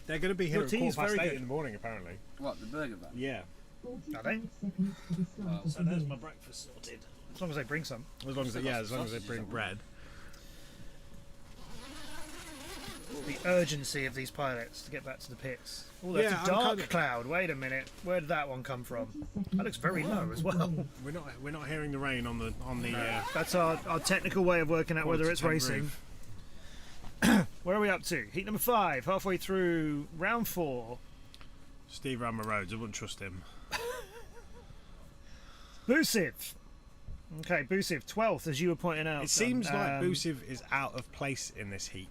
They're going to be here Your at tea's 8:15 very good. in the morning, apparently. What, the burger bun? Yeah. Are they? Well, So there's my breakfast sorted. As long as they bring some. As long as they bring bread. The urgency of these pilots to get back to the pits. Oh, that's Yeah, a dark I'm kinda- cloud. Wait a minute. Where did that one come from? That looks very low as well. We're not hearing the rain on the That's our technical way of working out whether it's quality racing. roof. Where are we up to? Heat number 5, halfway through round 4. Steve ran my roads. I wouldn't trust him. Boosiv. Okay, Boosiv, 12th, as you were pointing out. It seems like Um, Boosiv is out of place in this heat.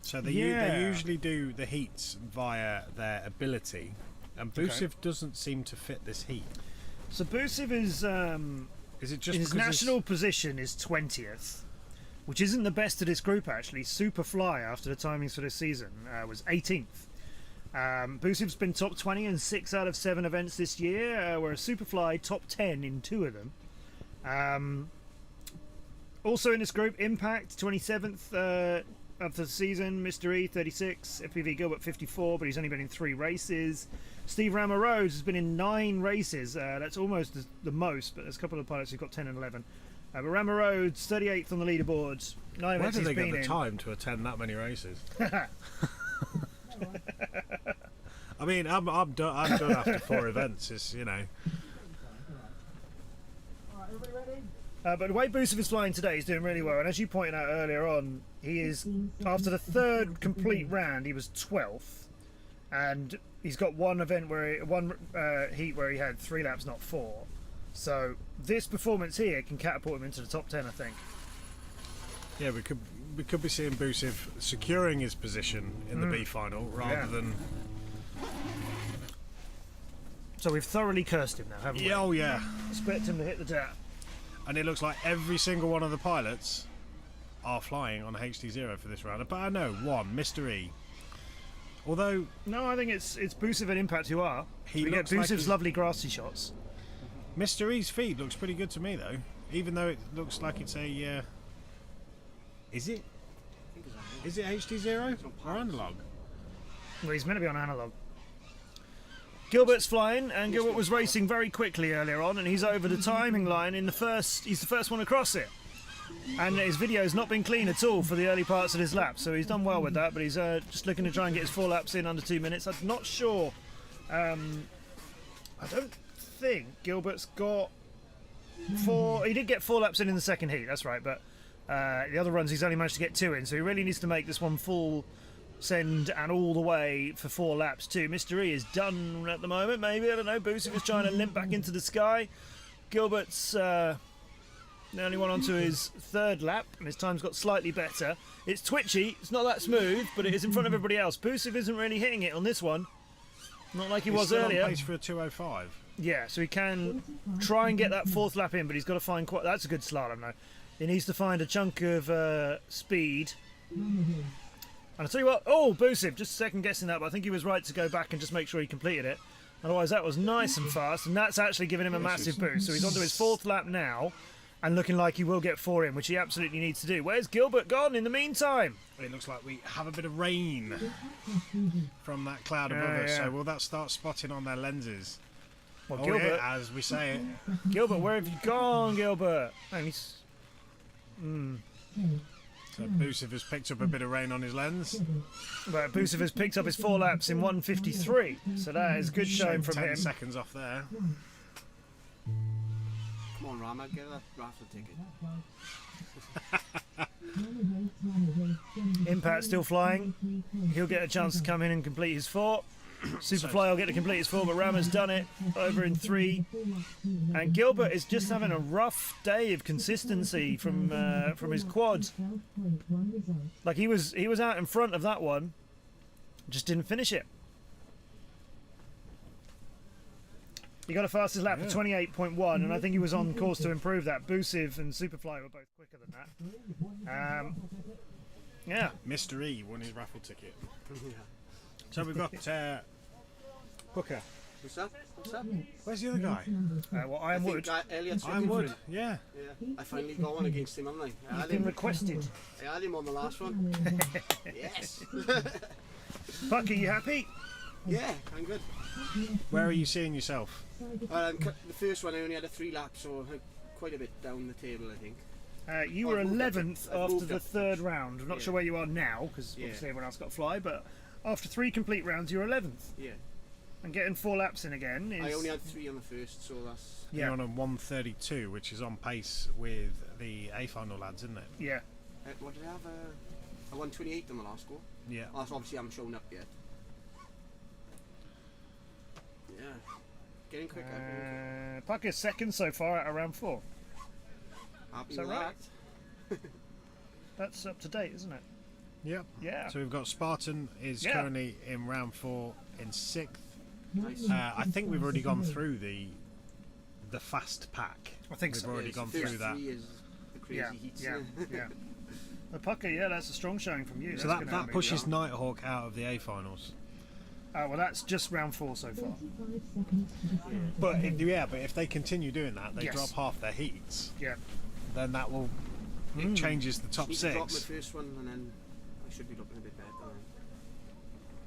So they Yeah. usually do the heats via their ability, and Boosiv doesn't seem to fit this heat. So Boosiv is it just his because national position is 20th, which isn't the best of this group actually. Superfly, after the timings for this season, was 18th. Boosiv's been top 20 in 6 out of 7 events this year, whereas Superfly top 10 in 2 of them. Also in this group, Impact 27th of the season, Mr. E 36, FPV Gilbert 54, but he's only been in 3 races. Steve Rammer Rhodes has been in 9 races. That's almost the most, but there's a couple of pilots who've got 10 and 11. But Rammer Rhodes 38th on the leaderboard. 9 where events do he's they been get the in. time to attend that many races? I mean, I'm done after 4 events. It's, you know. But the way Boosiv is flying today, he's doing really well. And as you pointed out earlier on, he is, after the 3rd complete round, he was 12th. And he's got one event where heat where he had 3 laps, not 4. So this performance here can catapult him into the top 10, I think. Yeah, we could be seeing Boosiv securing his position in the B final rather than. So we've thoroughly cursed him now, haven't we? Yeah, oh yeah. Expect him to hit the tap. And it looks like every single one of the pilots are flying on HD0 for this round. But I know one, Mr. E. Although no, I think it's Boosiv and Impact who are. He we get looks like Boosiv's he's- lovely grassy shots. Mr. E's feed looks pretty good to me though, even though it looks like it's a. Is it? Is it HD0 or analog? Well, he's meant to be on analog. Gilbert's flying, and Gilbert was racing very quickly earlier on, and he's over the timing line in the first. He's the first one across it, and his video's not been clean at all for the early parts of his lap. So he's done well with that, but he's just looking to try and get his 4 laps in under 2 minutes. I'm not sure. I don't think Gilbert's got 4. He did get 4 laps in the second heat. That's right, but the other runs he's only managed to get 2 in. So he really needs to make this one full send and all the way for 4 laps too. Mr. E is done at the moment, maybe, I don't know. Boosic is trying to limp back into the sky. Gilbert's the only one onto his 3rd lap, and his time's got slightly better. It's twitchy, it's not that smooth, but it is in front of everybody else. Boosic isn't really hitting it on this one. Not like he was still earlier. On pace for a 2:05. Yeah, so he can try and get that 4th lap in, but he's got to find quite... That's a good slalom, though. He needs to find a chunk of speed. And I'll tell you what... Oh, Boosic, just second-guessing that, but I think he was right to go back and just make sure he completed it. Otherwise, that was nice and fast, and that's actually giving him a massive boost. So he's onto his 4th lap now, and looking like he will get 4 in, which he absolutely needs to do. Where's Gilbert gone in the meantime? It looks like we have a bit of rain from that cloud above us, so will that start spotting on their lenses? Well, oh, Gilbert, yeah, as we say it. Gilbert, where have you gone, Gilbert? And he's... So Boosic has picked up a bit of rain on his lens. But Boosic has picked up his 4 laps in 1:53, so that is good showing from 10 him. seconds off there. Come on, Ram, I'll get that raffle ticket. Impact still flying. He'll get a chance to come in and complete his 4. Superfly will get to complete his 4, but Ram has done it over in 3. And Gilbert is just having a rough day of consistency from his quad. Like he was out in front of that one, just didn't finish it. He got a fastest lap for 28.1, and I think he was on course to improve that. Boosic and Superfly were both quicker than that. Yeah. Mr. E won his raffle ticket. So we've got Booker. What's up? What's up? Where's the other guy? Well, Ironwood. Ironwood. Yeah. I finally got one against him, haven't I? You've been requested. I had him on the last one. Yes. Buck, are you happy? Yeah, I'm good. Where are you seeing yourself? The first one I only had a 3 laps, so quite a bit down the table, I think. You were 11th after the 3rd round. I'm not sure where you are now, because obviously everyone else got to fly, but after 3 complete rounds, you're 11th. Yeah. And getting 4 laps in again is... I only had 3 on the first, so that's... You're on a 1:32, which is on pace with the A final lads, isn't it? Yeah. What did I have? A 1:28 on the last score. Yeah. That's obviously I haven't shown up yet. Yeah. Getting quicker. Puck is 2nd so far at around 4. Happy Is that with right? that. That's up to date, isn't it? Yep. Yeah. So we've got Spartan is currently in round 4 in 6th. Nice. I think we've already gone through the fast pack. I think we've so. already gone through that. Is the crazy heats. Yeah. The Pucker, that's a strong showing from you. So that pushes Nighthawk out of the A finals. Well, that's just round 4 so far. But if they continue doing that, they drop half their heats. Yeah. Then that will it changes the top 6. Drop my first one, and then I should be looking a bit better.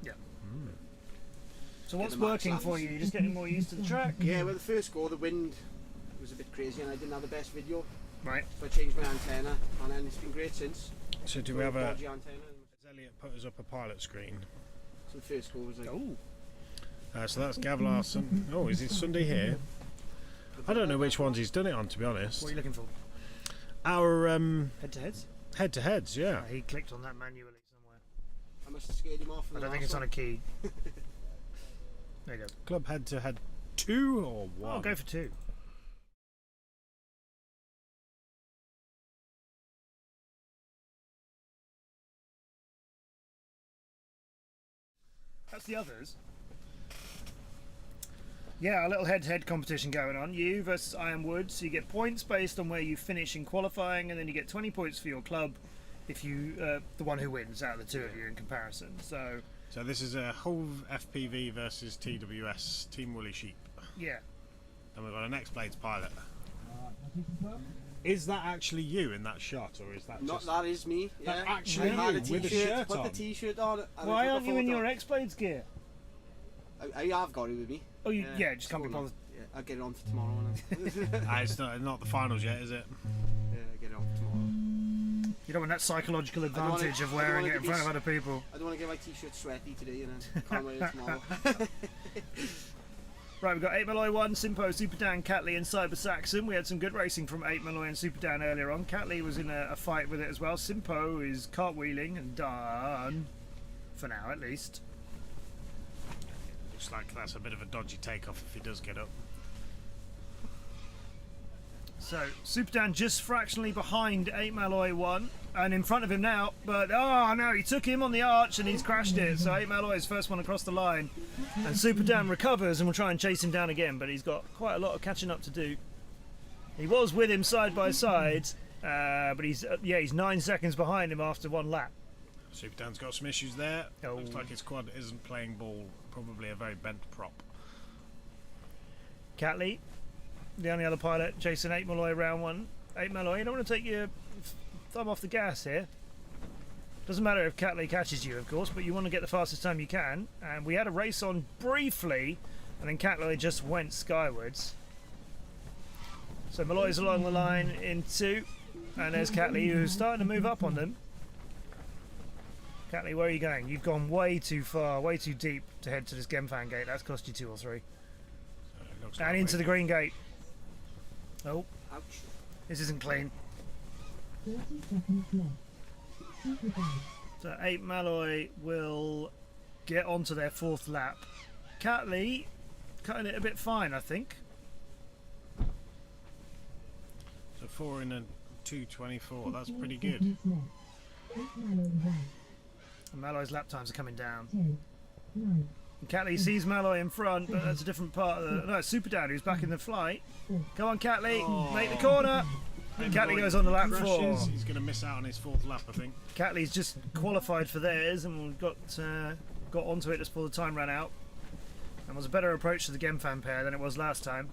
Yeah. So what's working for you? You're just getting more used to the track? Yeah. Well, the first go, the wind was a bit crazy, and I didn't have the best video. Right. So I changed my antenna, and then it's been great since. So do we have a? Has Elliot put us up a pilot screen? So the first go was like. Oh. So that's Gav Larson. Oh, is it Sunday here? I don't know which ones he's done it on, to be honest. What are you looking for? Our head-to-heads. Head-to-heads, yeah. He clicked on that manually somewhere. I must have scared him off. I don't think it's on a key. There you go. Club head-to-head 2 or 1? I'll go for 2. That's the others. Yeah, a little head-to-head competition going on. You versus Ironwood. So you get points based on where you finish in qualifying, and then you get 20 points for your club if you the one who wins out of the 2 of you in comparison. So this is a Hove FPV versus TWS Team Woolly Sheep. Yeah. And we've got an X-Blades pilot. Is that actually you in that shot, or is that just... That is me. That's Yeah. actually I had you with a shirt put on. the t-shirt on. And why I aren't took a you in photo. your X-Blades gear? I have got it with me. Oh, just can't be bothered. Yeah, I'll get it on for tomorrow. It's not the finals yet, is it? Yeah, I'll get it on for tomorrow. You don't want that psychological advantage of wearing it in front of other people. I don't want to get my t-shirt sweaty today, and then can't wear it tomorrow. Right, we've got 8 Malloy 1, Simpo, Super Dan, Catley and Cyber Saxon. We had some good racing from 8 Malloy and Super Dan earlier on. Catley was in a fight with it as well. Simpo is cartwheeling and done. for now at least. Looks like that's a bit of a dodgy takeoff if he does get up. So Super Dan just fractionally behind 8 Malloy 1 and in front of him now, but oh no, he took him on the arch and he's crashed it. So 8 Malloy is first one across the line, and Super Dan recovers and will try and chase him down again, but he's got quite a lot of catching up to do. He was with him side by side, but he's 9 seconds behind him after one lap. Super Dan's got some issues there. Oh. Looks like his quad isn't playing ball, probably a very bent prop. Catley, the only other pilot, chasing 8 Malloy round 1. 8 Malloy, you don't want to take your thumb off the gas here. Doesn't matter if Catley catches you, of course, but you want to get the fastest time you can. And we had a race on briefly, and then Catley just went skywards. So Malloy's along the line in 2, and there's Catley who's starting to move up on them. Catley, where are you going? You've gone way too far, way too deep to head to this Gemfan gate. That's cost you 2 or 3. And into the green gate. Oh, Ouch. this isn't clean. 30 seconds left. Super Dan. So 8 Malloy will get onto their 4th lap. Catley cutting it a bit fine, I think. So 4 in a 2:24, that's pretty 58 good. seconds left. 8 Malloy 1. And Malloy's lap times are coming down. 10. 9. And Catley sees Malloy in front, but that's a different part of the... No, it's Super Dan who's back in the flight. Come on, Catley, make the corner. And Catley goes on to lap 4. He's going to miss out on his 4th lap, I think. Catley's just qualified for theirs and got onto it just before the time ran out. And was a better approach to the Gemfan pair than it was last time.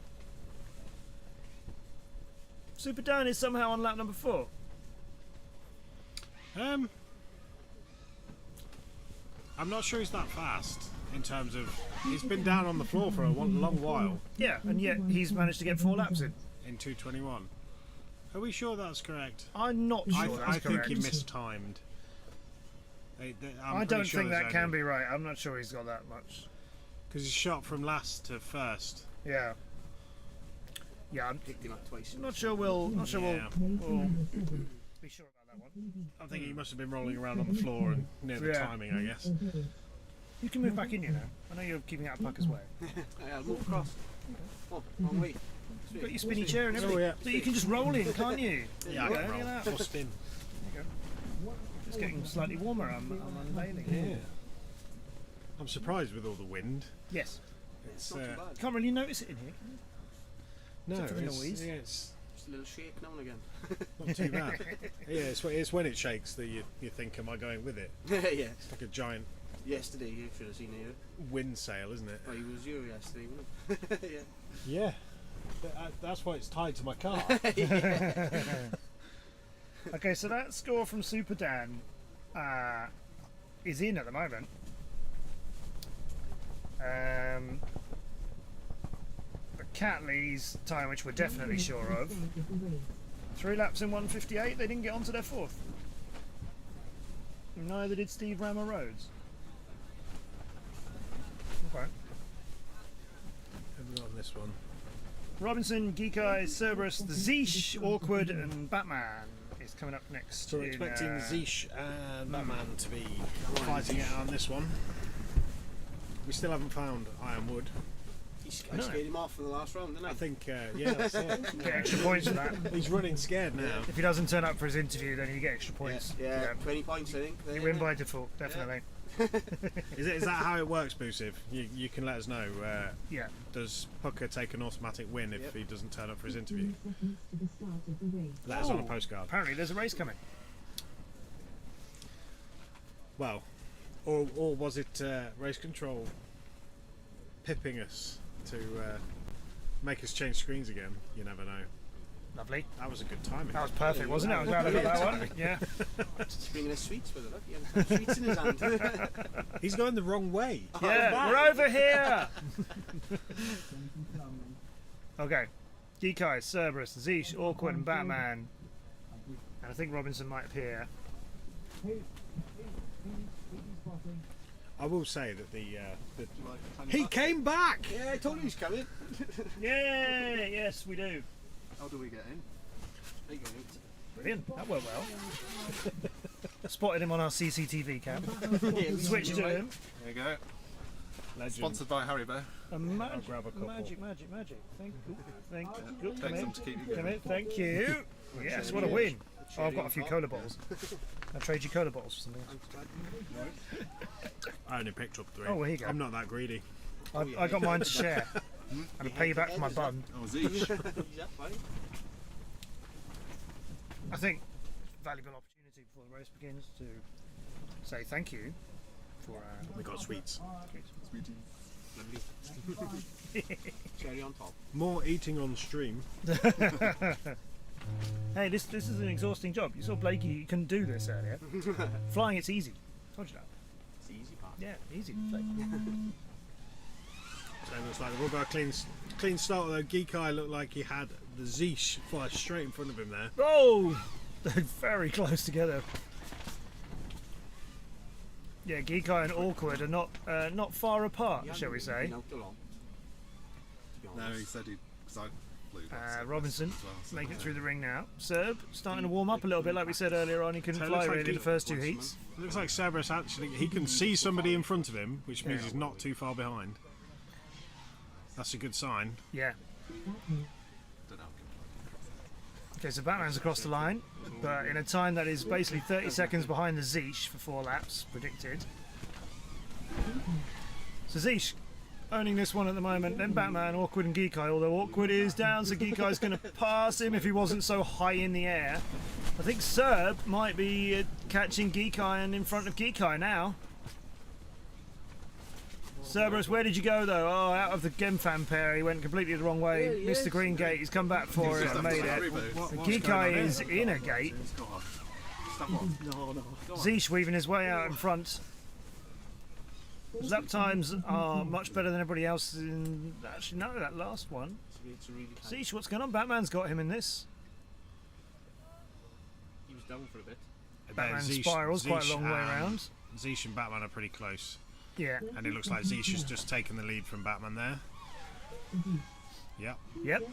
Super Dan is somehow on lap number 4. I'm not sure he's that fast in terms of he's been down on the floor for a long while. Yeah, and yet he's managed to get 4 laps in 2:21. Are we sure that's correct? I'm not sure that's I think correct. he mistimed. I don't think that can be right. I'm not sure he's got that much. Because he shot from last to first. Yeah. Yeah, I'm Picked him up twice. not sure we'll be sure about that one. I think he must have been rolling around on the floor and near the timing, I guess. You can move back in, you know. I know you're keeping out of Pucker's way. I'll move across. Oh, wrong way. You've got your spinny chair and everything. So you can just roll in, can't you? Yeah, I There you can go, roll. look at that. Or spin. There you go. It's getting slightly warmer, I'm unveiling. Yeah. I'm surprised with all the wind. Yes. It's Not too bad. Can't really notice it in here. no, Except for the it's, noise. yeah, it's Just a little shake now and again. not too bad. Yeah, it's when it shakes that you think, am I going with it? Yeah. It's like a giant Yesterday, you should have seen it. wind sail, isn't it? Oh, he was you yesterday, wasn't it? Yeah. That's why it's tied to my car. Okay, so that score from Super Dan is in at the moment. But Catley's time, which we're definitely sure of, 3 laps in 1:58. They didn't get onto their 4th. Neither did Steve Rammer Rhodes. Okay. Have we got on this one? Robinson, Geek Eye, Cerberus, the Zeesh, Awkward, and Batman is coming up next. So we're expecting Zeesh and Batman to be fighting it out on this one. We still haven't found Ironwood. I scared him off for the last round, didn't I? I think, yeah, that's it. Get extra points for that. He's running scared now. If he doesn't turn up for his interview, then you get extra points. Yeah, 20 points, I think. You win by default, definitely. Is that how it works, Boosiv? You can let us know. Yeah. Does Pucker take an automatic win if he doesn't turn up for his interview? 10 seconds to the start of the race. Let us on a postcard. Apparently there's a race coming. Well, or was it race control pipping us to make us change screens again? You never know. Lovely. That was a good timing. That was perfect, wasn't it? I was glad I got that one. Yeah. He's bringing us sweets with it, look. He has some sweets in his hand. He's going the wrong way. Yeah, we're over here. Okay. Geekai, Cerberus, Zeesh, Awkward, and Batman. And I think Robinson might appear. I will say that he came back. Yeah, I told you he's coming. Yeah, yes, we do. How do we get in? There you go. Brilliant. That went well. Spotted him on our CCTV cam. Switched to him. There you go. Legend. Sponsored by Haribo. Magic, grab a couple. magic. Thank you. Takes them to keep you Come going. in. Thank you. Yes, what a win. Oh, I've got a few cola bottles. I'll trade you cola bottles for something else. I only picked up 3. Oh, well, here you go. I'm not that greedy. I got mine to share. And to pay you back for my bun. Oh, Zeesh. I think valuable opportunity before the race begins to say thank you for. We got sweets. Cherry on top. More eating on stream. Hey, this is an exhausting job. You saw Blakey, you couldn't do this earlier. Flying, it's easy. Told you that. It's the easy part. Yeah, easy. Like, So it looks like we'll go a clean start, although Geekai looked like he had the Zeesh fly straight in front of him there. oh, they're very close together. Yeah, Geekai and Awkward are not far apart, shall we say? No, he said he. Because I flew. Robinson as well, so making it through the ring now. Serb starting to warm up a little bit, like we said earlier on. He couldn't So it fly looks like really in the first 2 heats. It looks like Cerberus actually, he can see somebody in front of him, which means he's not too far behind. That's a good sign. Yeah. Don't know. Okay, so Batman's across the line, but in a time that is basically 30 seconds behind the Zeesh for 4 laps predicted. So Zeesh owning this one at the moment, then Batman, Awkward and Geekai, although Awkward is down, so Geekai's going to pass him if he wasn't so high in the air. I think Serb might be catching Geekai and in front of Geekai now. Cerberus, where did you go though? Oh, out of the Gemfan pair, he went completely the wrong way. Missed the green gate, he's come back for it and made it. Geekai is in a gate. Zeesh weaving his way out in front. His lap times are much better than everybody else in... Actually, no, that last one. Zeesh, what's going on? Batman's got him in this. He was down for a bit. Batman spirals quite a long way around. Zeesh and Batman are pretty close. Yeah. And it looks like Zeesh has just taken the lead from Batman there. Yep. Yep.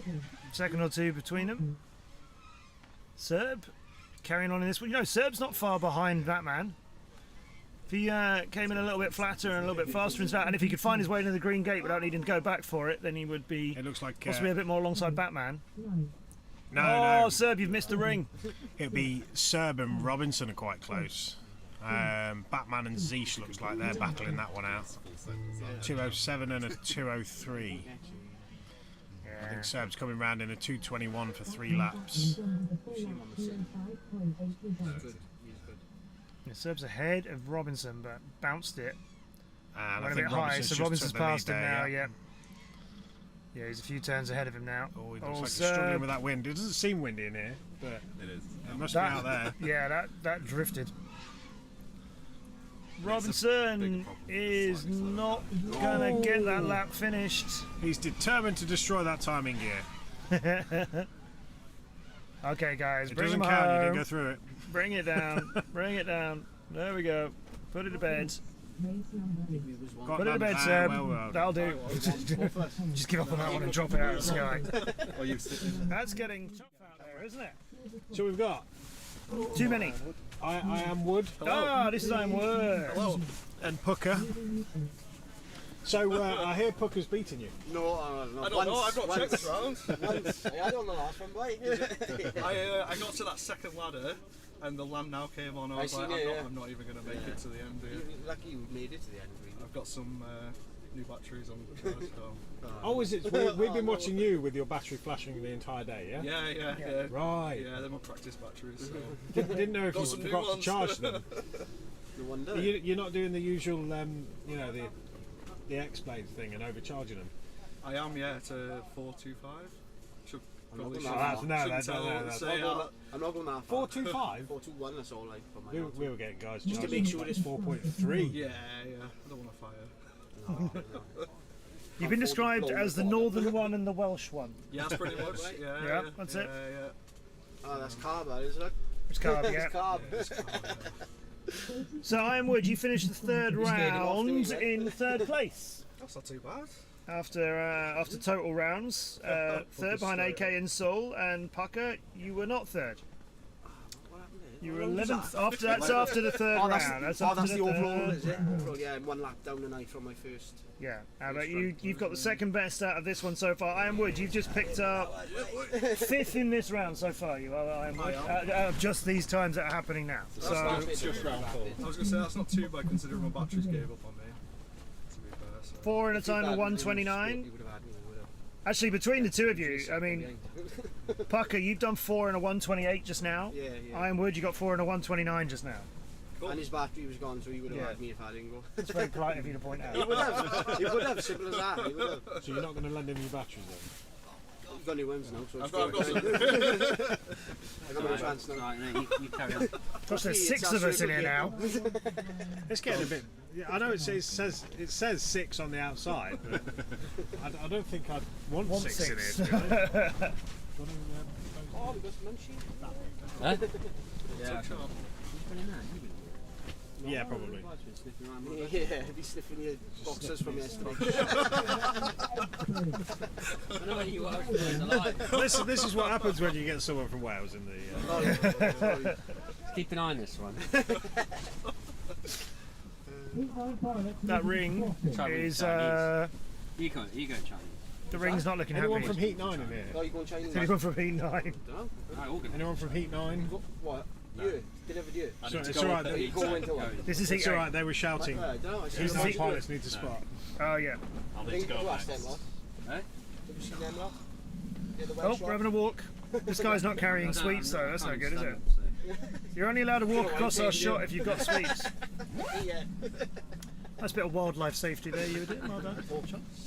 Second or two between them. Serb carrying on in this one. You know, Serb's not far behind Batman. If he came in a little bit flatter and a little bit faster into that, and if he could find his way into the green gate without needing to go back for it, then he would be It looks like possibly a bit more alongside Batman. No, Oh, Serb, you've missed the ring. It'd be Serb and Robinson are quite close. Batman and Zeesh looks like they're battling that one out. 207 and a 203. I think Serb's coming round in a 221 for 3 laps. Yeah, Serb's ahead of Robinson, but bounced it. And Went I a bit think high, so just Robinson's took the lead past him there, now, yeah. Yeah, he's a few turns ahead of him now. Oh, he looks like he's struggling with that wind. It doesn't seem windy in here, but it is. It must be out there. Yeah, that drifted. Robinson is not going to get that lap finished. He's determined to destroy that timing gear. Okay, guys, It bring doesn't him count, you home. didn't go through it. Bring it down. Bring it down. There we go. Put it to bed. Put it to bed, Seb. That'll do. Just give up on that one and drop it out of the sky. That's getting tough out there, isn't it? So we've got too many. I am Wood. Ah, this is I am Wood. Hello. And Pucker. So I hear Pucker's beating you. No, I don't know. I've not checked this round. Once. I don't know last one, boy. I got to that second ladder, and the lamp now came on. I was like, I'm not even going to make it to the end. Here. Lucky you made it to the end. Really. I've got some new batteries on. Oh, is it? We've been watching you with your battery flashing the entire day, yeah? Yeah. Right. Yeah, they're my practice batteries. So. Didn't know if you forgot to charge them. No wonder. You're not doing the usual, you know, the X-Blade thing and overcharging them. I am, yeah, to 425. Should probably I'm not going that far. 425? 421, that's all like for my we were getting guys just to make sure it's 4.3. Yeah, I don't want to fire. No. You've been described as the northern one and the Welsh one. Yeah, that's pretty much. Yeah, that's it. Oh, that's carb, that isn't it? It's carb, yeah. It's carb. So I am Wood. You finished the third round in third place. That's not too bad. After total rounds, third behind AK and Soul and Pucker. You were not third. What happened You were 11th. After the third round. That's the overall, is it? Overall, yeah, I'm 1 lap down and I from my first. Yeah. How about you? You've got the second best out of this one so far. Iron Wood, you've just picked up 5th in this round so far. You are Iron Wood. Out of just these times that are happening now. That's just round 4. I was going to say that's not too bad considering my batteries gave up on me. To be fair, so. 4 in a time of 129. Actually, between the two of you, I mean, Pucker, you've done 4 in a 128 just now. Yeah. Ironwood, you got 4 in a 129 just now. Cool. And his battery was gone, so he would have had me if I didn't go. It's very polite of you to point out. He would have. He would have. Simple as that. He would have. So you're not going to lend him your batteries then? You've got new ones now, so I've got some. I got my chance now. Right, no, you carry on. Gosh, there's 6 of us in here now. It's getting a bit. Yeah, I know it says 6 on the outside, but I don't think I'd want 6 in here. To be honest. Oh, we got some munchies. Huh? Yeah. Yeah, probably. Yeah, he'd be sniffing your boxers from yesterday. I know where you are. Alive. This is what happens when you get someone from Wales in the. Keep an eye on this one. That ring is. You go Chinese. The ring's not looking Anyone happy. from Heat 9 in here? Oh, you going Chinese? Anyone from Heat 9? Anyone from Heat 9? What? You? Delivered you? It's alright. This is Heat 8. It's alright. They were shouting. Heat 9 pilots need to spot. Oh yeah. I'll need to go next. Have you seen them lot? Oh, we're having a walk. This guy's not carrying sweets though. That's no good, is it? You're only allowed to walk across our shot if you've got sweets. Yeah. That's a bit of wildlife safety there. You were doing well done.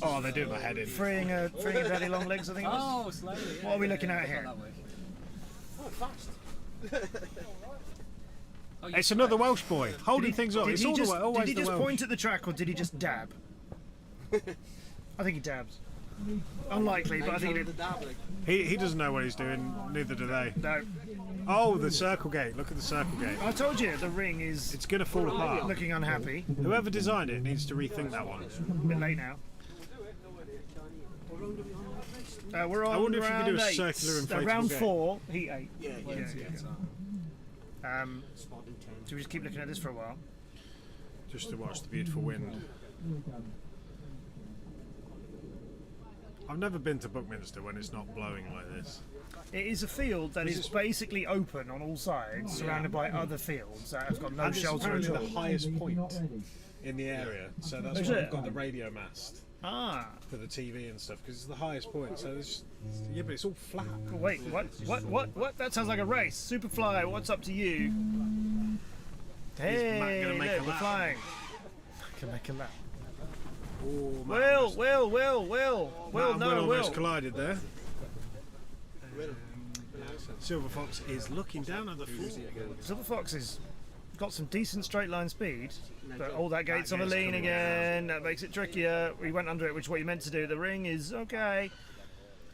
Oh, they're doing my head in. Freeing a daddy long legs, I think. Oh, slowly. Yeah, what are we looking at here? Oh, fast. It's another Welsh boy holding things up. Did It's he all just, the way, always did he the just Welsh. point at the track or did he just dab? I think he dabs. Unlikely, but I think he did. He doesn't know what he's doing. Neither do they. No. Oh, the circle gate. Look at the circle gate. I told you the ring is. It's going to fall apart. Looking unhappy. Whoever designed it needs to rethink that one. A bit late now. We're on I wonder if you could do a round circular 8. inflatable Round gate. 4, Heat 8. Yeah. Do we just keep looking at this for a while? Just to watch the beautiful wind. I've never been to Buckminster when it's not blowing like this. It is a field that is basically open on all sides, surrounded by other fields that have got no And it's shelter at apparently all. the highest point in the area, so that's Is why it? we've got the radio mast for the TV and stuff, because it's the highest point. So it's, yeah, but it's all flat. Oh, wait, what? That sounds like a race. Superfly, what's up to you? Hey, Matt gonna make look, a we're lap? flying. Can make a lap. Oh, Will, Matt and no, Will almost Will. collided there. Silver Fox is looking down at the floor. Silver Fox has got some decent straight line speed, but all that gate's on a lean again. That makes it trickier. We went under it, which is what you meant to do. The ring is okay.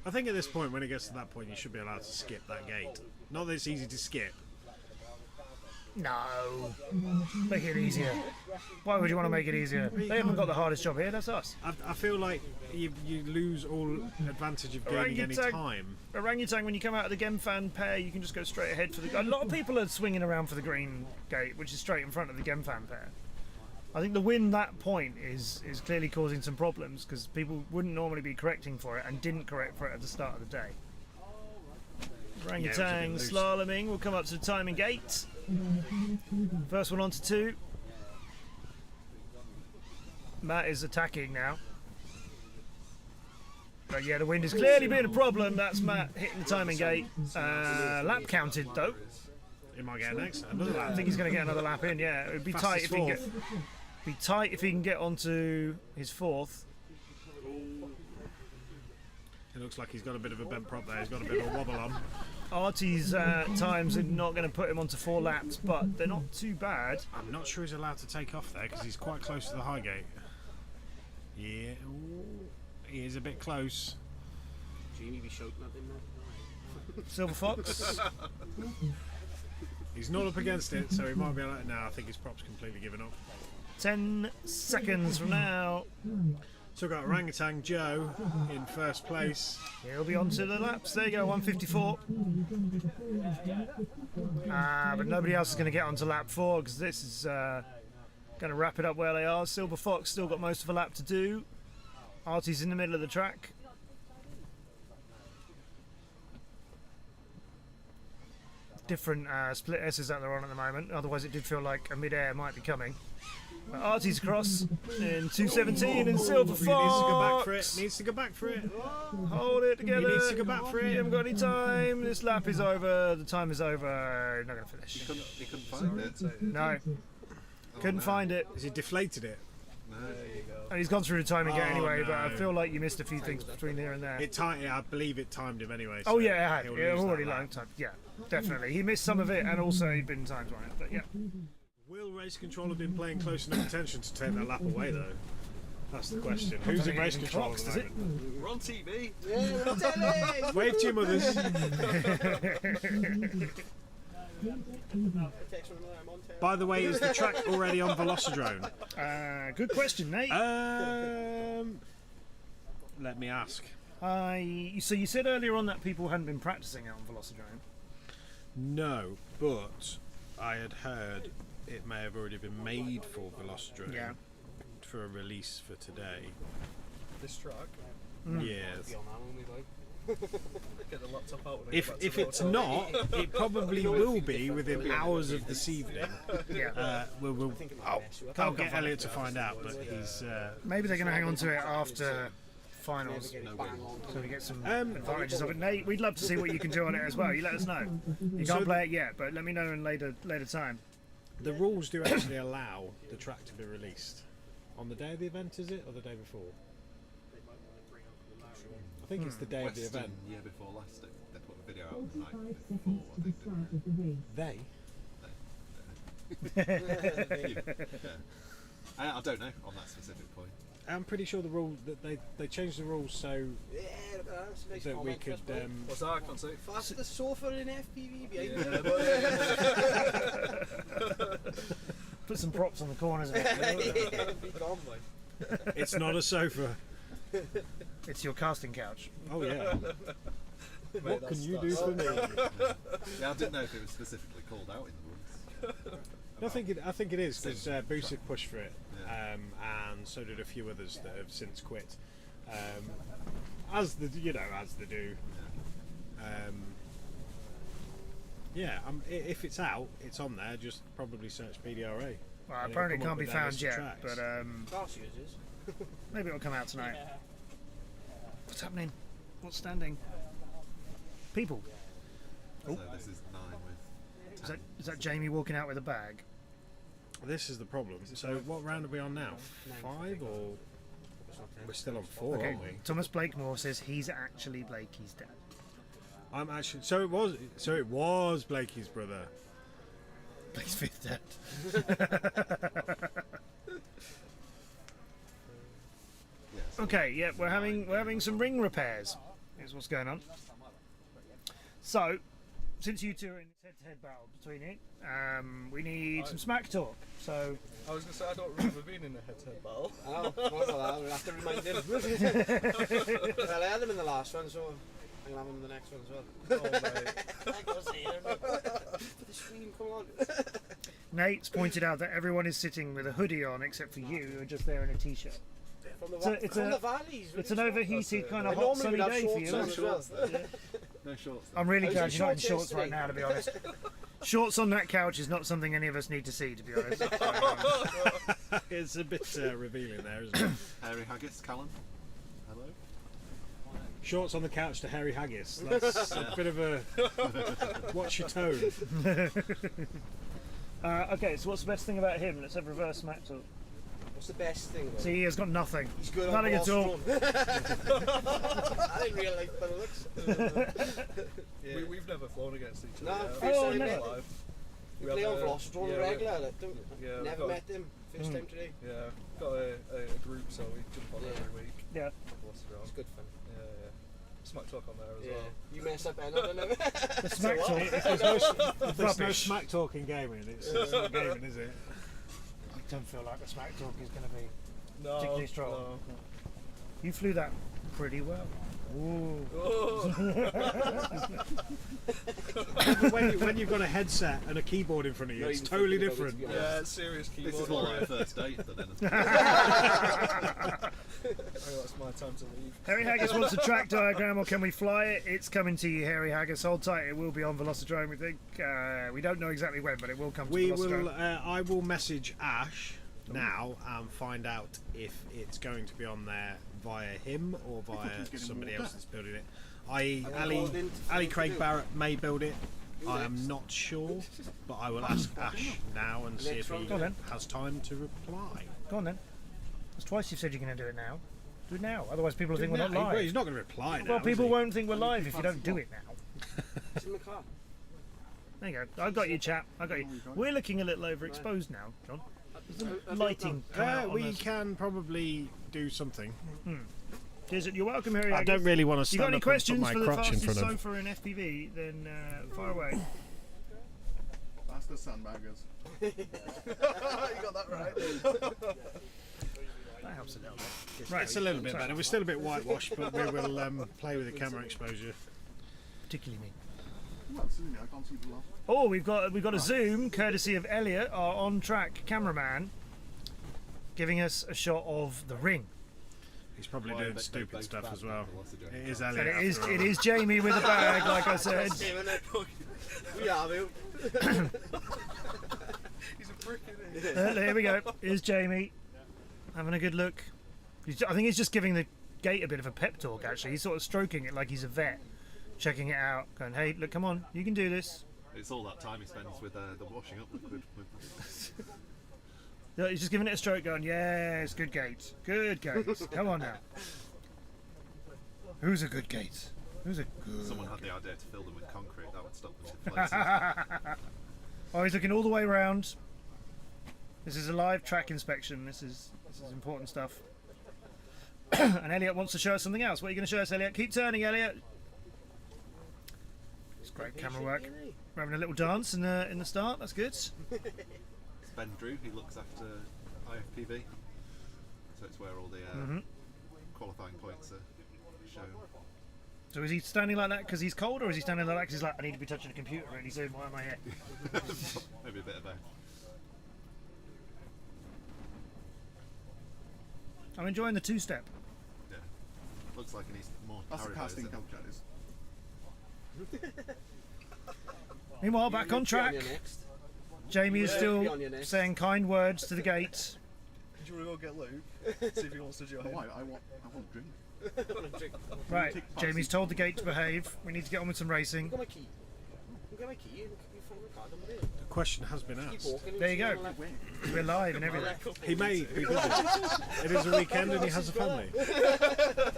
I think at this point, when it gets to that point, you should be allowed to skip that gate. Not that it's easy to skip. No, make it easier. Why would you want to make it easier? They haven't got the hardest job here. That's us. I feel like you lose all advantage of gaining any time. Orangutan, when you come out of the Gemfan pair, you can just go straight ahead for the. A lot of people are swinging around for the green gate, which is straight in front of the Gemfan pair. I think the win that point is clearly causing some problems because people wouldn't normally be correcting for it and didn't correct for it at the start of the day. Orangutan slaloming will come up to the timing gate. First one on to 2. Matt is attacking now. But yeah, the wind is clearly being a problem. That's Matt hitting the timing gate. Lap counted though. He might get next. Another lap. I think he's going to get another lap in. Yeah, it would be tight if he can get. Be tight if he can get onto his 4th. It looks like he's got a bit of a bent prop there. He's got a bit of a wobble on. Artie's times are not going to put him onto 4 laps, but they're not too bad. I'm not sure he's allowed to take off there because he's quite close to the high gate. Yeah, ooh, he is a bit close. Jamie be shouting at him now. Silver Fox. He's not up against it, so he might be like, no, I think his prop's completely given up. 10 seconds from now. So we've got Orangutan Joe in first place. He'll be on to the laps. There you go, 154. But nobody else is going to get onto lap 4 because this is going to wrap it up where they are. Silver Fox still got most of a lap to do. Artie's in the middle of the track. Different split S's that they're on at the moment. Otherwise, it did feel like a mid-air might be coming. But Artie's across in 217 and Silver Fox. He needs to go back for it. Needs to go back for it. Hold it together. He needs to go back for it. You haven't got any time. This lap is over. The time is over. Not going to finish. He couldn't find it. No. Couldn't find it. Has he deflated it? No. And he's gone through the timing gate anyway, no. but I feel like you missed a few things between here and there. I believe it timed him anyway. Oh so yeah, it had. he'll Yeah, lose already that long lap. time. Yeah, definitely. He missed some of it, and also he'd been timed on it. But yeah. Will Race Control have been paying close enough attention to take that lap away though? That's the question. Who's in race control at the moment? We're on TV. Yeah, we're on telly. Wave to your mothers. By the way, is the track already on Velocidrone? Good question, Nate. Let me ask. So you said earlier on that people hadn't been practicing it on Velocidrone. No, but I had heard it may have already been made for Velocidrone for a release for today. This track? Yes. Get the laptop out when I If get back to if the it's hotel. not, it probably will be within hours of this evening. Yeah. I'll get Elliot to find out, but he's. Maybe they're going to hang on to it after finals, so we get some advantages of it. Nate, we'd love to see what you can do on it as well. You let us know. You can't play it yet, but let me know in later time. The rules do actually allow the track to be released on the day of the event, is it, or the day before? I think it's the day of the Western, event. year before last, they put a video out the night before. I don't know on that specific point. I'm pretty sure the rule that they changed the rules so that we could. What's that? I can't say. Fastest sofa in FPV behind Put some props on the corners of it. Be gone, boy. It's not a sofa. It's your casting couch. Oh yeah. What can you do for me? Yeah, I didn't know if it was specifically called out in the rules. I think it is because Boost had pushed for it, and so did a few others that have since quit, as they do. If it's out, it's on there. Just probably search BDRA. Well, apparently it can't be found yet, but maybe it'll come out tonight. What's happening? What's standing? People. So this is 9 with 10. Is that Jamie walking out with a bag? This is the problem. So what round are we on now? 5 or we're still on 4, Okay. aren't we? Thomas Blakemore says he's actually Blakey's dad. I'm actually. So it was Blakey's brother. Blake's fifth dad. Okay, yeah, we're having some ring repairs. Here's what's going on. So, since you two are in this head-to-head battle between it, we need some smack talk. So I was going to say I don't remember being in a head-to-head battle. Oh, well, we'll have to remind him. Well, I had him in the last one, so I'm going to have him in the next one as well. Oh, mate. I got to see him. Put the screen, come on. Nate's pointed out that everyone is sitting with a hoodie on except for you, who are just there in a t-shirt. From the, From the valleys. It's an overheated kind of I hot normally sunny would have day for you. shorts on as well. No shorts. I'm really I was glad in you're not in shorts shorts right yesterday. now, to be honest. Shorts on that couch is not something any of us need to see, to be honest. It's a bit revealing there, isn't it? Harry Haggis, Callum. Hello. Shorts on the couch to Harry Haggis. That's a bit of a. Watch your tone. Okay, so what's the best thing about him? Let's have reverse smack talk. What's the best thing? See, he has got nothing. He's good Nothing on at all. I didn't really like the looks. Yeah. We've never flown against each No, other. first time never. live. We play on Velocitron regular. Yeah, never met him. First time today. Yeah, got a group, so we jump on every week. Yeah. It's good fun. Yeah. Smack talk on there as well. You mess up and I don't know. The smack talk. If there's no smack talk in gaming, it's not gaming, is it? I don't feel like the smack talk is going to be particularly strong. No. You flew that pretty well. Ooh. when you've got a headset and a keyboard in front of you, it's totally different. Yeah, it's serious keyboard. This is more like a first date than anything. That's my time to leave. Harry Haggis wants a track diagram, or can we fly it? It's coming to you, Harry Haggis. Hold tight, it will be on Velocidrome, we think. We don't know exactly when, but it will come to Velocidrome. I will message Ash now and find out if it's going to be on there via him or via somebody else that's building it. Ali Craig Barrett may build it. I am not sure, but I will ask Ash now and see if he has time to reply. Go on then. That's twice you've said you're going to do it now. Do it now, otherwise people will think we're not live. He's not going to reply now. Well, people won't think we're live if you don't do it now. It's in the car. There you go. I've got you, chap. I've got you. We're looking a little overexposed now, John. Lighting. We can probably do something. You're welcome, Harry. I don't really want to stand up and put my crotch in front of. You got any questions for the fastest sofa in FPV? Then fire away. Fastest sandbaggers. You got that right. That helps a little bit. Right, it's a little bit better. We're still a bit whitewashed, but we will play with the camera exposure. Particularly me. Well, soon, I can't see the last. Oh, we've got a zoom, courtesy of Elliot, our on-track cameraman, giving us a shot of the ring. He's probably doing stupid stuff as well. It is Elliot. It is Jamie with a bag, like I said. We are, Bill. He's a prick, isn't he? Here we go. Here's Jamie, having a good look. I think he's just giving the gate a bit of a pep talk, actually. He's sort of stroking it like he's a vet, checking it out, going, hey, look, come on, you can do this. It's all that time he spends with the washing up liquid. He's just giving it a stroke, going, yes, good gate. Good gate. Come on now. Who's a good gate? Who's a good Someone had the idea to fill them with concrete, that would stop them in places. Oh, he's looking all the way around. This is a live track inspection. This is important stuff. And Elliot wants to show us something else. What are you going to show us, Elliot? Keep turning, Elliot. It's great camera work. We're having a little dance in the start. That's good. It's Ben Drew, he looks after IFPV, so it's where all the qualifying points are shown. So is he standing like that because he's cold, or is he standing like that because he's like, I need to be touching a computer really soon, why am I here? Maybe a bit of both. I'm enjoying the two-step. Yeah, looks like he needs more. That's the casting couch, that is. Meanwhile, back on track. Jamie is still saying kind words to the gate. Do you want to go get Luke? See if he wants to join. Why? I want a drink. Right, Jamie's told the gate to behave. We need to get on with some racing. I've got my key. I've got my key. You find the card number there. The question has been asked. There you go. We're live and everything. He may be busy. It is a weekend and he has a family.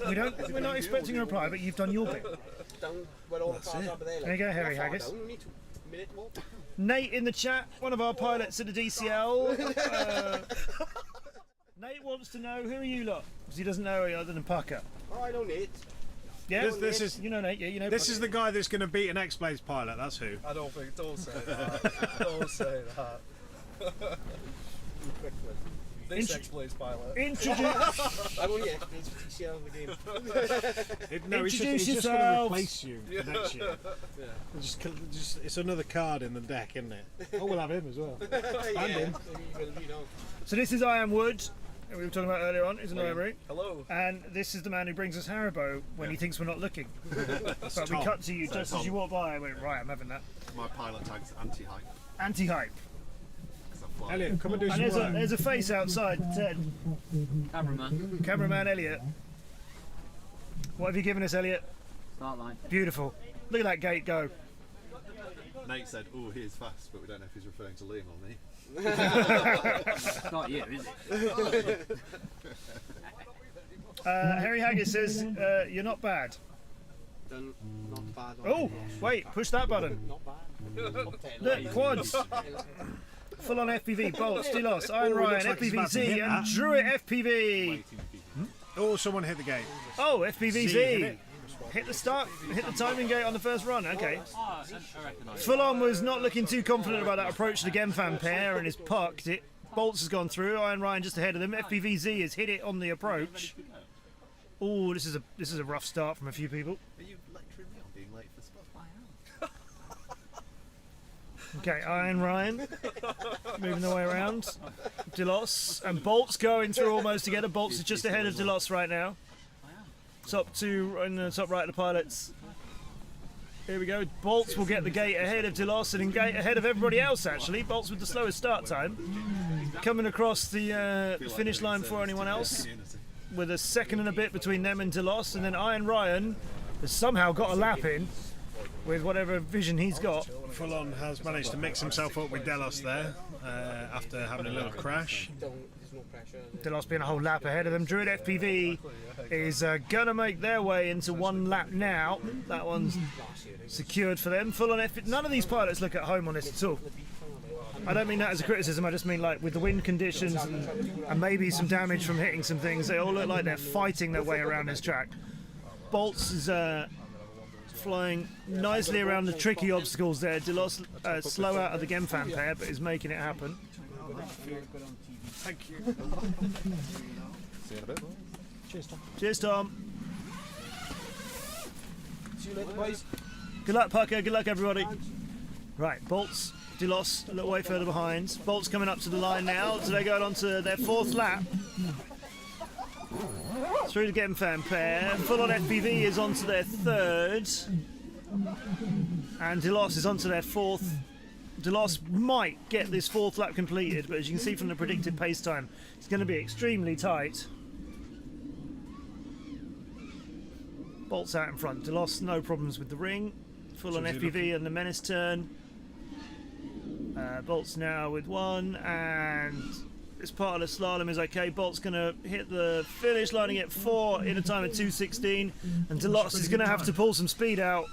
We're not expecting a reply, but you've done your bit. There you go, Harry Haggis. Nate in the chat, one of our pilots at the DCL. Nate wants to know, who are you lot? Because he doesn't know other than Pucker. Oh, I know Nate. Yeah, this is, you know Nate, yeah, you know This Pucker. is the guy that's going to beat an X-Blades pilot, that's who. I don't think, don't say that. Don't say that. This X-Blades pilot. Introduce. I'm only X-Blades for TCL in the game. No, Introduce he's just going to yourself. replace you for next year. Yeah. It's another card in the deck, isn't it? Oh, we'll have him as well. And him. So this is I Am Wood, we were talking about earlier on, isn't it, Rivalry? Hello. And this is the man who brings us Haribo when he thinks we're not looking. But we Tom. cut to you So just Tom. as you walk by. I went, right, I'm having that. My pilot tag's anti-hype. Anti-hype. Elliot, come and do some And work. there's a face outside, Ted. Cameraman. Cameraman Elliot. What have you given us, Elliot? Start line. Beautiful. Look at that gate go. Nate said, oh, he is fast, but we don't know if he's referring to Liam or me. It's not you, is it? Harry Haggis says, you're not bad. Not bad. Oh, wait, push that button. Not bad. Look, quads. Full on FPV, Bolt, Stilos, Iron Oh, Ryan, looks like he's about to FPVZ, hit and that. Druid FPV. Oh, someone hit the gate. Oh, Z, hit FPVZ. it. Hit the start, hit the timing gate on the first run, okay. I recognise Full on was not looking too confident about that approach to the Gemfan pair and is pucked. Bolts has gone through, Iron Ryan just ahead of them. FPVZ has hit it on the approach. Oh, this is a rough start from a few people. Are you lecturing me on being late for stuff? Okay, Iron Ryan moving their way around. Delos and Bolt's going through almost together. Bolt's is just ahead of Delos right now. Top two in the top right of the pilots. Here we go. Bolt's will get the gate ahead of Delos and gate ahead of everybody else actually. Bolt's with the slowest start time. Coming across the finish line before anyone else. With a second and a bit between them and Delos, and then Iron Ryan has somehow got a lap in with whatever vision he's got. Full-on has managed to mix himself up with Delos there after having a little crash. Delos being a whole lap ahead of them. Druid FPV is going to make their way into one lap now. That one's secured for them. Full-on FPV. None of these pilots look at home on this at all. I don't mean that as a criticism, I just mean like with the wind conditions and maybe some damage from hitting some things, they all look like they're fighting their way around this track. Bolts is flying nicely around the tricky obstacles there. Delos slow out of the Gemfan pair, but is making it happen. Thank you. See you in a bit. Cheers, Tom. Cheers, Tom. See you later, boys. Good luck, Pucker. Good luck, everybody. Right, Bolts, Delos a little way further behind. Bolts coming up to the line now, so they're going on to their fourth lap. Through the Gemfan pair. Full-on FPV is on to their third. And Delos is on to their fourth. Delos might get this fourth lap completed, but as you can see from the predicted pace time, it's going to be extremely tight. Bolts out in front. Delos, no problems with the ring. Full-on FPV and the Menace turn. Bolts now with one, and this part of the slalom is okay. Bolt's going to hit the finish line and get 4 in a time of 2:16, and Delos is going to have to pull some speed out.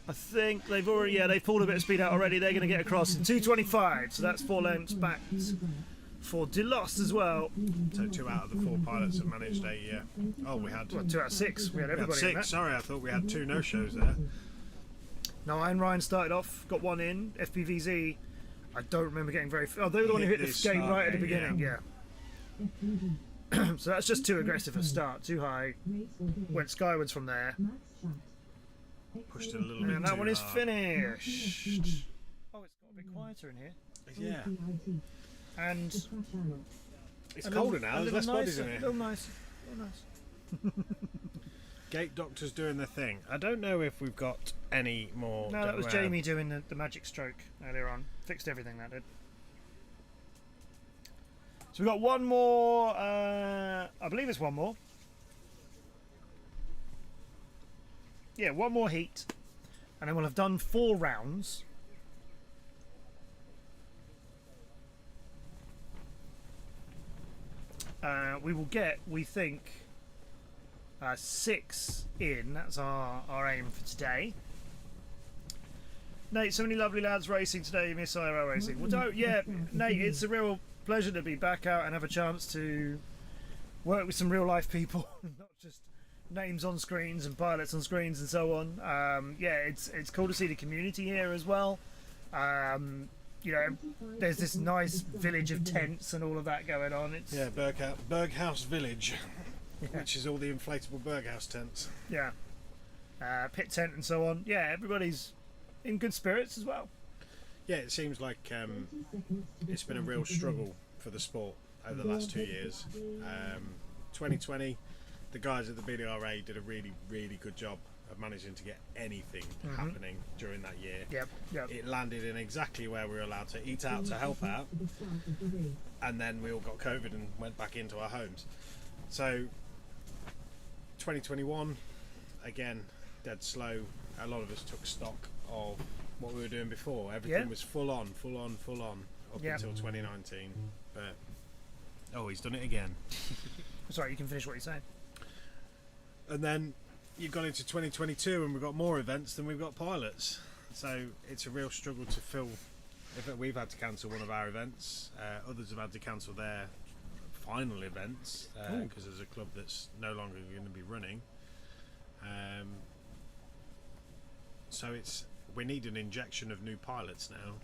I think they've already, they've pulled a bit of speed out already. They're going to get across in 2:25, so that's 4 lengths back for Delos as well. So 2 out of the 4 pilots have managed a. Oh, we had. Well, 2 out of 6. We had everybody. We had 6. In that. Sorry, I thought we had 2 no-shows there. No, Iron Ryan started off, got 1 in. FPVZ, I don't remember getting very. Oh, they were the one who hit the skate right at the beginning. Yeah. So that's just too aggressive a start, too high. Went skywards from there. Pushed it a little bit. And that too one is hard. finished. Oh, it's got a bit quieter in here. Yeah. And It's colder now. There's less bodies in A here. little nice. Gate Doctor's doing their thing. I don't know if we've got any more. No, that was Jamie doing the magic stroke earlier on. Fixed everything, that did. So we've got one more. I believe it's one more. Yeah, one more heat. And then we'll have done 4 rounds. We will get, we think, 6 in. That's our aim for today. Nate, so many lovely lads racing today. You miss IRL racing. Well, Nate, it's a real pleasure to be back out and have a chance to work with some real life people, not just names on screens and pilots on screens and so on. It's cool to see the community here as well. There's this nice village of tents and all of that going on. It's Berghaus Village, which is all the inflatable Berghaus tents. Yeah, pit tent and so on. Yeah, everybody's in good spirits as well. Yeah, it seems like it's been a real struggle for the sport over the last 2 years. 2020, the guys at the BDRA did a really, really good job of managing to get anything happening during that year. Yep. It landed in exactly where we were allowed to eat out to help out, and then we all got COVID and went back into our homes. So 2021, again, dead slow. A lot of us took stock of what we were doing before. Everything was full on up until 2019. But he's done it again. Sorry, you can finish what you're saying. And then you've gone into 2022 and we've got more events than we've got pilots, so it's a real struggle to fill. We've had to cancel one of our events, others have had to cancel their final events because there's a club that's no longer going to be running. So we need an injection of new pilots now.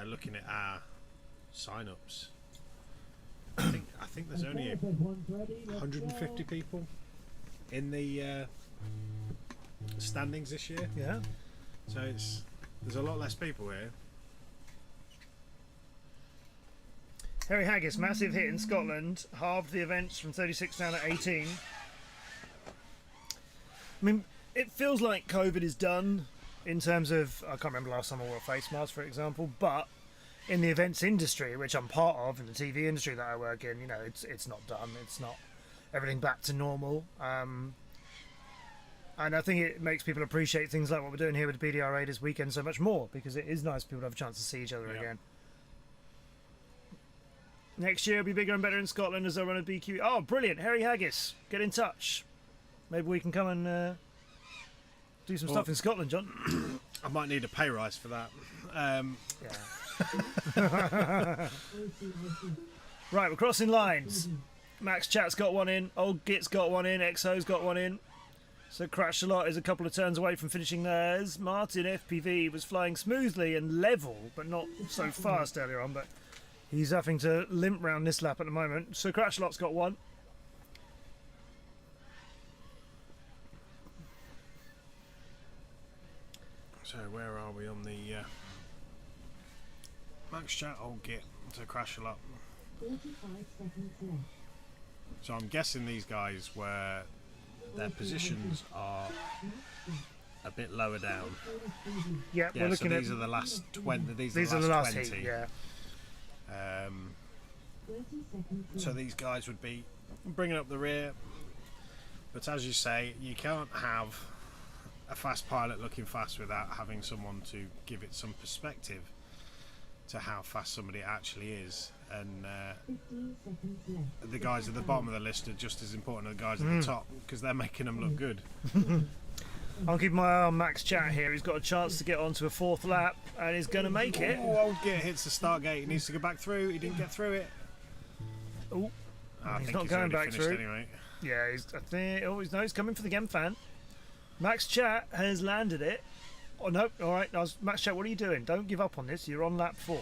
Looking at our sign-ups, I think there's only 150 people in the standings this year. Yeah. So there's a lot less people here. Harry Haggis, massive hit in Scotland, halved the events from 36 down to 18. I mean, it feels like COVID is done in terms of, I can't remember last time I wore a face mask, for example, but in the events industry, which I'm part of, in the TV industry that I work in, you know, it's not done. It's not everything back to normal. And I think it makes people appreciate things like what we're doing here with BDRA this weekend so much more, because it is nice for people to have a chance to see each other again. Next year will be bigger and better in Scotland as I run a BQ. Oh, brilliant. Harry Haggis, get in touch. Maybe we can come and do some stuff in Scotland, John. I might need a pay rise for that. Right, we're crossing lines. Max Chat's got one in. Old Git's got one in. XO's got one in. So Crash a Lot is a couple of turns away from finishing theirs. Martin FPV was flying smoothly and level, but not so fast earlier on. But he's having to limp round this lap at the moment. So Crash a Lot's got one. So where are we on the Max Chat? Old Git to Crash a Lot. 45 seconds left. So I'm guessing these guys where their positions are a bit lower down. Yeah, we're looking these at are the last 20. These are the last 20. Heat, yeah. So these guys would be bringing up the rear, but as you say, you can't have a fast pilot looking fast without having someone to give it some perspective to how fast somebody actually is. And the guys at the bottom of the list are just as important as the guys at the top, because they're making them look good. I'll keep my eye on Max Chat here. He's got a chance to get onto a fourth lap, and he's going to make it. Oh, Old Git hits the start gate. He needs to go back through. He didn't get through it. Oh, he's not going back through. Anyway. Yeah, he's coming for the Gem fan. Max Chat has landed it. Oh no! All right, Max Chat, what are you doing? Don't give up on this. You're on lap 4.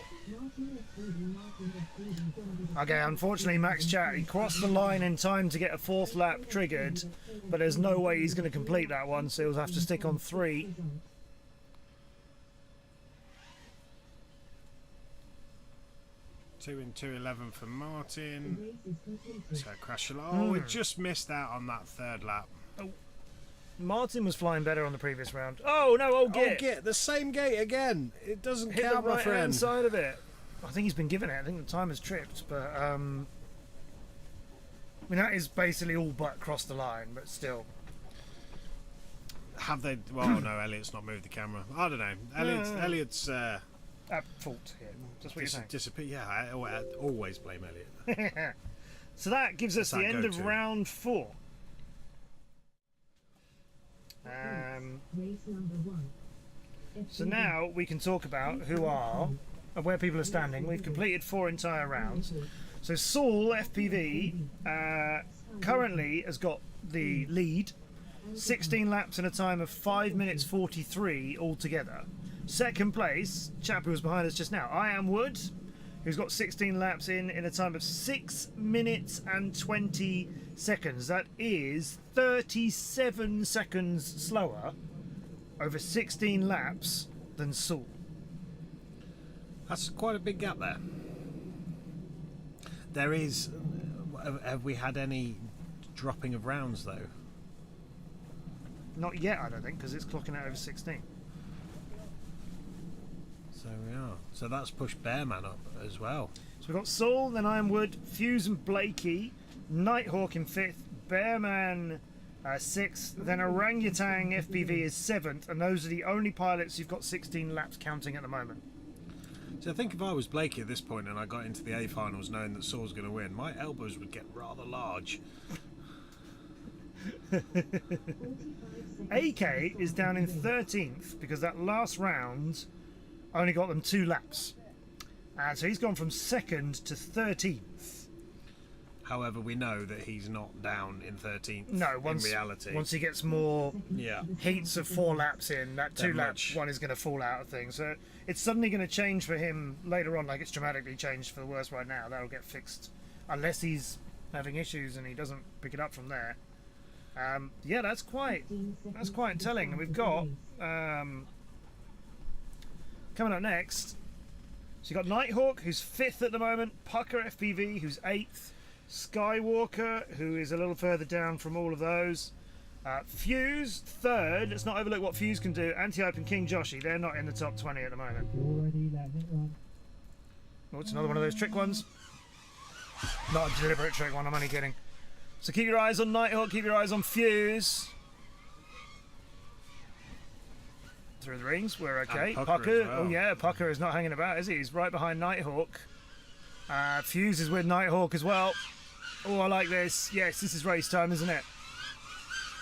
Okay, unfortunately, Max Chat, he crossed the line in time to get a 4th lap triggered, but there's no way he's going to complete that one, so he'll have to stick on 3. Two in 2:11 for Martin. So Crash a Lot. Oh, we just missed out on that 3rd lap. Oh. Martin was flying better on the previous round. Oh no, Old Git! Old Git, the same gate again. It doesn't hit count, the my friend. right-hand side of it. I think he's been given it. I think the time has tripped, but I mean that is basically all but across the line, but still. Have they? Well, no. Elliot's not moved the camera. I don't know. Elliot's at fault here. That's what you're saying. Disappear. Yeah, I always blame Elliot. So that gives us the end of round 4. So now we can talk about where people are standing. We've completed 4 entire rounds. So Saul FPV currently has got the lead, 16 laps in a time of 5 minutes 43 altogether. Second place, chap who was behind us just now, I Am Wood, who's got 16 laps in a time of 6 minutes and 20 seconds. That is 37 seconds slower over 16 laps than Saul. That's quite a big gap there. There is. Have we had any dropping of rounds though? Not yet, I don't think, because it's clocking out over 16. So we are. So that's pushed Bearman up as well. So we've got Saul, then I Am Wood, Fuse and Blakey, Nighthawk in 5th, Bearman 6th, then Orangutan FPV is 7th, and those are the only pilots who've got 16 laps counting at the moment. So I think if I was Blakey at this point and I got into the A finals knowing that Saul's going to win, my elbows would get rather large. AK is down in 13th because that last round only got them 2 laps. And so he's gone from 2nd to 13th. However, we know that he's not down in 13th. No, in reality. Once he gets more heats of 4 laps in, that 2 lap one is going to fall out of things. So it's suddenly going to change for him later on, like it's dramatically changed for the worse right now. That'll get fixed unless he's having issues and he doesn't pick it up from there. Yeah, that's quite telling. And we've got coming up next. So you've got Nighthawk, who's 5th at the moment, Pucker FPV, who's 8th, Skywalker, who is a little further down from all of those, Fuse 3rd. Let's not overlook what Fuse can do. Anti-Hype and King Joshi, they're not in the top 20 at the moment. Oh, it's another one of those trick ones. Not a deliberate trick one, I'm only kidding. So keep your eyes on Nighthawk, keep your eyes on Fuse. Through the rings, we're okay. Pucker, well. Oh yeah, Pucker is not hanging about, is he? He's right behind Nighthawk. Fuse is with Nighthawk as well. Oh, I like this. Yes, this is race time, isn't it?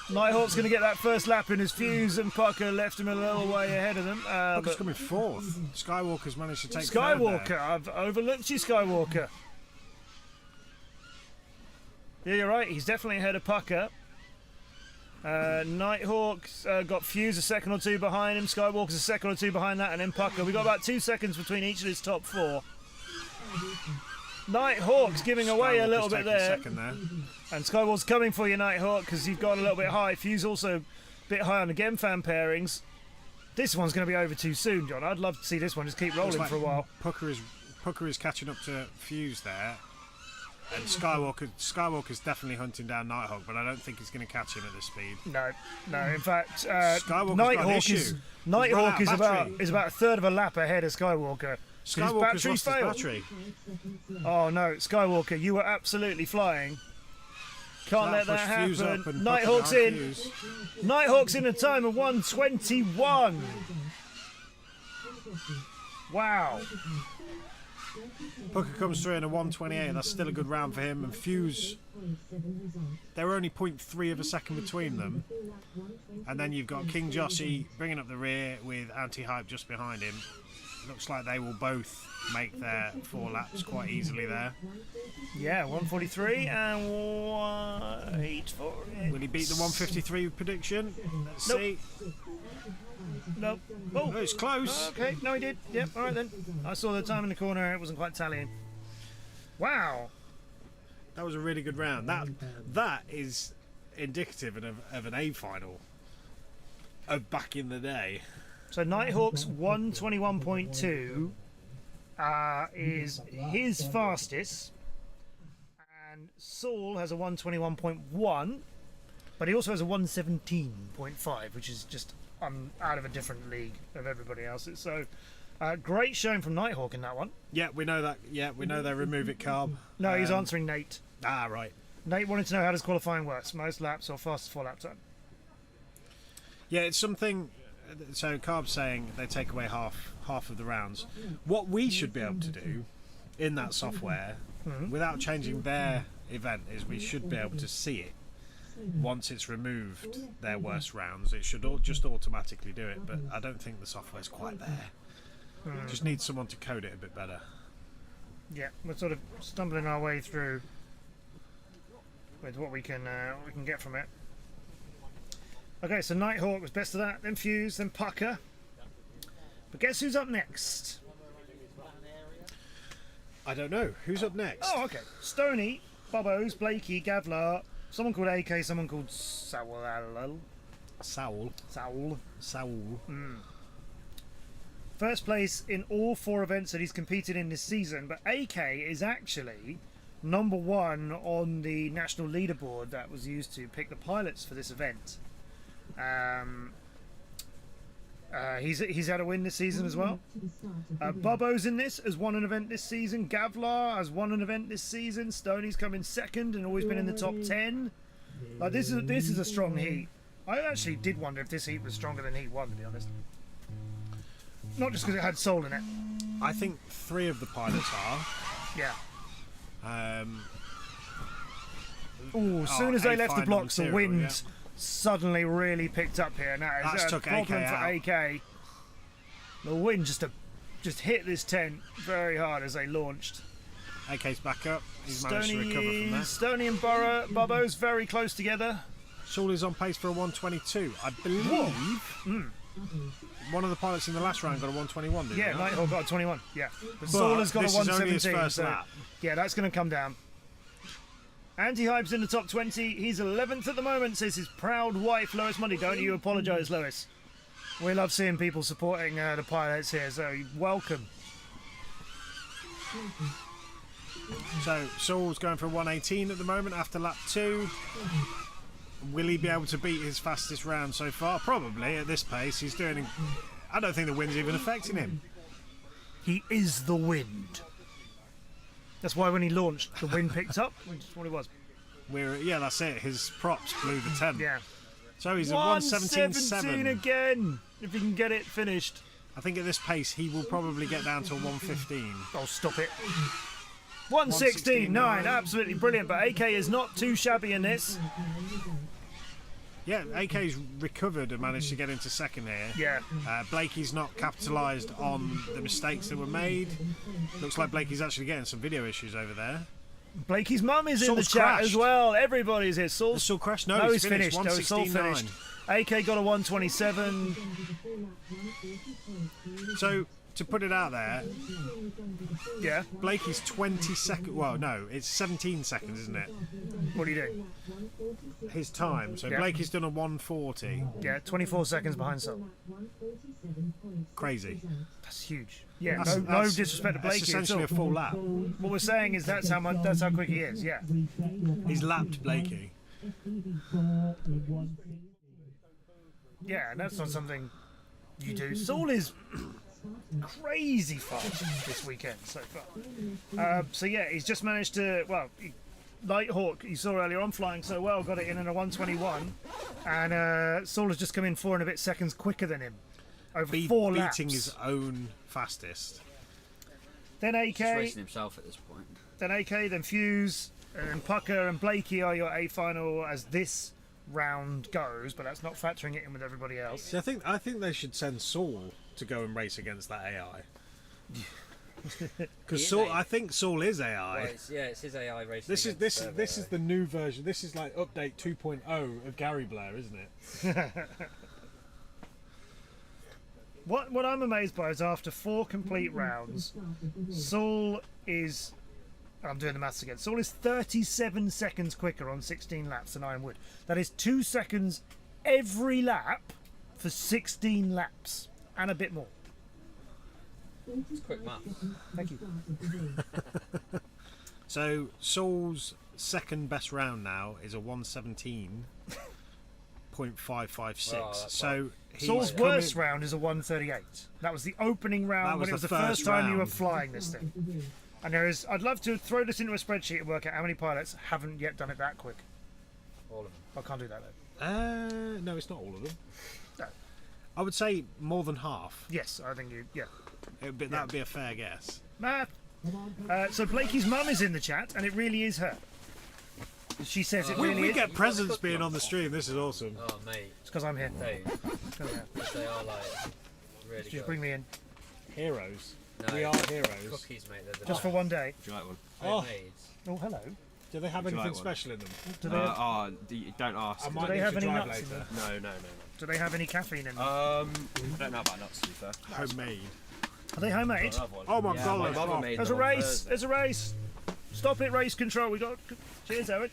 Nighthawk's going to get that first lap in as Fuse and Pucker left him a little way ahead of them. Pucker's coming 4th. Skywalker's managed to take Skywalker, I've overlooked you, Skywalker. Yeah, you're right. He's definitely ahead of Pucker. Nighthawk's got Fuse a second or two behind him. Skywalker's a second or two behind that, and then Pucker. We've got about 2 seconds between each of his top 4. Nighthawk's giving away a little bit there. And Skywalker's coming for you, Nighthawk, because you've gone a little bit high. Fuse also a bit high on the Gemfan pairings. This one's going to be over too soon, John. I'd love to see this one just keep rolling for a while. Pucker is catching up to Fuse there. And Skywalker's definitely hunting down Nighthawk, but I don't think he's going to catch him at this speed. No. In fact, Nighthawk is about a third of a lap ahead of Skywalker. Skywalker's lost his battery. Oh no, Skywalker, you were absolutely flying. Can't let that happen. Nighthawk's in. Nighthawk's in a time of 1:21. Wow. Pucker comes through in a 1:28. That's still a good round for him. And Fuse, they're only 0.3 of a second between them. And then you've got King Joshi bringing up the rear with Anti-Hype just behind him. Looks like they will both make their 4 laps quite easily there. Yeah, 1:43 and wait for it. Will he beat the 1:53 prediction? Let's see. Nope. Oh, it's close. Okay, no, he did. Yep, all right then. I saw the time in the corner. It wasn't quite tallying. Wow. That was a really good round. That is indicative of an A final of back in the day. So Nighthawk's 1:21.2 is his fastest, and Saul has a 1:21.1, but he also has a 1:17.5, which is just out of a different league of everybody else's. So great showing from Nighthawk in that one. Yeah, we know that. Yeah, we know they remove it, Carb. No, he's answering Nate. Ah, right. Nate wanted to know how does qualifying works, most laps or fastest 4-lap time. Yeah, it's something. So Carb's saying they take away half of the rounds. What we should be able to do in that software, without changing their event, is we should be able to see it once it's removed their worst rounds. It should just automatically do it, but I don't think the software's quite there. Just need someone to code it a bit better. Yeah, we're sort of stumbling our way through with what we can get from it. Okay, so Nighthawk was best of that, then Fuse, then Pucker. But guess who's up next? I don't know. Who's up next? Oh, okay. Stoney, Bobbos, Blakey, Gavlar, someone called AK, someone called Saul. First place in all 4 events that he's competed in this season, but AK is actually number 1 on the national leaderboard that was used to pick the pilots for this event. He's had a win this season as well. Bobo's in this, has won an event this season. Gavlar has won an event this season. Stoney's come in 2nd and always been in the top 10. Like this is a strong heat. I actually did wonder if this heat was stronger than Heat 1, to be honest. Not just because it had Soul in it. I think 3 of the pilots are. Yeah. As soon as they left the blocks, the wind suddenly really picked up here. Now it's a problem for AK. The wind just hit this tent very hard as they launched. AK's back up. He's managed to recover from that. Stoney and Bobo's very close together. Saul is on pace for a 1:22. I believe one of the pilots in the last round got a 1:21, didn't he? Nighthawk got a 21. Yeah, but Saul has got a 1:17. So, yeah, that's going to come down. Anti-Hype's in the top 20. He's 11th at the moment, says his proud wife, Lois Mundy. Don't you apologise, Lois. We love seeing people supporting the pilots here, so welcome. So Saul's going for 118 at the moment after lap 2. Will he be able to beat his fastest round so far? Probably at this pace. He's doing. I don't think the wind's even affecting him. He is the wind. That's why when he launched, the wind picked up, which is what it was. Yeah, that's it. His props blew the 10. Yeah. So he's at 117.7 again. If he can get it finished. I think at this pace he will probably get down to 115. Oh, stop it. 116.9, absolutely brilliant. But AK is not too shabby in this. Yeah, AK's recovered and managed to get into second here. Yeah. Blakey's not capitalised on the mistakes that were made. Looks like Blakey's actually getting some video issues over there. Blakey's mum is in the Saul's chat crashed. as well. Everybody's here. Saul crashed? No, he's finished. No, Saul 116.9. finished. AK got a 127. So, to put it out there, yeah, Blakey's 20 seconds. Well, no, it's 17 seconds, isn't it? What do you do? His time. So Yeah. Blakey's done a 140. Yeah, 24 seconds behind Saul. Crazy. That's huge. Yeah, That's- no that's- disrespect to Blakey. That's essentially a full lap. What we're saying is that's how quick he is. Yeah. He's lapped Blakey. Yeah, and that's not something you do. Saul is crazy fast this weekend so far. So yeah, he's just managed to, well, Lighthawk, you saw earlier on flying so well, got it in at a 121, and Saul has just come in 4 and a bit seconds quicker than him over 4 laps. Beating his own fastest. Then AK. He's racing himself at this point. Then AK, then Fuse, and then Pucker and Blakey are your A final as this round goes, but that's not factoring it in with everybody else. See, I think they should send Saul to go and race against that AI. Because I think Saul is AI. Well, it's his AI racing. This is the new version. This is like update 2.0 of Gary Blair, isn't it? What I'm amazed by is after 4 complete rounds, Saul is, I'm doing the maths again, Saul is 37 seconds quicker on 16 laps than Iron Wood. That is 2 seconds every lap for 16 laps and a bit more. It's quick maths. Thank you. So Saul's second best round now is a 117.556. Well, so Saul's worst round is a 138. That was the opening round when it was the first time you were flying this thing. And I'd love to throw this into a spreadsheet and work out how many pilots haven't yet done it that quick. All of them. I can't do that though. No, it's not all of them. No. I would say more than half. Yes, I think yeah. That would be a fair guess. Math. So Blakey's mum is in the chat, and it really is her. She says it really we is. get presents being on the stream. This is awesome. Oh, mate. It's because I'm here. They are like really Just good. bring me in. Heroes. No, We are heroes. Cookies, mate. They're the Just for one day. Do you like one? homemade. Oh, hello. Do they have Would you anything like one? special in them? Do they have, Don't ask. I do might they need have to any drive nuts in later. them? No. Do they have any caffeine in them? I don't know about nuts, to be fair. Homemade. Are they homemade? I'll have one. Oh my Yeah, god, my that's mother wrong. made There's a them on race. Thursday. There's a race. Stop it, race control. We got. Cheers, Eric.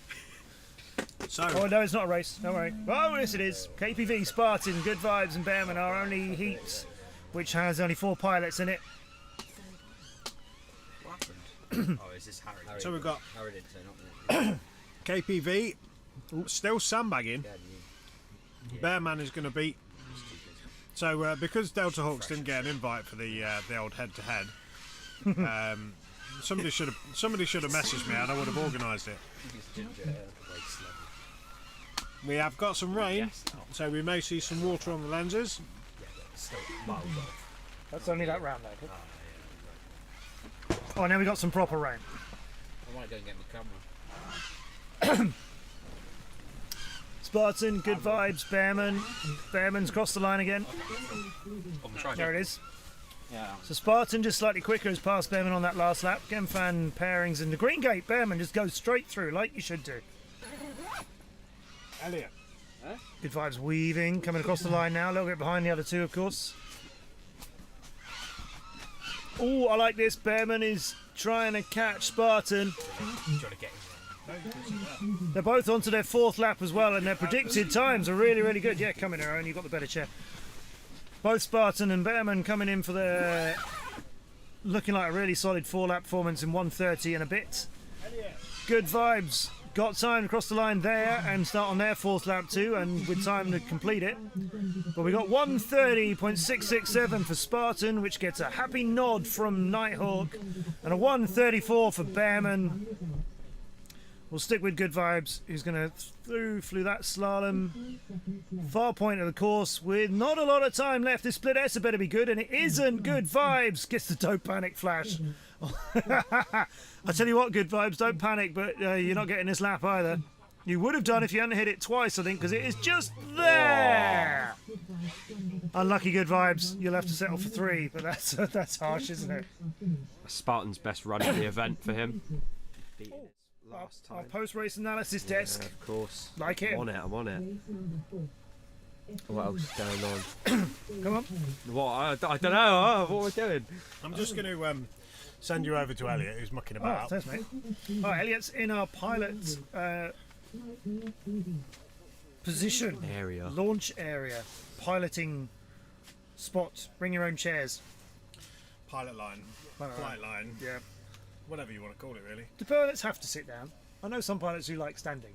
So, Oh no, it's not a race. Don't worry. Oh yes, it is. KPV, Spartan, Good Vibes, and Bearman are only heats, which has only 4 pilots in it. What happened? Oh, is this Harry? so we've got Harry did say not me. KPV, still sandbagging. Bearman is going to beat. So because Delta Hawks didn't get an invite for the old head-to-head, somebody should have messaged me and I would have organised it. We have got some rain, so we may see some water on the lenses. That's only that round though. Oh, now we got some proper rain. I might go and get my camera. Spartan, Good Vibes, Bearman. Bearman's crossed the line again. There it is. Yeah. So Spartan just slightly quicker has passed Bearman on that last lap. Gemfan pairings in the green gate. Bearman just goes straight through like you should do. Elliot. Good Vibes weaving, coming across the line now, a little bit behind the other two, of course. Oh, I like this. Bearman is trying to catch Spartan. They're both onto their 4th lap as well, and their predicted times are really, really good. Yeah, come in, Aaron, you've got the better chair. Both Spartan and Behrman coming in for their looking like a really solid 4-lap performance in 1:30 and a bit. Good vibes. Got time to cross the line there and start on their 4th lap too, and with time to complete it. But we got 1:30.667 for Spartan, which gets a happy nod from Nighthawk, and a 1:34 for Behrman. We'll stick with Good Vibes, who's going to flew that slalom. Far point of the course with not a lot of time left. This split S better be good, and it isn't. Good Vibes gets the Don't Panic flash. I tell you what, Good Vibes, don't panic, but you're not getting this lap either. You would have done if you hadn't hit it twice, I think, because it is just there. Unlucky Good Vibes. You'll have to settle for 3, but that's harsh, isn't it? Spartan's best run of the event for him. Last time. Our post-race analysis desk. Of course. Like it. I'm on it. What else is going on? Come on. What? I don't know. What we're doing? I'm just going to send you over to Elliot, who's mucking about. Oh, thanks, mate. All right, Elliot's in our pilot position. Area. Launch area. Piloting spot. Bring your own chairs. Pilot line. Flight line. Yeah. Whatever you want to call it, really. Do pilots have to sit down? I know some pilots who like standing.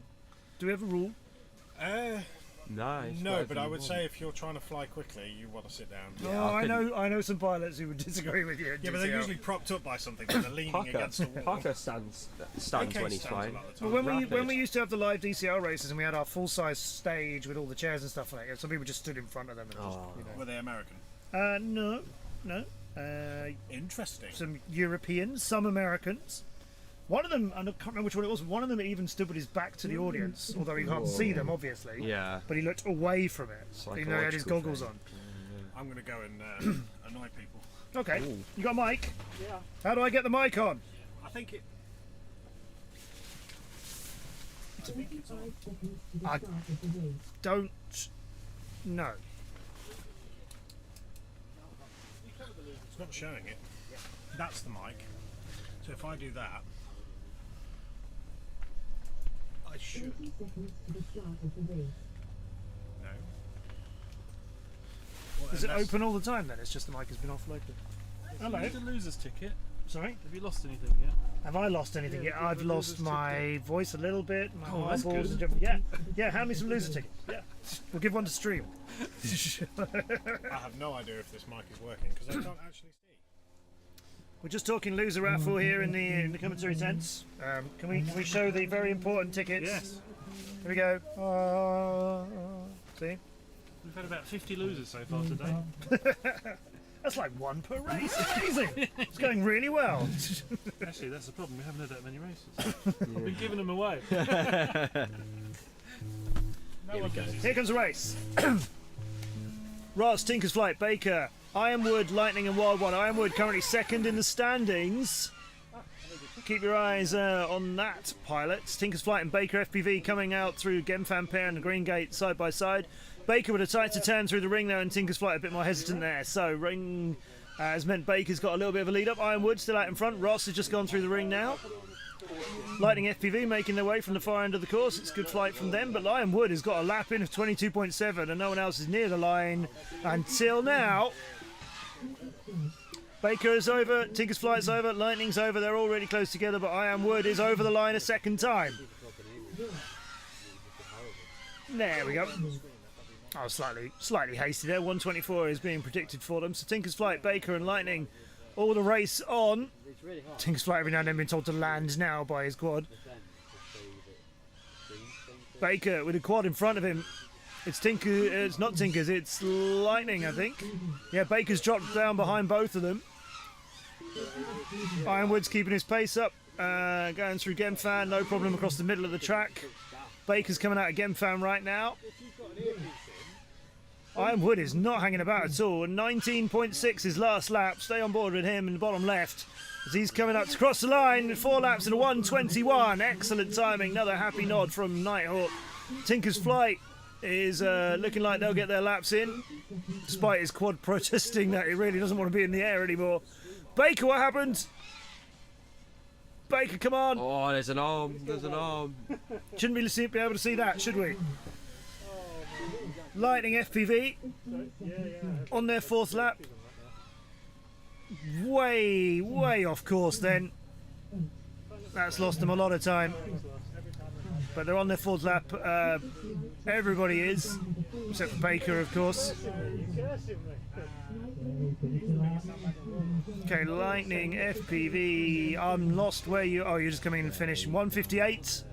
Do we have a rule? No, but I would say if you're trying to fly quickly, you want to sit down. Yeah, I know some pilots who would disagree with you. Yeah, but they're usually propped up by something, and they're leaning against the wall. Parker stands when he's flying. Well, when we used to have the live DCL races and we had our full-size stage with all the chairs and stuff like that, some people just stood in front of them. And just, you know. Were they American? No. Interesting. Some Europeans, some Americans. One of them, I can't remember which one it was, one of them even stood with his back to the audience, although you can't see them, obviously. Yeah. But he looked away from it, even though he had his goggles on. I'm going to go and annoy people. Okay. Ooh. You got a mic? Yeah. How do I get the mic on? I think it... I don't know. It's not showing it. That's the mic. So if I do that, I should. No. Does it open all the time then? It's just the mic has been offloaded. Hello. Have you the loser's ticket? Sorry? Have you lost anything yet? Have I lost anything yet? I've lost my voice a little bit. My that's eyeballs good. are different. Yeah. Hand me some loser tickets. Yeah. We'll give one to stream. I have no idea if this mic is working because I can't actually see. We're just talking loser Raffle here in the commentary tents. Can we show the very important tickets? Yes. Here we go. See? We've had about 50 losers so far today. That's like one per race. It's amazing. It's going really well. Actually, that's the problem. We haven't had that many races. I've been giving them away. Here comes the race. Ross, Tinker's Flight, Baker, Ironwood, Lightning and Wild One. Ironwood currently second in the standings. Keep your eyes on that, pilots. Tinker's Flight and Baker FPV coming out through Gemfan Pair and the Green Gate side by side. Baker with a tighter turn through the ring there, and Tinker's Flight a bit more hesitant there. So ring has meant Baker's got a little bit of a lead up. Ironwood still out in front. Ross has just gone through the ring now. Lightning FPV making their way from the far end of the course. It's good flight from them, but Ironwood has got a lap in of 22.7 and no one else is near the line until now. Baker is over, Tinker's Flight's over, Lightning's over. They're all really close together, but Ironwood is over the line a second time. There we go. Oh, slightly hasty there. 124 is being predicted for them. So Tinker's Flight, Baker and Lightning all the race on. Tinker's Flight every now and then being told to land now by his quad. Baker with a quad in front of him. It's Tinker, it's not Tinker's, it's Lightning, I think. Yeah, Baker's dropped down behind both of them. Ironwood's keeping his pace up, going through Gemfan, no problem across the middle of the track. Baker's coming out of Gemfan right now. Ironwood is not hanging about at all. 19.6 his last lap. Stay on board with him in the bottom left as he's coming up to cross the line. 4 laps and a 1:21. Excellent timing. Another happy nod from Nighthawk. Tinker's Flight is looking like they'll get their laps in, despite his quad protesting that he really doesn't want to be in the air anymore. Baker, what happened? Baker, come on! Oh, there's an arm. There's an arm. Shouldn't be able to see that, should we? Lightning FPV on their 4th lap. Way off course then. That's lost them a lot of time. But they're on their 4th lap. Everybody is, except for Baker, of course. Okay, Lightning FPV. I'm lost where you. Oh, you're just coming in and finishing 158.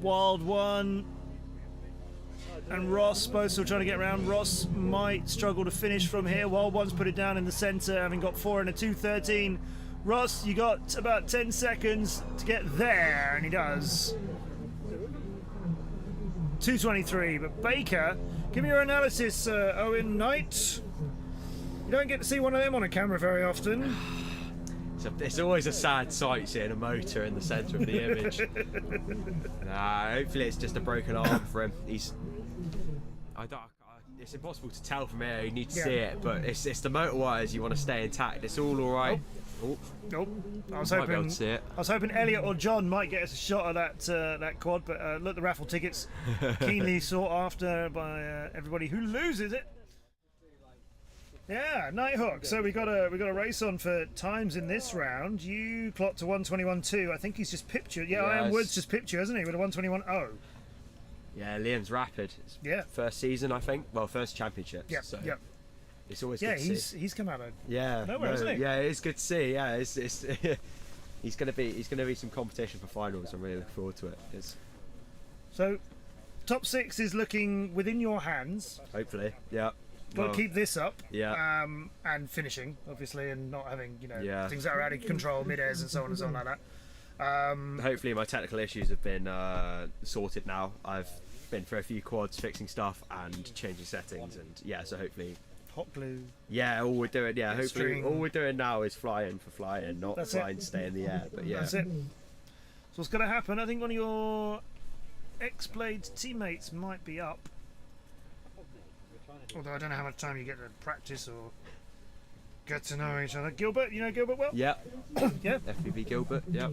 Wild One and Ross both still trying to get around. Ross might struggle to finish from here. Wild One's put it down in the centre, having got 4 and a 2:13. Ross, you got about 10 seconds to get there, and he does. 2:23, but Baker, give me your analysis, Owen Knight. You don't get to see one of them on a camera very often. It's always a sad sight seeing a motor in the centre of the image. Nah, hopefully it's just a broken arm for him. It's impossible to tell from here. You need to see it, but it's the motor wires. You want to stay intact. It's all right. Nope. I was Might be able to see it. hoping Elliot or John might get us a shot of that quad, but look, the raffle tickets keenly sought after by everybody who loses it. Yeah, Nighthawk. So we got a race on for times in this round. You clocked to 1:21.2. I think he's just pipped you. Yeah, Iron Wood's just pipped you, hasn't he, with a 1:21.0. Yeah, Liam's rapid. It's first season, I think. Well, first championship. Yeah. So Yep. It's always good to see. he's come out of nowhere, isn't he? Yeah, it's good to see. Yeah, it's he's gonna be some competition for finals. I'm really looking forward to it. So, top 6 is looking within your hands. Hopefully, yeah. Got to keep this up, and finishing obviously, and not having things that are out of control, mid-airs and so on like that. Hopefully my technical issues have been sorted now. I've been through a few quads, fixing stuff and changing settings, and so hopefully hot glue. Yeah, all we're doing. Yeah, hopefully all we're doing now is flying for flying, not trying to stay in the air. But yeah, that's it. So what's going to happen? I think one of your X-Blade teammates might be up. Although I don't know how much time you get to practice or get to know each other. Gilbert, you know Gilbert well? Yeah. Yeah. FPV Gilbert, yeah.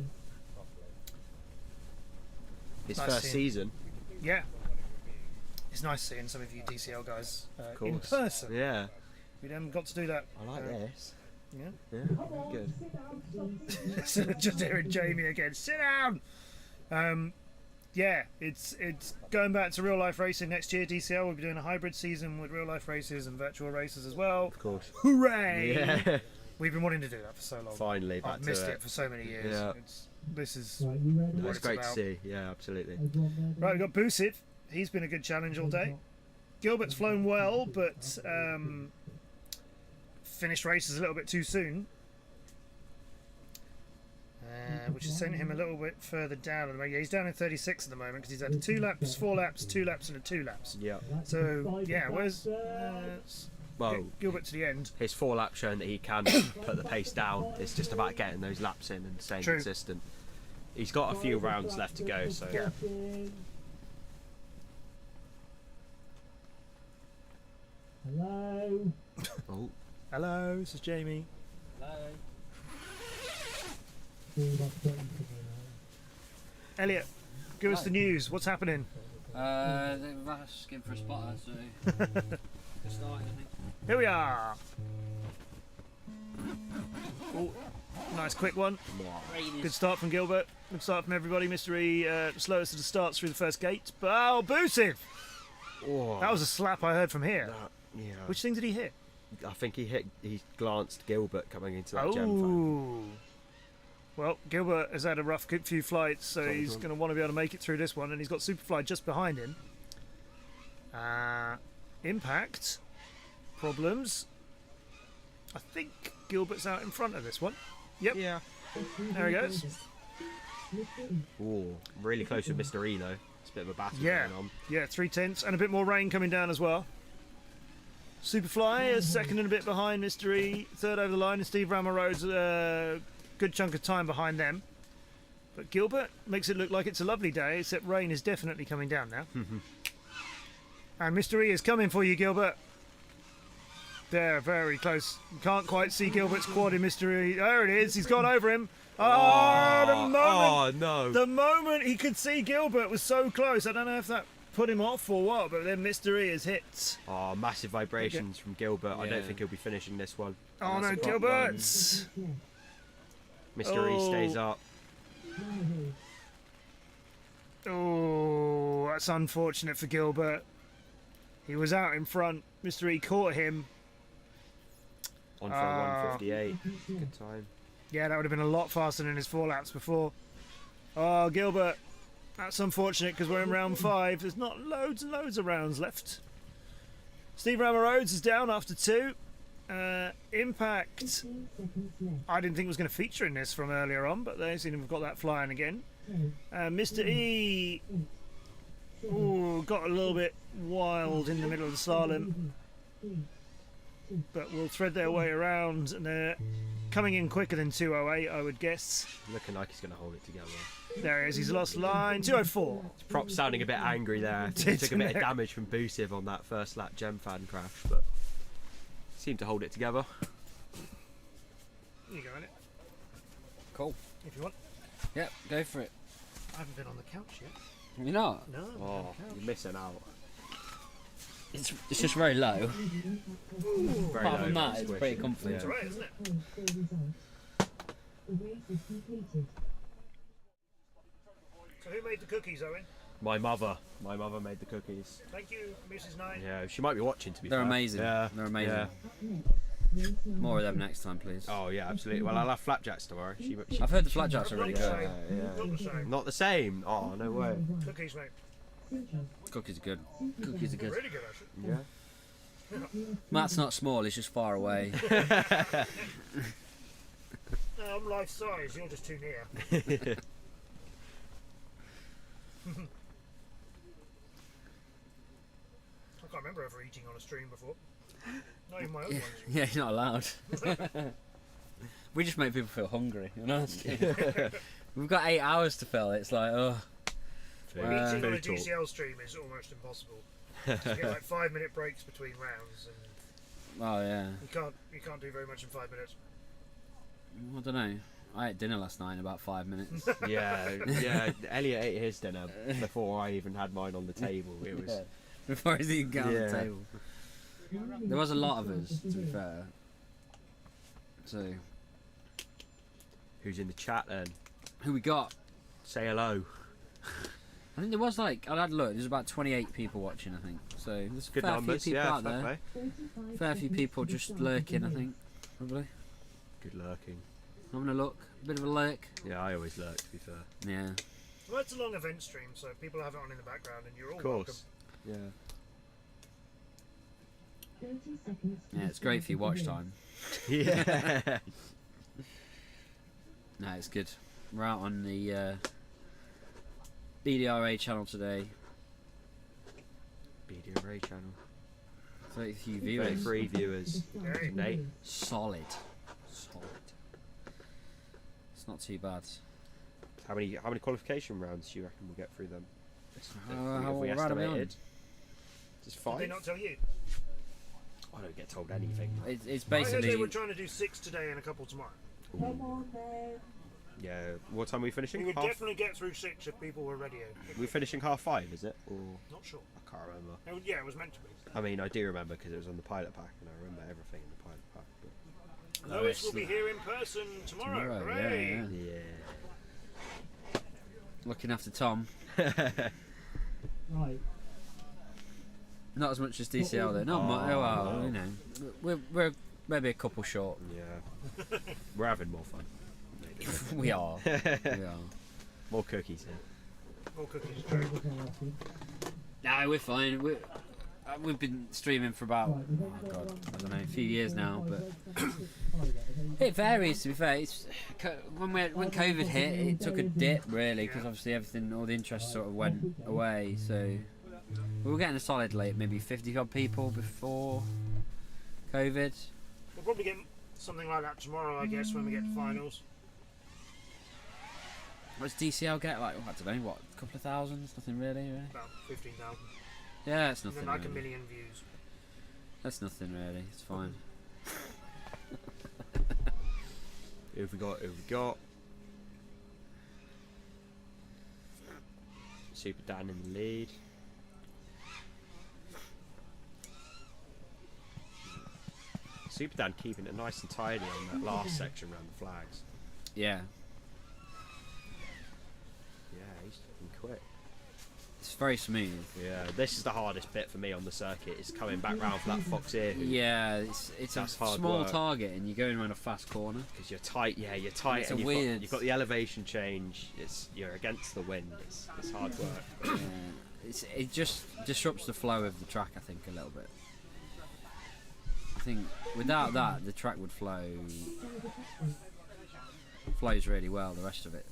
His first season. Yeah. It's nice seeing some of you DCL guys in person. Yeah. We haven't got to do that. I like this. Yeah. Yeah, good. Just hearing Jamie again. Sit down! Yeah, it's going back to real life racing next year. DCL will be doing a hybrid season with real life races and virtual races as well. Of course. Hooray! Yeah. We've been wanting to do that for so long. Finally, back I've missed to it for so many years. Yeah. This is No, what it's great about. to see. Yeah, absolutely. Right, we've got Boosid. He's been a good challenge all day. Gilbert's flown well, but finished races a little bit too soon. Which is sending him a little bit further down at the moment. Yeah, he's down in 36 at the moment because he's had 2 laps, 4 laps, 2 laps, and 2 laps. Yeah. So yeah, where's Gilbert to the end? His 4 laps showing that he can put the pace down. It's just about getting those laps in and staying consistent. He's got a few rounds left to go, so yeah. Hello. Oh. Hello, this is Jamie. Hello. Elliot, give us the news. What's happening? They're asking for a spotter, so we're starting, I think. Here we are. Oh, nice quick one. Good start from Gilbert. Good start from everybody. Mystery slowest of the starts through the first gate. But Boosid! Oh. That was a slap I heard from here. Yeah. Which thing did he hit? I think he glanced Gilbert coming into that gem Oh. phone. Well, Gilbert has had a rough few flights, so he's going to want to be able to make it through this one, and he's got Superfly just behind him. Impact. Problems. I think Gilbert's out in front of this one. Yep. Yeah. There he goes. Oh, really close with Mr. E though. It's a bit of a battle Yeah. going on. Yeah, 3/10, and a bit more rain coming down as well. Superfly is second and a bit behind Mr. E, third over the line, and Steve Ramarode's a good chunk of time behind them. But Gilbert makes it look like it's a lovely day, except rain is definitely coming down now. And Mr. E is coming for you, Gilbert. There, very close. You can't quite see Gilbert's quad in mystery. There it is. He's gone over him. Oh, the moment. Oh, no. The moment he could see Gilbert was so close. I don't know if that put him off or what, but then mystery is hit. Oh, massive vibrations from Gilbert. I don't think he'll be finishing this one. Oh no, Gilbert! Mystery stays up. Oh, that's unfortunate for Gilbert. He was out in front. Mystery caught him. On for a 158. Good time. Yeah, that would have been a lot faster than his 4 laps before. Oh, Gilbert. That's unfortunate because we're in round 5. There's not loads and loads of rounds left. Steve Rhodes is down after 2. Impact. I didn't think was going to feature in this from earlier on, but they seem to have got that flying again. Mr. E. Ooh, got a little bit wild in the middle of the slalom, but will thread their way around, and they're coming in quicker than 2:08, I would guess. Looking like he's going to hold it together. There he is, he's lost line. 2:04. Prop sounding a bit angry there. Took a bit of damage from Busiv on that first lap Gem fan crash, but seemed to hold it together. You go in it. Cool. If you want. Yep, go for it. I haven't been on the couch yet. You're not? No. Oh, you're missing out. It's just very low. Very Apart from low, that, it's squishy. pretty comfy. It's alright, isn't it? So who made the cookies, Owen? My mother made the cookies. Thank you, Mrs. Knight. Yeah, she might be watching, to be They're fair. amazing. Yeah, They're amazing. Yeah. More of them next time, please. Oh yeah, absolutely. Well, I'll have flapjacks tomorrow. I've heard the flapjacks are really good. Not the same. Not the same. Oh, no way. Cookies, mate. Cookies are good. Cookies are good. Really good, actually. Yeah. Matt's not small, he's just far away. No, I'm life size, you're just too near. I can't remember ever eating on a stream before. Not even my own ones. Yeah, you're not allowed. We just make people feel hungry, you know? We've got 8 hours to fill, it's like, oh. Eating on a DCL stream is almost impossible. You get like 5-minute breaks between rounds, and Oh, yeah. you can't do very much in 5 minutes. I don't know. I ate dinner last night in about 5 minutes. Yeah. Elliot ate his dinner before I even had mine on the table. It was before he's even got on the table. There was a lot of us, to be fair. So, who's in the chat then? Who we got? Say hello. I think there was like, I had a look, there's about 28 people watching, I think. So there's Good fair numbers, few people yeah, out there. Fair few people just lurking, I think, probably. Good lurking. Having a look, a bit of a lurk. Yeah, I always lurk, to be fair. Yeah. Well, it's a long event stream, so people have it on in the background, and you're all Of course. welcome. Yeah. Yeah, it's great for your watch time. Yeah. No, it's good. We're out on the BDRA channel today. BDRA channel. 30 few viewers. 33 viewers. Nate. Solid. It's not too bad. How many qualification rounds do you reckon we'll get through them? How If we right are we on? estimated. Just 5? Did they not tell you? I don't get told anything. It's I heard basically. they were trying to do 6 today and a couple tomorrow. Come on, man. Yeah. What time are we finishing? We would Half? definitely get through 6 if people were ready. We're finishing 5:30, is it? Or Not sure. I can't remember. Yeah, it was meant to be. I mean, I do remember because it was on the pilot pack, and I remember everything in the pilot pack. But Lois will be here in person tomorrow. Hooray! Yeah. Looking after Tom. Right. Not as much as DCL though. Not much. Oh, well, you know, we're maybe a couple short. Yeah. We're having more fun. We are. We are. More cookies here. More cookies. No, we're fine. We've been streaming for about, oh God, I don't know, a few years now, but it varies. To be fair, it's, when COVID hit, it took a dip really, because obviously all the interest sort of went away. So we were getting a solid maybe 50 odd people before COVID. We'll probably get something like that tomorrow, I guess, when we get to finals. What's DCL get? Like, I don't know, what, a couple of thousands? Nothing really, About 15,000. Yeah, it's nothing. And then like really. a million views. That's nothing really. It's fine. Who have we got? Who have we got? Super Dan in the lead. Super Dan keeping it nice and tidy on that last section around the flags. Yeah. Yeah, he's looking quick. It's very smooth. Yeah, this is the hardest bit for me on the circuit. Is coming back round for that fox ear. Yeah, it's a small work. target, and you're going around a fast corner. Because you're tight. Yeah, you're tight. It's and a weird. You've got the elevation change. You're against the wind. It's hard work. Yeah, it just disrupts the flow of the track, I think, a little bit. I think without that, the track would flows really well. The rest of it.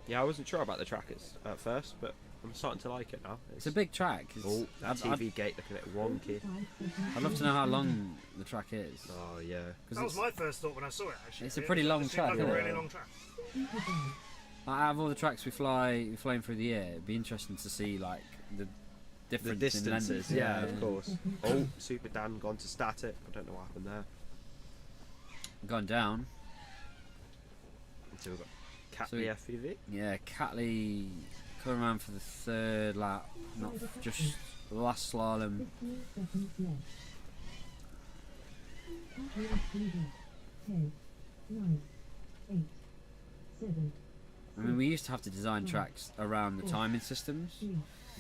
Yeah, I wasn't sure about the track at first, but I'm starting to like it now. It's a big track. Oh, that TV gate looking a bit wonky. I'd love to know how long the track is. Oh yeah. That was my first thought when I saw it. Actually, It's a pretty long track. Like a really long track. Like, out of all the tracks we've flown through the year, it'd be interesting to see like the difference The distances. in Yeah, of course. Oh, Super Dan gone to static. I don't know what happened there. Gone down. So we've got Catley FPV. Yeah, Catley coming around for the third lap, not just the last slalom. I mean, we used to have to design tracks around the timing systems.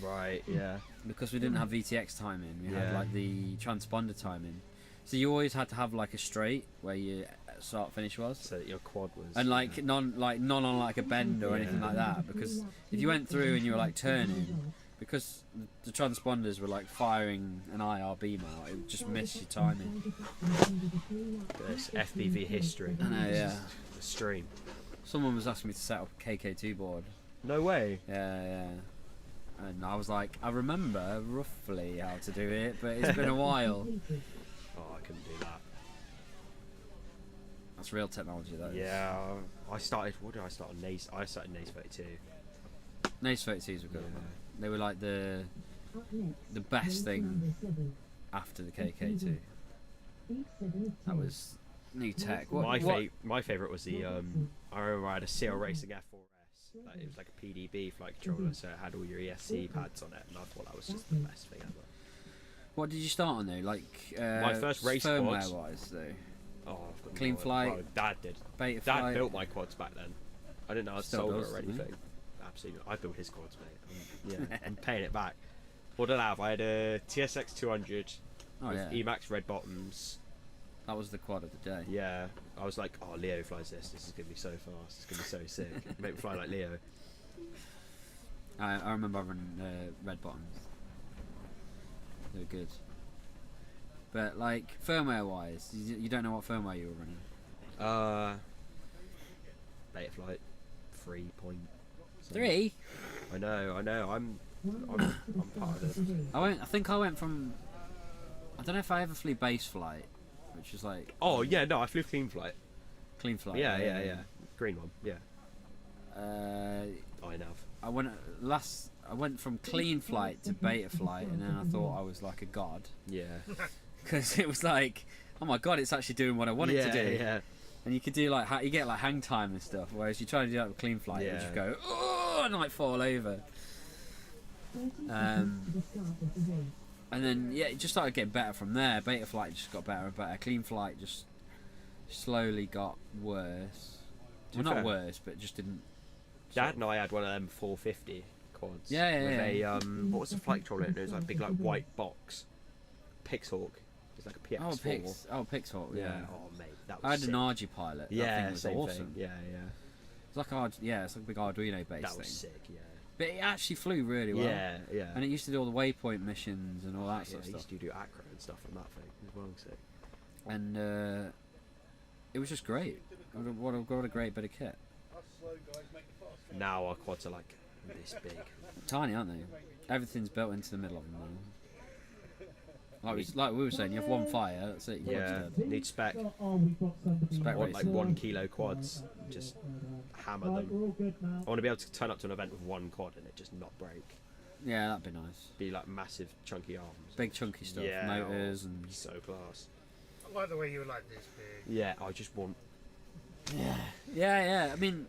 Right, yeah. Because we didn't have VTX timing, we had like the transponder timing. So you always had to have like a straight where your start finish was. So that your quad was. And like none on like a bend or anything like that. Because if you went through and you were like turning, because the transponders were like firing an IR beam out, it would just miss your timing. This FPV history. I know, yeah. The stream. Someone was asking me to set up a KK2 board. No way. Yeah. And I was like, I remember roughly how to do it, but it's been a while. Oh, I couldn't do that. That's real technology, though. Yeah, I started. What did I start on? NACE. I started NACE 32. NACE 32s were good. They were like the best thing after the KK2. That was new tech. My favourite was the. I remember I had a CL Racing F4S. It was like a PDB flight controller, so it had all your ESC pads on it, and I thought that was just the best thing ever. What did you start on though? Like my first race firmware quads. wise though. Oh, I've got Clean flight. Oh, Dad did. Beta Dad flight. built my quads back then. I didn't know I was Still sold does, or doesn't he? anything. Absolutely, I built his quads, mate. Yeah, I'm paying it back. What did I have? I had a TSX 200 with Emax red bottoms. That was the quad of the day. Yeah, I was like, oh, Leo flies this. This is gonna be so fast. It's gonna be so sick. Make me fly like Leo. I remember having red bottoms. They were good. But like firmware wise, you don't know what firmware you were running. Beta flight 3.3. 3? I know. I'm part of it. I think I went from. I don't know if I ever flew base flight, which is like. Oh yeah, no, I flew clean flight. Clean flight. Yeah. Green one. Yeah. I know. I went from clean flight to beta flight, and then I thought I was like a god. Yeah. Because it was like, oh my god, it's actually doing what I want it to do. Yeah. And you could do like you get like hang time and stuff, whereas you try to do that with clean flight, you just go oh and like fall over. And then it just started getting better from there. Beta flight just got better and better. Clean flight just slowly got worse. Well, not worse, but just didn't. Dad and I had one of them 450 quads. Yeah. With a what was the flight controller? It was like a big like white box. Pixhawk. It's like a PX4. Pixhawk. Yeah. Oh mate, that was. I had sick. an RG pilot. Yeah, that thing was same awesome. thing. Yeah. It's like it's like a big Arduino based That was thing. sick. Yeah. But it actually flew really well. Yeah. And it used to do all the waypoint missions and all that sort of I stuff. used to do acro and stuff on that thing. It was well sick. And it was just great. What a great bit of kit. Now our quads are like this big. Tiny, aren't they? Everything's built into the middle of them now. Like we were saying, you have one fire. That's it. Yeah, need spec. Spec Want like racing. 1 kilo quads, just hammer them. I want to be able to turn up to an event with one quad and it just not break. Yeah, that'd be nice. Be like massive chunky arms. Big chunky stuff, Yeah, motors and so class. I like the way you were like this big. Yeah, I just want. Yeah. I mean,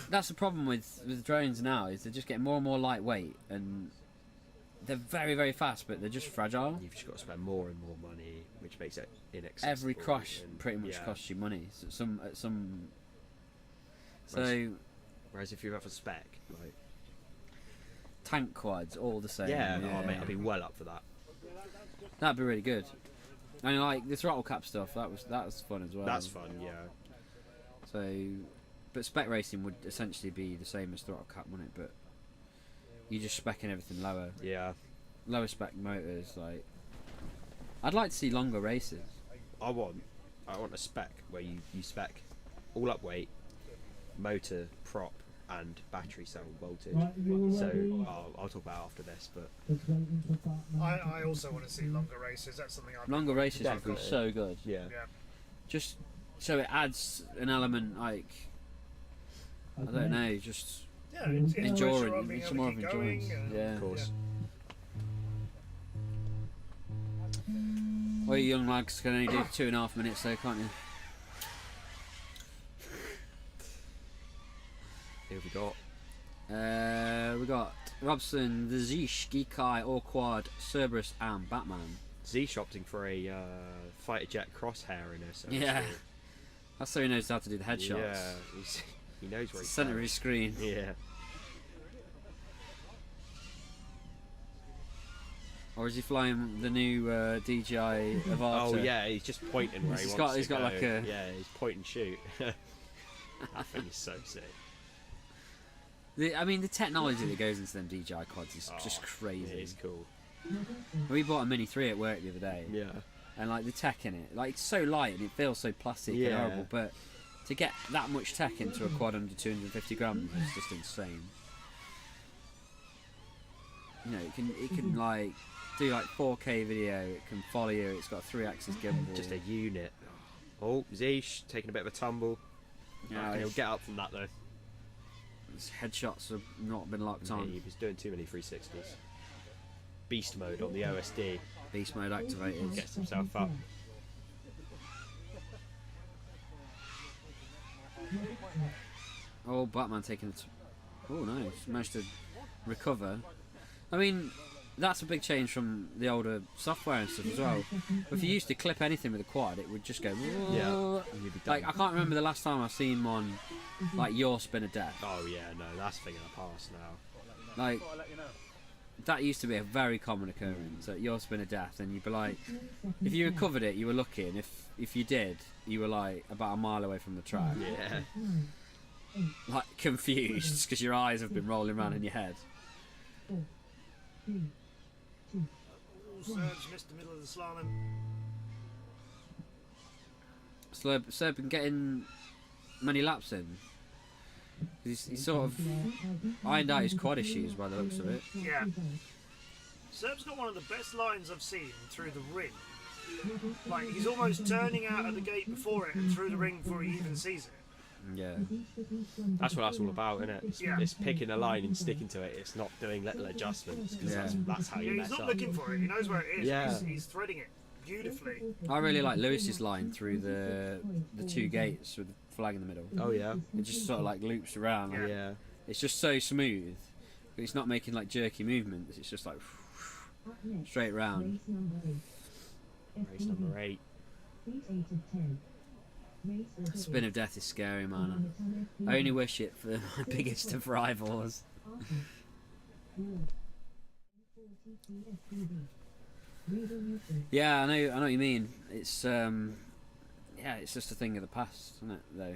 that's the problem with drones now, is they're just getting more and more lightweight, and they're very, very fast, but they're just fragile. You've just got to spend more and more money, which makes it inaccessible. Every crush and, pretty much yeah. costs you money. So Whereas if you have a spec, like tank quads, all the same. yeah, oh, mate, I'd be well up for that. That'd be really good. I mean, like the throttle cap stuff, that was fun as well. That's fun, yeah. So, but spec racing would essentially be the same as throttle cap, wouldn't it? But you're just specking everything lower. Yeah. Lower spec motors, like. I'd like to see longer races. I want a spec where you spec all up weight, motor, prop, and battery cell voltage. So I'll talk about it after this, but I also want to see longer races. That's something I've Longer races would be so good. Yeah. Just so it adds an element, like, I don't know, just it's pressure on endurance. being It's able more to of keep going endurance. and- Yeah. of course. Well, you young lads can only do 2.5 minutes, though, can't you? Who have we got? We got Robson, the Zeesh, Geekai, Orquad, Cerberus, and Batman. Zeesh opting for a fighter jet crosshair in us. Yeah. That's so he knows how to do the headshots. Yeah, he knows where he's Centre of his screen. Yeah. Or is he flying the new DJI Avata? Oh yeah, he's just pointing where he wants to He's got go. like a... Yeah, he's point and shoot. That thing is so sick. I mean, the technology that goes into them DJI quads is just crazy. It is cool. We bought a Mini 3 at work the other day. Yeah. And like the tech in it, like it's so light and it feels so plastic and Yeah. horrible, but to get that much tech into a quad under 250 grams is just insane. You know, it can like do like 4K video, it can follow you, it's got a 3-axis gimbal. Just a unit. Oh, Zeesh taking a bit of a tumble. Yeah, He'll get up from that though. His headshots have not been locked on. He was doing too many 360s. Beast mode on the OSD. Beast mode activated. Gets himself up. Oh, Batman taking it. Oh, nice. Managed to recover. I mean, that's a big change from the older software and stuff as well. If you used to clip anything with a quad, it would just go. Yeah. And you'd be done. Like, I can't remember the last time I've seen one like your spin of death. Oh yeah, no, that's a thing in the past now. Like, that used to be a very common occurrence. At your spin of death, and you'd be like, if you recovered it, you were lucky, and if you did, you were like about a mile away from the track. Yeah. Like confused because your eyes have been rolling around in your head. Serge missed the middle of the slalom. Serb been getting many laps in. He's sort of ironed out his quad issues by the looks of it. Yeah. Serb's got one of the best lines I've seen through the ring. Like, he's almost turning out at the gate before it and through the ring before he even sees it. Yeah. That's what that's all about, isn't it? It's, Yeah. it's picking a line and sticking to it. It's not doing little adjustments because that's how you Yeah, mess he's not up. looking for it. He knows where it is. Yeah. He's threading it beautifully. I really like Lewis's line through the two gates with the flag in the middle. Oh yeah. It just sort of like loops around. Like, Yeah. It's just so smooth. But it's not making like jerky movements. It's just like straight round. Race number 8. Spin of death is scary, man. I only wish it for my biggest of rivals. Yeah, I know what you mean. It's it's just a thing of the past, isn't it? Though.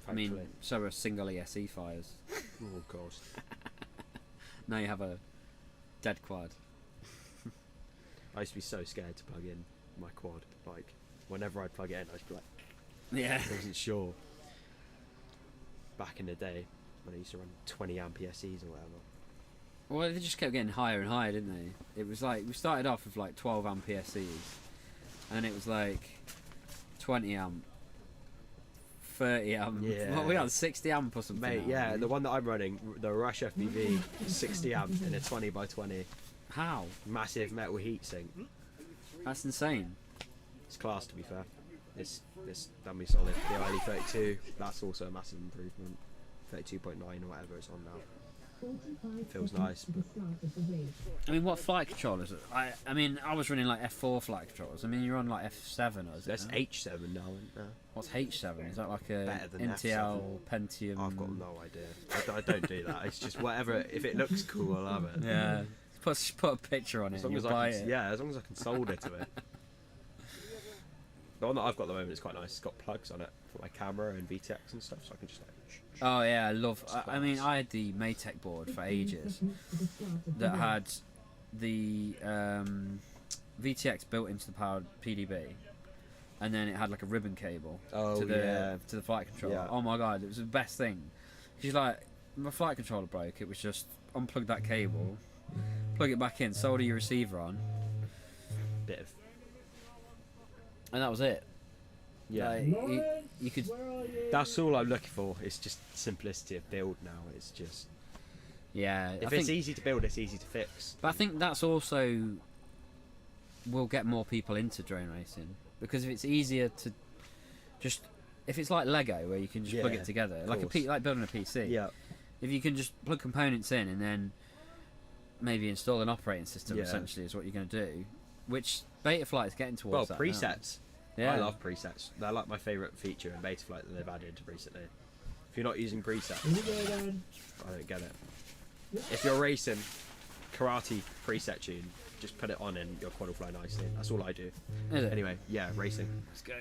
I mean, so are single ESE fires. Oh god. Now you have a dead quad. I used to be so scared to plug in my quad. Like, whenever I'd plug it in, I'd be like, Yeah. I wasn't sure. Back in the day, when I used to run 20 amp ESEs or whatever. Well, they just kept getting higher and higher, didn't they? It was like we started off with like 12 amp PSCs, and it was like 20 amp, 30 amp. Yeah. Well, we had 60 amp or something. Mate, now, yeah, the one that I'm running, the Rush FPV, 60 amp in a 20 by 20. How? Massive metal heatsink. That's insane. It's class, to be fair. It's done me solid. The ILE 32, that's also a massive improvement. 32.9 or whatever it's on now. Feels nice. But I mean, what flight controllers? I mean, I was running like F4 flight controllers. I mean, you're on like F7 or is that's it? H7 now, isn't there? What's H7? Is that like a Better than NTL F7. Pentium? I've got no idea. I don't do that. It's just whatever. If it looks cool, I'll have it. Yeah. Put a picture on it. As long and as you I buy can, it. yeah, as long as I can solder to it. The one that I've got at the moment is quite nice. It's got plugs on it for my camera and VTX and stuff, so I can just like. Oh yeah, I love. I mean, I had the Maytech board for ages that had the VTX built into the powered PDB, and then it had like a ribbon cable to the flight controller. Yeah. Oh my god, it was the best thing. Because like my flight controller broke, it was just unplug that cable, plug it back in, solder your receiver on, and that was it. Yeah, like, you could. That's all I'm looking for. It's just simplicity of build now. It's just If it's easy to build, it's easy to fix. But I think that's also will get more people into drone racing, because if it's easier to just if it's like Lego where you can just plug it together, like like building a PC. Yeah. If you can just plug components in and then maybe install an operating system, essentially is what you're going to do. Which Betaflight is getting towards. Well, that presets. Now. Yeah. I love presets. They're like my favourite feature in Betaflight that they've added recently. If you're not using presets, I don't get it. If you're racing karate preset tune, just put it on and your quad will fly nicely. That's all I do. Anyway, yeah, racing. Let's go.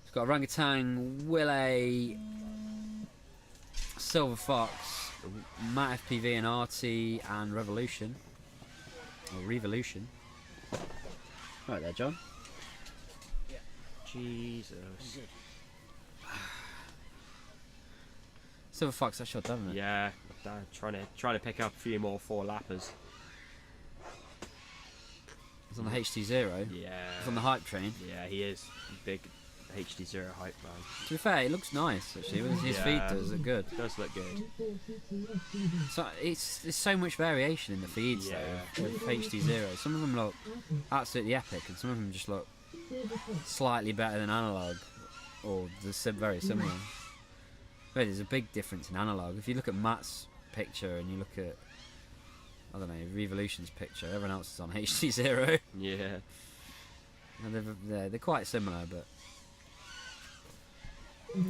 It's got orangutan, Willet, Silver Fox, Matt FPV and RT, and Revolution. Or Revolution. Right there, John. Yeah. Jesus. Silver Fox, that's your done, isn't it? Yeah, trying to pick up a few more 4-lappers. He's on the HT0. Yeah. He's on the hype train. Yeah, he is. Big HD0 hype man. To be fair, it looks nice actually. His feed does look good. It does look good. So there's so much variation in the feeds though with HD0. Some of them look absolutely epic, and some of them just look slightly better than analog, or they're very similar. But there's a big difference in analog. If you look at Matt's picture and you look at I don't know Revolution's picture, everyone else is on HD0. Yeah. And they're quite similar, but.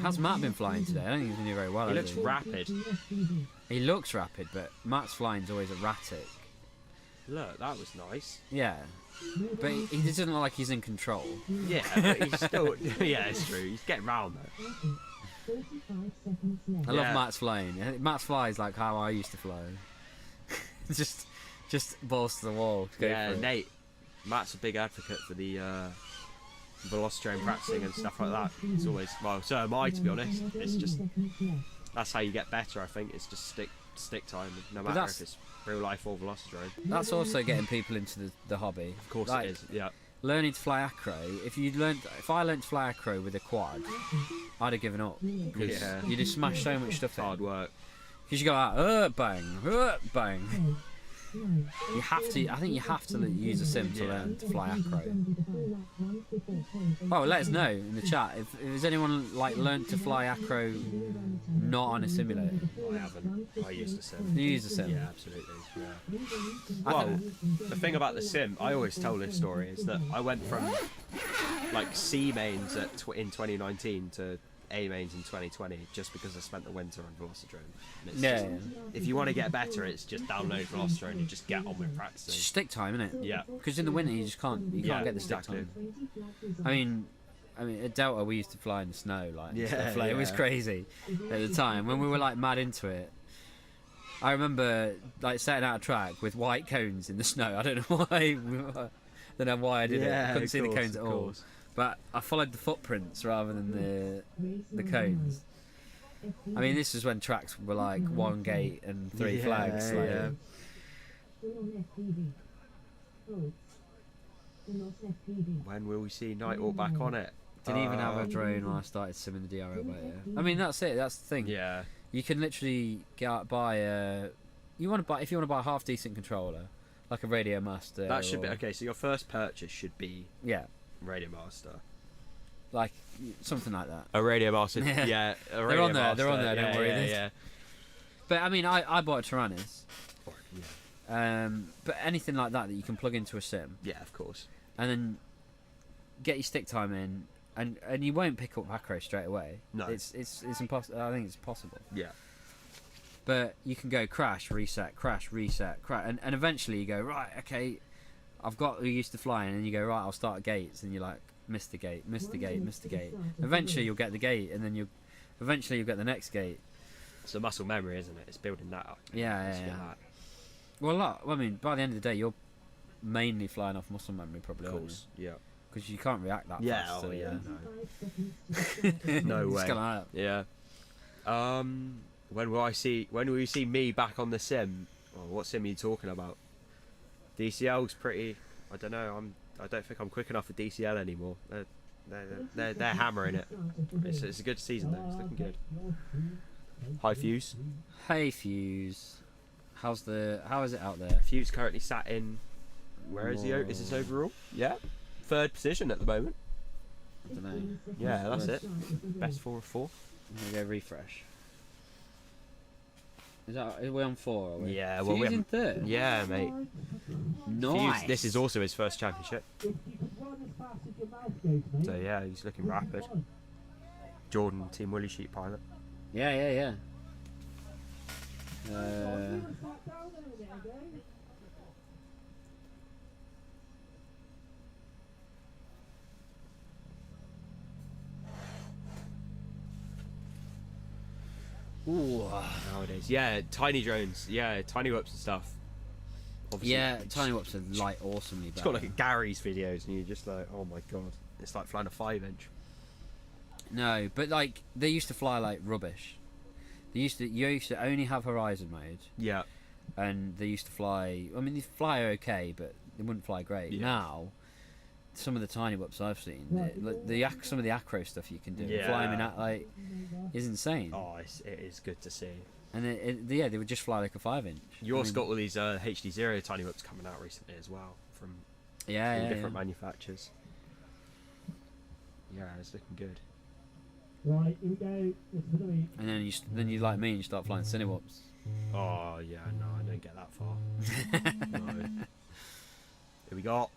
How's Matt been flying today? I don't think he's been doing very well. He looks rapid. He looks rapid, but Matt's flying's always erratic. Look, that was nice. Yeah, but he doesn't look like he's in control. Yeah, but he's still. Yeah, it's true. He's getting round though. I love Matt's flying. Matt's flies like how I used to fly. just balls to the wall. Yeah, Nate. Matt's a big advocate for the. Velocitron practicing and stuff like that. It's always so am I, to be honest. It's just that's how you get better. I think it's just stick time, no matter if it's real life or Velocitron. That's also getting people into the hobby. Of course, like, it is. Yeah. Learning to fly acro. If I learned to fly acro with a quad, I'd have given up. Yeah. You just smash so much stuff. Hard work. Because you go out, bang, bang. You have to. I think you have to use a sim to learn to fly acro. Oh, let us know in the chat if there's anyone like learned to fly acro not on a simulator. I haven't. I used a sim. You use a sim? Yeah, absolutely. Yeah. Well, the thing about the sim, I always tell this story, is that I went from like C mains in 2019 to A mains in 2020 just because I spent the winter on Velocitron. If you want to get better, it's just download Velocitron and just get on with practicing. It's stick time, isn't it? Yeah. Because in the winter you just can't get the stick time. I mean at Delta we used to fly in the snow it was crazy at the time when we were like mad into it. I remember like setting out a track with white cones in the snow. I don't know why. I don't know why I did it. I couldn't see the cones at all. But I followed the footprints rather than the cones. I mean, this is when tracks were like 1 gate and 3 flags. Like, yeah. When will we see Nighthawk back on it? Didn't even have a drone when I started simming the DRL, but yeah. I mean, that's it. That's the thing. Yeah. You can literally get out, buy a. If you want to buy a half decent controller, like a Radio Master. That should be okay. So your first purchase should be Radio Master, like something like that. a Radio Master. Yeah, a Radio They're on there. Master. They're on there. Don't worry. Yeah. But I mean, I bought a Tyrannus. But anything like that you can plug into a sim. Yeah, of course. And then get your stick time in, and you won't pick up macro straight away. No, it's impossible. I think it's possible. Yeah. But you can go crash, reset, crash, and eventually you go, right, okay, I've got used to flying, and you go, right, I'll start gates, and you're like, missed the gate. Eventually you'll get the gate, and then eventually you'll get the next gate. It's a muscle memory, isn't it? It's building that up. Yeah. Well, I mean, by the end of the day, you're mainly flying off muscle memory, probably. Of course, yeah. Because you can't react that yeah, fast. Oh, yeah, no. No way. Gonna yeah. When will you see me back on the sim? Oh, what sim are you talking about? DCL's pretty. I don't know. I don't think I'm quick enough for DCL anymore. They're hammering it. It's a good season though. It's looking good. Hi Fuse. Hey Fuse. How is it out there? Fuse currently sat in. Where is he? Is this overall? Yeah. 3rd position at the moment. I don't know. Yeah, that's it. Best 4 of 4. I'm gonna go refresh. Are we on 4? Are we? Yeah, well, Fuse in 3rd. Yeah, mate. Nice. Fuse, this is also his first championship. So yeah, he's looking rapid. Jordan, Team Willy Sheep pilot. Yeah. Ooh. Nowadays, yeah, tiny drones, yeah, tiny whoops and stuff. Obviously, yeah, tiny whoops are like awesomely It's better. got like Gary's videos, and you're just like, oh my god, it's like flying a 5-inch. No, but like they used to fly like rubbish. You used to only have horizon mode. Yeah. And they used to fly. I mean, they fly okay, but they wouldn't fly great. Yeah. Now, some of the tiny whoops I've seen, some of the acro stuff you can do, Yeah. flying in is insane. Oh, it is good to see. And they would just fly like a 5-inch. You also got all these HD0 tiny whoops coming out recently as well from different manufacturers. Yeah, it's looking good. Right, here we go. And then you like me and you start flying Cinewhoops. Oh yeah, no, I don't get that far. No. Here we go.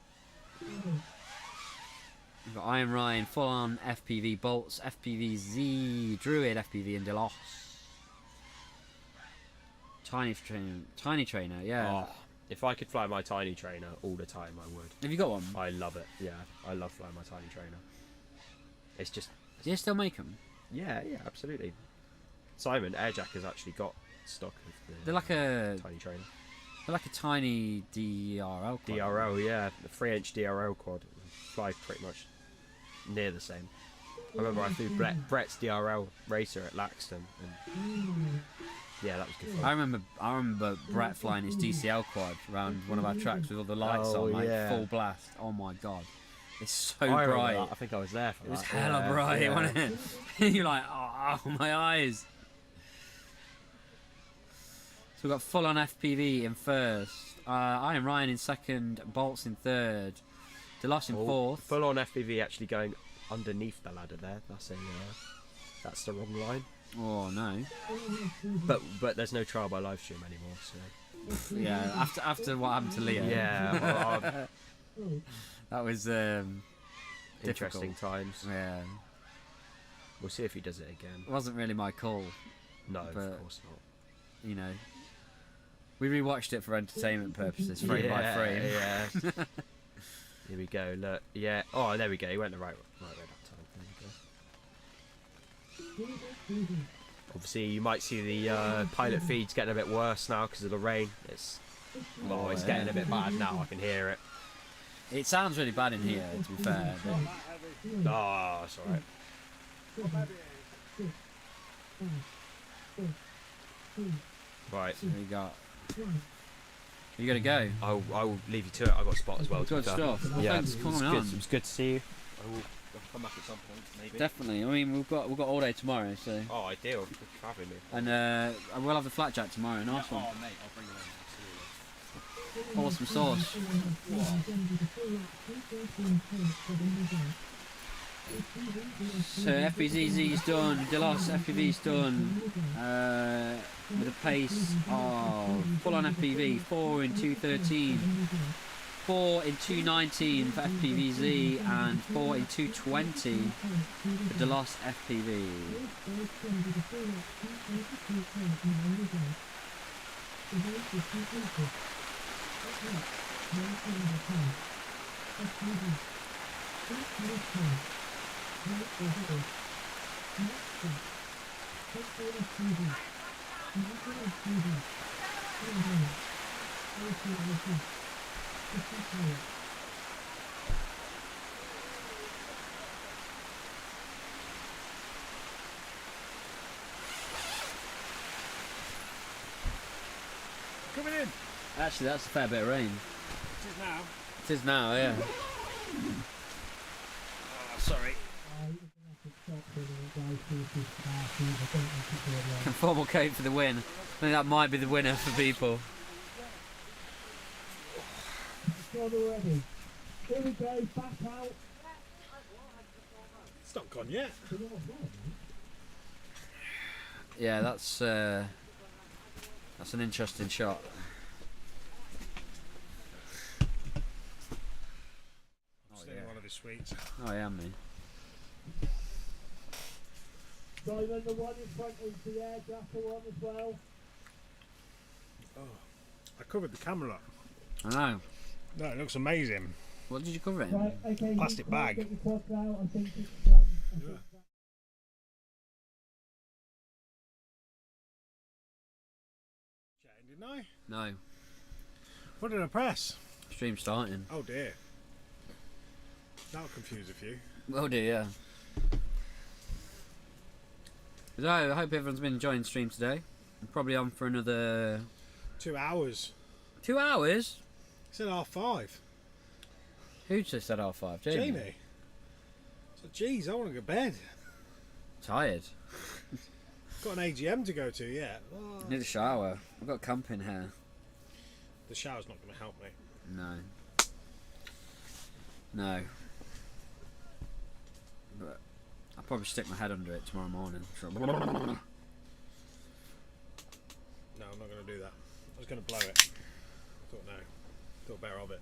We've got Iron Ryan, full on FPV bolts, FPV Z, Druid, FPV and Delos. Tiny trainer, yeah. Oh, if I could fly my tiny trainer all the time, I would. Have you got one? I love it. Yeah, I love flying my tiny trainer. It's just. Do you still make them? Yeah, absolutely. Simon Airjack has actually got stock of the. They're like a tiny trainer. They're like a tiny DRL quad. DRL, yeah, the 3-inch DRL quad. Fly pretty much near the same. I remember I flew Brett's DRL racer at Laxton, and yeah, that was good fun. I remember Brett flying his DCL quad around one of our tracks with all the lights on, like full blast. Oh my god, it's so bright. I think I was there for that. It was hella bright, wasn't it? You're like, oh my eyes. So we've got full on FPV in first, Iron Ryan in second, Bolts in third, Delos in fourth. Full on FPV actually going underneath the ladder there. That's the wrong line. Oh no. But there's no trial by live stream anymore, so. Yeah, after what happened to Leo. Yeah. Well, that was interesting times. Yeah. We'll see if he does it again. It wasn't really my call. No, of course not. You know, we rewatched it for entertainment purposes, frame by frame. Yeah. Here we go. Look. Yeah. Oh, there we go. He went the right way that time. There we go. Obviously, you might see the pilot feeds getting a bit worse now because of the rain. It's getting a bit bad now. I can hear it. It sounds really bad in here, to be fair. Oh, it's alright. Right. So we got. You gotta go. I'll leave you to it. I've got a spot as well. Good stuff. Well, Yeah, thanks for coming on. It was good to see you. I will come back at some point, maybe. Definitely. I mean, we've got all day tomorrow, so. Oh, ideal. Good for having me. And we'll have the flatjack tomorrow. Nice one. Oh, mate, I'll bring you in. Absolutely. Awesome sauce. So FBZZ's done, Delos FPV's done, with a pace of full on FPV, 4 in 2:13, 4 in 2:19 for FPVZ, and 4 in 2:20 for Delos FPV. Coming in. Actually, that's a fair bit of rain. It is now. It is now, yeah. Oh, sorry. Conformal cape for the win. I think that might be the winner for people. Already. Here we go, back out. It's not gone yet. Yeah, that's an interesting shot. Stealing one of his sweets. Oh yeah, me. Simon, the one in front is the air grapple one as well. Oh, I covered the camera up. I know. No, it looks amazing. What did you cover it in? Right, okay, Plastic bag. Get your quads out. I think it's Yeah. Chatting, didn't I? No. What did I press? Stream starting. Oh dear. That'll confuse a few. Oh dear, yeah. So I hope everyone's been enjoying the stream today. I'm probably on for another 2 hours. 2 hours? He said half-5. Who just said half-5? Jamie. So, geez, I want to go to bed. Tired. Got an AGM to go to yet. Oh. Need a shower. I've got camping hair. The shower's not going to help me. No. No. But I'll probably stick my head under it tomorrow morning. No, I'm not going to do that. I was going to blow it. I thought no. Thought better of it.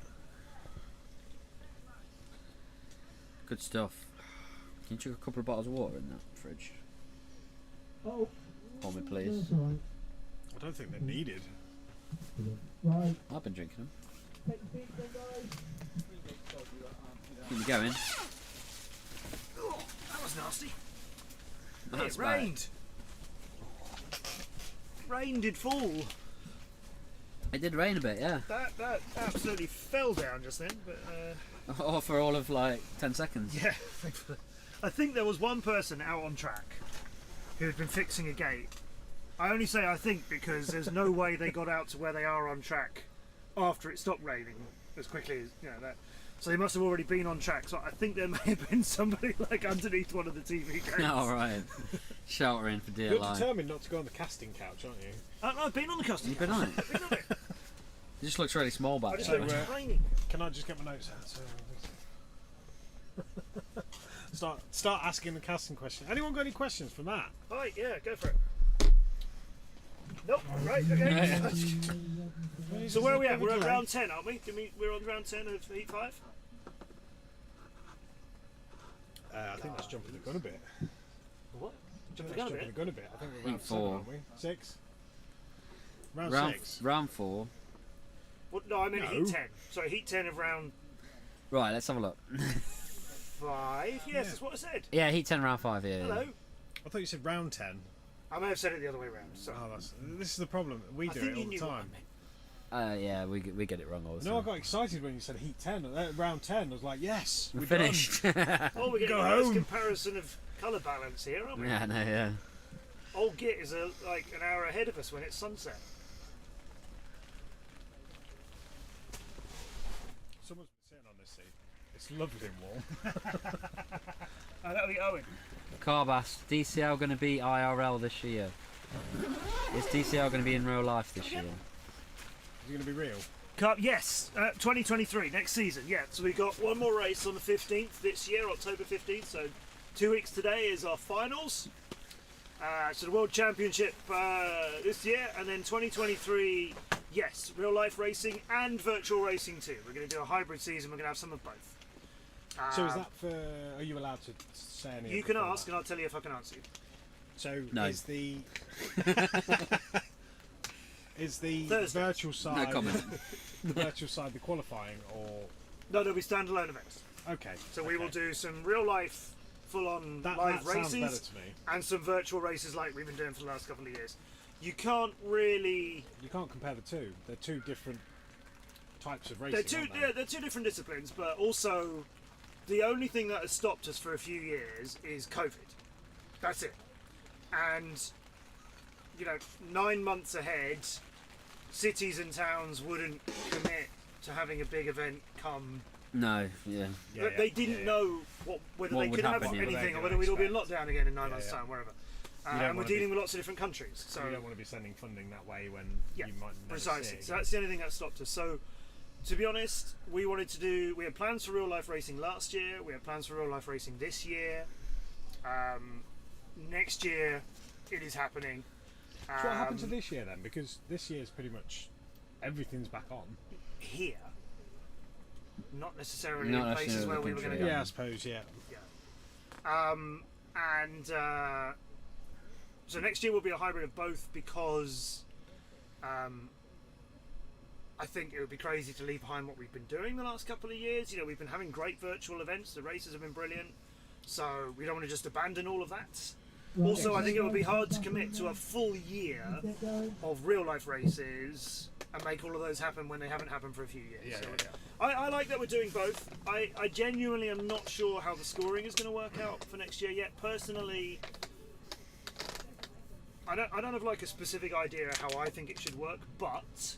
Good stuff. Can you chuck a couple of bottles of water in that fridge? Oh. For me, please. I don't think they're needed. Right. I've been drinking them. Take the seats then, guys. Keep me going. Oh, that was nasty. That's It rained. Rain did fall. It did rain a bit, yeah. That absolutely fell down just then, but Oh, for all of like 10 seconds. yeah. I think there was one person out on track who had been fixing a gate. I only say I think because there's no way they got out to where they are on track after it stopped raining as quickly as that. So they must have already been on track. So I think there may have been somebody like underneath one of the TV gates. All right. Sheltering for dear You're life. determined not to go on the casting couch, aren't you? I've been on the casting. You've been on it. I've been on it. It just looks really small back I just there. looked tiny. Can I just get my notes out? Start asking the casting question. Anyone got any questions for Matt? Alright, yeah, go for it. Nope, right, okay. So where are we at? We're at round 10, aren't we? We're on round 10 of Heat 5? I think that's jumping the gun a bit. What? Jumping the gun a bit. I think we're round Heat 7, 4. aren't we? 6? Round 6. Round 4. What? No, I meant No. Heat 10. Sorry, Heat 10 of round Right, let's have a look. 5. Yes, that's what I said. Yeah, Heat 10 round 5, yeah. Hello. I thought you said round 10. I may have said it the other way around. So. Oh, this is the problem. We I do think it you all the knew what I time. meant. Yeah, we get it wrong all the No, I time. got excited when you said Heat 10. Round 10, I was like, yes, We're we're finished. Done. Oh, we're getting Go a nice home. comparison of colour balance here, aren't we? Yeah, no, yeah. Old Git is like an hour ahead of us when it's sunset. Someone's been sitting on this seat. It's lovely and warm. That'll be Owen. Carbas, DCL going to be IRL this year? Is DCL going to be in real life this year? Is it going to be real? Yes, 2023, next season, yeah. So we've got one more race on the 15th this year, October 15th, so 2 weeks today is our finals. So the World Championship this year, and then 2023, yes, real life racing and virtual racing too. We're going to do a hybrid season, we're going to have some of both. So is that for, are you allowed to say anything? You can ask and I'll tell you if I can answer you. So no. Is the... Is the Thursday. Virtual side No comment. the virtual side the qualifying, or No, they'll be standalone events. okay? So we will do some real life, full-on live that sounds races, better to me. and some virtual races like we've been doing for the last couple of years. You can't really. You can't compare the two. They're two different types of racing. They're two. aren't they? Yeah, they're two different disciplines, but also the only thing that has stopped us for a few years is COVID. That's it. And 9 months ahead, cities and towns wouldn't commit to having a big event come. No, yeah. They didn't know whether What they would could have happen, yeah. anything, or What whether they we'd all be in expect. lockdown again in 9 months' time, wherever. You don't And we're wanna dealing with lots of different countries. So you don't want to be sending funding that way when yeah, you might never precisely. see it So again. that's the only thing that stopped us. So, to be honest, we had plans for real life racing last year. We had plans for real life racing this year. Next year, it is happening. So what happened to this year then? Because this year's pretty much everything's back on here? Not necessarily Not in places necessarily where we were going to go. Yeah, I suppose. Yeah. So next year will be a hybrid of both because I think it would be crazy to leave behind what we've been doing the last couple of years. We've been having great virtual events. The races have been brilliant. So we don't want to just abandon all of that. Also, I think it would be hard to commit to a full year of real life races and make all of those happen when they haven't happened for a few years. I like that we're doing both. I genuinely am not sure how the scoring is going to work out for next year yet. Personally, I don't have like a specific idea how I think it should work, but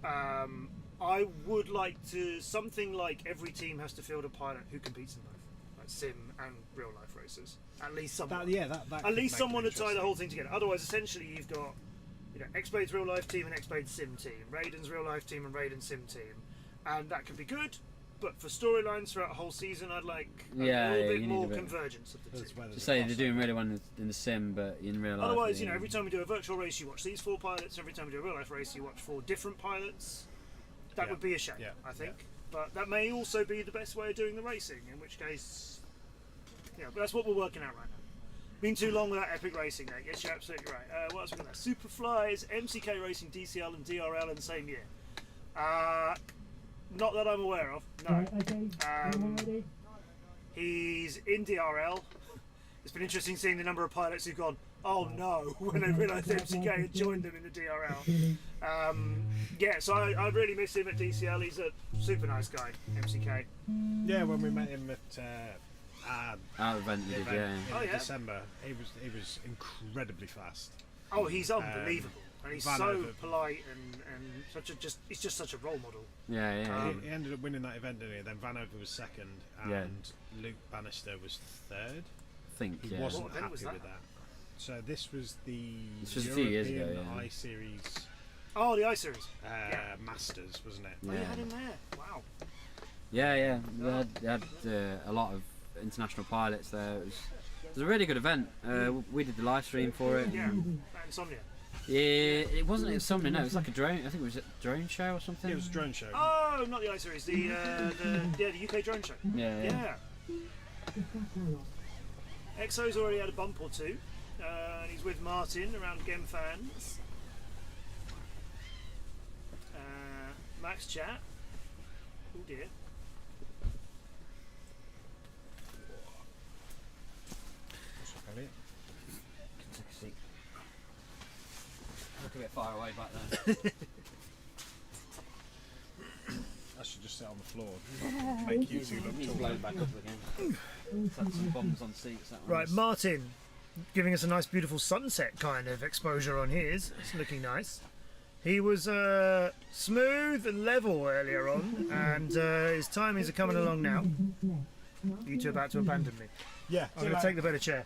I would like to something like every team has to field a pilot who competes in both, like sim and real life races. At least someone. At least someone to tie the whole thing together. Otherwise, essentially, you've got X-Blade's real life team and X-Blade's sim team, Raiden's real life team and Raiden's sim team, and that could be good. But for storylines throughout a whole season, I'd like a little bit more convergence of the two. Just say they're doing really well in the sim, but in real life. Otherwise, every time we do a virtual race, you watch these 4 pilots. Every time we do a real life race, you watch 4 different pilots. That would be a shame, I think. But that may also be the best way of doing the racing. In which case, but that's what we're working out right now. Been too long without epic racing, mate. Yes, you're absolutely right. What else we got there? Superflies, MCK Racing, DCL, and DRL in the same year. Not that I'm aware of. No. He's in DRL. It's been interesting seeing the number of pilots who've gone, oh no, when they realised MCK had joined them in the DRL. So I really miss him at DCL. He's a super nice guy, MCK. Yeah, when we met him at our event we did, in December, he was incredibly fast. Oh, he's unbelievable. And he's so Vanover. polite and he's just such a role model. He ended up winning that event, didn't he? Then Vanover was second, and Luke Bannister was third. I think, he wasn't happy with that. So this was the a few years ago, I Series. Oh, the I Series. Masters, wasn't it? Oh, you had him there. Wow. Yeah. They had a lot of international pilots there. It was a really good event. We did the live stream for it. Yeah, Insomnia. Yeah, it wasn't Insomnia. No, it was like a drone. I think it was a drone show or something. It was a drone show. Oh, not the I Series. The UK drone show. Yeah. Exo's already had a bump or two. And he's with Martin around Gem Fans. Max Chat. Oh dear. Look a bit far away back there. I should just sit on the floor. Make you two look He's tall. blown back up again. Had some bombs on seats. That Right, Martin. giving us a nice, beautiful sunset kind of exposure on his. It's looking nice. He was smooth and level earlier on, and his timings are coming along now. You two are about to abandon me. Yeah, I'm going to take the better chair.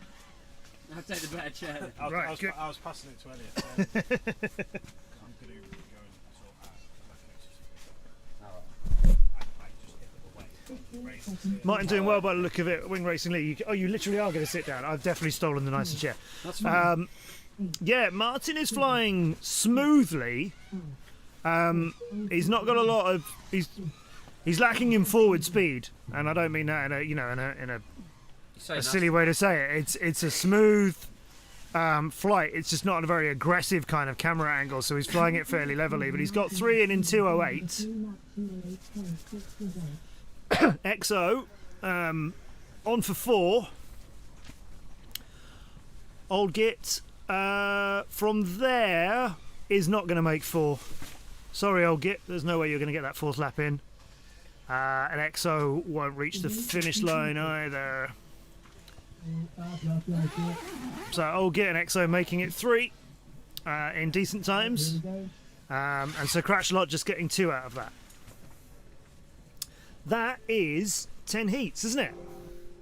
I'll take the better chair. I was passing it to Elliot. I'm going to go and sort out. Martin doing well by the look of it. Wing Racing League. You literally are going to sit down. I've definitely stolen the nicer chair. That's fine. Yeah, Martin is flying smoothly. He's not got a lot of. He's lacking in forward speed, and I don't mean that in a silly way to say it. It's a smooth flight. It's just not a very aggressive kind of camera angle, so he's flying it fairly levelly. But he's got 3 in 2:08. XO on for 4. Old Git from there is not going to make 4. Sorry, Old Git. There's no way you're going to get that 4th lap in. And XO won't reach the finish line either. So Old Git and XO making it 3 in decent times. And so Crashlot just getting 2 out of that. That is 10 heats, isn't it?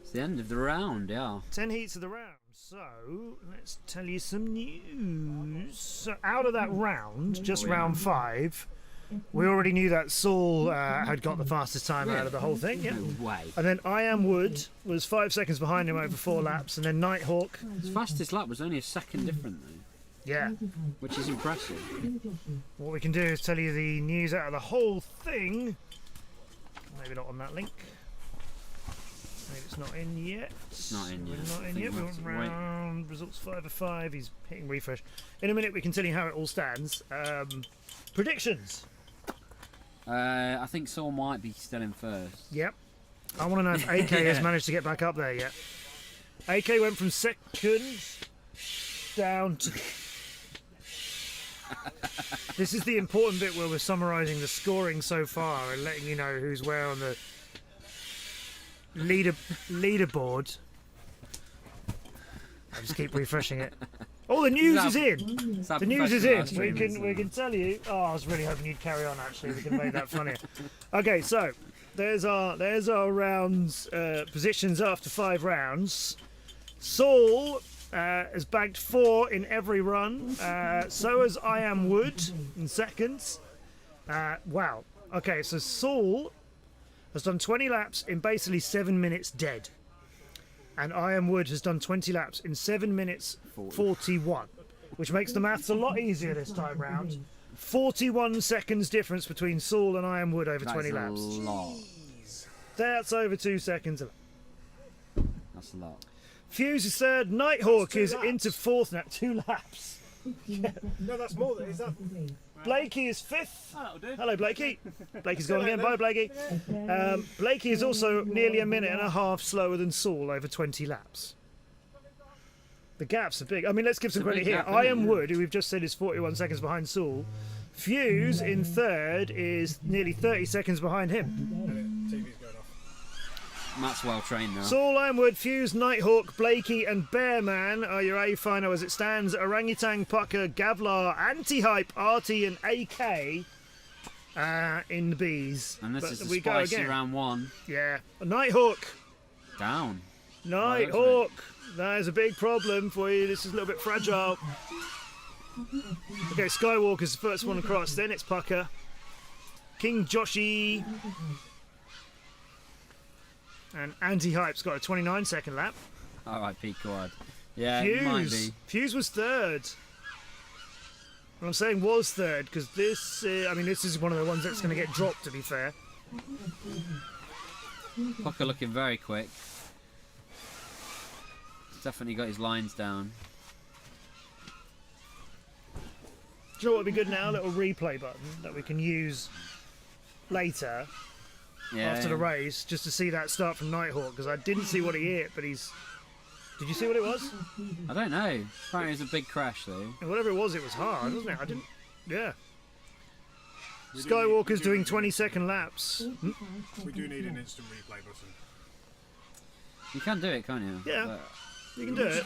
It's the end of the round, yeah. 10 heats of the round. So let's tell you some news. So out of that round, just round 5, we already knew that Saul had got the fastest time out of the whole thing. Yeah. No way. And then I Am Wood was 5 seconds behind him over 4 laps, and then Nighthawk. His fastest lap was only a second different though. Yeah. Which is impressive. What we can do is tell you the news out of the whole thing. Maybe not on that link. Maybe it's not in yet. It's not in yet. We're not in yet. We want round results 5 of 5. He's hitting refresh. In a minute we can tell you how it all stands. Predictions. I think Saul might be still in first. Yep. I want to know if AK has managed to get back up there yet. AK went from second down to... This is the important bit where we're summarising the scoring so far and letting you know who's where on the leaderboard. I just keep refreshing it. Oh, the news is in. The news is in. We can tell you. Oh, I was really hoping you'd carry on. Actually, we can make that funnier. Okay, so there's our rounds positions after 5 rounds. Saul has bagged 4 in every run. So has I Am Wood in seconds. Wow. Okay, so Saul has done 20 laps in basically 7 minutes dead. And I Am Wood has done 20 laps in 7 minutes 41, which makes the maths a lot easier this time round. 41 seconds difference between Saul and I Am Wood over 20 laps. That's over 2 seconds. That's a lot. Fuse is third. Nighthawk is into 4th now. 2 laps. No, that's more than is that. Blakey is 5th. That'll do. Hello, Blakey. Blakey's gone again. Bye, Blakey. Blakey is also nearly a minute and a half slower than Saul over 20 laps. The gaps are big. I mean, let's give some credit here. I Am Wood, who we've just said is 41 seconds behind Saul. Fuse in 3rd is nearly 30 seconds behind him. TV's going off. Matt's well trained now. Saul, I Am Wood, Fuse, Nighthawk, Blakey and Bearman are your A final as it stands. Orangutan, Pucker, Gavlar, Anti-Hype, Artie and AK in the Bs. And this but is the we spicy go again. round 1. Yeah. Nighthawk. Down. Nighthawk. That is a big problem for you. This is a little bit fragile. Okay, Skywalker's the first one across. Then it's Pucker. King Joshi. And Anti-Hype's got a 29-second lap. R.I.P. Quad. Yeah, it might be. Fuse was 3rd. And I'm saying was 3rd because this, I mean, this is one of the ones that's going to get dropped, to be fair. Pucker looking very quick. He's definitely got his lines down. Do you know what would be good now? A little replay button that we can use later. Yeah, after the race, just to see that start from Nighthawk, because I didn't see what he hit, but he's... Did you see what it was? I don't know. Apparently it was a big crash, though. And whatever it was hard, wasn't it? I didn't... Yeah. Skywalker's doing 20-second laps. We do need an instant replay button. You can do it, can't you? Yeah, you can do it.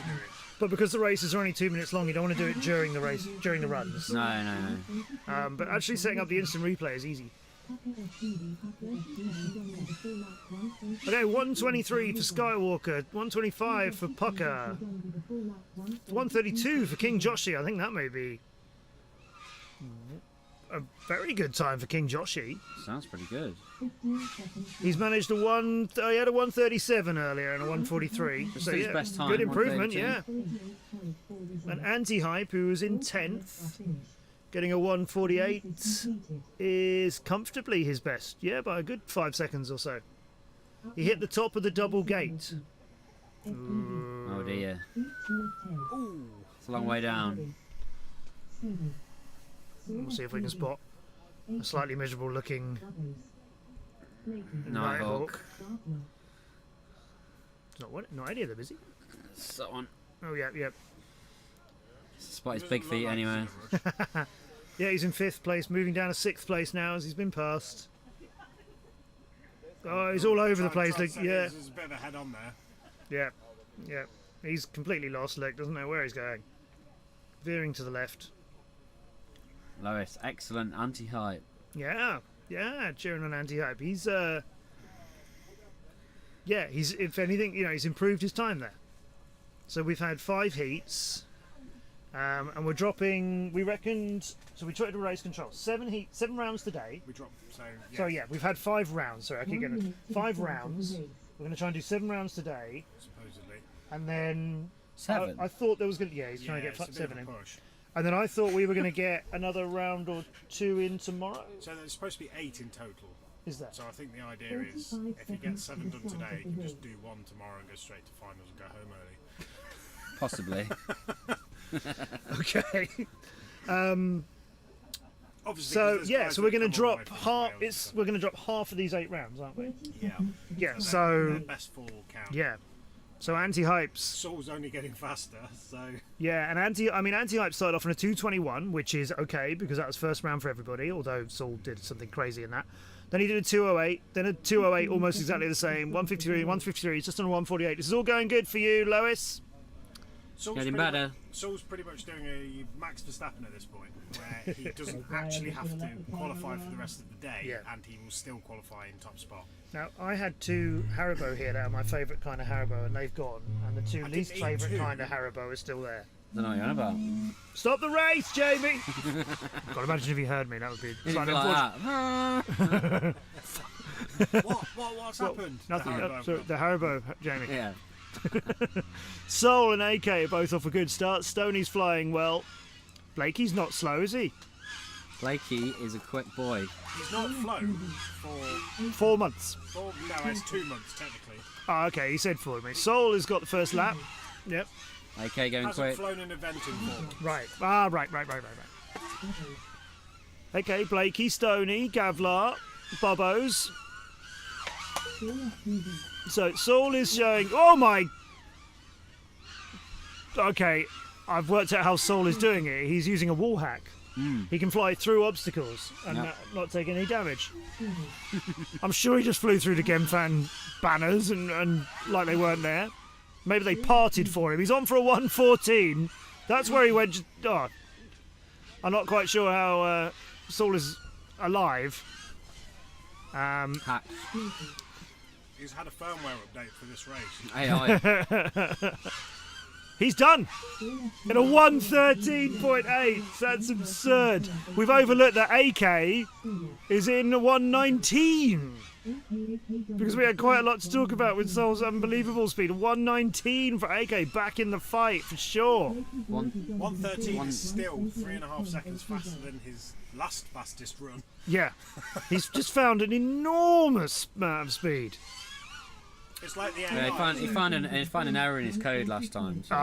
But because the races are only 2 minutes long, you don't want to do it during the race, during the runs. No. But actually setting up the instant replay is easy. Okay, 123 for Skywalker, 125 for Pucker, 132 for King Joshi. I think that may be a very good time for King Joshi. Sounds pretty good. He's managed he had a 137 earlier and a 143. Just So his yeah, best time, good improvement, yeah. 132. And Anti-Hype, who was in 10th, getting a 148, is comfortably his best. Yeah, by a good 5 seconds or so. He hit the top of the double gate. Oh dear. It's a long way down. We'll see if we can spot a slightly miserable looking Nighthawk. Not any of them, is he? It's that one. Oh, yeah. Spot his big feet anyway. Yeah, he's in 5th place, moving down to 6th place now as he's been passed. Oh, he's all over the place. Look, yeah. There's a bit of a head on there. Yeah. He's completely lost. Look, doesn't know where he's going. Veering to the left. Lois, excellent anti-hype. Yeah, cheering on Anti-Hype. He's if anything, he's improved his time there. So we've had 5 heats, and we're dropping. We reckoned. So we tried to race control. 7 rounds today. We dropped. So yeah, we've had 5 rounds. Sorry, I keep getting 5 rounds. We're going to try and do 7 rounds today. Supposedly. And then 7. I thought there was going to. Yeah, he's trying to get 7 in. Push. And then I thought we were going to get another round or 2 in tomorrow. So there's supposed to be 8 in total. Is that? So I think the idea is if you get 7 done today, you can just do 1 tomorrow and go straight to finals and go home early. Possibly. Okay. Obviously, so yeah, so we're going to drop half. We're going to drop half of these 8 rounds, aren't we? Yeah. So their best 4 count. yeah. So Anti-Hype's Saul's only getting faster, so yeah, and Anti-Hype started off on a 221, which is okay because that was first round for everybody. Although Saul did something crazy in that. Then he did a 208, then a 208, almost exactly the same. 153, 153. It's just on a 148. This is all going good for you, Lois. Getting better. Saul's pretty much doing a Max Verstappen at this point, where he doesn't actually have to qualify for the rest of the day, and he will still qualify in top spot. Now, I had 2 Haribo here that are my favourite kind of Haribo, and they've gone. And the 2 least favourite kind of Haribo are still there. I don't know what you're on about. Stop the race, Jamie! God, imagine if you heard me. That would be slightly unfortunate. What's happened? Nothing. The Haribo, Jamie. Yeah. Soul and AK are both off a good start. Stoney's flying well. Blakey's not slow, is he? Blakey is a quick boy. He's not flown for 4 months. no, it's 2 months technically. Oh, okay, he said 4 months. Soul has got the first lap. Yep. AK going Hasn't quick. flown an event in 4 months. Right. Ah, right. Okay, Blakey, Stoney, Gavlar, Bobbos. So Saul is showing. Oh my. Okay, I've worked out how Saul is doing it. He's using a wall hack. He can fly through obstacles and not take any damage. I'm sure he just flew through the Gemfan banners and like they weren't there. Maybe they parted for him. He's on for a 114. That's where he went. Oh, I'm not quite sure how Saul is alive. Hacked. He's had a firmware update for this race. AI. He's done in a 113.8. That's absurd. We've overlooked that AK is in a 119 because we had quite a lot to talk about with Soul's unbelievable speed. 119 for AK, back in the fight for sure. 113 is still 3.5 seconds faster than his last fastest run. Yeah, he's just found an enormous amount of speed. It's like the Yeah, he found an error in his code last time. So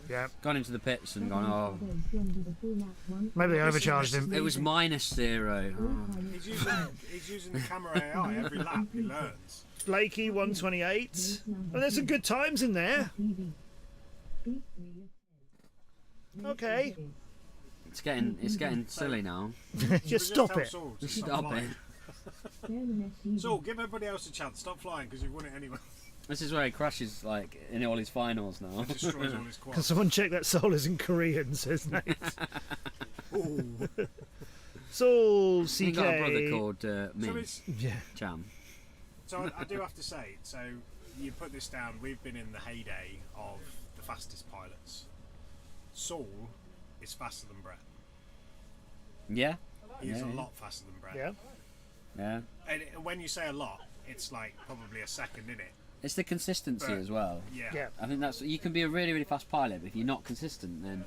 yeah. Gone into the pits and gone, oh. Maybe they overcharged him. It was -0. Oh. He's using the camera AI every lap. He learns. Blakey 128. Oh, there's some good times in there. Okay. It's getting silly now. Just stop it. Stop it. So give everybody else a chance. Stop flying because you've won it anyway. This is where he crashes, like, in all his finals now. Destroys all his quads. Can someone check that Soul is in Korean, says Nate. Ooh. Soul, CK. He got a brother called Min. Yeah. Cham. So I do have to say, so you put this down, we've been in the heyday of the fastest pilots. Saul is faster than Brett. Yeah. He's Yeah, a yeah. lot faster than Brett. Yeah. Yeah. And when you say a lot, it's like probably a second in it. It's the consistency But- as well. Yeah. I think that's, you can be a really, really fast pilot, but if you're not consistent, then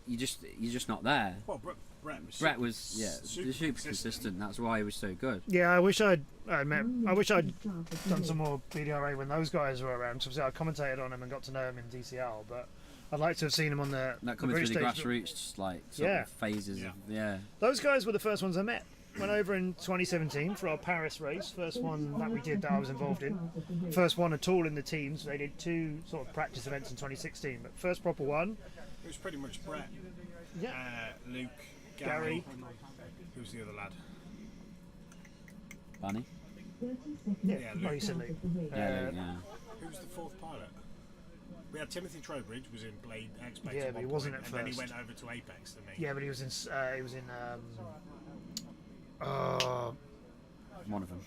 you're just not there. Well, Brett was super consistent. That's why he was so good. Yeah, I wish I'd done some more BDRA when those guys were around. Obviously, I commentated on him and got to know him in DCL, but I'd like to have seen him on the That coming British through the stage. grassroots, like sort of phases. Yeah. Those guys were the first ones I met. Went over in 2017 for our Paris race, first one that we did that I was involved in. First one at all in the teams. They did 2 sort of practice events in 2016, but first proper one. It was pretty much Brett. Yeah. Luke, Gary. Who's the other lad? Bunny. Yeah, Luke. recently. Yeah. Who was the 4th pilot? We had Timothy Trowbridge was in X-Blades Yeah, at but one he wasn't point, at and then he first. went over to Apex, didn't he? Yeah, but he was in One of them.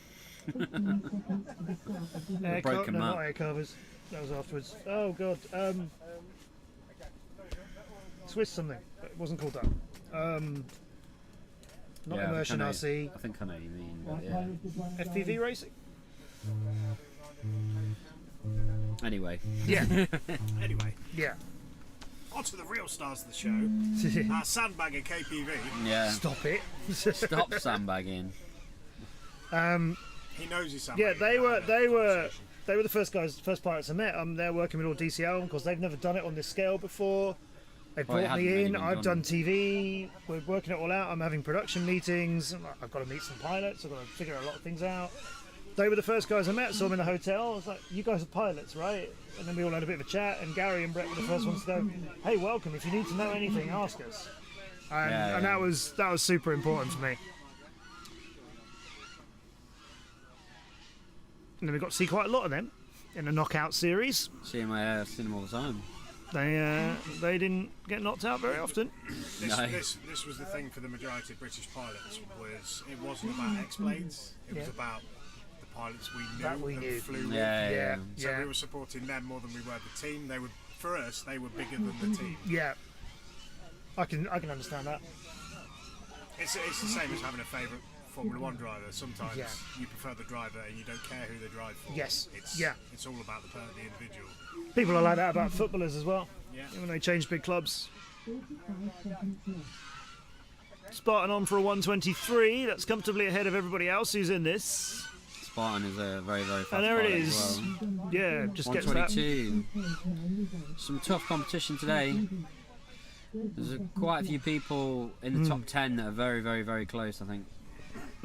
air Broken not map. air covers. That was afterwards. Oh god. Swiss something. It wasn't called that. Not Yeah, immersion I RC. think I know what you mean. But yeah. FPV racing. Anyway. Yeah. Anyway. Yeah. On to the real stars of the show. Sandbag and KPV. Yeah. Stop it. Stop sandbagging. He knows he's sandbagging. Yeah, they were the first pilots I met. They're working with all DCL because they've never done it on this scale before. They Well, it brought hasn't me really in. been I've done. done TV. We're working it all out. I'm having production meetings. I've got to meet some pilots. I've got to figure a lot of things out. They were the first guys I met. Saw them in a hotel. I was like, "You guys are pilots, right?" And then we all had a bit of a chat. And Gary and Brett were the first ones to go, "Hey, welcome. If you need to know anything, ask us." And that was super important for me. And then we got to see quite a lot of them in the knockout series. See him, I've seen them all the time. They didn't get knocked out very often. This was the thing for the majority of British pilots. It wasn't about X-Blades. It was about the pilots we knew That we and knew. flew with. Yeah. So we were supporting them more than we were the team. For us, they were bigger than the team. Yeah, I can understand that. It's the same as having a favourite Formula 1 driver. Sometimes Yeah. you prefer the driver and you don't care who they drive for. Yes. It's all about the individual. People are like that about footballers as well. Yeah. When they change big clubs. Spartan on for a 123. That's comfortably ahead of everybody else who's in this. Spartan is a very, very fast And there it pilot is. as well. Yeah, just gets that. 122. Some tough competition today. There's quite a few people in the top 10 that are very, very, very close, I think.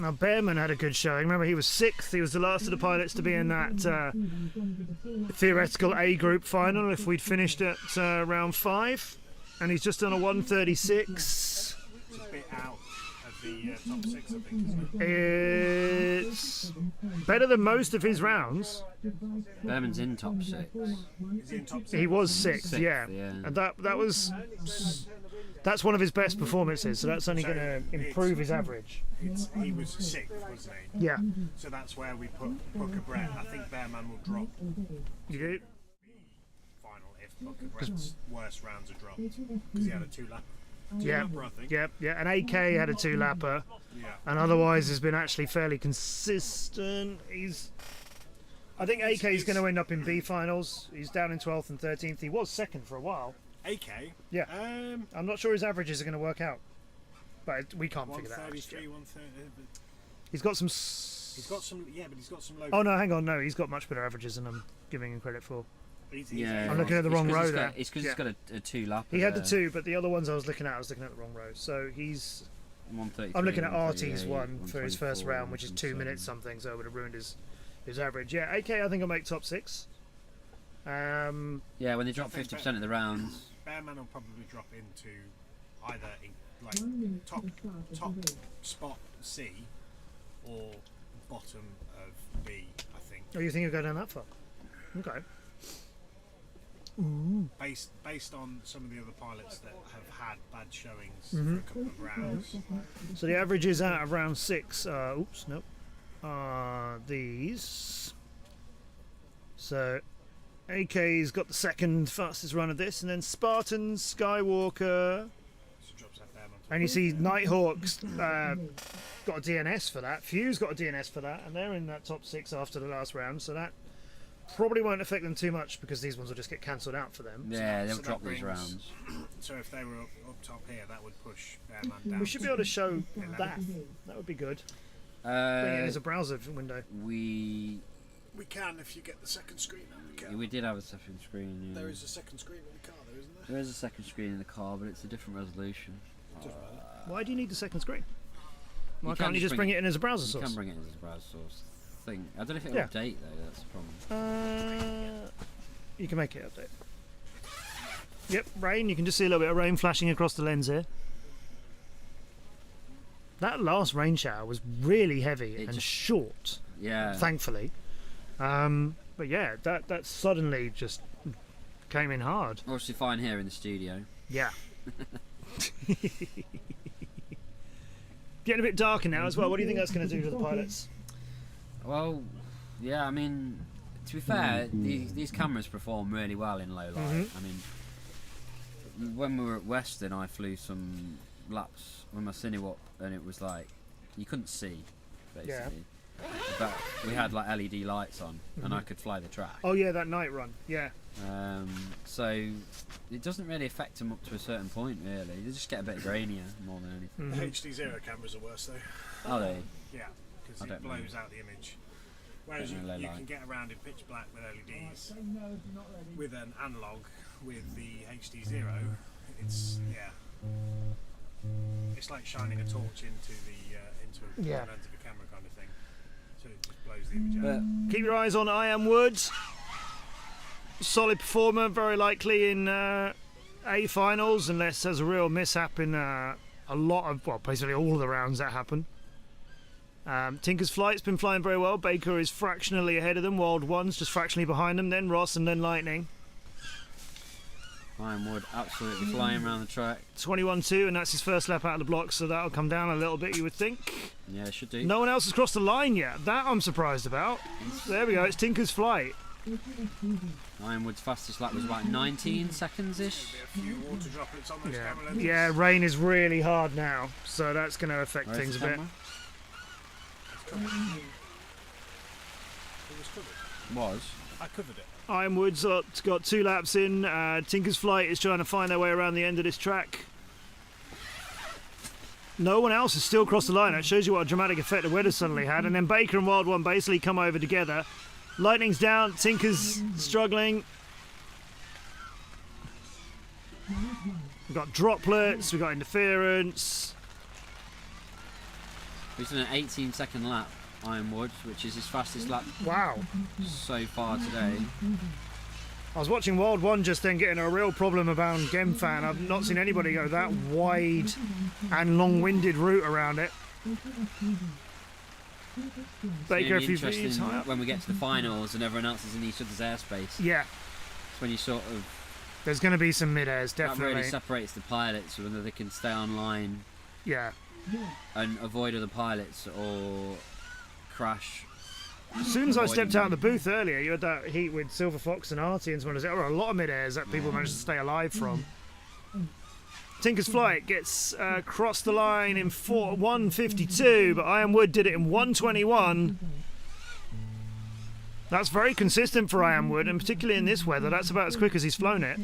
Now, Behrman had a good showing. Remember, he was 6th. He was the last of the pilots to be in that theoretical A group final if we'd finished at round 5. And he's just done a 136. It's a bit out of the top 6, I think, isn't it? It's better than most of his rounds. Behrman's in top 6. Is he in top 6? He was 6th, Sixth, yeah. yeah. And that's one of his best performances, so that's only going to improve his average. He was 6th, wasn't he? Yeah. So that's where we put Booker Brett. I think Behrman will drop You do? final if Booker Brett's worst rounds are dropped because he had a 2-lap. Yeah, I think. yeah. And AK had a 2-lapper, Yeah. and otherwise has been actually fairly consistent. I think AK is going to end up in B finals. He's down in 12th and 13th. He was 2nd for a while. AK? Yeah. I'm not sure his averages are going to work out, but we can't figure that out. 133, 130. He's got some. He's got some. Yeah, but he's got some low. Oh no, hang on, no, he's got much better averages than I'm giving him credit for. Yeah, I'm looking at the wrong row there. It's because he's got a 2-lap. He had the 2, but the other ones I was looking at the wrong row. So he's. 133, I'm looking at RT's 138, one for his first 124, round, which is 2 minutes something, so it would have ruined his average. Yeah, AK I think will make top 6. Yeah, when they drop 50% of the rounds. Behrman will probably drop into either top spot C or bottom of B, I think. Oh, you think he'll go down that far? Okay. Based on some of the other pilots that have had bad showings Mhm. for a couple of rounds. So the averages out of round 6 are, oops, nope, are these. So AK's got the second fastest run of this, and then Spartan, Skywalker, and you see Nighthawk's got a DNS for that. Few's got a DNS for that, and they're in that top 6 after the last round, so that probably won't affect them too much because these ones will just get cancelled out for them. Yeah, they'll So drop that these brings- rounds. So if they were up top here, that would push their man down. We should be able to show that. That would be good. Bring it in as a browser window. We can if you get the second screen on the car. we did have a second screen. Yeah. There is a second screen in the car, though, isn't there? There is a second screen in the car, but it's a different resolution. Why do you need the second screen? Why You can't you just bring it in as a browser You source? can bring it in as a browser source. Thing. I don't know if it'll Yeah. update though. That's the problem. You can make it update. Yep, rain. You can just see a little bit of rain flashing across the lens here. That last rain shower was really heavy and just- short. Yeah. Thankfully. But yeah, that suddenly just came in hard. Obviously fine here in the studio. Yeah. Getting a bit darker now as well. What do you think that's going to do to the pilots? Well, yeah. I mean, to be fair, these cameras perform really well in low light. Mhm. I mean, when we were at Western, I flew some laps with my Cinewap, and it was like you couldn't see, basically. But we had like LED lights on, and I Mhm. could fly the track. Oh yeah, that night run. Yeah. So it doesn't really affect them up to a certain point, really. They just get a bit grainier more than anything. The HD0 cameras are worse, though. Are they? Yeah, because I it don't know. blows out the image. Whereas you, Don't know you low can light. get around in pitch black with LEDs. With an analog with the HD0, it's it's like shining a torch into a Yeah. lens of a camera kind of thing. So it just blows the image out. Keep your eyes on I Am Woods. Solid performer, very likely in A finals, unless there's a real mishap in a lot of, well, basically all of the rounds that happen. Tinker's Flight's been flying very well. Baker is fractionally ahead of them. Wild One's just fractionally behind them. Then Ross and then Lightning. Ironwood absolutely flying around the track. 21-2, and that's his first lap out of the block, so that'll come down a little bit, you would think. Yeah, it should do. No one else has crossed the line yet. That I'm surprised about. There we go. It's Tinker's Flight. Ironwood's fastest lap was about 19 seconds-ish. A few water droplets on those Yeah. camera lenses. Yeah, rain is really hard now, so that's going to affect Where's things a the bit. camera? It was covered. Was. I covered it. Ironwood's got 2 laps in. Tinker's Flight is trying to find their way around the end of this track. No one else has still crossed the line. That shows you what a dramatic effect the weather suddenly had. And then Baker and Wild One basically come over together. Lightning's down. Tinker's struggling. We've got droplets. We've got interference. He's done an 18-second lap, Ironwood, which is his fastest lap. Wow. So far today. I was watching Wild One just then getting a real problem about Gemfan. I've not seen anybody go that wide and long-winded route around it. Baker, a few feet high up. When we get to the finals and everyone else is in each other's airspace. Yeah. It's when you sort of... There's going to be some mid-airs, That definitely. really separates the pilots, whether they can stay online Yeah. and avoid other pilots or crash. As soon as I stepped out of the Avoiding- booth earlier, you had that heat with Silver Fox and Artie and so on. There were a lot of mid-airs that people managed to stay alive from. Tinker's Flight gets crossed the line in 1:52, but Ironwood did it in 1:21. That's very consistent for Ironwood, and particularly in this weather, that's about as quick as he's flown it.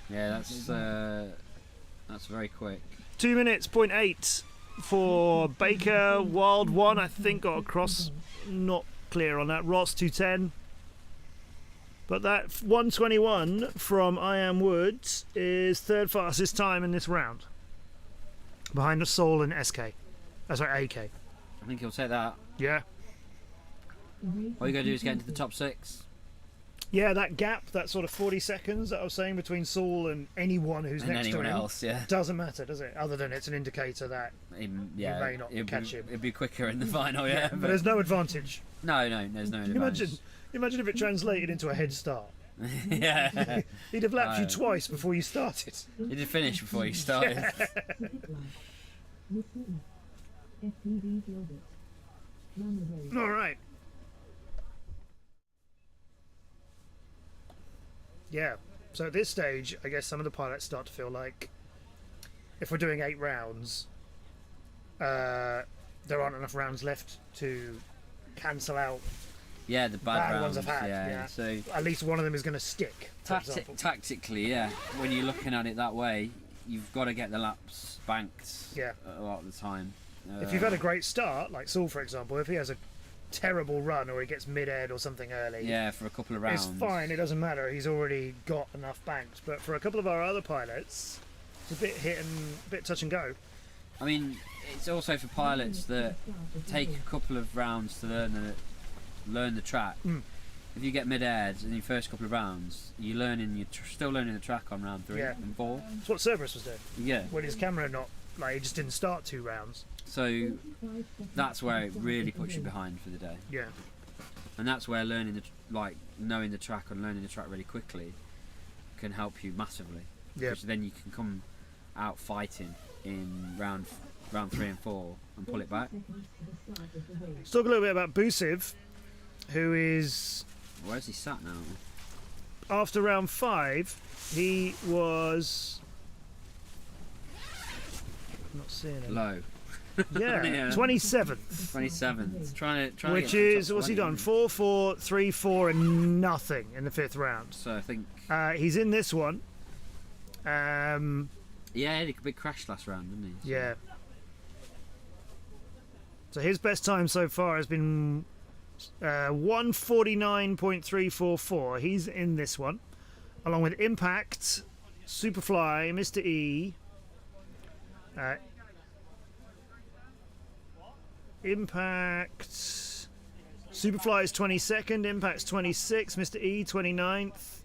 Yeah, that's very quick. 2 minutes, 0.8 for Baker. Wild One, I think, got across. Not clear on that. Ross 2:10. But that 1:21 from I Am Woods is third fastest time in this round. Behind the Soul and SK. Sorry, AK. I think he'll take that. Yeah. All you got to do is get into the top 6. Yeah, that gap, that sort of 40 seconds that I was saying between Saul and anyone who's And next anyone to him else, yeah. doesn't matter, does it? Other than it's an indicator that you may not catch him. It'd be quicker in the final, yeah. But there's no advantage. No, there's no advantage. Imagine if it translated into a head start. Yeah. He'd have lapped you twice before you started. He'd have finished before you started. All right. Yeah. So at this stage, I guess some of the pilots start to feel like if we're doing 8 rounds, there aren't enough rounds left to cancel out Yeah, the bad rounds. ones I've had. Yeah. So at least one of them is going to stick. for example. tactically, yeah. When you're looking at it that way, you've got to get the laps banked. Yeah. A lot of the time. If you've had a great start, like Saul, for example, if he has a terrible run or he gets mid-aired or something early, yeah, for a couple of rounds, it's fine. It doesn't matter. He's already got enough banked. But for a couple of our other pilots, it's a bit hit and a bit touch and go. I mean, it's also for pilots that take a couple of rounds to learn the track. If you get mid-airs in your first couple of rounds, you're still learning the track on round 3 and 4. That's what Cerberus was doing. Yeah. When his camera he just didn't start 2 rounds. So that's where it really puts you behind for the day. Yeah. And that's where knowing the track and learning the track really quickly can help you massively. Yeah. Because then you can come out fighting in round 3 and 4 and pull it back. Let's talk a little bit about Busiv, who is... Where's he sat now? After round 5, he was... I'm not seeing him. Low. Yeah, 27th. 27th. Trying to Which get to the is, top what's he 20. done? 4-4, 3-4 and nothing in the 5th round. So I think... he's in this one. Yeah, he had a big crash last round, didn't he? Yeah. So his best time so far has been 1:49.344. He's in this one, along with Impact, Superfly, Mr. E. Impact. Superfly is 22nd, Impact's 26th, Mr. E 29th.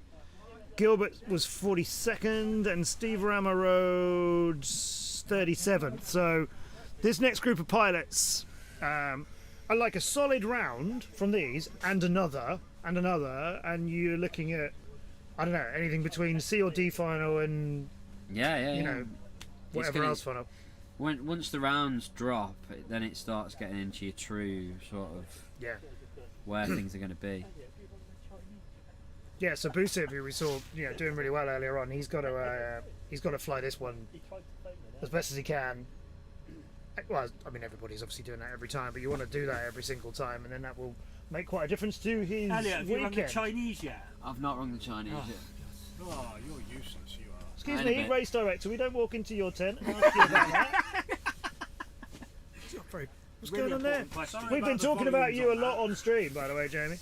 Gilbert was 42nd, and Steve Ramarode's 37th. So this next group of pilots are like a solid round from these, and another, and you're looking at, I don't know, anything between C or D final and you know, whatever else final. Once the rounds drop, then it starts getting into your true sort of where things are going to be. Yeah, so Busiv, who we saw doing really well earlier on, he's got to fly this one as best as he can. Well, I mean, everybody's obviously doing that every time, but you want to do that every single time, and then that will make quite a difference to his Elliot, have you run weekend. the Chinese yet? I've not run the Chinese yet. Oh, you're useless, you are. Excuse me, race director, we don't walk into your tent and ask you about that. What's Really going on there? important question. We've been talking about you a lot on stream, by the way, Jamie.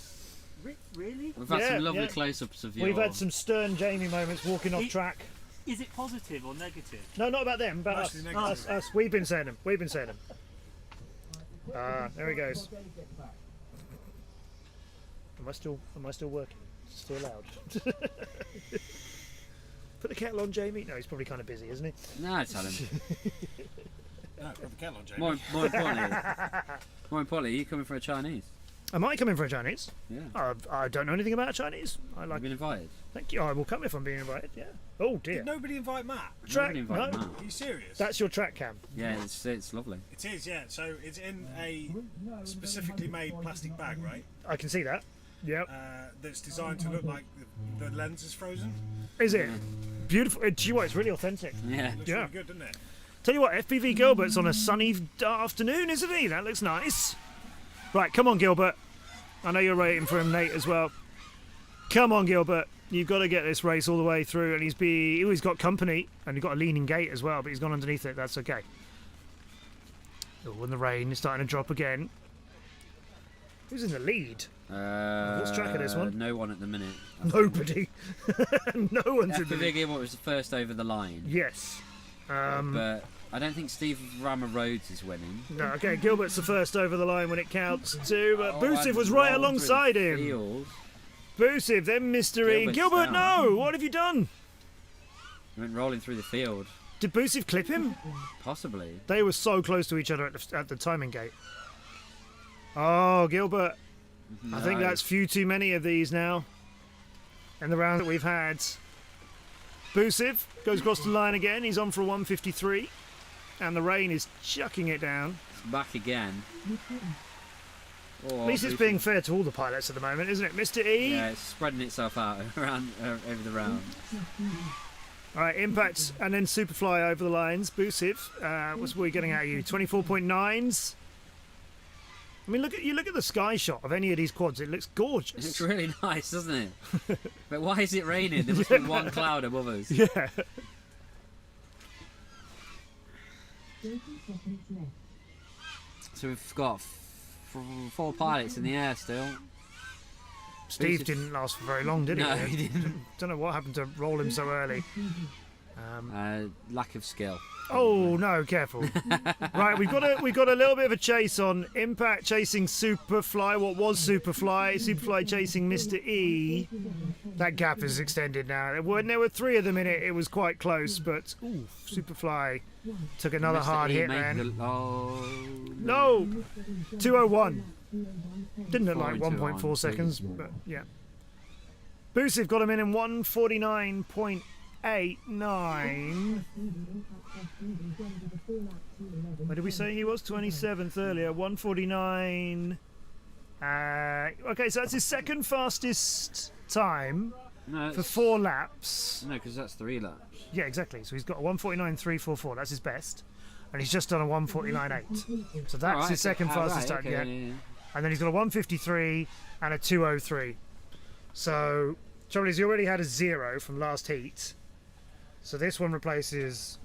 Really? We've had some lovely close-ups of you. We've had some stern Jamie moments walking off track. Is it positive or negative? No, not about them, about us. Us. We've been saying them. There he goes. Am I still working? Still loud? Put the kettle on, Jamie. No, he's probably kind of busy, isn't he? No, tell him. No, put the kettle on, Jamie. More importantly, are you coming for a Chinese? Am I coming for a Chinese? Yeah. I don't know anything about a Chinese. You've been invited. Thank you. I will come if I'm being invited. Yeah. Oh dear. Did nobody invite Matt? Track. Nobody invited No. Matt. Are you serious? That's your track cam. Yeah, it's lovely. It is, yeah. So it's in a specifically made plastic bag, right? I can see that. Yep. That's designed to look like the lens is frozen. Is it? Beautiful. Do you know what? It's really authentic. Yeah. Looks really good, doesn't it? Tell you what, FPV Gilbert's on a sunny afternoon, isn't he? That looks nice. Right, come on, Gilbert. I know you're waiting for him, Nate, as well. Come on, Gilbert. You've got to get this race all the way through. And he's got company, and he's got a leaning gate as well, but he's gone underneath it. That's okay. Oh, and the rain is starting to drop again. Who's in the lead? What's track of this one? No one at the minute. Nobody. No one's in the lead. FPV Gilbert was the first over the line. Yes. But I don't think Steve Ramarodes is winning. No, okay, Gilbert's the first over the line when it counts too, but Busiv was and right rolled alongside through him. the field. Busiv, then Mr. E. Gilbert's Gilbert, down. no! What have you done? He went rolling through the field. Did Busiv clip him? Possibly. They were so close to each other at the timing gate. Oh, Gilbert. I think No. that's few too many of these now. In the round that we've had. Busiv goes across the line again. He's on for a 153. And the rain is chucking it down. It's back again. Oh, At least it's Busiv. being fair to all the pilots at the moment, isn't it? Mr. E? Yeah, it's spreading itself out around over the round. Alright, Impact and then Superfly over the lines. Busiv, what's we getting out of you? 24.9s. I mean, look at the sky shot of any of these quads. It looks gorgeous. It's really nice, doesn't it? But why is it raining? There must be one cloud above us. Yeah. 30 seconds left. So we've got 4 pilots in the air still. Steve Busiv- didn't last for very long, did he? No, he didn't. Don't know what happened to roll him so early. Lack of skill. Oh no, careful! Right, we've got a little bit of a chase on. Impact chasing Superfly. What was Superfly? Superfly chasing Mr. E. That gap is extended now. When there were 3 of them in it, it was quite close. But ooh, Superfly took another Mr. hard E hit made then. the- oh No, 2:01. Didn't look like 4.2 1.4 on, seconds, please. but yeah. Busiv got him in 149.89. Where did we say he was? 27th earlier. 149. Okay, so that's his second fastest time No, for it's- 4 laps. No, because that's 3 laps. Yeah, exactly. So he's got a 149.344. That's his best. And he's just done a 149.8. So that's Alright, his second okay, fastest alright, time okay, yet. yeah. And then he's got a 153 and a 203. So, trouble is, he already had a 0 from last heat. So this one replaces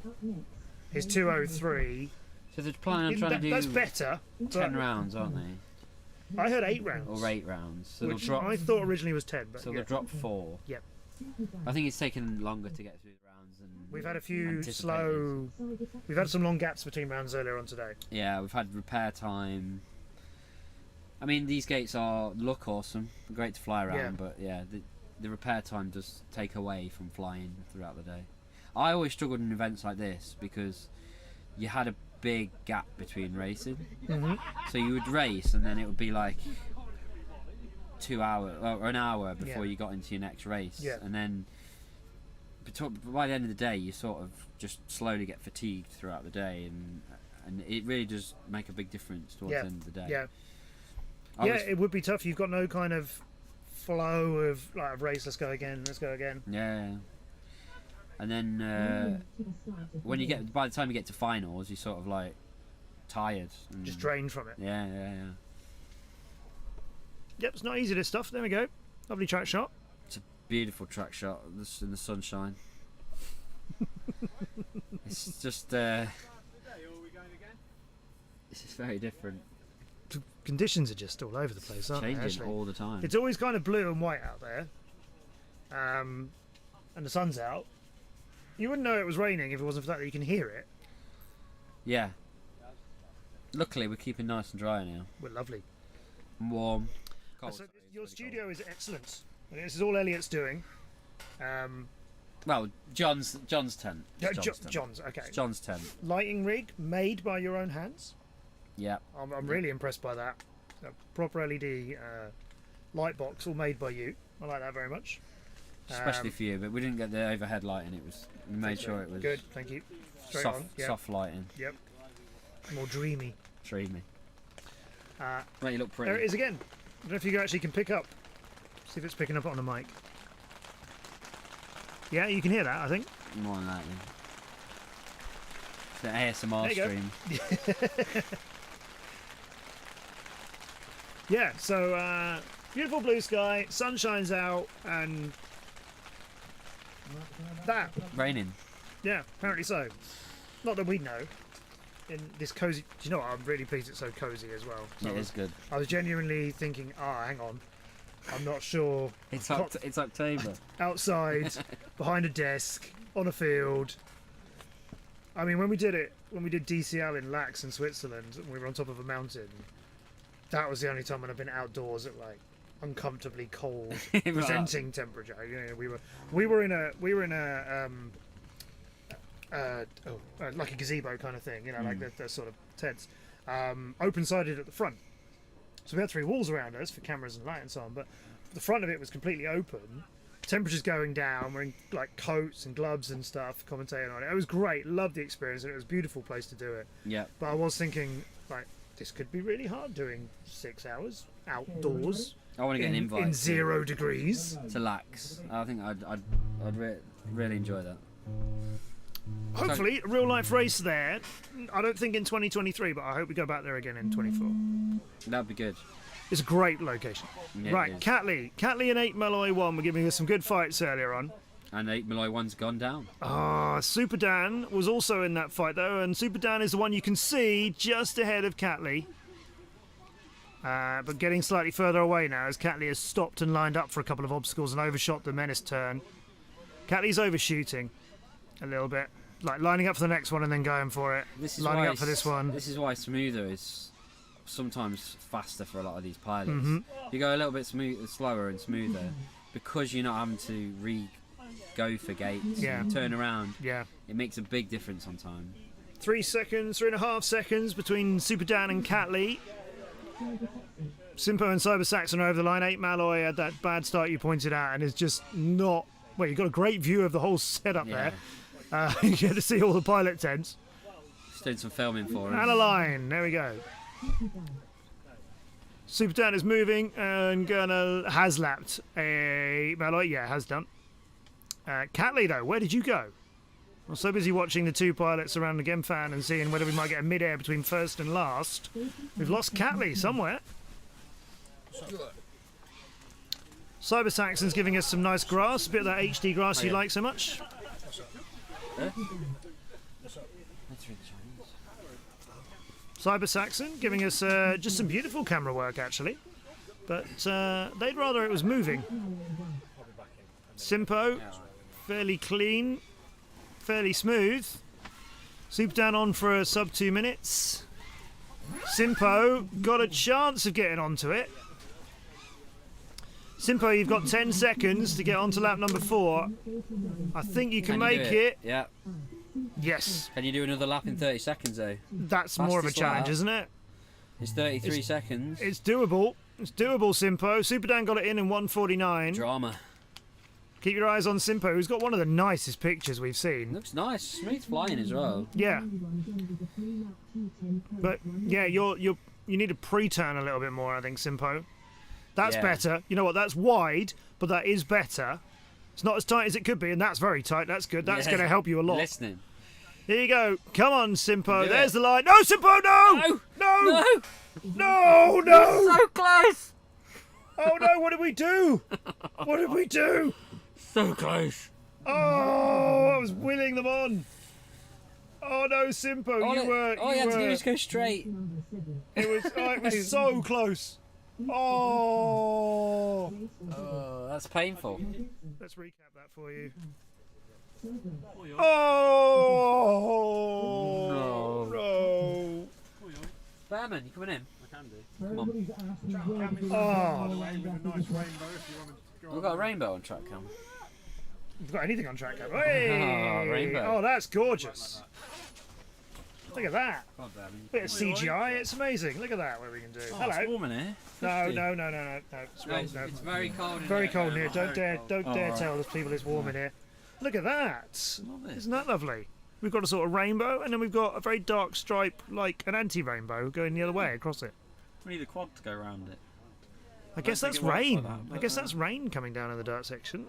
his 203. So they're planning on trying to do That's better. 10 but rounds, aren't they? I heard 8 rounds. Or 8 rounds. So which they'll drop. I thought originally was 10. But So yeah. they'll drop 4. Yep. I think it's taken longer to get through the rounds than We've had a few anticipated. slow. We've had some long gaps between rounds earlier on today. Yeah, we've had repair time. I mean, these gates look awesome, great to fly around, Yeah. but yeah, the repair time does take away from flying throughout the day. I always struggled in events like this because you had a big gap between racing. Mhm. So you would race and then it would be like 2 hours or an hour before Yeah. you got into your next race. Yeah. And then by the end of the day, you sort of just slowly get fatigued throughout the day, and it really does make a big difference towards Yeah. the end of the day. Yeah. I Yeah, was- it would be tough. You've got no kind of flow of like race. Let's go again. Let's go again. Yeah. And then when you get, by the time you get to finals, you're sort of like tired. And, Just drained from it. Yeah, yeah, yeah. Yep, it's not easy, this stuff. There we go. Lovely track shot. It's a beautiful track shot in the sunshine. It's just it's just very different. The conditions are just all over the place, aren't they? Changing Actually? all the time. It's always kind of blue and white out there, and the sun's out. You wouldn't know it was raining if it wasn't for that you can hear it. Yeah. Luckily, we're keeping nice and dry now. We're lovely. And warm. Cold. So your studio is excellent. This is all Elliot's doing. Well, John's tent. Yeah, It's John's tent. John's, okay. It's John's tent. Lighting rig made by your own hands. Yeah. I'm really impressed by that. A proper LED light box, all made by you. I like that very much. Especially for you, but we didn't get the overhead lighting. We made sure it was good. Thank you. Straight soft, on. Yep. soft lighting. Yep. More dreamy. Dreamy. Right, you look pretty. There it is again. I don't know if you actually can pick up. See if it's picking up on the mic. Yeah, you can hear that, I think. More than that, yeah. It's the ASMR There you stream. Yeah, so beautiful blue sky, sun shines out, and that. Raining. Yeah, apparently so. Not that we know. In this cozy, do you know what? I'm really pleased it's so cozy as well. So It is good. I was genuinely thinking, hang on, I'm not sure. It's October. Outside, behind a desk, on a field. I mean, when we did DCL in Lax in Switzerland, and we were on top of a mountain, that was the only time when I've been outdoors at like uncomfortably cold presenting temperature. You know, we were in a like a gazebo kind of thing. You know, like the sort of tents, open-sided at the front. So we had 3 walls around us for cameras and light and so on, but the front of it was completely open. Temperature's going down. We're in like coats and gloves and stuff, commentating on it. It was great. Loved the experience, and it was a beautiful place to do it. Yeah. But I was thinking, like, this could be really hard doing 6 hours outdoors. I want to get an invite in 0 degrees to Lax. I think I'd really enjoy that. Hopefully, a real life race there. I don't think in 2023, but I hope we go back there again in 24. That'd be good. It's a great location. Yeah, right, Catley and 8 Malloy 1 were giving us some good fights earlier on. And 8 Malloy 1's gone down. Super Dan was also in that fight though, and Super Dan is the one you can see just ahead of Catley. But getting slightly further away now as Catley has stopped and lined up for a couple of obstacles and overshot the Menace turn. Catley's overshooting a little bit, like lining up for the next one and then going for it. Lining up for this one. This is why smoother is sometimes faster for a lot of these pilots. Mhm. You go a little bit slower and smoother because you're not having to go for gates and turn around. Yeah. It makes a big difference on time. 3.5 seconds between Super Dan and Catley. Simpo and Cyber Saxon are over the line. 8 Malloy had that bad start you pointed out and is just not... Well, you've got a great view of the whole setup there. You get to see all the pilot tents. Just doing some filming for us. And a line. There we go. Super Dan is moving and has lapped a Malloy. Yeah, has done. Catley, though, where did you go? I'm so busy watching the 2 pilots around the Gemfan and seeing whether we might get a mid-air between first and last. We've lost Catley somewhere. Cyber Saxon's giving us some nice grass, a bit of that HD grass you like so much. Cyber Saxon giving us just some beautiful camera work actually, but they'd rather it was moving. Simpo, fairly clean, fairly smooth. Super Dan on for a sub 2 minutes. Simpo got a chance of getting onto it. Simpo, you've got 10 seconds to get onto lap number 4. I think you can make it. Yeah. Yes. Can you do another lap in 30 seconds though? That's more of a challenge, isn't it? It's 33 seconds. It's doable. It's doable, Simpo. Super Dan got it in 1:49. Drama. Keep your eyes on Simpo, who's got one of the nicest pictures we've seen. Looks nice. Smooth flying as well. Yeah. But yeah, you need to pre-turn a little bit more, I think, Simpo. That's better. You know what? That's wide, but that is better. It's not as tight as it could be, and that's very tight. That's good. That's going to help you a lot. Listening. Here you go. Come on, Simpo. There's the line. No, Simpo, no! No! No! No! So close! Oh no, what did we do? What did we do? So close. Oh, I was willing them on. Oh no, Simpo, All you had to do was go straight. It was so close. Oh, that's painful. Let's recap that for you. Oh no! Bearman, you coming in? I can do. Come on. We've got a rainbow on track cam. We've got anything on track cam. Hey! Rainbow. Oh, that's gorgeous. Look at that. Bit of CGI, it's amazing. Look at that, what we can do. Hello. It's warm in here. No. It's very cold in Very here. cold in here. Don't dare tell the people it's warm in here. Look at that. Isn't that lovely? We've got a sort of rainbow, and then we've got a very dark stripe, like an anti-rainbow, going the other way across it. We need a quad to go around it. I guess that's rain. I guess that's rain coming down in the dirt section.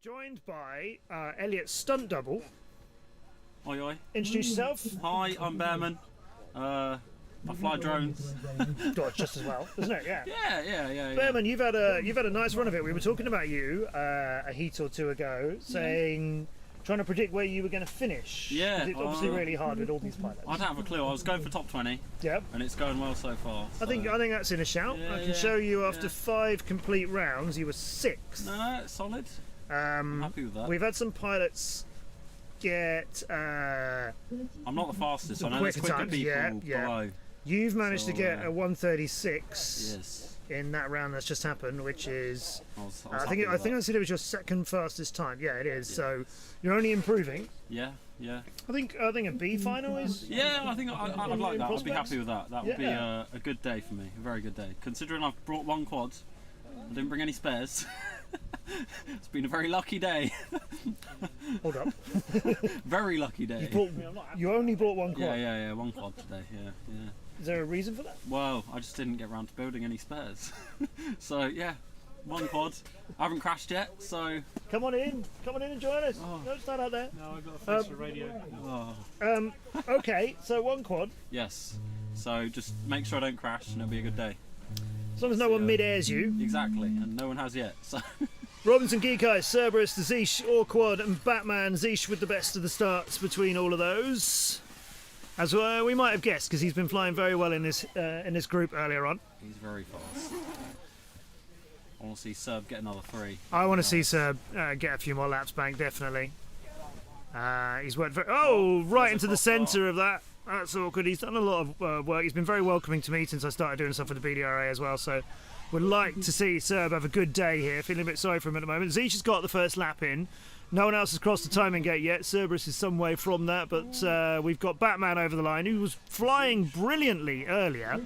Joined by Elliot's stunt double. Oi, oi. Introduce yourself. Hi, I'm Bearman. I fly drones. God, just as well, isn't it? Yeah. Yeah. Bearman, you've had a nice run of it. We were talking about you a heat or two ago, trying to predict where you were going to finish. Yeah. It's obviously really hard with all these pilots. I don't have a clue. I was going for top 20. Yep. And it's going well so far. So. I think that's in a shout. I can show you after 5 complete rounds, you were 6th. No, it's solid. I'm happy with that. We've had some pilots get. I'm not the fastest. I know there's quicker people below. You've managed So, to get a 136 Yes. in that round that's just happened, which is I was I happy think with that. I said it was your second fastest time. Yeah, it is. So you're only improving. Yeah, yeah. I think a B final is. Yeah, I think I'd like that. I'd be prospects? happy with that. That would be Yeah. a good day for me. A very good day. Considering I've brought one quad, I didn't bring any spares. It's been a very lucky day. Hold up. Very lucky day. You only brought one quad. Yeah. One quad today. Yeah. Is there a reason for that? Well, I just didn't get around to building any spares. So yeah, one quad. I haven't crashed yet, so. Come on in and join us. Don't stand out there. No, I've got a face for radio. Oh. Okay, so one quad. Yes. So just make sure I don't crash, and it'll be a good day. As long as no one mid-airs you. Exactly, and no one has yet. So. Robinson, Geekai, Cerberus, Zeesh, Orquad and Batman. Zeesh with the best of the starts between all of those. As we might have guessed, because he's been flying very well in this group earlier on. He's very fast. I want to see Serb get another 3. I want to see Serb get a few more laps back, definitely. He's worked very... right into the centre of that. That's awkward. He's done a lot of work. He's been very welcoming to me since I started doing stuff with the BDRA as well, so would like to see Serb have a good day here. Feeling a bit sorry for him at the moment. Zeesh has got the first lap in. No one else has crossed the timing gate yet. Cerberus is some way from that, but we've got Batman over the line, who was flying brilliantly earlier.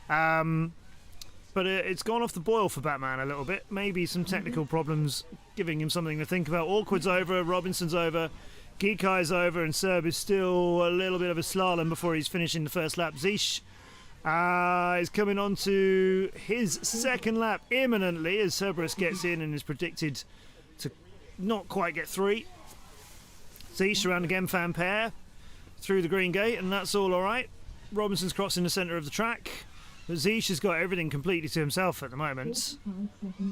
But it's gone off the boil for Batman a little bit. Maybe some technical problems giving him something to think about. Awkward's over, Robinson's over, Geekai's over, and Serb is still a little bit of a slalom before he's finishing the first lap. Zeesh is coming on to his second lap imminently as Cerberus gets in and is predicted to not quite get 3. Zeesh around again, fan pair through the green gate, and that's all alright. Robinson's crossing the centre of the track. But Zeesh has got everything completely to himself at the moment.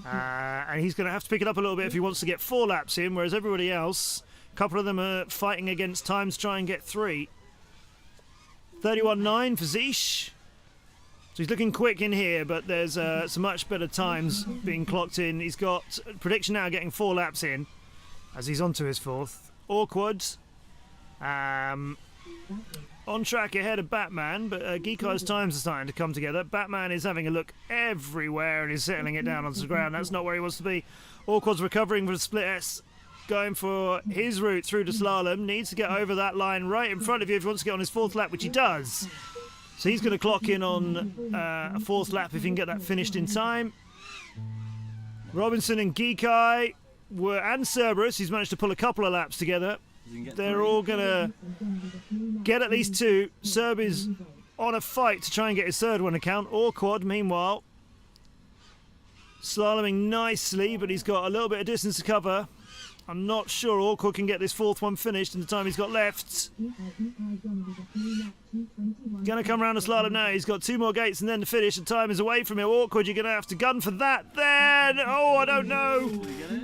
And he's going to have to pick it up a little bit if he wants to get 4 laps in, whereas everybody else, a couple of them are fighting against time to try and get 3. 31.9 for Zeesh. So he's looking quick in here, but there's some much better times being clocked in. He's got prediction now getting 4 laps in as he's on to his 4th. Awkward. On track ahead of Batman, but Geekai's times are starting to come together. Batman is having a look everywhere and is settling it down onto the ground. That's not where he wants to be. Awkward's recovering for the split S, going for his route through the slalom. Needs to get over that line right in front of you if he wants to get on his 4th lap, which he does. So he's going to clock in on a 4th lap if he can get that finished in time. Robinson and Geekai and Cerberus, he's managed to pull a couple of laps together. They're all going to get at least 2. Serb is on a fight to try and get his 3rd one to count. Awkward, meanwhile, slaloming nicely, but he's got a little bit of distance to cover. I'm not sure Awkward can get this 4th one finished in the time he's got left. Going to come around the slalom now. He's got 2 more gates and then to finish. The time is away from him. Awkward, you're going to have to gun for that then. Oh, I don't know.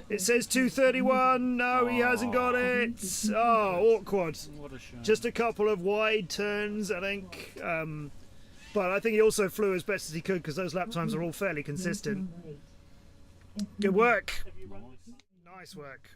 It says 2:31. No, he hasn't got it. Oh, Awkward. Just a couple of wide turns, I think. But I think he also flew as best as he could because those lap times are all fairly consistent. Good work. Nice work.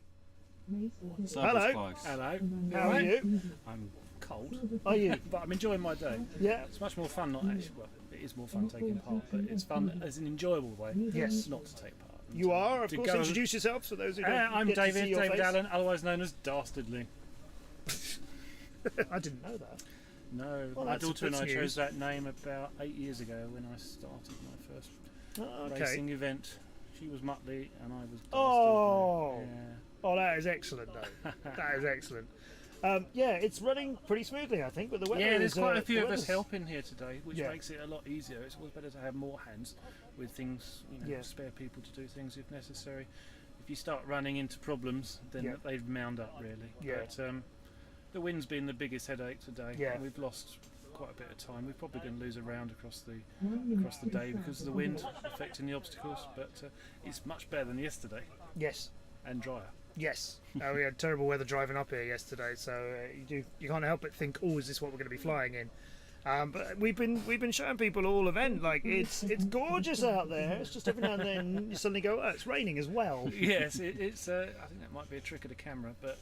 Hello. Hello. How are you? I'm cold. Are you? But I'm enjoying my day. Yeah. It's much more fun, not actually. Well, it is more fun taking part, but it's fun as an enjoyable way. Yes. Not to take part. You are, of To course. go- Introduce yourself for those who don't I'm get to see David, your David face. Allen, otherwise known as Dastardly. I didn't know that. No, Well, my that's- daughter and I that's chose news. that name about 8 years ago when I started my first okay. racing event. She was Muttley and I was Dastardly. Oh. Yeah. Oh, that is excellent, though. That is excellent. Yeah, it's running pretty smoothly, I think, with the weather. Yeah, there's is, quite a the few of us weather's- helping here today, which Yeah. makes it a lot easier. It's always better to have more hands with things, Yeah. spare people to do things if necessary. If you start running into problems, then Yeah. they mound up really. Yeah. But the wind's been the biggest headache today. Yeah. We've lost quite a bit of time. We're probably going to lose a round across the day because of the wind affecting the obstacles. But it's much better than yesterday. Yes. And drier. Yes. We had terrible weather driving up here yesterday, so you can't help but think, oh, is this what we're going to be flying in? But we've been showing people all event, like it's gorgeous out there. It's just every now and then you suddenly go, oh, it's raining as well. Yes, it's. I think that might be a trick of the camera, but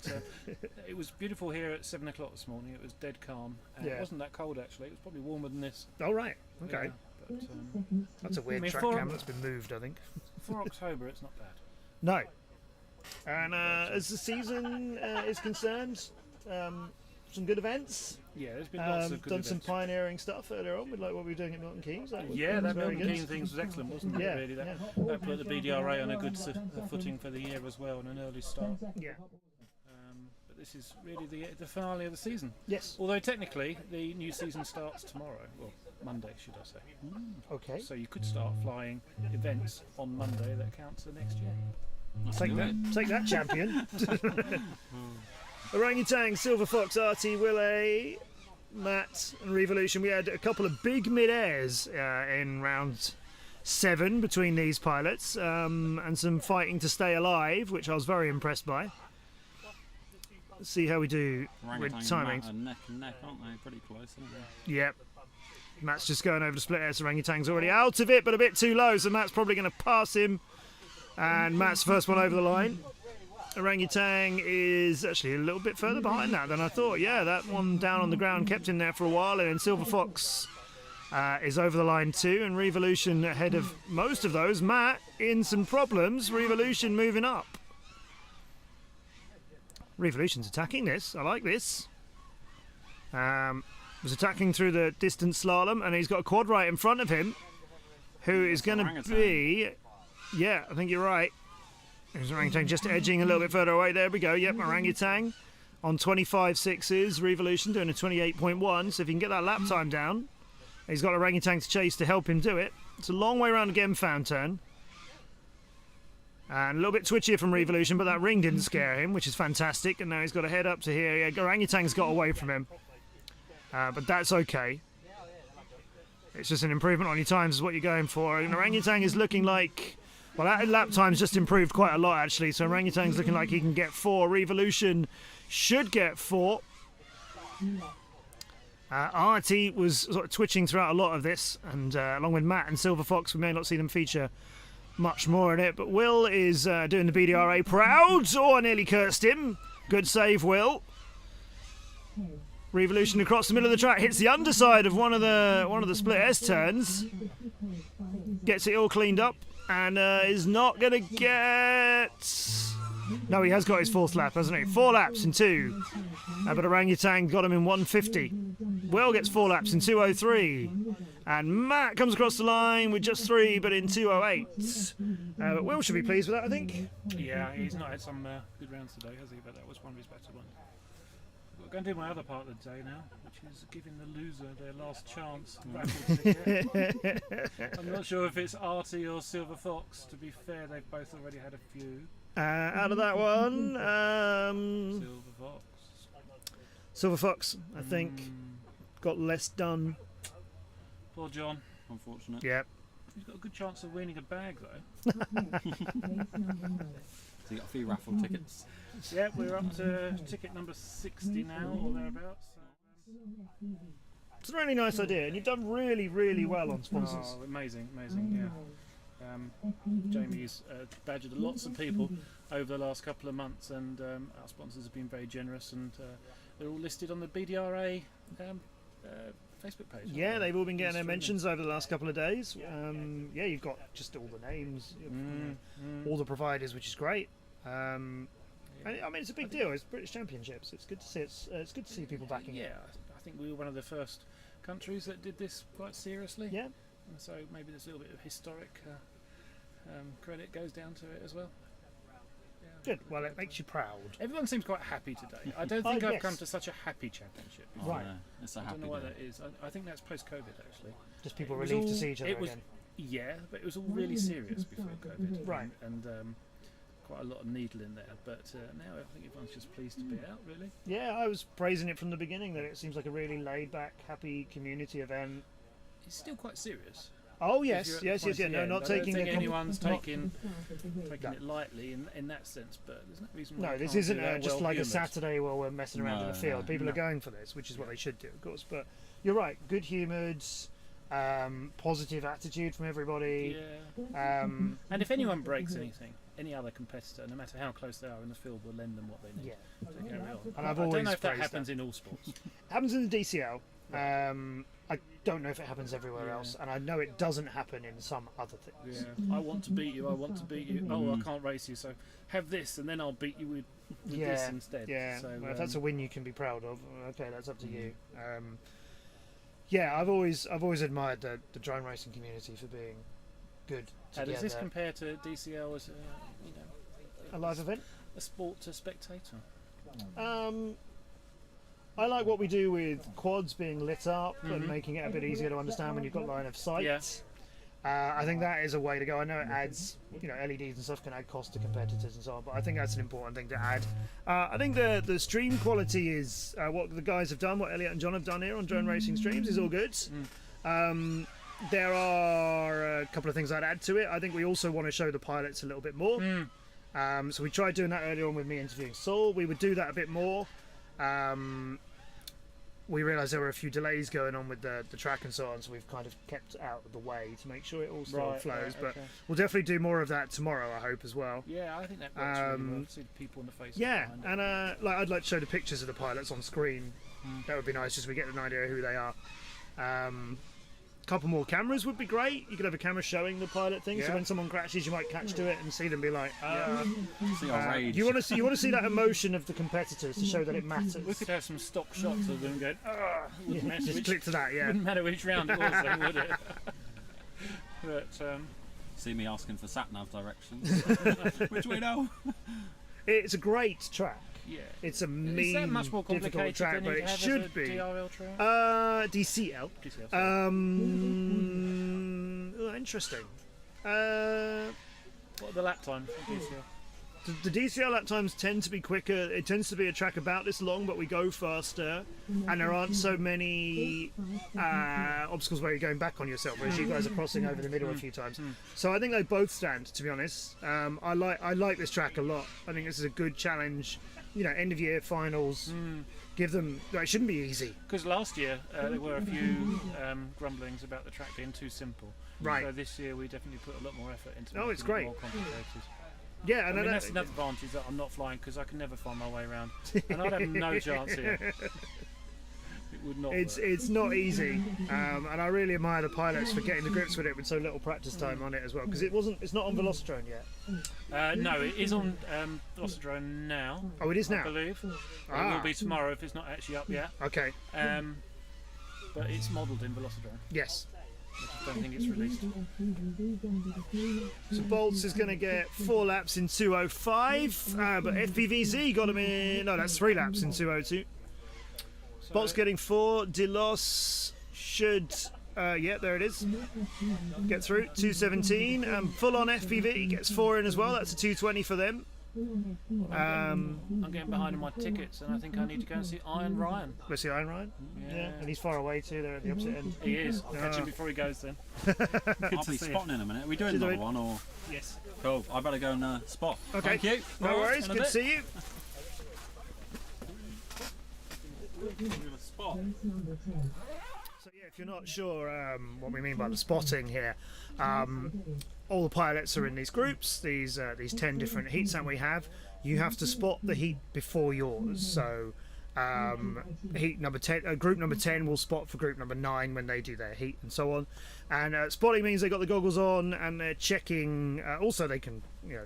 it was beautiful here at 7 o'clock this morning. It was dead calm. And It wasn't that cold actually. It was probably warmer than this. Oh right, okay. Yeah, but, that's a weird track cam that's been moved, I think. For October, it's not bad. No. And as the season is concerned, some good events. Yeah, there's been lots of good done events. some pioneering stuff earlier on with like what we were doing at Milton Keynes. That Milton Keynes things was excellent, wasn't it? Yeah, Really, that put the BDRA on a good footing for the year as well, and an early start. Yeah. But this is really the finale of the season. Yes. Although technically the new season starts tomorrow, well, Monday, should I say? Okay. So you could start flying events on Monday that count to next year. Take that, champion. Orangutan, Silver Fox, RT, Willet, Matt and Revolution. We had a couple of big mid-airs in round 7 between these pilots, and some fighting to stay alive, which I was very impressed by. Let's see how we do with timing. Matt are neck and neck, aren't they? Pretty close, aren't they? Yep. Matt's just going over the split airs. Orangutan's already out of it, but a bit too low, so Matt's probably going to pass him. And Matt's first one over the line. Orangutan is actually a little bit further behind that than I thought. Yeah, that one down on the ground kept him there for a while, and then Silver Fox is over the line too, and Revolution ahead of most of those. Matt in some problems. Revolution moving up. Revolution's attacking this. I like this. Was attacking through the distance slalom, and he's got a quad right in front of him, who is going to be... Yeah, I think you're right. There's Orangutan just edging a little bit further away. There we go. Yep, Orangutan on 25.6s. Revolution doing a 28.1. So if you can get that lap time down, he's got Orangutan to chase to help him do it. It's a long way around again, fan turn. And a little bit twitchier from Revolution, but that ring didn't scare him, which is fantastic. And now he's got to head up to here. Yeah, Orangutan's got away from him. But that's okay. It's just an improvement on your times is what you're going for. And Orangutan is looking like... Well, that lap time's just improved quite a lot, actually. So Orangutan's looking like he can get 4. Revolution should get 4. RT was sort of twitching throughout a lot of this. And along with Matt and Silver Fox, we may not see them feature much more in it. But Will is doing the BDRA proud. Oh, I nearly cursed him. Good save, Will. Revolution across the middle of the track, hits the underside of one of the split S turns. Gets it all cleaned up. And is not going to get... No, he has got his 4th lap, hasn't he? 4 laps in 2. But Orangutan got him in 150. Will gets 4 laps in 203. And Matt comes across the line with just 3, but in 208. But Will should be pleased with that, I think. Yeah, he's not had some good rounds today, has he? But that was one of his better ones. I'm going to do my other part of the day now, which is giving the loser their last chance. I'm not sure if it's RT or Silver Fox. To be fair, they've both already had a few. Out of that one, Silver Fox, I think, got less done. Poor John, unfortunate. Yep. He's got a good chance of winning a bag though. So you got a few raffle tickets. Yeah, we're up to ticket number 60 now, or thereabouts. It's a really nice idea, and you've done really, really well on sponsors. Oh, amazing, yeah. Jamie's badgered lots of people over the last couple of months, and our sponsors have been very generous, and they're all listed on the BDRA Facebook page. Yeah, they've all been getting their mentions over the last couple of days. Yeah, you've got just all the names, all the providers, which is great. I mean, it's a big deal. It's British Championships. It's good to see. It's good to see people backing it. Yeah, I think we were one of the first countries that did this quite seriously. Yeah. And so maybe there's a little bit of historic credit goes down to it as well. Yeah, good. Well, it makes you proud. Everyone seems quite happy today. I don't think I've come to such a happy championship. Right. It's a I happy don't know why day. that is. I think that's post-COVID actually. Just people relieved to see each other again. Yeah, but it was all really serious before COVID. Right. And quite a lot of needle in there. But now I think everyone's just pleased to be out, really. Yeah, I was praising it from the beginning that it seems like a really laid-back, happy community event. It's still quite serious. Oh yes, yes. No, not taking. I don't think anyone's taking it lightly in that sense. But there's no reason why. No, this isn't just like a Saturday where we're messing around in the field. People are going for this, which is what they should do, of course. But you're right. Good humoured, positive attitude from everybody. Yeah. And if anyone breaks anything, any other competitor, no matter how close they are in the field, will lend them what they need to carry on. And I've I always don't know if that praised happens in all sports. Happens in the DCL. I don't know if it happens everywhere else, and I know it doesn't happen in some other things. Yeah. I want to beat you. I want to beat you. Oh, I can't race you, so have this, and then I'll beat you with this instead. Yeah. So, well, if that's a win you can be proud of, okay, that's up to you. Yeah, I've always admired the drone racing community for being good How together. does this compare to DCL as a live event? A sport to spectator? I like what we do with quads being lit up and making it a bit easier to understand when you've got line of sight. Yeah. I think that is a way to go. I know it adds, LEDs and stuff can add cost to competitors and so on, but I think that's an important thing to add. I think the stream quality is what the guys have done, what Elliot and John have done here on drone racing streams is all good. There are a couple of things I'd add to it. I think we also want to show the pilots a little bit more. So we tried doing that earlier on with me interviewing Saul. We would do that a bit more. We realised there were a few delays going on with the track and so on, so we've kind of kept out of the way to make sure it all still flows. But we'll definitely do more of that tomorrow, I hope, as well. Yeah, I think that works really well. See the people in the face. Yeah, and I'd like to show the pictures of the pilots on screen. That would be nice, just so we get an idea of who they are. Couple more cameras would be great. You could have a camera showing the pilot thing, so when someone crashes, you might catch to it and see them be like, See our rage. You want to see that emotion of the competitors to show that it matters. We could have some stock shots of them going, just click to that, yeah. Wouldn't matter which round it was, then, would it? But see me asking for sat nav directions. Which way now? It's a great track. Yeah. It's a Is that much more difficult complicated track, than but you'd it have should as a be. DRL track? DCL. Interesting. What are the lap times for DCL? The DCL lap times tend to be quicker. It tends to be a track about this long, but we go faster, and there aren't so many obstacles where you're going back on yourself, whereas you guys are crossing over the middle a few times. So I think they both stand, to be honest. I like this track a lot. I think this is a good challenge. End of year finals. Give them. It shouldn't be easy. Because last year there were a few grumblings about the track being too simple. Right. So this year we definitely put a lot more effort into Oh, it's making it great. more complicated. Yeah, I mean, that's another advantage that I'm not flying because I can never find my way around, and I'd have no chance here. It would not. It's not easy, and I really admire the pilots for getting to grips with it with so little practice time on it as well. Because it's not on Velocitron yet. No, it is on Velocitron now. Oh, it is now. I believe it will be tomorrow if it's not actually up yet. Okay. But it's modelled in Velocitron. Yes. I just don't think it's released. So Bolts is going to get 4 laps in 2:05, but FPVZ got him in. No, that's 3 laps in 2:02. So Bolts getting 4. Delos should. Yeah, there it is. Get through 2:17, and full on FPV gets 4 in as well. That's a 2:20 for them. I'm getting behind on my tickets, and I think I need to go and see Iron Ryan. Let's see Iron Ryan. Yeah, and he's far away too. They're at the opposite end. He is. I'll catch him before he goes then. I'll be spotting in a minute. Are we doing another one or? Yes. Cool. I better go and spot. Okay. Thank you. No worries. Good to see you. Spot. So yeah, if you're not sure what we mean by the spotting here, all the pilots are in these groups, these 10 different heats that we have. You have to spot the heat before yours. So heat number 10, group number 10 will spot for group number 9 when they do their heat and so on. And spotting means they've got the goggles on and they're checking. Also, they can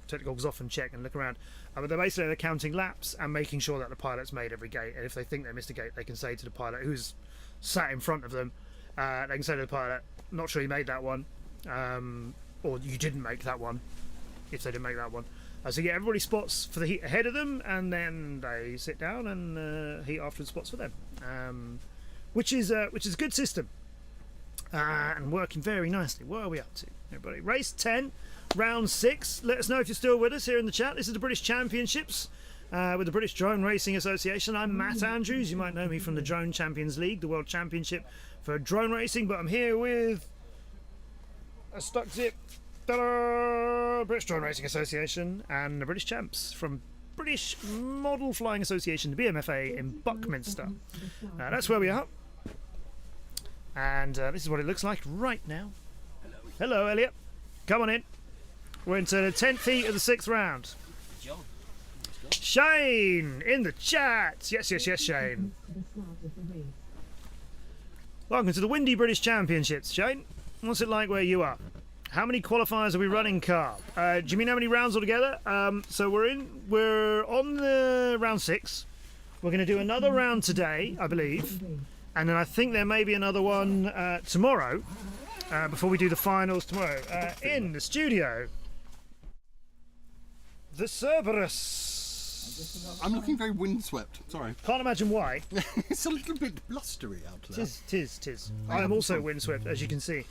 take the goggles off and check and look around. But they're counting laps and making sure that the pilot's made every gate. And if they think they missed a gate, they can say to the pilot who's sat in front of them, they can say to the pilot, "Not sure you made that one." Or you didn't make that one, if they didn't make that one. So yeah, everybody spots for the heat ahead of them, and then they sit down and heat afterwards spots for them, which is a good system and working very nicely. What are we up to, everybody? Race 10, round 6. Let us know if you're still with us here in the chat. This is the British Championships with the British Drone Racing Association. I'm Matt Andrews. You might know me from the Drone Champions League, the World Championship for drone racing, but I'm here with a stuck zip, British Drone Racing Association, and the British Champs from British Model Flying Association, the BMFA in Buckminster. That's where we are. And this is what it looks like right now. Hello, Elliot. Come on in. We're into the 10th heat of the 6th round. Shane in the chat. Yes, Shane. Welcome to the Windy British Championships, Shane. What's it like where you are? How many qualifiers are we running, Carl? Do you mean how many rounds altogether? So we're on the round 6. We're going to do another round today, I believe, and then I think there may be another one tomorrow before we do the finals tomorrow. In the studio, the Cerberus. I'm looking very windswept. Sorry. Can't imagine why. It's a little bit blustery out there. Tis. I am also windswept, as you can see.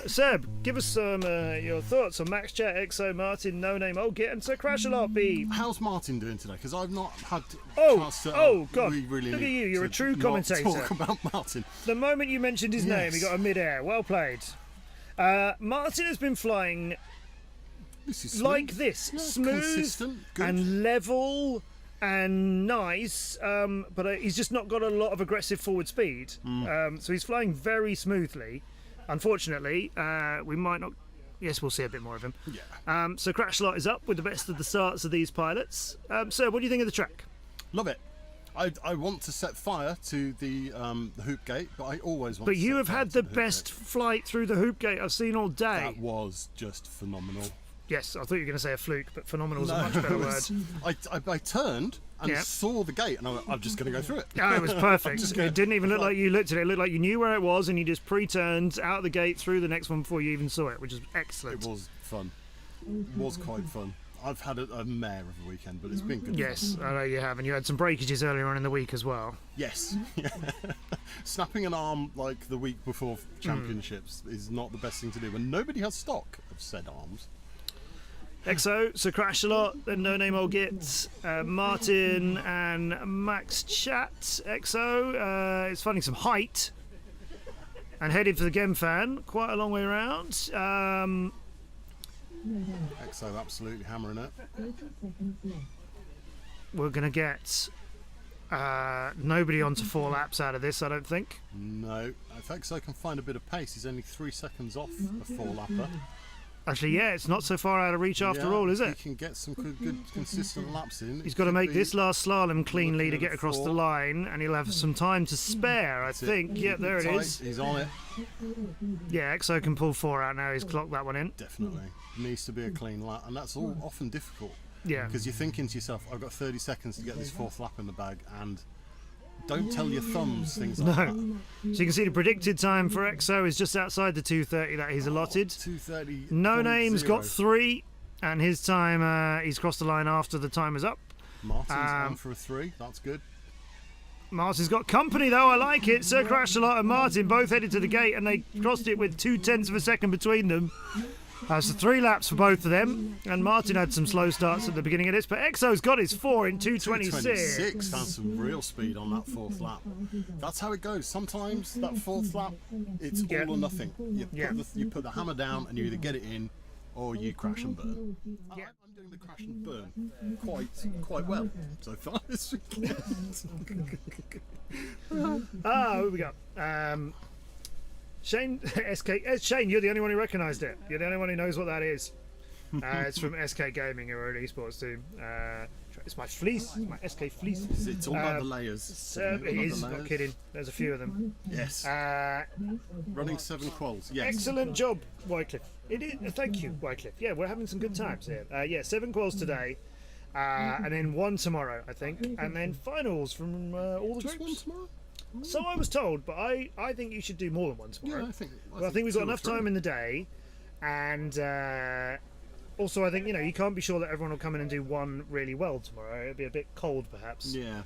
Seb, give us some your thoughts on Max Chat, EXO, Martin, No Name, Git, and Sir Crash a Lot. B. How's Martin doing today? Because I've not had. God! We really Look at you. You're a true not commentator. Talk about Martin. The moment you mentioned his name, he got a mid-air. Well played. Martin has been flying. This is like this, smooth consistent, good. And level and nice, but he's just not got a lot of aggressive forward speed. So he's flying very smoothly. Unfortunately, we might not. Yes, we'll see a bit more of him. Yeah. So Crash Lot is up with the best of the starts of these pilots. So what do you think of the track? Love it. I want to set fire to the hoop gate, but I always want. But to you set have fire had to the hoop best gate. flight through the hoop gate I've seen all day. That was just phenomenal. Yes, I thought you were going to say a fluke, but phenomenal is a much better word. I turned and saw the gate, and I'm just going to go through it. Oh, it was perfect. It didn't even look like you looked at it. It looked like you knew where it was, and you just pre-turned out of the gate through the next one before you even saw it, which is excellent. It was fun. It was quite fun. I've had a mare of a weekend, but it's been good. Yes, I know you have, and you had some breakages earlier on in the week as well. Yes. Snapping an arm like the week before championships is not the best thing to do when nobody has stock of said arms. EXO, so Crash a Lot, then No Name Git, Martin and Max Chat. EXO is finding some height and headed for the Gem fan, quite a long way around. EXO absolutely hammering it. We're going to get nobody onto 4 laps out of this, I don't think. No, if EXO can find a bit of pace, he's only 3 seconds off a 4-lapper. Actually, yeah, it's not so far out of reach after all, is it? He can get some good consistent laps in. He's got to make this last slalom cleanly to get across the 4. line, and he'll have some time to spare, I think. Yeah, there it is. He's on it. Yeah, EXO can pull 4 out now. He's clocked that one in. Definitely. Needs to be a clean lap, and that's all often difficult. Yeah. Because you're thinking to yourself, I've got 30 seconds to get this 4th lap in the bag, and don't tell your thumbs things like that. So you can see the predicted time for EXO is just outside the 2:30 that he's allotted. 2:30. No Name's got 3, and his time, he's crossed the line after the time is up. Martin's on for a 3, that's good. Martin's got company though, I like it. Sir Crash a Lot and Martin both headed to the gate, and they crossed it with 0.2 of a second between them. So 3 laps for both of them, and Martin had some slow starts at the beginning of this, but EXO's got his 4 in 2:26. 2:26, that's some real speed on that 4th lap. That's how it goes. Sometimes that 4th lap, it's all or nothing. You put the hammer down and you either get it in or you crash and burn. I'm doing the crash and burn quite well so far this weekend. Who we got? Shane, Shane, you're the only one who recognised it. You're the only one who knows what that is. It's from SK Gaming, who are an esports team. It's my fleece, my SK fleece. It's all about the layers. It is, not kidding. There's a few of them. Yes. Running 7 quals. Yes. Excellent job, Wycliffe. It is. Thank you, Wycliffe. Yeah, we're having some good times here. 7 quals today, and then 1 tomorrow, I think, and then finals from all the Just groups. 1 tomorrow. So I was told, but I think you should do more than 1 tomorrow. Yeah, I think we've got enough time in the day, and also I think you can't be sure that everyone will come in and do 1 really well tomorrow. It'll be a bit cold, perhaps. Yeah.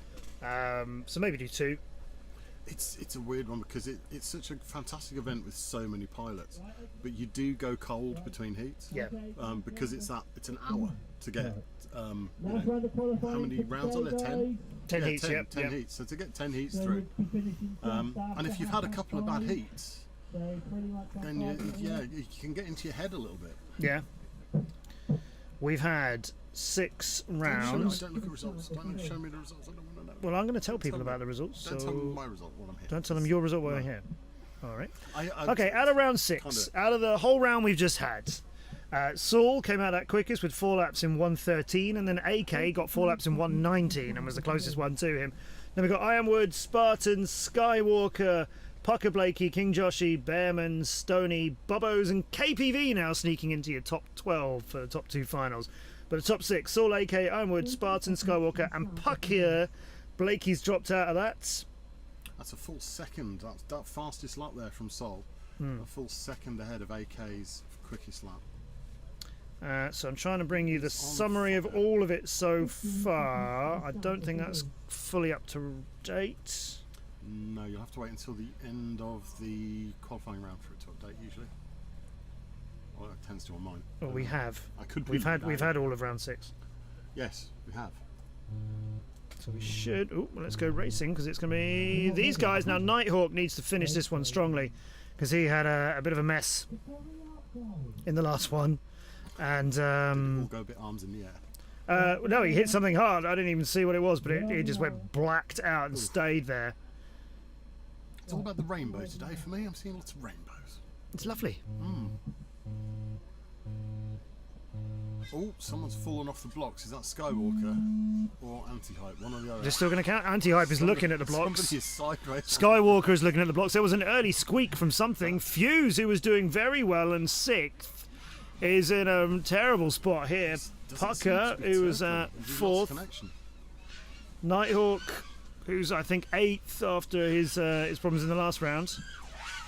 So maybe do 2. It's a weird one because it's such a fantastic event with so many pilots, but you do go cold between heats. Yeah. Because it's an hour to get. How many rounds are there? 10. 10 heats. 10 heats. So to get 10 heats through, and if you've had a couple of bad heats, then you can get into your head a little bit. Yeah. We've had 6 rounds. Don't look at results. Don't show me the results. I don't want to know. Well, I'm going to tell people about the results. Don't so tell them my result while I'm here. Don't tell them your result while I'm here. All right. I Okay, out of round 6, out of the whole round we've just had, Saul came out at quickest with 4 laps in 1:13, and then AK got 4 laps in 1:19 and was the closest one to him. Then we've got Ironwood, Spartan, Skywalker, Pucker Blakey, King Joshi, Bearman, Stoney, Bobbos, and KPV now sneaking into your top 12 for the top 2 finals. But the top 6, Saul, AK, Ironwood, Spartan, Skywalker, and Puck here. Blakey's dropped out of that. That's a full second. That's that fastest lap there from Sol. A full second ahead of AK's quickest lap. So I'm trying to bring you the summary of all of it so far. I don't think that's fully up to date. No, you'll have to wait until the end of the qualifying round for it to update usually. Well, it tends to on mine. Well, we have. I could. We've had all of round 6. Yes, we have. So we should. Oh, well, let's go racing because it's going to be these guys now. Nighthawk needs to finish this one strongly because he had a bit of a mess in the last one, and all go a bit arms in the air. no, he hit something hard. I didn't even see what it was, but it just went blacked out and stayed there. It's all about the rainbow today for me. I'm seeing lots of rainbows. It's lovely. Oh, someone's fallen off the blocks. Is that Skywalker or Anti-Hype? One or the other. They're still going to count. Anti-Hype is looking at the blocks. Somebody is sideways. Skywalker is looking at the blocks. There was an early squeak from something. Fuse, who was doing very well and 6th, is in a terrible spot here. Pucker, who was at 4th. Nighthawk, who's I think 8th after his problems in the last round.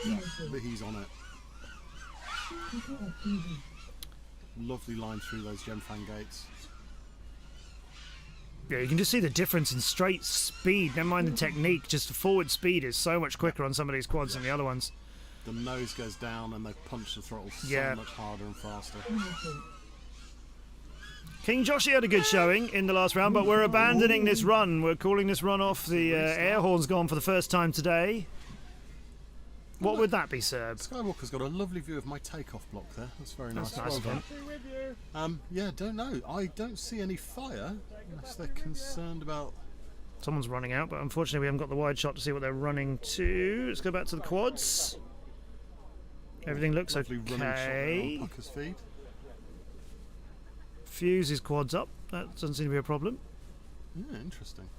Yeah, but he's on it. Lovely line through those Gemfan gates. Yeah, you can just see the difference in straight speed. Never mind the technique. Just the forward speed is so much quicker on some of these quads than the other ones. The nose goes down and they punch the throttle so much harder and faster. King Joshi had a good showing in the last round, but we're abandoning this run. We're calling this run off. The air horn's gone for the first time today. What would that be, Serb? Skywalker's got a lovely view of my takeoff block there. That's very nice. That's nice of him. Yeah, don't know. I don't see any fire unless they're concerned about... Someone's running out, but unfortunately we haven't got the wide shot to see what they're running to. Let's go back to the quads. Everything looks lovely okay. Running shot there on Pucker's feed. Fuse his quads up. That doesn't seem to be a problem. Yeah, interesting.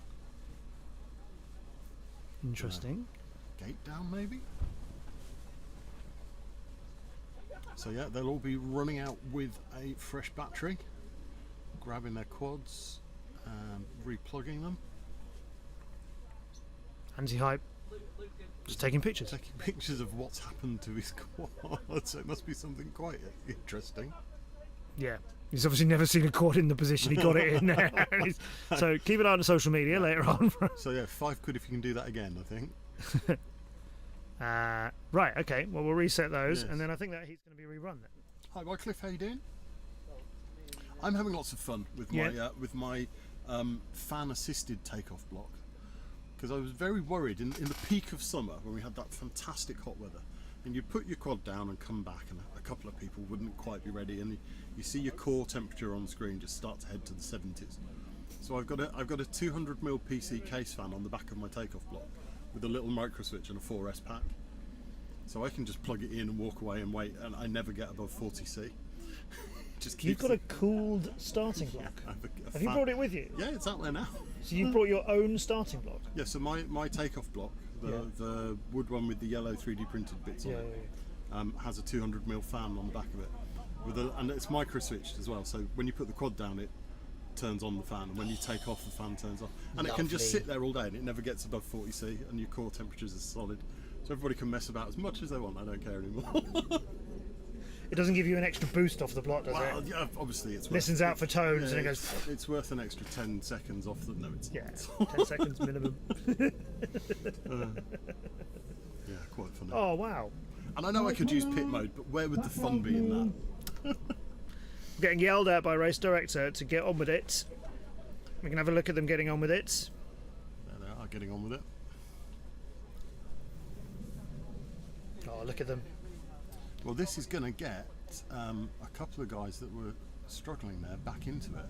Interesting. Gate down, maybe? So yeah, they'll all be running out with a fresh battery, grabbing their quads and replugging them. Anti-Hype just taking pictures. Taking pictures of what's happened to his quad, so it must be something quite interesting. Yeah, he's obviously never seen a quad in the position he got it in there. So keep an eye on the social media later on. So yeah, £5 if you can do that again, I think. Right, okay, well we'll reset those, and then I think that he's going to be rerun then. Hi Wycliffe, how you doing? I'm having lots of fun with my fan assisted takeoff block, because I was very worried in the peak of summer when we had that fantastic hot weather, and you put your quad down and come back and a couple of people wouldn't quite be ready, and you see your core temperature on the screen just start to head to the 70s. So I've got a 200mm PC case fan on the back of my takeoff block with a little micro switch and a 4S pack, so I can just plug it in and walk away and wait, and I never get above 40C. You've got a cooled starting block. Have you brought it with you? Yeah, it's out there now. So you brought your own starting block? Yeah, so my takeoff block, the wood one with the yellow 3D printed bits on it, has a 200mm fan on the back of it, and it's micro switched as well, so when you put the quad down it turns on the fan, and when you take off the fan turns off, and it can just sit there all day and it never gets above 40C, and your core temperatures are solid, so everybody can mess about as much as they want. I don't care anymore. It doesn't give you an extra boost off the block, does it? Yeah, obviously it's listens out for tones, and it goes. It's worth an extra 10 seconds off the. No, it's not. 10 seconds minimum. Yeah, quite funny. Oh wow! And I know I could use pit mode, but where would the fun be in that? Getting yelled at by race director to get on with it. We can have a look at them getting on with it. There they are, getting on with it. Oh, look at them. Well, this is going to get a couple of guys that were struggling there back into it.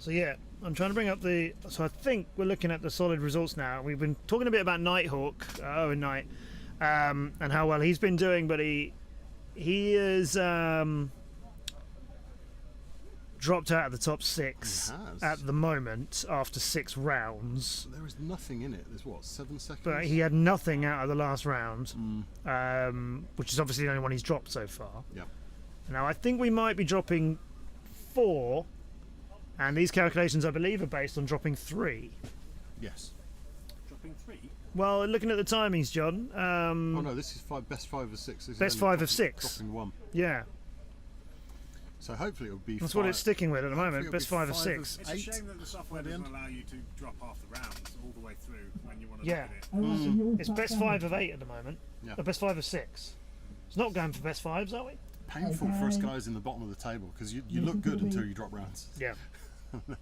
So yeah, I'm trying to bring up the. So I think we're looking at the solid results now. We've been talking a bit about Nighthawk, Owen Knight, and how well he's been doing, but he is dropped out of the top 6 at the moment after 6 rounds. There is nothing in it. There's what, 7 seconds? But he had nothing out of the last round, which is obviously the only one he's dropped so far. Yeah. Now I think we might be dropping 4, and these calculations I believe are based on dropping 3. Yes. Dropping 3? Well, looking at the timings, John. Oh no, this is best 5 of 6. This best is 5 of 6. Dropping 1. Yeah. So hopefully it'll be. That's what it's sticking with at the moment. Best 5 of 6. It's a shame that the software doesn't allow you to drop half the rounds all the way through when you want to Yeah. look at it. It's best 5 of 8 at the moment. Yeah. Best 5 of 6. It's not going for best 5s, are we? Painful for us guys in the bottom of the table because you look good until you drop rounds. Yeah.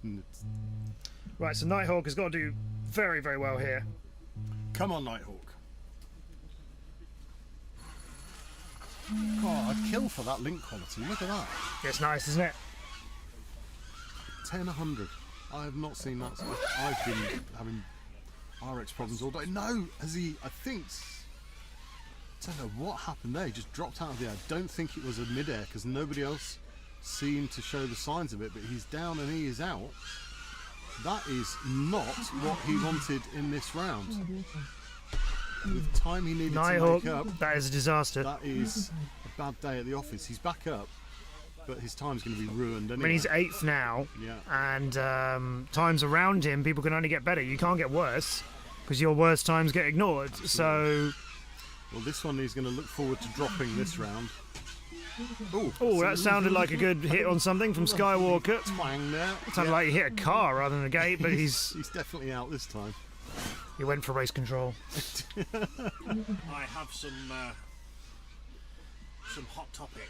And it's- Right, so Nighthawk has got to do very, very well here. Come on, Nighthawk. God, I'd kill for that link quality. Look at that. It's nice, isn't it? 10-100. I have not seen that. I've been having RX problems all day. No, has he? I think. I don't know what happened there. He just dropped out of the air. I don't think it was a mid-air because nobody else seemed to show the signs of it. But he's down and he is out. That is not what he wanted in this round. With time he needed Nighthawk, to make up. that is a disaster. That is a bad day at the office. He's back up, but his time's going to be ruined anyway. I mean, he's 8th now, Yeah. and times around him, people can only get better. You can't get worse because your worst times get ignored. So, well, this one he's going to look forward to dropping this round. oh, that sounded like a good hit on something from Skywalker. Twang there. It sounded like he hit a car rather than a gate, but he's definitely out this time. He went for race control. I have some hot topic.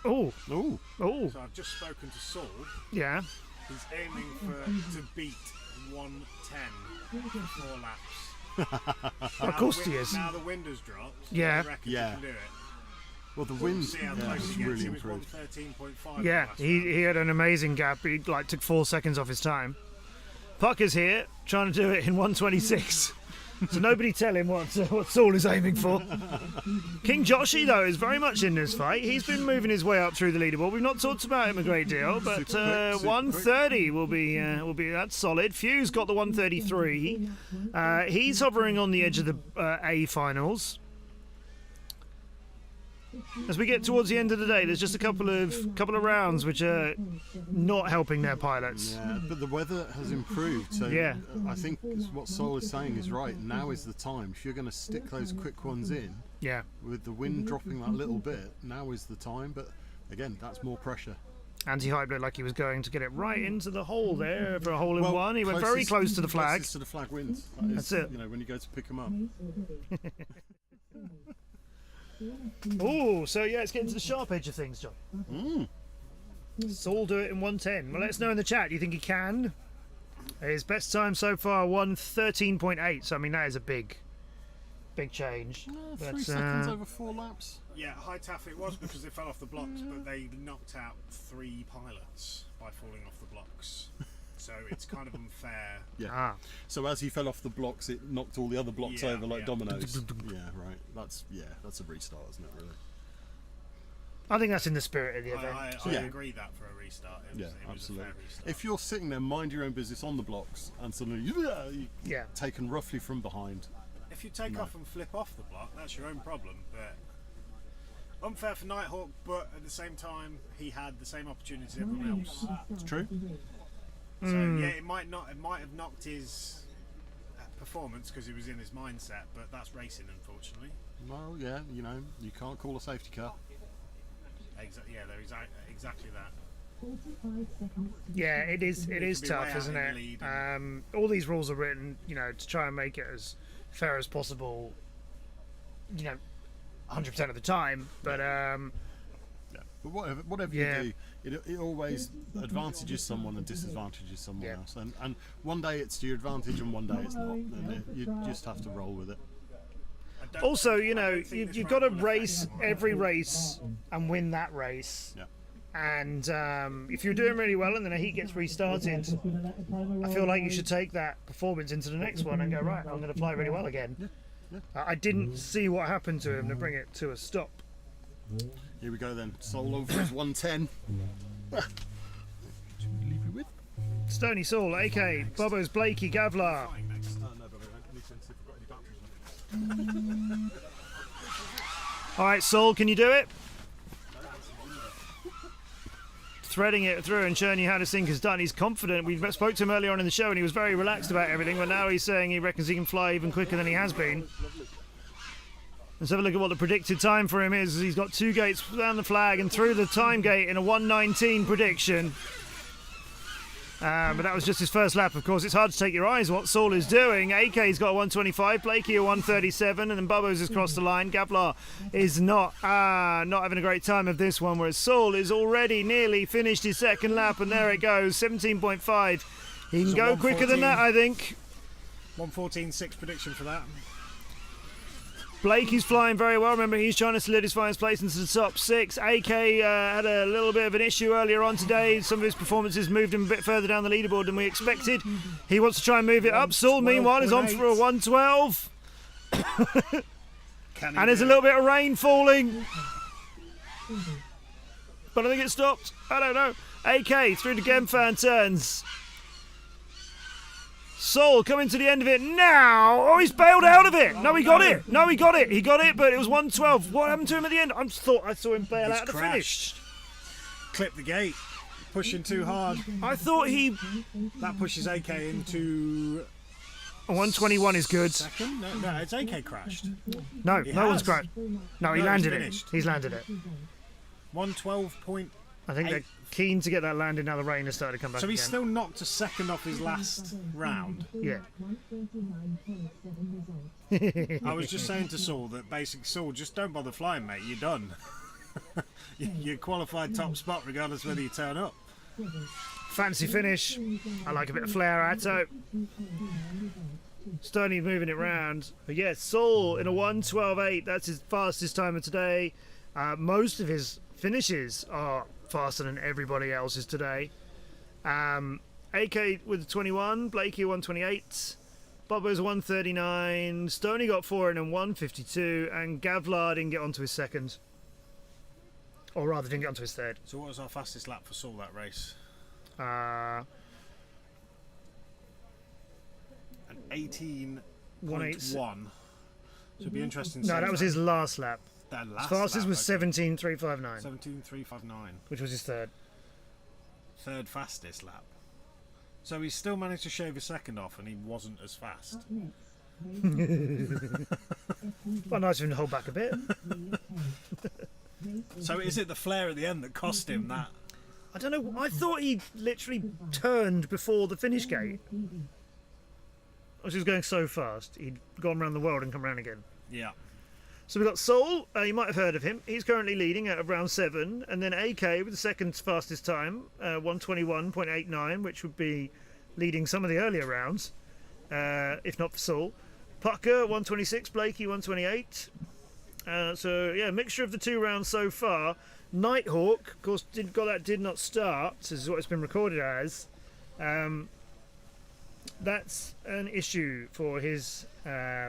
Oh, oh. So I've just spoken to Saul. Yeah. He's aiming to beat 110 for 4 laps. Of course he is. Now the wind has dropped. Yeah. I reckon Yeah. he can do it. Well, the wind See how yeah, close has he gets. really He was improved. 113.5. Yeah, last he had an amazing gap. He took 4 seconds off his time. Pucker's here, trying to do it in 126. So nobody tell him what Saul is aiming for. King Joshi, though, is very much in this fight. He's been moving his way up through the leaderboard. We've not talked about him a great deal, but 130 will be that's solid. Few's got the 133. He's hovering on the edge of the A finals. As we get towards the end of the day, there's just a couple of rounds which are not helping their pilots. Yeah, but the weather has improved, so yeah. I think what Sol is saying is right. Now is the time. If you're going to stick those quick ones in, yeah, with the wind dropping that little bit, now is the time. But again, that's more pressure. Anti-hype looked like he was going to get it right into the hole there for a hole in one. He went very close to the flag. Closest to the flag wins. That's it. You know, when you go to pick them up. Oh, so yeah, it's getting to the sharp edge of things, John. Saul do it in 110. Well, let us know in the chat. Do you think he can? His best time so far 113.8. So I mean that is a big change. 3 seconds over 4 laps. Yeah, high taff it was because they fell off the blocks, but they knocked out 3 pilots by falling off the blocks. So it's kind of unfair. Yeah. So as he fell off the blocks, it knocked all the other blocks over like dominoes. Yeah, right. That's a restart, isn't it? Really. I think that's in the spirit of the event. I agree that for a restart. It was absolutely. a fair restart. If you're sitting there, mind your own business on the blocks, and suddenly you're taken roughly from behind. If you take off and flip off the block, that's your own problem. But unfair for Nighthawk, but at the same time, he had the same opportunity as everyone else. It's true. So yeah, it might have knocked his performance because he was in his mindset, but that's racing, unfortunately. Well, yeah, you know, you can't call a safety car. Yeah, there is exactly that. Yeah, it is tough, isn't it? All these rules are written, you know, to try and make it as fair as possible, you know, 100% of the time. But but whatever you do, it always advantages someone and disadvantages someone else. And one day it's to your advantage and one day it's not. And you just have to roll with it. Also, you know, you've got to race every race and win that race. Yeah. And if you're doing really well and then a heat gets restarted, I feel like you should take that performance into the next one and go, right, I'm going to fly really well again. I didn't see what happened to him to bring it to a stop. Here we go then. Soul over his 110. Leave you with. Stony Saul, AK, Bobo's Blakey, Gavlar. Alright, Saul, can you do it? Threading it through and showing you how to sink is done. He's confident. We spoke to him earlier on in the show and he was very relaxed about everything, but now he's saying he reckons he can fly even quicker than he has been. Let's have a look at what the predicted time for him is. He's got 2 gates down the flag and through the time gate in a 1:19 prediction. But that was just his first lap, of course. It's hard to take your eyes on what Saul is doing. AK's got a 1:25, Blakey a 1:37, and then Bubbo's has crossed the line. Gavlar is not having a great time of this one, whereas Saul is already nearly finished his second lap, and there it goes, 17.5. He can go quicker than that, I think. 1:14.6 prediction for that. Blakey's flying very well. Remember, he's trying to solidify his place into the top 6. AK had a little bit of an issue earlier on today. Some of his performances moved him a bit further down the leaderboard than we expected. He wants to try and move it up. Saul, meanwhile, is on for a 1:12. And there's a little bit of rain falling. But I think it stopped. I don't know. AK through the Gemfan turns. Saul coming to the end of it now. Oh, he's bailed out of it. No, he got it. No, he got it. He got it, but it was 1:12. What happened to him at the end? I thought I saw him bail out of the finish. Clip the gate. Pushing too hard. I thought he... That pushes AK into... 1:21 is good. Second? No, it's AK crashed. No, no one's crashed. No, he landed it. He's landed it. 1:12.8. I think they're keen to get that landed now the rain has started to come back. So he's again. still knocked a second off his last round. Yeah. I was just saying to Saul that basically, Saul, just don't bother flying, mate. You're done. You're qualified top spot regardless whether you turn up. Fancy finish. I like a bit of flair, Atto. Stoney moving it round. But yeah, Saul in a 1:12.8. That's his fastest time of today. Most of his finishes are faster than everybody else's today. AK with a 21, Blakey 1:28, Bubba's 1:39, Stoney got 4 and 1:52, and Gavlar didn't get onto his second. Or rather, didn't get onto his third. So what was our fastest lap for Saul that race? An 18.1. So it'd be interesting to No, see that was his last lap. That His last fastest lap, was 17.359. 17.359. Which was his third. Third fastest lap. So he still managed to shave a second off and he wasn't as fast. Well, nice of him to hold back a bit. So is it the flare at the end that cost him that? I don't know. I thought he literally turned before the finish gate. He was going so fast. He'd gone around the world and come around again. Yeah. So we've got Saul, you might have heard of him. He's currently leading at round 7. And then AK with the second fastest time, 1:21.89, which would be leading some of the earlier rounds, if not for Saul. Pucker, 1:26, Blakey, 1:28. So, yeah, mixture of the 2 rounds so far. Nighthawk, of course, did not start, this is what it's been recorded as. That's an issue for his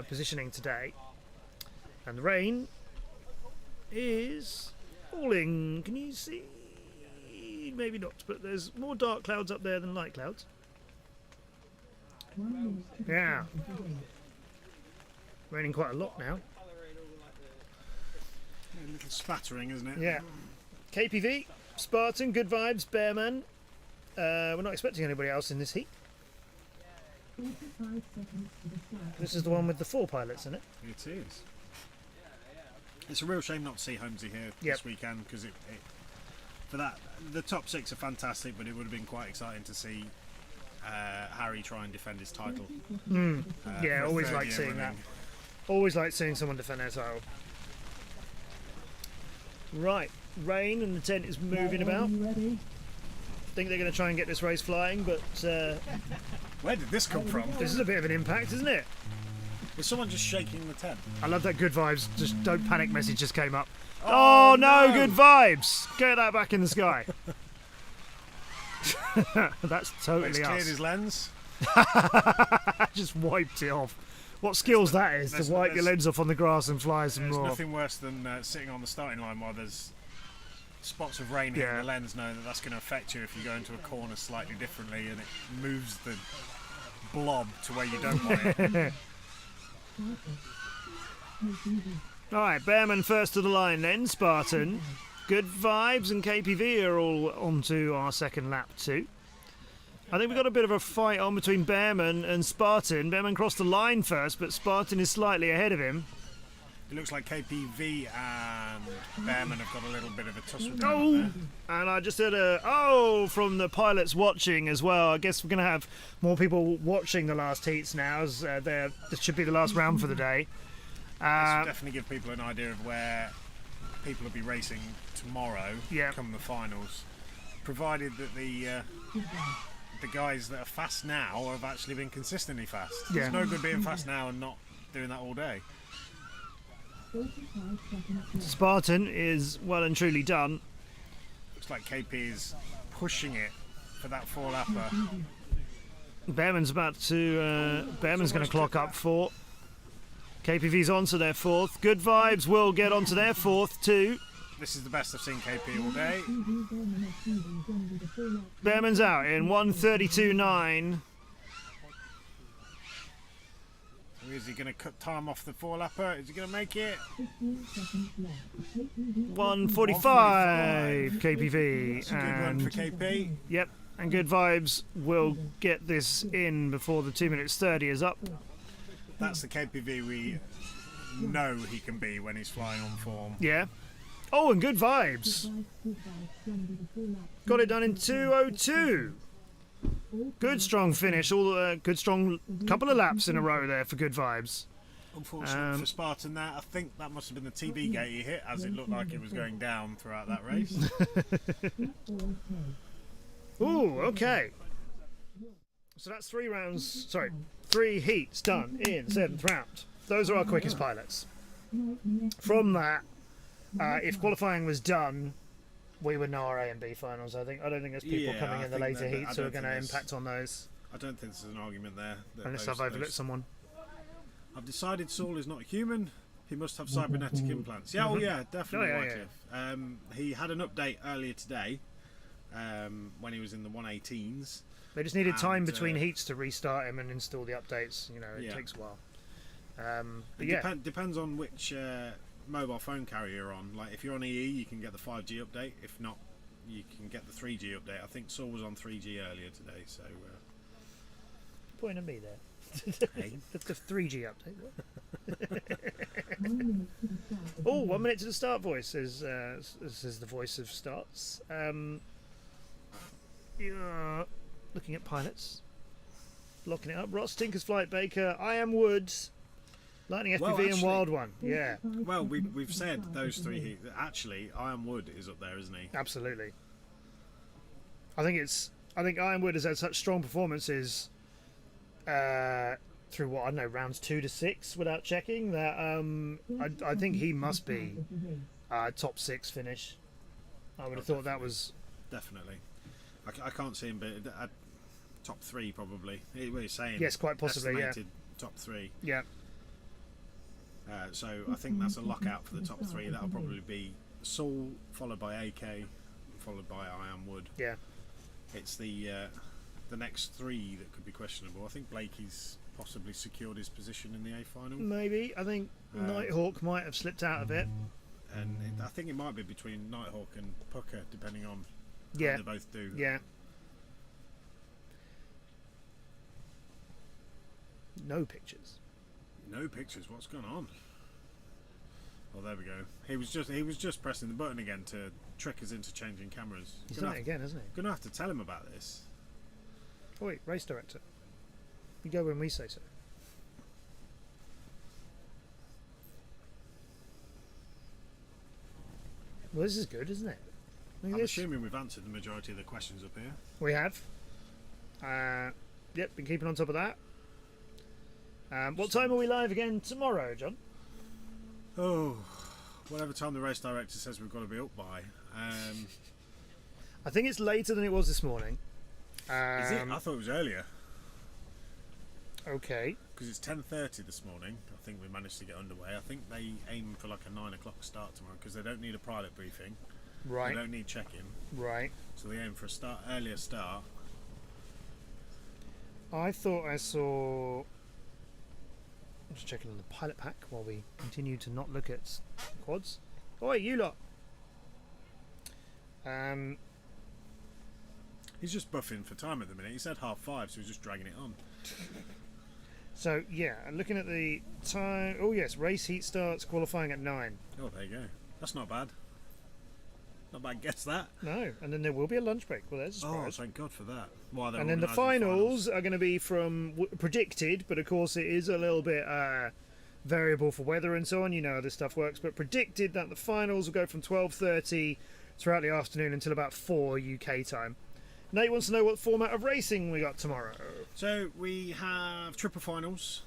positioning today. And the rain is falling. Can you see? Maybe not, but there's more dark clouds up there than light clouds. Yeah. Raining quite a lot now. A little spattering, isn't it? Yeah. KPV, Spartan, good vibes, Bearman. We're not expecting anybody else in this heat. This is the one with the 4 pilots in it. It is. It's a real shame not to see Holmesy here this weekend because for that the top 6 are fantastic, but it would have been quite exciting to see Harry try and defend his title. Yeah, always like seeing that. Always like seeing someone defend their title. Right, rain and the tent is moving about. I think they're going to try and get this race flying, but where did this come from? This is a bit of an impact, isn't it? Was someone just shaking the tent? I love that good vibes, just don't panic message just came up. Oh, no, good vibes. Get that back in the sky. That's totally He's us. cleared his lens. Just wiped it off. What skills that is, to wipe your lens off on the grass and fly some There's more. nothing worse than sitting on the starting line while there's spots of rain hitting the lens, knowing that that's going to affect you if you go into a corner slightly differently and it moves the blob to where you don't want it. Alright, Bearman first to the line then, Spartan. Good Vibes and KPV are all onto our second lap too. I think we've got a bit of a fight on between Bearman and Spartan. Bearman crossed the line first, but Spartan is slightly ahead of him. It looks like KPV and Bearman have got a little bit of a tussle going Oh, on there. and I just heard a from the pilots watching as well. I guess we're going to have more people watching the last heats now, as this should be the last round for the day. This will definitely give people an idea of where people will be racing tomorrow, come the finals, provided that the guys that are fast now have actually been consistently fast. Yeah. It's no good being fast now and not doing that all day. Spartan is well and truly done. Looks like KP is pushing it for that 4-lapper. Bearman's about to. Bearman's going to clock up 4. KPV's on to their 4th. Good Vibes will get onto their 4th too. This is the best I've seen KP all day. Bearman's out in 1:32.9. Is he going to cut time off the 4-lapper? Is he going to make it? 1:45 KPV. That's a good run for KP. Yep, and Good Vibes will get this in before the 2 minutes 30 is up. That's the KPV we know he can be when he's flying on form. Yeah. Oh, and Good Vibes. Got it done in 2:02. Good strong finish. All good strong couple of laps in a row there for Good Vibes. Unfortunately for Spartan, that I think that must have been the TV gate he hit, as it looked like it was going down throughout that race. Ooh, okay. So that's 3 heats done in the 7th round. Those are our quickest pilots. From that, if qualifying was done, we would know our A and B finals. I don't think there's people coming in the later heats who are going to impact on those. I don't think there's an argument there. Unless I've overlooked someone. I've decided Saul is not human. He must have cybernetic implants. Yeah, definitely. He had an update earlier today when he was in the 118s. They just needed time between heats to restart him and install the updates. You know, it takes a while. Depends on which mobile phone carrier you're on. Like if you're on EE, you can get the 5G update. If not, you can get the 3G update. I think Saul was on 3G earlier today, so. Point at me there. Hey. The 3G update. Oh, 1 minute to the start voice is the voice of starts. Looking at pilots, locking it up. Ross, Tinker's Flight, Baker, I Am Woods, Lightning FPV, and Wild One. Yeah. Well, we've said those 3 heats. Actually, I Am Wood is up there, isn't he? Absolutely. I think Iron Wood has had such strong performances through what I don't know, rounds 2 to 6 without checking. That I think he must be top 6 finish. I would have thought that was definitely. I can't see him, but top 3 probably. What he's saying? Yes, quite possibly. Estimated top 3. Yeah. So I think that's a lockout for the top 3. That'll probably be Saul, followed by AK, followed by I Am Wood. Yeah. It's the next 3 that could be questionable. I think Blakey's possibly secured his position in the A final. Maybe. I think Nighthawk might have slipped out of it. And I think it might be between Nighthawk and Pucker, depending on how they both do. Yeah. No pictures. No pictures. What's going on? Oh, there we go. He was just pressing the button again to trick us into changing cameras. He's done it again, hasn't he? Gonna have to tell him about this. Oh wait, race director. You go when we say so. Well, this is good, isn't it? I'm assuming we've answered the majority of the questions up here. We have. Yep, been keeping on top of that. What time are we live again tomorrow, John? Oh, whatever time the race director says we've got to be up by. I think it's later than it was this morning. Is it? I thought it was earlier. Okay. Because it's 10:30 this morning. I think we managed to get underway. I think they aim for like a 9 o'clock start tomorrow because they don't need a pilot briefing. Right. They don't need check-in. Right. So they aim for a earlier start. I thought I saw... I'm just checking on the pilot pack while we continue to not look at quads. Oi, you lot! He's just buffing for time at the minute. He said 5:30, so he's just dragging it on. So, yeah, I'm looking at the time... Oh, yes, race heat starts, qualifying at 9. Oh, there you go. That's not bad. Not bad, guess that. No, and then there will be a lunch break. Well, there's a surprise. Oh, thank God for that. Well, and then the finals are going to be from predicted, but of course it is a little bit variable for weather and so on. You know how this stuff works, but predicted that the finals will go from 12:30 throughout the afternoon until about 4 UK time. Nate wants to know what format of racing we got tomorrow. So we have triple finals.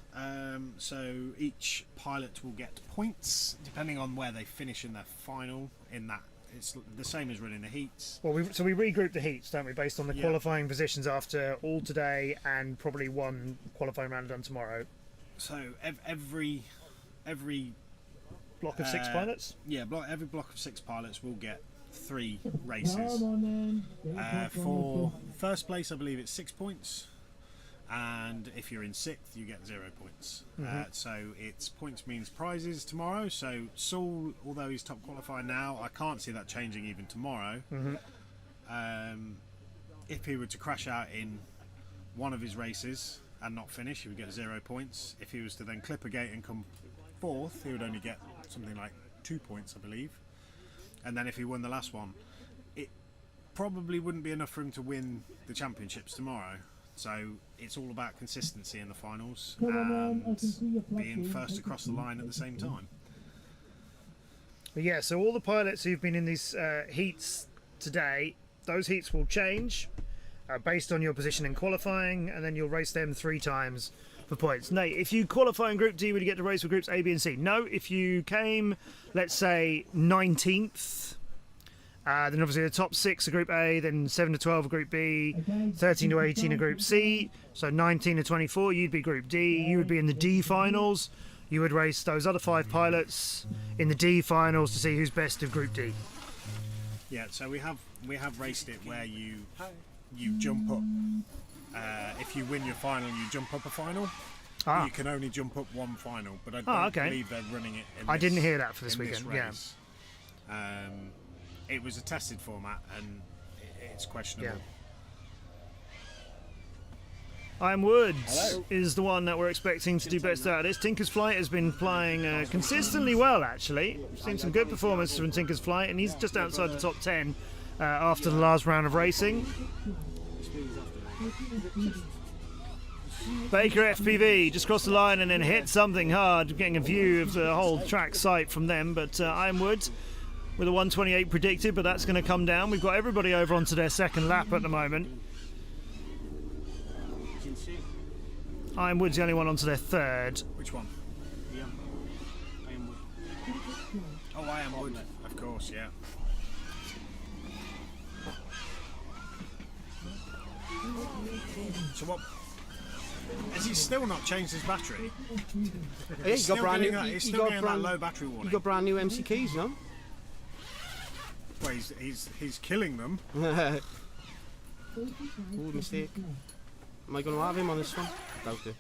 So each pilot will get points depending on where they finish in their final. In that, it's the same as running the heats. Well, we regroup the heats, don't we, based on the qualifying positions after all today and probably one qualifying round done tomorrow. So every block of 6 pilots. Yeah, every block of 6 pilots will get 3 races. For first place, I believe it's 6 points, and if you're in 6th, you get 0 points. So it's points means prizes tomorrow. So Saul, although he's top qualifier now, I can't see that changing even tomorrow. If he were to crash out in one of his races and not finish, he would get 0 points. If he was to then clip a gate and come 4th, he would only get something like 2 points, I believe. And then if he won the last one, it probably wouldn't be enough for him to win the championships tomorrow. So it's all about consistency in the finals and being first across the line at the same time. But yeah, so all the pilots who've been in these heats today, those heats will change based on your position in qualifying, and then you'll race them 3 times for points. Nate, if you qualify in Group D, would you get to race with Groups A, B and C? No, if you came, let's say, 19th, then obviously the top 6 are Group A, then 7 to 12 are Group B, 13 to 18 are Group C, so 19 to 24 you'd be Group D, you would be in the D finals, you would race those other 5 pilots in the D finals to see who's best of Group D. Yeah, so we have raced it where you jump up. If you win your final, you jump up a final. You can only jump up 1 final, but I don't believe they're running it. I didn't hear that for this weekend. Race. It was a tested format, and it's questionable. Iron Woods is the one that we're expecting to do best out of this. Tinker's Flight has been flying consistently well, actually. We've seen some good performances from Tinker's Flight, and he's just outside the top 10 after the last round of racing. Baker FPV just crossed the line and then hit something hard, getting a view of the whole track site from them. But Ironwood with a 128 predicted, but that's going to come down. We've got everybody over onto their second lap at the moment. Ironwood's the only one onto their third. Which one? Ironwood. Oh, Ironwood, of course, yeah. So what? Has he still not changed his battery? Yeah, he got brand new. He's still getting that low battery warning. He got brand new MC keys, no? Well, he's killing them. Ooh, mistake. Am I going to have him on this one? Doubt it.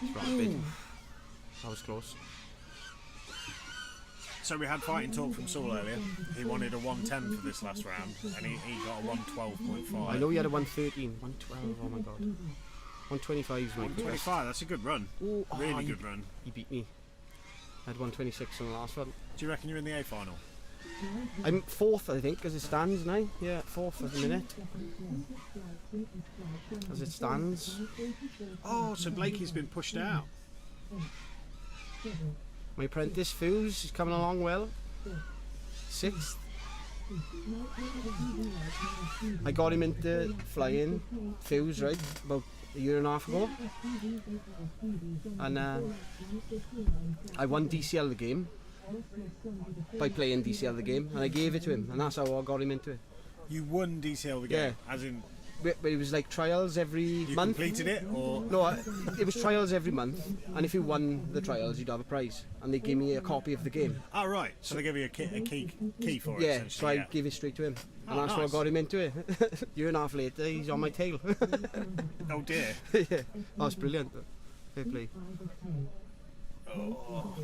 It's right big. That was close. So we had fighting talk from Saul earlier. He wanted a 110 for this last round, and he got a 112.5. I know he had a 113, 112. Oh my god. 125 is my 125. That's a good run. Ooh, really good run. He beat me. I had 126 on the last one. Do you reckon you're in the A final? I'm 4th, I think, as it stands now. Yeah, 4th at the minute. As it stands. Oh, so Blakey's been pushed out. My apprentice Fuse is coming along well. 6th. I got him into flying Fuse, right, about a year and a half ago, and I won DCL the game by playing DCL the game, and I gave it to him, and that's how I got him into it. You won DCL the game, as in. But it was like trials every You month. completed it, or No, it was trials every month, and if you won the trials, you'd have a prize, and they gave me a copy of the game. Oh right, so they give you a key for it. Yeah, so I gave it straight to him, and that's how I got him into it. Year and a half later, he's on my tail. Oh dear. Yeah, that's brilliant. Fair play. Oh.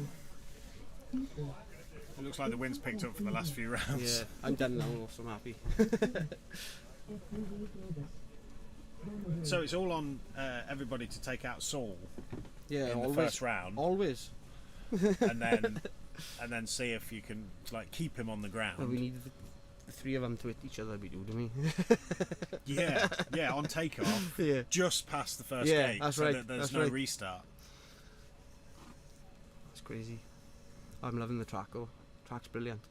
It looks like the wind's picked up for the last few rounds. Yeah, I'm done now, so I'm happy. So it's all on everybody to take out Saul. Yeah, in always, the first round. Always. and then see if you can like keep him on the ground. Well, we need the three of them to hit each other. We do, don't we? yeah, on takeoff. Yeah. Just past the first Yeah, gate, that's so right. that there's That's no right. restart. It's crazy. I'm loving the track. Oh, track's brilliant.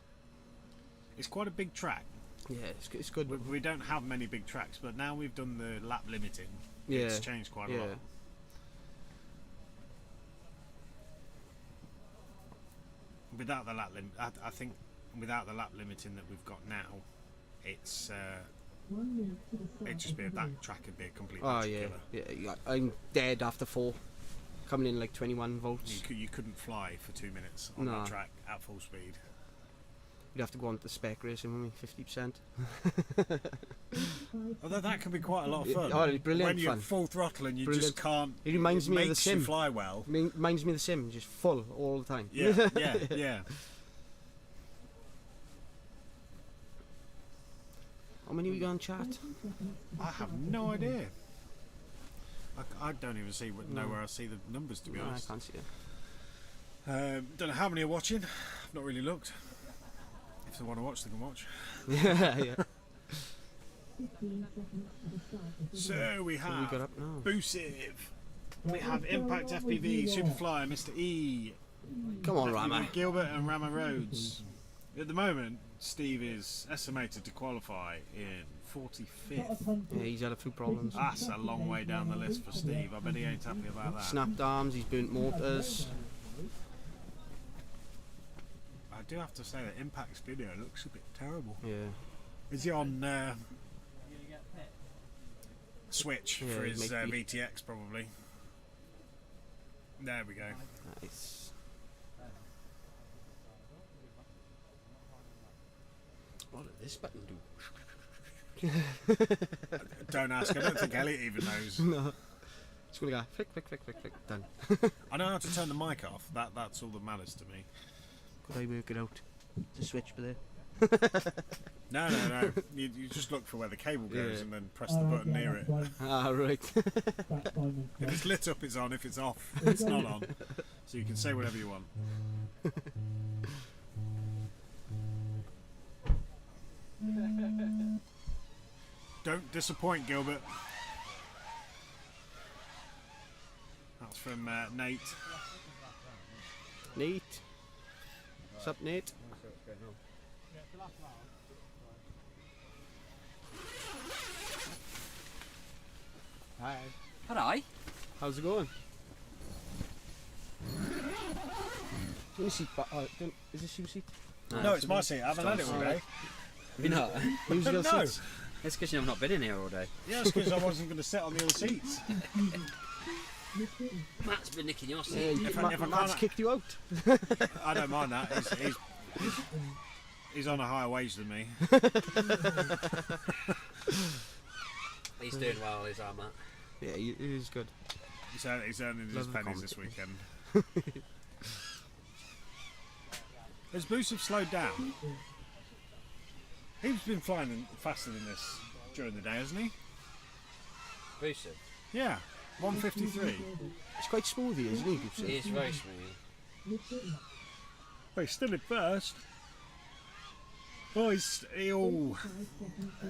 It's quite a big track. Yeah, it's good. We don't have many big tracks, but now we've done the lap limiting. Yeah, It's changed quite a lot. Without the lap limit, I think without the lap limiting that we've got now, it's it'd just be that track would be a complete killer. Yeah. I'm dead after 4, coming in like 21 volts. You couldn't fly for 2 minutes on that track at full speed. You'd have to go on to spec racing with me, 50%. Although that can be quite a lot of fun. Oh, it's brilliant when you're fun. full throttle and you Brilliant. just can't. It reminds me of the makes sim. You fly well. Reminds me of the sim, just full all the time. Yeah. How many we got on chat? I have no idea. I don't even know where I see the numbers, to be honest. I can't see it. Don't know how many are watching. I've not really looked. If they want to watch, they can watch. Yeah. So we have What we got up now? Boosiv. We have Impact FPV, Superfly, Mr. E. Come on, Rama. Gilbert and Rama Rhodes. At the moment, Steve is estimated to qualify in 45th. Yeah, he's had a few problems. That's a long way down the list for Steve. I bet he ain't happy about that. Snapped arms, he's burnt motors. I do have to say that Impact's video looks a bit terrible. Yeah. Is he on Switch Yeah, for his might be. VTX probably? There we go. Nice. What did this button do? Don't ask. I don't think Elliot even knows. No. It's going to go flick, flick, flick, flick, flick. Done. I know how to turn the mic off. That's all that matters to me. Could I work it out? The switch for there. No. You just look for where the cable goes and then press the button near it. Ah, right. If it's lit up, it's on. If it's off, it's not on. So you can say whatever you want. Don't disappoint, Gilbert. That's from Nate. Nate. What's up, Nate? Hi. Hi. How's it going? Is this your seat? No, it's my seat. I haven't had it all day. You not? Use your No. seats. It's because you've not been in here all day. Yeah, it's because I wasn't going to sit on the other seats. Matt's been nicking your seat. Yeah, If I Matt's can't- kicked you out. I don't mind that. He's on a higher wage than me. He's doing well, is our Matt. Yeah, it is good. He's earning his Love the pennies this commentary. weekend. Has Boosiv slowed down? He's been flying faster than this during the day, hasn't he? Boosiv? Yeah, 153. It's quite smoothie, isn't he? Gibson? He is very smooth. Well, he's still in first. Well, he's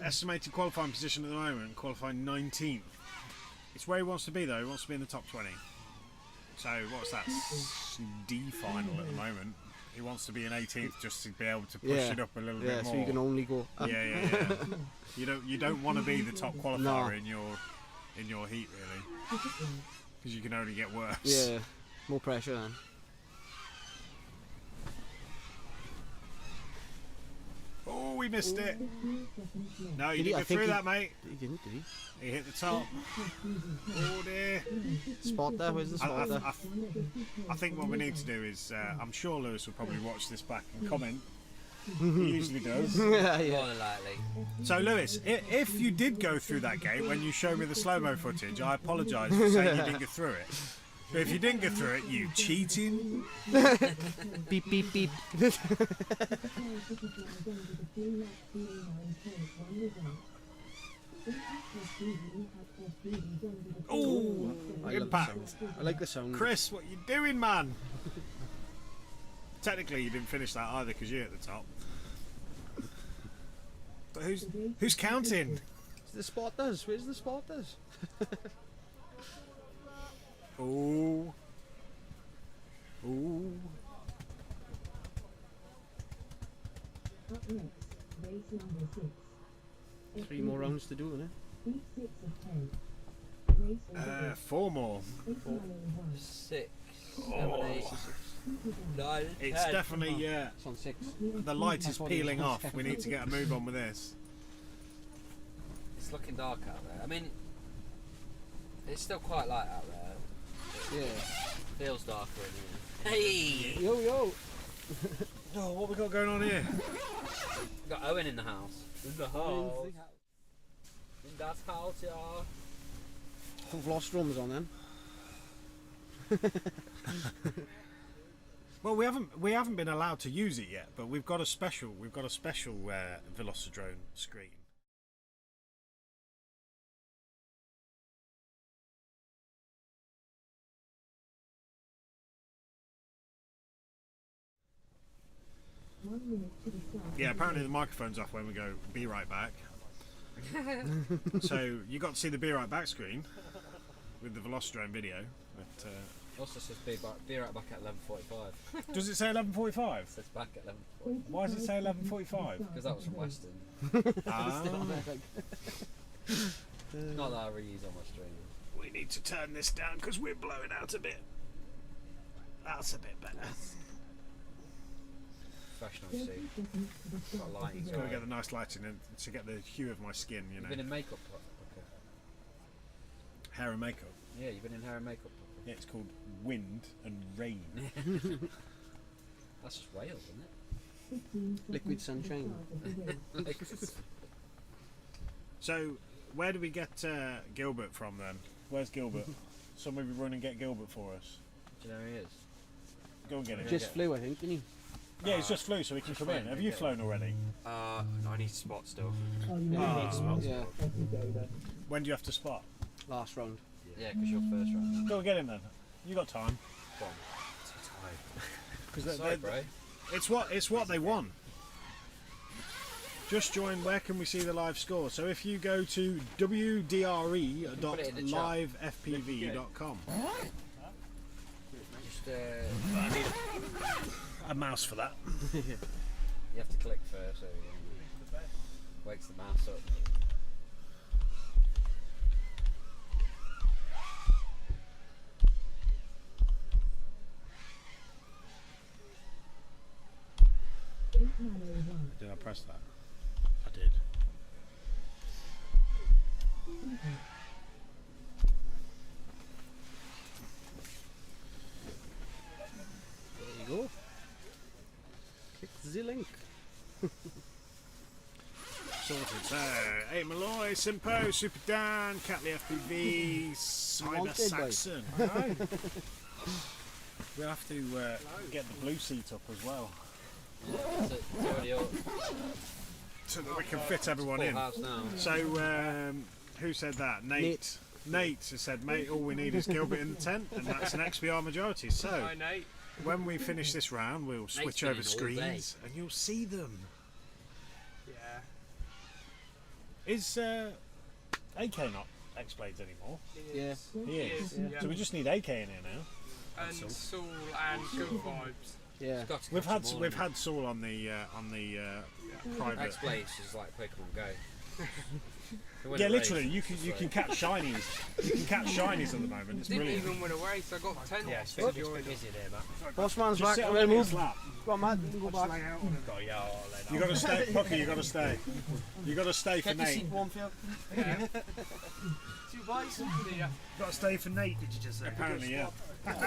estimated qualifying position at the moment, qualifying 19th. It's where he wants to be though. He wants to be in the top 20. So what's that? D final at the moment. He wants to be in 18th just to be able to push it up a little bit more. Yeah, so you can only go up. Yeah. You don't want to be the top qualifier in your in your heat, really, because you can only get worse. Yeah, more pressure then. Oh, we missed it. No, you Did he? didn't I go think through he- that, mate. He didn't, did he? He hit the top. Oh dear. Spot there, where's the spot there? I think what we need to do is, I'm sure Lewis will probably watch this back and comment. He usually does. Yeah, yeah. More than likely. So Lewis, if you did go through that gate when you showed me the slow-mo footage, I apologise for saying you didn't go through it. But if you didn't go through it, you cheating. Beep, beep, beep. Oh, impact. I like the sound. Chris, what you doing, man? Technically, you didn't finish that either because you're at the top. But who's counting? The spotters. Where's the spotters? Oh. Oh. Up next, race number 6. 3 more rounds to do, innit? Heat 6 of 10. Race number 8. 4 more. 6, Oh. 7, 8, 9, It's 10. definitely It's on 6. the light is peeling off. We need to get a move on with this. It's looking dark out there. I mean, it's still quite light out there. Yeah. Feels darker in here. Hey! Yo, yo. Oh, what we got going on here? We've got Owen in the house. In the house. In that house, yeah. Vlostrom's on then. Well, we haven't been allowed to use it yet, but we've got a special Velocidrone screen. Yeah, apparently the microphone's off when we go, be right back. So you got to see the be right back screen with the Velocidrone video. But, Also says be right back at 11:45. does it say 11:45? It says back at 11:45. Why does it say 11:45? Because that was from Western. Ah. Not that I reuse on my stream. We need to turn this down because we're blowing out a bit. That's a bit better. Professional see. Got lighting. Got to get the nice lighting in to get the hue of my skin, you know. You've been in makeup, Hair and makeup. Yeah, you've been in hair and makeup. Yeah, it's called Wind and Rain. That's just Wales, isn't it? Liquid sunshine. So, where do we get Gilbert from then? Where's Gilbert? Somebody run and get Gilbert for us. Do you know who he is? Go and get him. Just flew, I think, didn't he? Yeah, he's just flew, so he can come in. Have you flown already? I need to spot still. Yeah. When do you have to spot? Last round. Yeah, because you're first round. Go and get him then. You got time. Go on. Because Sorry, bro. it's what they want. Just join. Where can we see the live score? So if you go to wdre.livefpv.com. Just I need a mouse for that. you have to click first, so it wakes the mouse up. Did I press that? I did. There you go. Click the link. Sorted. So, 8 Malloy, Simpo, Super Dan, Catley FPV, Cyber Saxon. We'll have to get the blue seat up as well. So that we can fit everyone in. So, who said that? Nate. Nate has said, mate, all we need is Gilbert in the tent, and that's an XBR majority. So, Hi, Nate. when we finish this round, we'll switch over screens and you'll see them. Yeah. Is AK not X-Blades anymore? Yeah. He is. Yeah. So we just need AK in here now. And Saul and Good Vibes. Yeah. We've had Saul on the private. X-Blades is like Pokemon Go. Yeah, literally, you can catch shinies. You can catch shinies at the moment. It's Didn't brilliant. even win a race. I got 10. Yeah, it's been busy there, man. Bossman's Just back. sit I'm on gonna the move. slap. Go on, Matt. You go back. You got to stay, Pucky. You got to stay. You got to stay for Get your Nate. seat warm, Phil. Yeah. Two boys. Yeah. Got to stay for Nate, did you just say? Apparently, yeah.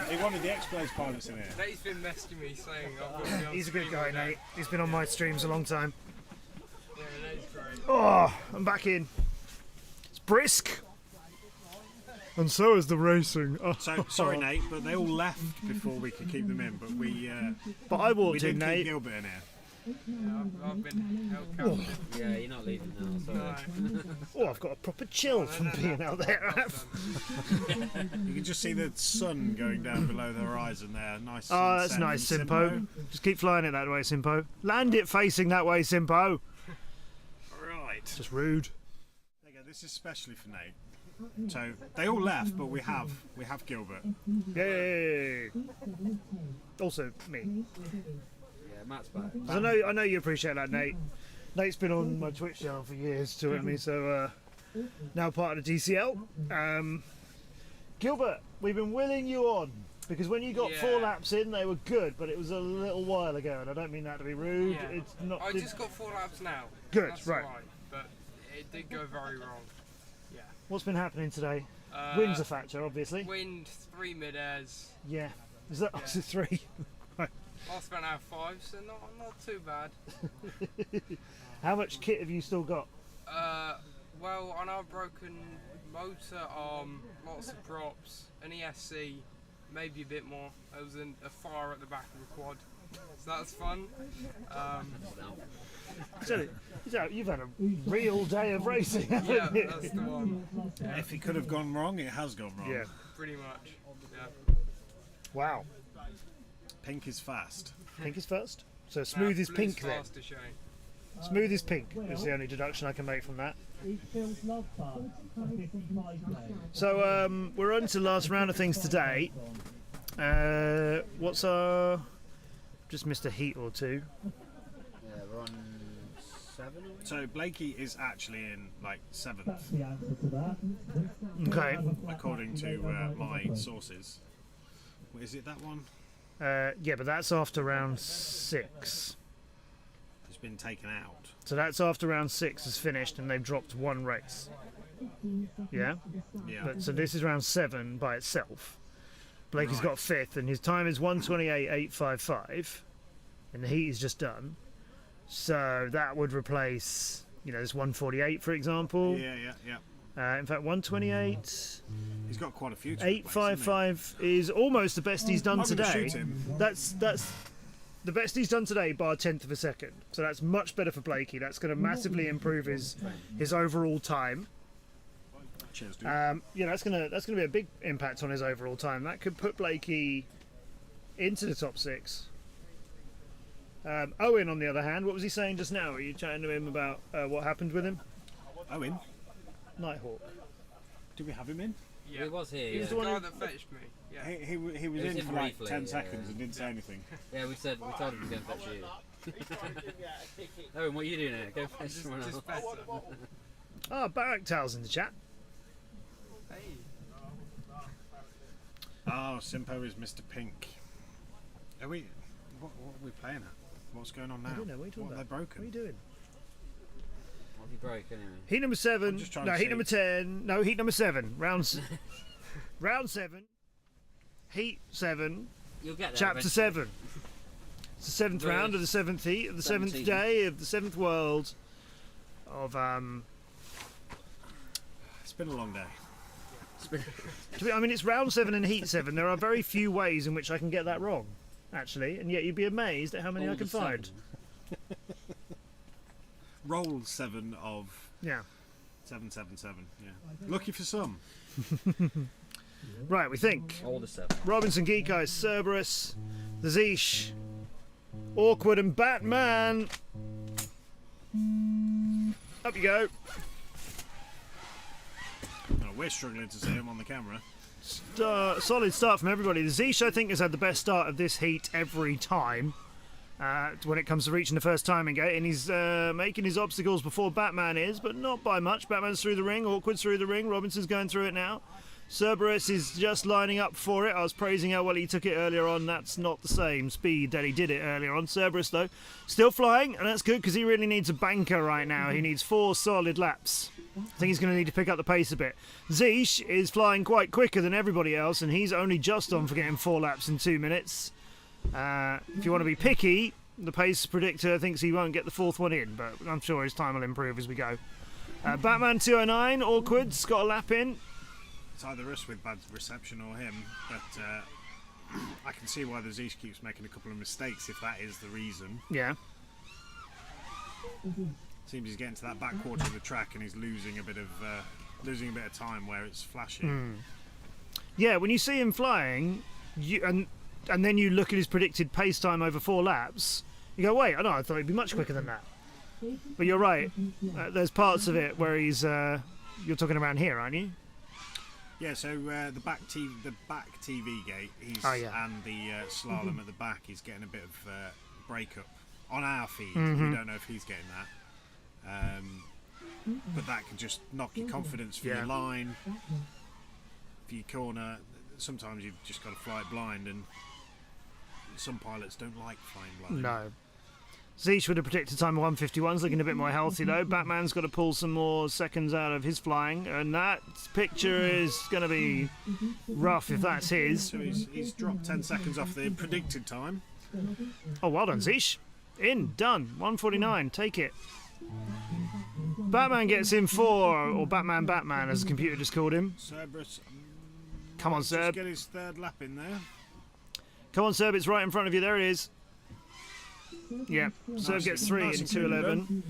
He wanted the X-Blaze pilots in here. Nate's been messaging me saying I've got to be on He's a good stream guy, all day. Nate. He's been on my streams a long time. Yeah, Nate's great. Oh, I'm back in. It's brisk. And so is the racing. So sorry, Nate, but they all left before we could keep them in. But we. But I walked we did in, keep Nate. Gilbert in here. Yeah, I've been held captive. Yeah, you're not leaving now. Sorry. Oh, I've got a proper chill from being out there. You can just see the sun going down below the horizon there. Nice. Oh, that's sunset nice, from Simpo. Just keep flying it that way, Simpo. Land it facing that way, Simpo. Right. Just rude. There you go. This is especially for Nate. So they all left, but we have Gilbert. Yay! Also me. Yeah, Matt's back. 'Cause I know you appreciate that, Nate. Nate's been on my Twitch channel for years, to me. So now part of the DCL. Gilbert, we've been willing you on because when you got 4 laps in, they were good, but it was a little while ago, and I don't mean that to be rude. Yeah. It's not. I just got 4 laps now. Good, That's right. alright, but it did go very wrong. Yeah. What's been happening today? Wind's a factor, obviously. Wind, 3 mid-airs. Yeah. Is that is it 3? Right. Last round out of 5, so not too bad. How much kit have you still got? Well, I know I've broken motor arm, lots of props, an ESC, maybe a bit more. There was a fire at the back of the quad, so that's fun. So, you've had a real day of racing, haven't Yeah, you? that's the one. If it could have gone wrong, it has gone wrong. Yeah. Pretty much. Yeah. Wow. Pink is fast. Pink is first. So smooth is Blue's pink then. faster, Shane. Smooth is pink is the only deduction I can make from that. So we're on to the last round of things today. What's our... Just missed a heat or two. Yeah, we're on 7. So Blakey is actually in like 7th. That's the answer to that. Okay. According to my sources. Is it that one? Yeah, but that's after round 6. It's been taken out. So that's after round 6 is finished and they've dropped 1 race. Yeah? Yeah. But, so this is round 7 by itself. Blakey's got 5th and his time is 1:28.855 and the heat is just done. So that would replace, this 1:48 for example. Yeah. In fact, 1:28. He's got quite a few. 8:55 is almost the best he's done I'm gonna today. shoot him. That's the best he's done today by a 1/10 of a second. So that's much better for Blakey. That's going to massively improve his overall time. Cheers, dude. That's gonna be a big impact on his overall time. That could put Blakey into the top 6. Owen, on the other hand, what was he saying just now? Were you chatting to him about what happened with him? Owen? Nighthawk. Did we have him in? Yeah. He was here. He was yeah. the guy that fetched me. Yeah. He was He was in in for like briefly, 10 yeah, seconds yeah. and didn't say anything. Yeah, we told him to go and fetch you. Owen, what are you doing here? Go fetch someone else. Barrack Towel's in the chat. Oh, Simpo is Mr. Pink. Are we? What are we playing at? What's going on now? I don't know. What are you talking What about? have they broken? What are you doing? What have you broke anyway? Heat number 7. just trying No, to heat see. number 10. No, heat number 7. Round 7. Heat 7. You'll get there Chapter eventually. 7. It's the 7th round of the 7th heat of the 7th 17. day of the 7th world of It's been a long day. it's round 7 and heat 7. There are very few ways in which I can get that wrong, actually, and yet you'd be amazed at how many All I can the 7. find. Roll 7 of Yeah. 777. Yeah. Lucky for some. Right, we think. All the 7. Robinson, Geek Eyes, Cerberus, the Zeesh, Awkward, and Batman. Up you go. No, we're struggling to see him on the camera. Solid start from everybody. The Zeesh, I think, has had the best start of this heat every time. when it comes to reaching the first timing gate, and he's making his obstacles before Batman is, but not by much. Batman's through the ring, Awkward's through the ring, Robinson's going through it now. Cerberus is just lining up for it. I was praising how well he took it earlier on. That's not the same speed that he did it earlier on. Cerberus, though, still flying, and that's good because he really needs a banker right now. He needs 4 solid laps. I think he's going to need to pick up the pace a bit. Zeesh is flying quite quicker than everybody else, and he's only just on for getting 4 laps in 2 minutes. If you want to be picky, the pace predictor thinks he won't get the 4th one in, but I'm sure his time will improve as we go. Batman 209, Awkward's got a lap in. It's either us with bad reception or him, but I can see why the Zeesh keeps making a couple of mistakes if that is the reason. Yeah. Seems he's getting to that back quarter of the track and he's losing a bit of time where it's flashy. Yeah, when you see him flying, and then you look at his predicted pace time over 4 laps, you go, wait, I thought he'd be much quicker than that. But you're right. There's parts of it where he's. You're talking around here, aren't you? Yeah, so the back TV gate, and the slalom at the back, he's getting a bit of breakup on our feed. We don't know if he's getting that, but that can just knock your confidence for your line, for your corner. Sometimes you've just got to fly it blind, and some pilots don't like flying blind. No. Zeesh would have predicted time of 1:51's looking a bit more healthy though. Batman's got to pull some more seconds out of his flying, and that picture is going to be rough if that's his. So he's dropped 10 seconds off the predicted time. Oh, well done, Zeesh. In, done. 1:49, take it. Batman gets in 4, or Batman as the computer just called him. Cerberus. Come on, Cerb. Just get his 3rd lap in there. Come on, Cerb, it's right in front of you. There it is. Yeah, Cerb gets 3 in 2:11.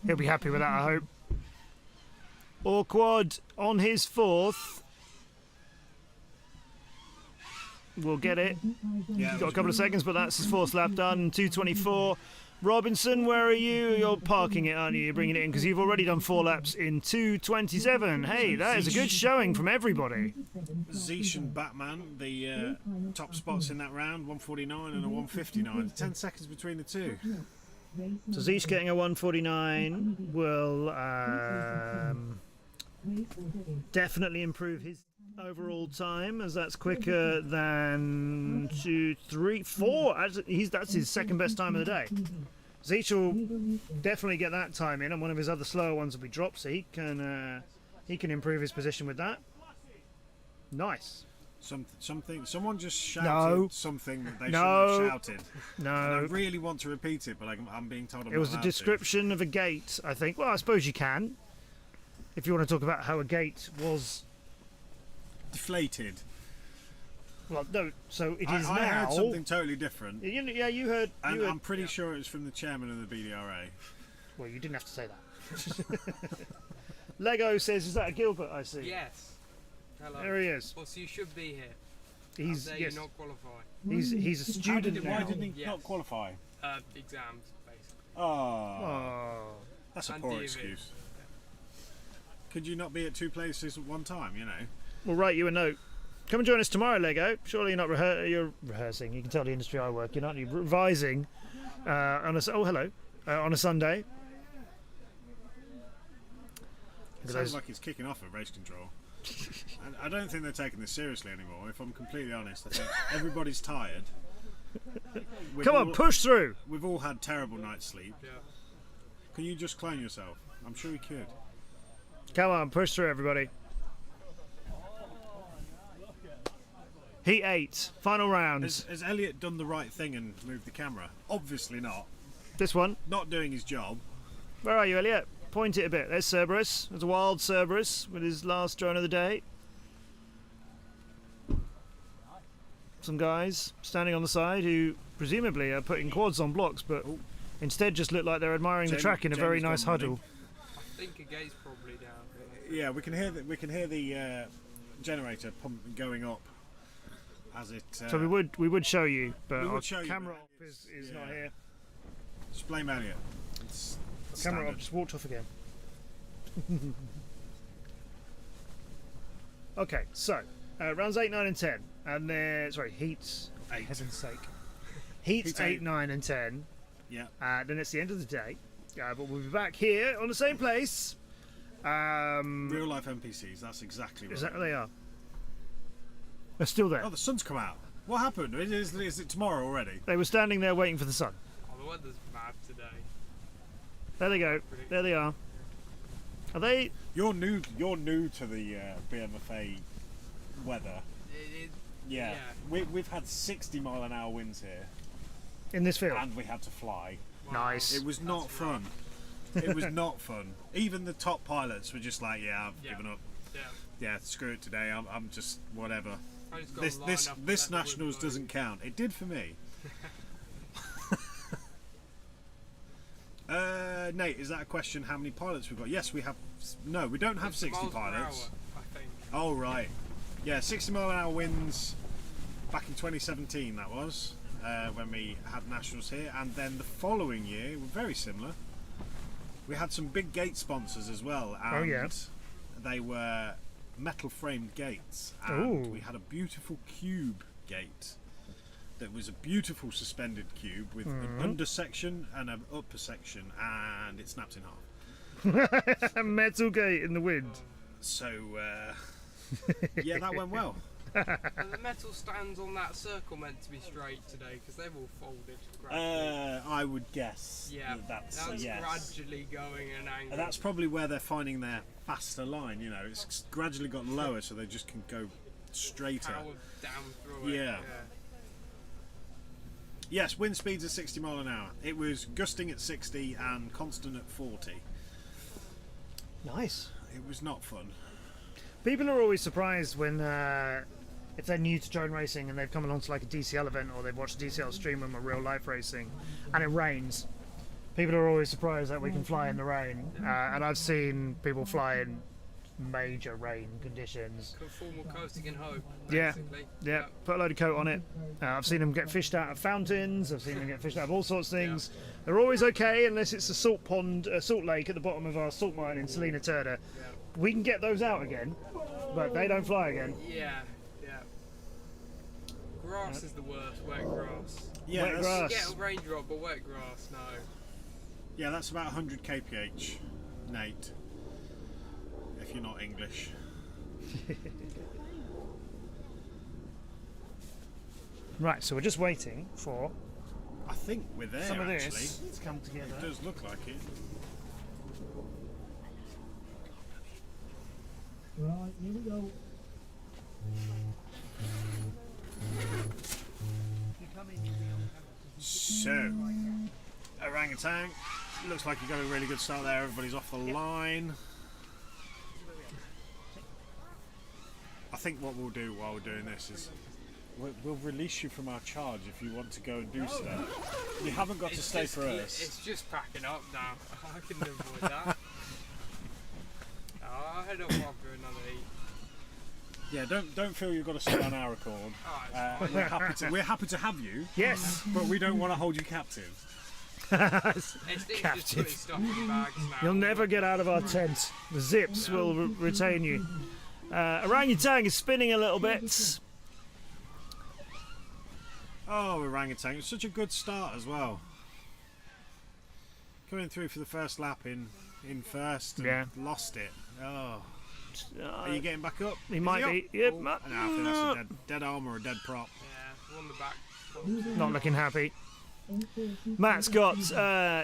He'll be happy with that, I hope. Awkward on his 4th. We'll get it. Yeah, He's got a couple of seconds, but that's his 4th lap done. 2:24. Robinson, where are you? You're parking it, aren't you? You're bringing it in because you've already done 4 laps in 2:27. Hey, that is a good showing from everybody. Zeesh and Batman, the top spots in that round, 1:49 and a 1:59. 10 seconds between the two. So Zeesh getting a 1:49 will definitely improve his overall time, as that's quicker than 2, 3, 4. That's his 2nd best time of the day. Zeesh will definitely get that time in, and one of his other slower ones will be dropped, so he can improve his position with that. Nice. Someone just shouted something that they shouldn't have shouted. No. And I really want to repeat it, but I'm being told I'm It was not a allowed description of a gate, I think. Well, I suppose you can, if you want to talk about how a gate was deflated. Well, no, so it is now. I heard something totally different. Yeah, you heard. And I'm pretty sure it was from the chairman of the BDRA. Well, you didn't have to say that. Lego says, "Is that a Gilbert I see?" Yes. Hello. There he is. Well, so you should be here. He's You're not qualified. He's a student now. Why didn't he not qualify? Exams, basically. Oh. That's a And poor DV. excuse. Could you not be at 2 places at one time, you know? We'll write you a note. Come and join us tomorrow, Lego. Surely you're not you're rehearsing. You can tell the industry I work in, aren't you? Revising on a Sunday. It sounds like he's kicking off at race control. I don't think they're taking this seriously anymore, if I'm completely honest. I think everybody's tired. Come on, push through. We've all had terrible night's sleep. Yeah. Can you just clone yourself? I'm sure you could. Come on, push through, everybody. Heat 8, final rounds. Has Elliot done the right thing and moved the camera? Obviously not. This one? Not doing his job. Where are you, Elliot? Point it a bit. There's Cerberus. There's a wild Cerberus with his last drone of the day. Some guys standing on the side who presumably are putting quads on blocks, but instead just look like they're admiring the track in a very nice huddle. I think a gate's probably down. Yeah, we can hear the generator pump going up as it. So we would show you, but our show you, camera op is not here. Just blame Elliot. Camera op just walked off again. Okay, so rounds 8, 9, and 10, and heats. 8. Heaven's sake. Heats 8, 9, and 10. Yeah. Then it's the end of the day. But we'll be back here on the same place. Real life NPCs, that's exactly right. Exactly, they are. They're still there. Oh, the sun's come out. What happened? Is it tomorrow already? They were standing there waiting for the sun. Oh, the weather's mad today. There they go. There they are. Are they? You're new to the BMFA weather. Yeah. We've had 60-mile-an-hour winds here. In this field? And we had to fly. Wow. Nice. It was not fun. It was not fun. Even the top pilots were just like, yeah, I've given up. Yeah, screw it today. I'm just whatever. This nationals doesn't count. It did for me. Nate, is that a question? How many pilots we've got? Yes, we have. No, we don't have 60 pilots. I think. Oh right. Yeah, 60-mile-an-hour winds. Back in 2017, that was when we had nationals here, and then the following year, very similar. We had some big gate sponsors as well, and they were metal-framed gates, and we had a beautiful cube gate that was a beautiful suspended cube with an under section and an upper section, and it snapped in half. A metal gate in the wind. So, yeah, that went well. Are the metal stands on that circle meant to be straight today? Because they've all folded gradually. I would guess. Yeah, that's yes. Gradually going an angle. And that's probably where they're finding their faster line. You know, it's gradually got lower, so they just can go straighter. Power down through it. Yeah. Yes, wind speeds are 60 mile an hour. It was gusting at 60 and constant at 40. Nice. It was not fun. People are always surprised when if they're new to drone racing and they've come along to like a DCL event or they've watched a DCL stream when we're real life racing and it rains. People are always surprised that we can fly in the rain, and I've seen people fly in major rain conditions. Conformal coasting in hope. Yeah, basically. yeah. Put a load of coat on it. I've seen them get fished out of fountains. I've seen them get fished out of all sorts of things. Yeah. They're always okay unless it's a salt pond, a salt lake at the bottom of our salt mine in Salina Turda. Yeah. We can get those out again, but they don't fly again. Yeah, yeah. Grass is the worst. Wet grass. Yeah, wet grass. Get a raindrop, but wet grass, no. Yeah, that's about 100 kph, Nate. If you're not English. Right, so we're just waiting for. I think we're there. Some of actually. this to come together. It does look like it. Right, here we go. So, orangutan. Looks like you got a really good start there. Everybody's off the line. I think what we'll do while we're doing this is we'll release you from our charge if you want to go and do stuff. You haven't got to stay for us. It's just packing up now. I can avoid that. I'll head up after another heat. Yeah, don't feel you've got to stay on our record. We're happy to have you. Yes, but we don't want to hold you captive. Captive. You'll never get out of our tent. The zips will retain you. Orangutan is spinning a little bit. Oh, orangutan! It was such a good start as well. Coming through for the first lap in first and lost it. Oh. Are you getting back up? He might be. Yep. No, I think that's a dead arm or a dead prop. Yeah, on the back. Not looking happy. Matt's got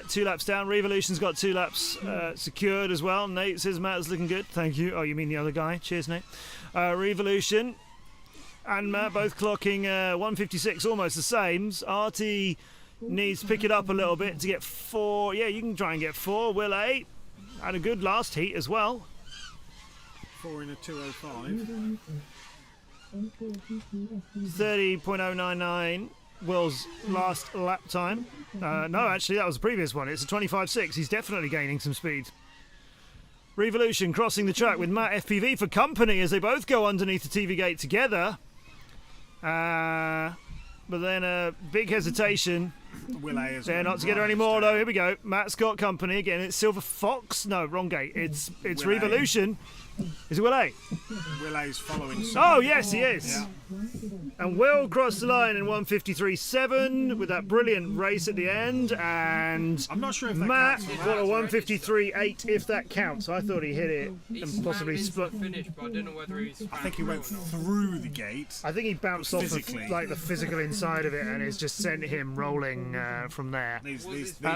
2 laps down. Revolution's got 2 laps secured as well. Nate says Matt is looking good. Thank you. Oh, you mean the other guy? Cheers, Nate. Revolution and Matt both clocking 156, almost the same. RT needs to pick it up a little bit to get 4. Yeah, you can try and get 4. Will 8. Had a good last heat as well. 4 in a 2:05. 30.099. Will's last lap time. No, actually, that was the previous one. It's a 25.6. He's definitely gaining some speed. Revolution crossing the track with Matt FPV for company as they both go underneath the TV gate together. But then a big hesitation. They're not together anymore, though. Here we go. Matt's got company again. It's Silver Fox. No, wrong gate. It's Revolution. Is it Will A? Will A's following. Oh, yes, he is. Yeah. And Will crossed the line in 1:53.7 with that brilliant race at the end. And I'm not sure if that Matt counts. got a 1:53.8 if that counts. I thought he hit it He and possibly split. split. Finish, but I don't know whether he's. I think he went through the gate. I think he bounced off Physically. of like the physical inside of it, and it's just sent him rolling from there. These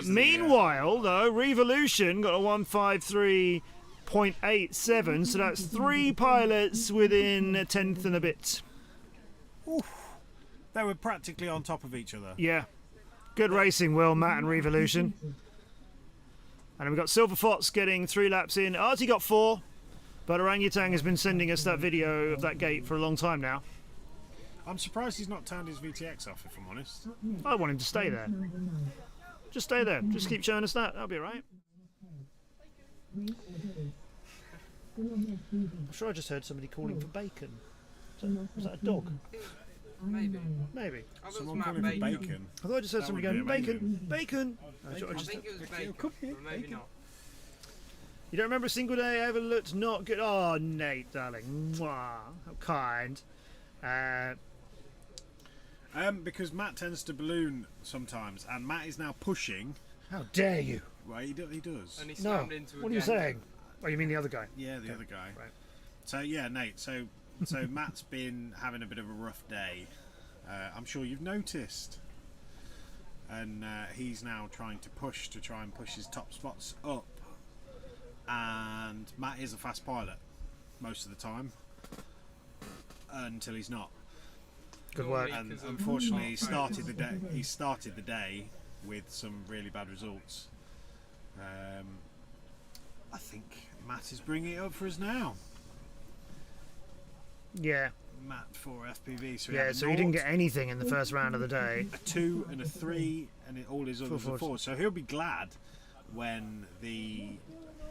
Meanwhile, though, Revolution got a 1:53.87, so that's 3 pilots within a tenth and a bit. They were practically on top of each other. Yeah, good racing, Will, Matt, and Revolution. And then we've got Silver Fox getting 3 laps in. Artie got 4, but Orangutan has been sending us that video of that gate for a long time now. I'm surprised he's not turned his VTX off, if I'm honest. I want him to stay there. Just stay there. Just keep showing us that. That'll be all right. I'm sure I just heard somebody calling for bacon. Was that a dog? Maybe. Maybe. Someone calling for bacon. I thought I just heard somebody going, bacon, bacon. I think it was bacon, but maybe not. You don't remember a single day I ever looked not good? Oh, Nate, darling. Mwah. How kind. Because Matt tends to balloon sometimes, and Matt is now pushing. How dare you? Well, he does. And he No. slammed into a What are you gate. saying? Oh, you mean the other guy? Yeah, the Okay. other guy. Right. So yeah, Nate. So Matt's been having a bit of a rough day. I'm sure you've noticed, and he's now trying to push his top spots up. And Matt is a fast pilot most of the time, until he's not. Good work. And unfortunately, he started the day with some really bad results. I think Matt is bringing it up for us now. Yeah. Matt for FPV. So Yeah, so he didn't get anything in the first round of the day. A 2 and a 3, and all his others are 4. So he'll be glad when the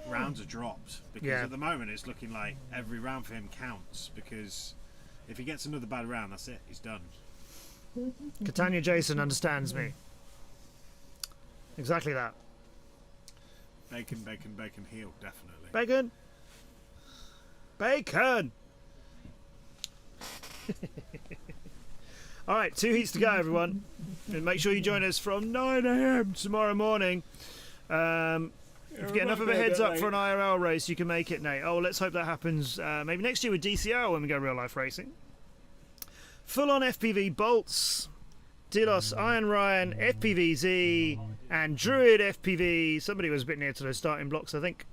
rounds are dropped, because Yeah. at the moment it's looking like every round for him counts, because if he gets another bad round, that's it, he's done. Catania Jason understands me. Exactly that. Bacon, bacon, bacon, heel, definitely. Bacon! Bacon! Alright, 2 heats to go, everyone. And make sure you join us from 9 AM tomorrow morning. If you get enough of a heads up for an IRL race, you can make it, Nate. Oh, let's hope that happens maybe next year with DCL when we go real life racing. Full on FPV Bolts, Delos, Iron Ryan, FPVZ, and Druid FPV. Somebody was a bit near to those starting blocks, I think.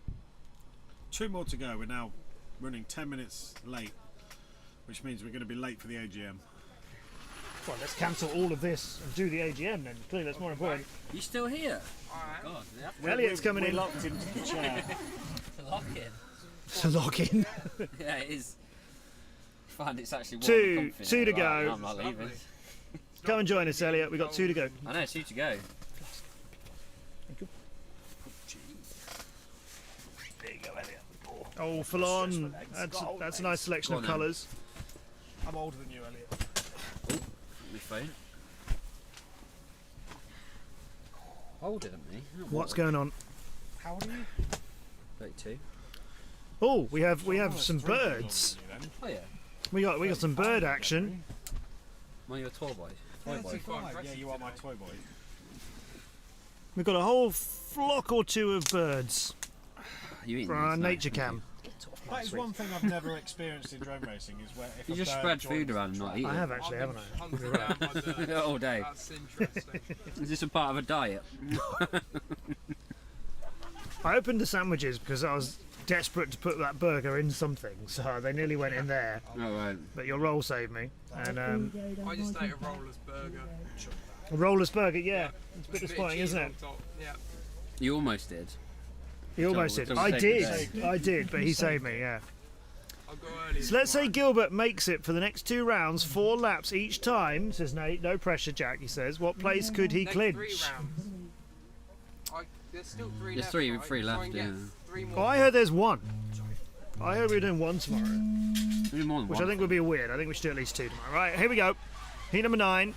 2 more to go. We're now running 10 minutes late, which means we're going to be late for the AGM. Well, let's cancel all of this and do the AGM then. Clearly, that's more important. You still here? God, Elliot's coming in. Locked into the chair. Lock in. To lock in. Yeah, it is. I find it's actually warm Two and comfy to now. go. Right, I'm not leaving. Come and join us, Elliot. We've got 2 to go. I know, 2 to go. Thank you. There you go, Elliot. Oh, full on. That's a nice selection Go of on then. colours. I'm older than you, Elliot. My phone. Older than me. Oh, What's what? going on? How old are you? 32. Oh, we have some birds. Oh yeah. We got some bird action. Well, you're a toy boy. Toy boy. Yeah, you are my toy boy. We've got a whole flock or 2 of birds You eating for our these? No, nature thank cam. That is one thing I've never experienced in drone racing, is where if You a just bird spread joins food the around and not track- eat I it. have actually, haven't I? Hunted down by the- All day. That's interesting. Is this a part of a diet? I opened the sandwiches because I was desperate to put that burger in something, so they nearly went in there. Oh, right. But your roll saved me. And I just ate a roller's burger. a roller's burger, yeah. It's a bit With disappointing, cheese isn't on it? top. Yeah. You almost did. He almost did. Double I saved did. the day. I did, but he saved me, yeah. I'll go early. So let's say Gilbert makes it for the next 2 rounds, 4 laps each time, says Nate. No pressure, Jack, he says. What place could he Next clinch? 3 rounds. There's still 3 There's left. three- right? three Try left, and get yeah. 3 more. Oh, I heard there's 1. I heard we're doing 1 tomorrow. We do more than Which one. I think would be weird. I think we should do at least 2 tomorrow. Right, here we go. Heat number 9.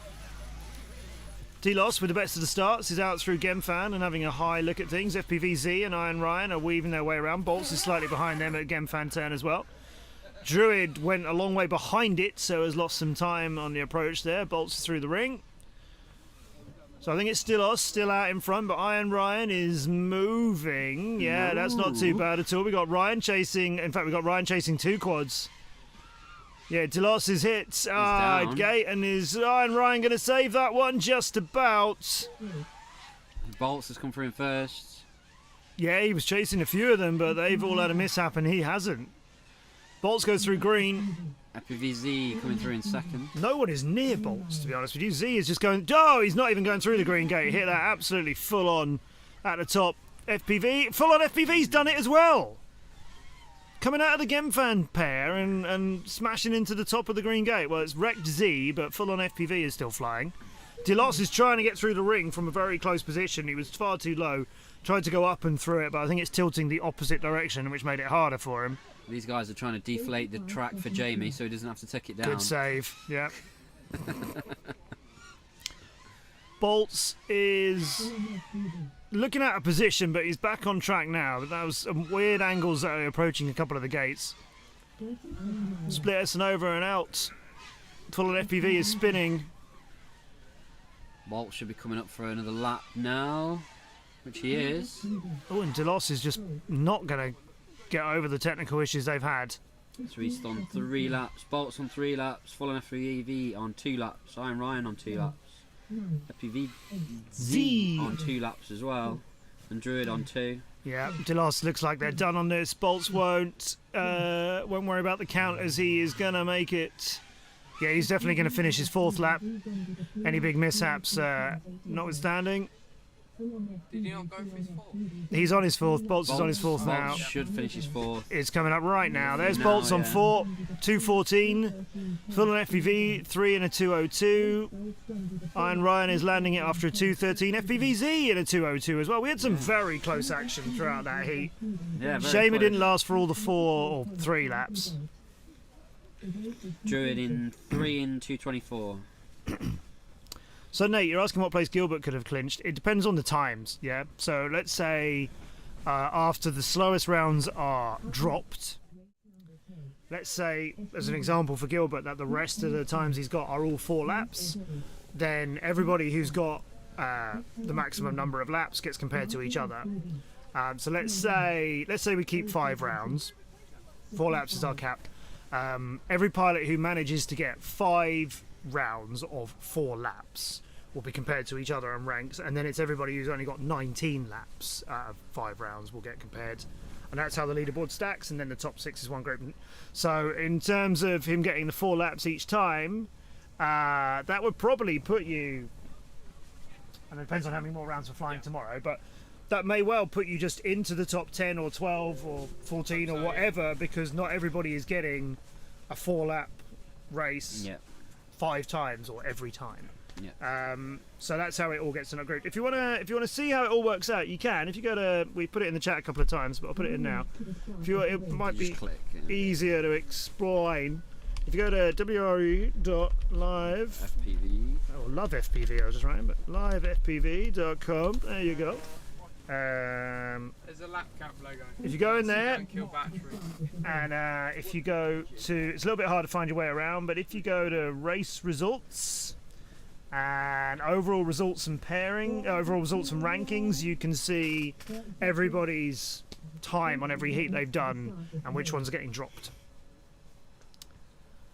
T-Loss with the best of the starts is out through Gemfan and having a high look at things. FPVZ and Iron Ryan are weaving their way around. Bolts is slightly behind them at Gemfan turn as well. Druid went a long way behind it, so has lost some time on the approach there. Bolts is through the ring. So I think it's still us, still out in front, but Iron Ryan is moving. Yeah, that's not too bad at all. We got Ryan chasing, in fact, we got Ryan chasing 2 quads. Yeah, Delos is hit. Gate, and is Iron Ryan going to save that one? Just about. Bolts has come through in first. Yeah, he was chasing a few of them, but they've all had a mishap and he hasn't. Bolts goes through green. FPVZ coming through in second. No one is near Bolts, to be honest with you. Z is just going... Oh, he's not even going through the green gate. Hit that absolutely full on at the top. FPV. Full on FPV's done it as well. Coming out of the Gemfan pair and smashing into the top of the green gate. Well, it's wrecked Z, but full on FPV is still flying. Delos is trying to get through the ring from a very close position. He was far too low. Tried to go up and through it, but I think it's tilting the opposite direction, which made it harder for him. These guys are trying to deflate the track for Jamie so he doesn't have to take it down. Good save, yeah. Bolts is looking at a position, but he's back on track now. But that was some weird angles that are approaching a couple of the gates. Split S and over and out. Full on FPV is spinning. Bolts should be coming up for another lap now, which he is. Oh, and Delos is just not going to get over the technical issues they've had. So he's on 3 laps, Bolts on 3 laps, Full on FPV on 2 laps, Iron Ryan on 2 laps, FPV Z on 2 laps as well, and Druid on 2. Yeah, Delos looks like they're done on this. Bolts won't worry about the count as he is going to make it. Yeah, he's definitely going to finish his 4th lap. Any big mishaps notwithstanding. Did he not go for his 4th? He's on his 4th. Bolts is on his 4th now. Bolts should finish his 4th. It's coming up right now. There's Bolts on 4, 2:14. Full on FPV, 3 and a 2:02. Iron Ryan is landing it after a 2:13. FPVZ in a 2:02 as well. We had some very close action throughout that heat. Yeah, shame it didn't last for all the 4 or 3 laps. Druid in 3 and 2:24. So Nate, you're asking what place Gilbert could have clinched. It depends on the times, yeah? So let's say after the slowest rounds are dropped, let's say, as an example for Gilbert, that the rest of the times he's got are all 4 laps, then everybody who's got the maximum number of laps gets compared to each other. So let's say we keep 5 rounds. 4 laps is our cap. Every pilot who manages to get 5 rounds of 4 laps will be compared to each other and ranks, and then it's everybody who's only got 19 laps out of 5 rounds will get compared, and that's how the leaderboard stacks, and then the top 6 is one group. So in terms of him getting the 4 laps each time, that would probably put you, and it depends on how many more rounds we're flying tomorrow, but that may well put you just into the top 10 or 12 or 14 or whatever, because not everybody is getting a 4-lap race 5 times or every time. So that's how it all gets in a group. If you wanna see how it all works out, you can. If you go to, we put it in the chat a couple of times, but I'll put it in now. It might be easier to explain. If you go to wre.live, FPV. Oh, love FPV. I was just writing, but livefpv.com. There you go. There's a lap cap logo. If you go in So you there, don't kill battery. and if you go to, it's a little bit hard to find your way around, but if you go to race results and overall results and overall results and rankings, you can see everybody's time on every heat they've done and which ones are getting dropped.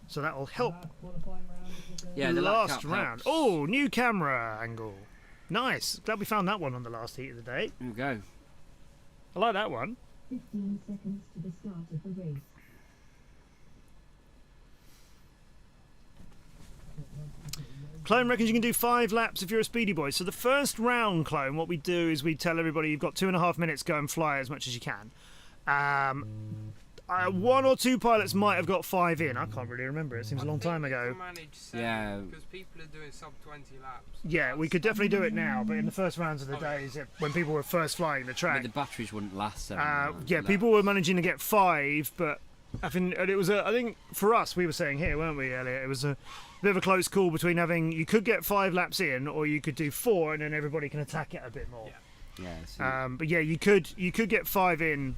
So that will help. Yeah, the last round. Oh, new camera angle. Nice. Glad we found that one on the last heat of the day. There we go. I like that one. 15 seconds to the start of the race. Clone reckons you can do 5 laps if you're a speedy boy. So the first round, Clone, what we do is we tell everybody you've got 2.5 minutes, go and fly as much as you can. 1 or 2 pilots might have got 5 in. I can't really remember. It seems a long time ago. Yeah. Because people are doing sub 20 laps. Yeah, we could definitely do it now, but in the first rounds of the days, when people were first flying the track, But the batteries wouldn't last 7 yeah, people were managing to get 5, but I think it was I think for us, we were saying here, weren't we, Elliot? It was bit of a close call between having, you could get 5 laps in, or you could do 4 and then everybody can attack it a bit more. But yeah, you could get 5 in.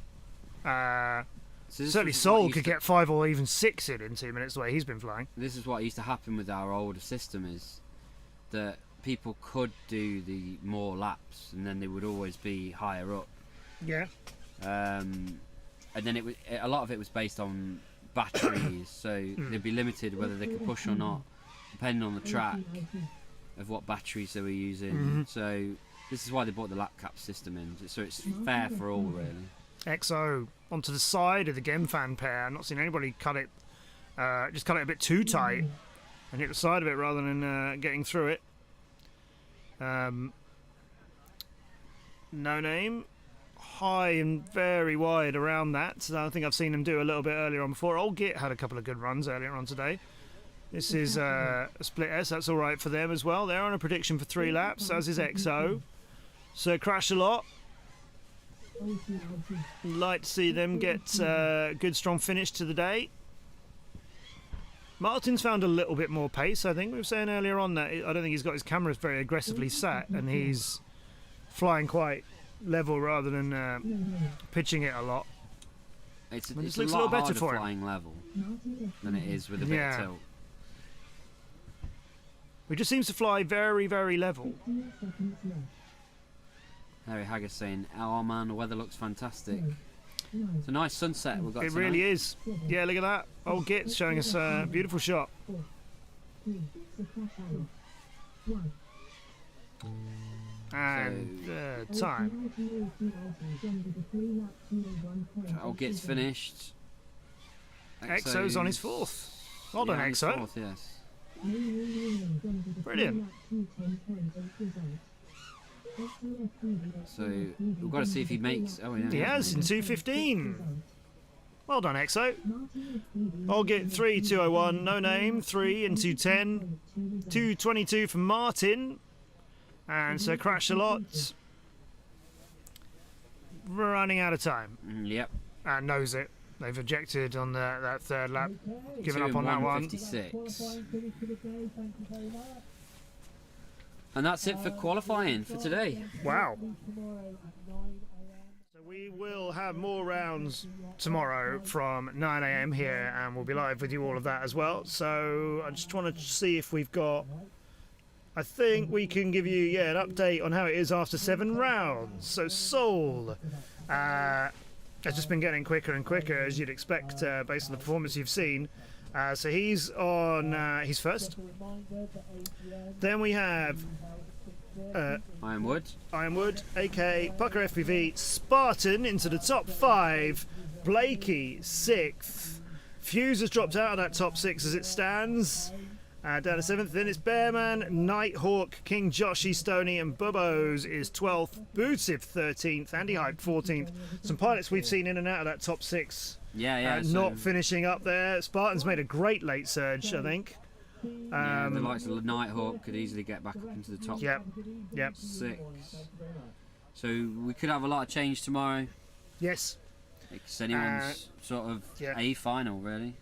Certainly Sol could get 5 or even 6 in 2 minutes the way he's been flying. This is what used to happen with our older system, is that people could do the more laps and then they would always be higher up. Yeah. And then a lot of it was based on batteries, so they'd be limited whether they could push or not, depending on the track of what batteries they were using. So this is why they brought the lap cap system in, so it's fair for all, really. XO onto the side of the Gemfan pair. I've not seen anybody cut it, just cut it a bit too tight and hit the side of it rather than getting through it. No Name, high and very wide around that. So I think I've seen him do a little bit earlier on before. Old Git had a couple of good runs earlier on today. This is a split S, that's all right for them as well. They're on a prediction for 3 laps, as is XO. So Crash a lot. Like to see them get a good strong finish to the day. Martin's found a little bit more pace, I think. We were saying earlier on that I don't think he's got his cameras very aggressively sat, and he's flying quite level rather than pitching it a lot. It's looks a a little lot better harder for him. flying level than it is with a bit of tilt. He just seems to fly very, very level. Harry Haggis saying, "Oh man, the weather looks fantastic. It's a nice sunset we've got It tonight." really is. Yeah, look at that. Old Git's showing us a beautiful shot. And time. Old Git's finished. XO's on his 4th. Well done, on his XO. 4th, yes. Brilliant. So we've got to see if he makes. Oh, yeah. He has in 2:15. Well done, XO. I'll get 3:2:01. No Name 3 and 2:10. 2:22 for Martin, and so Crash a lot. Running out of time. Yep. And knows it. They've ejected on that 3rd lap. Given up 2 on and that one. 1:56. And that's it for qualifying for today. Wow. So we will have more rounds tomorrow from 9 AM here, and we'll be live with you all of that as well. So I just want to see if we've got... I think we can give you an update on how it is after 7 rounds. So Sol has just been getting quicker and quicker, as you'd expect based on the performance you've seen. So he's on he's first. Then we have Ironwood, AK Pucker FPV, Spartan into the top 5, Blakey 6th. Fuse has dropped out of that top 6 as it stands. Down to 7th. Then it's Bearman, Nighthawk, King Joshy, Stoney, and Bubbo's is 12th. Bootsiv 13th. Andy Hype 14th. Some pilots we've seen in and out of that top 6. Not finishing up there. Spartan's made a great late surge, I think. The likes of Nighthawk could easily get back up into the top 6. So we could have a lot of change tomorrow. Yes. It's anyone's sort of A final, really.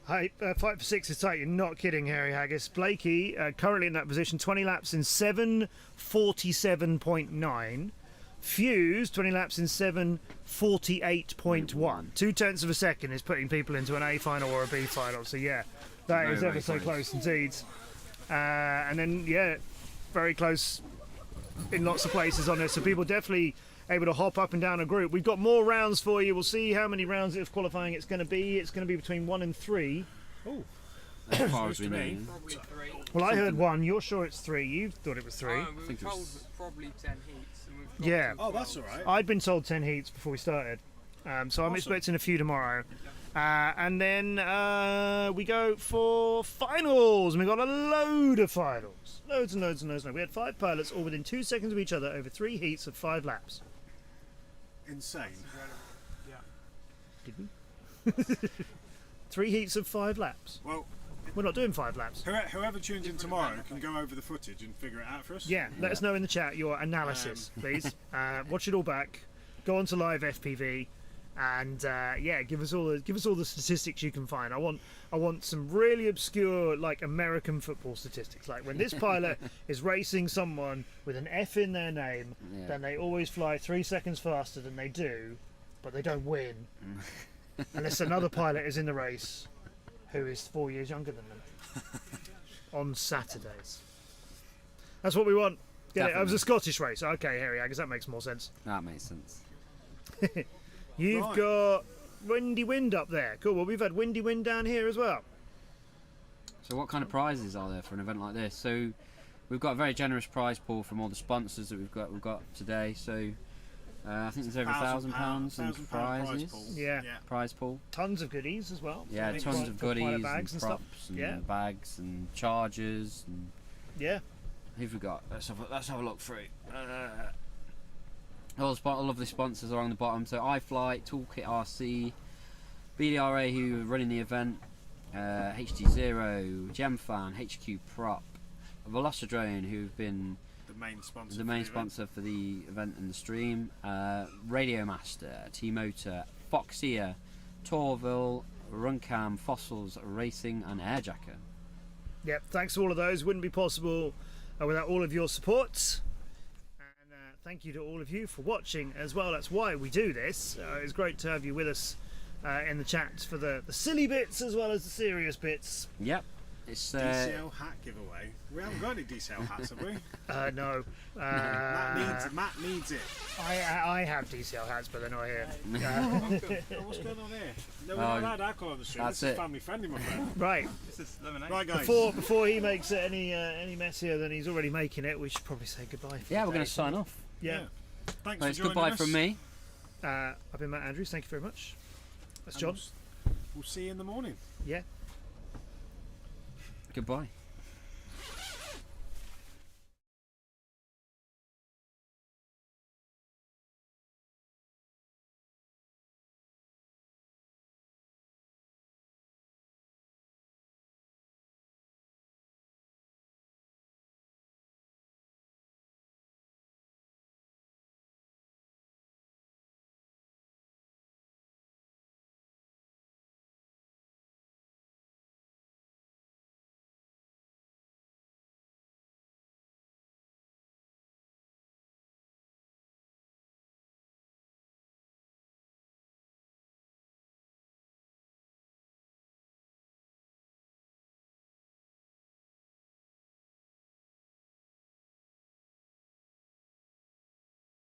Hype, fight for 6 is tight. You're not kidding, Harry Haggis. Blakey currently in that position, 20 laps in 7:47.9. Fuse, 20 laps in 7:48.1. 0.2 of a second is putting people into an A final or a B final. So yeah, that is ever so close indeed. And then very close in lots of places on this. So people definitely able to hop up and down a group. We've got more rounds for you. We'll see how many rounds of qualifying it's going to be. It's going to be between 1 and 3. Oh, as far as we know. Well, I heard 1. You're sure it's 3. You thought it was 3. I think it was probably 10 heats. And we've Yeah. Oh, that's all right. I'd been told 10 heats before we started. So I'm expecting a few tomorrow. And then we go for finals. And we've got a load of finals. Loads and loads and loads. We had 5 pilots all within 2 seconds of each other over 3 heats of 5 laps. Insane. Did we? 3 heats of 5 laps. Well, we're not doing 5 laps. Whoever tunes in tomorrow can go over the footage and figure it out for us. Yeah, let us know in the chat your analysis, please. Watch it all back. Go on to live FPV And yeah, give us all the statistics you can find. I want some really obscure, like, American football statistics. Like when this pilot is racing someone with an F in their name, then they always fly 3 seconds faster than they do, but they don't win unless another pilot is in the race who is 4 years younger than them on Saturdays. That's what we want. Get it? It was a Scottish race. Okay, Harry, I guess that makes more sense. That makes sense. You've got windy wind up there. Cool. Well, we've had windy wind down here as well. So what kind of prizes are there for an event like this? So we've got a very generous prize pool from all the sponsors that we've got today. So I think there's over £1,000 in prizes. Prize pool. Tons of goodies as well. Yeah, tons of goodies, bags and props, and bags, and chargers, and who've we got? Let's have a look through. All of the sponsors are on the bottom. So iFlight, Toolkit RC, BDRA who are running the event, HD0, Gemfan, HQ Prop, Velocidrone who've been the main sponsor for the event and the stream, Radio Master, T-Motor, Foxeer, Torville, Runcam, Fossils Racing and Airjacker. Yep, thanks to all of those. Wouldn't be possible without all of your support. Thank you to all of you for watching as well. That's why we do this. It's great to have you with us in the chat for the silly bits as well as the serious bits. Yep. It's DCL hat giveaway. We haven't got any DCL hats, have we? No. Matt needs it. I have DCL hats, but they're not here. What's going on here? No, we're not allowed alcohol on the stream. This is family friendly, my friend. Right. This is lemonade. Right, guys. Before he makes it any messier than he's already making it, we should probably say goodbye. Yeah, we're going to sign off. Yeah. Thanks well, for joining goodbye us. from me. I've been Matt Andrews. Thank you very much. That's John. We'll see you in the morning. Yeah. Goodbye.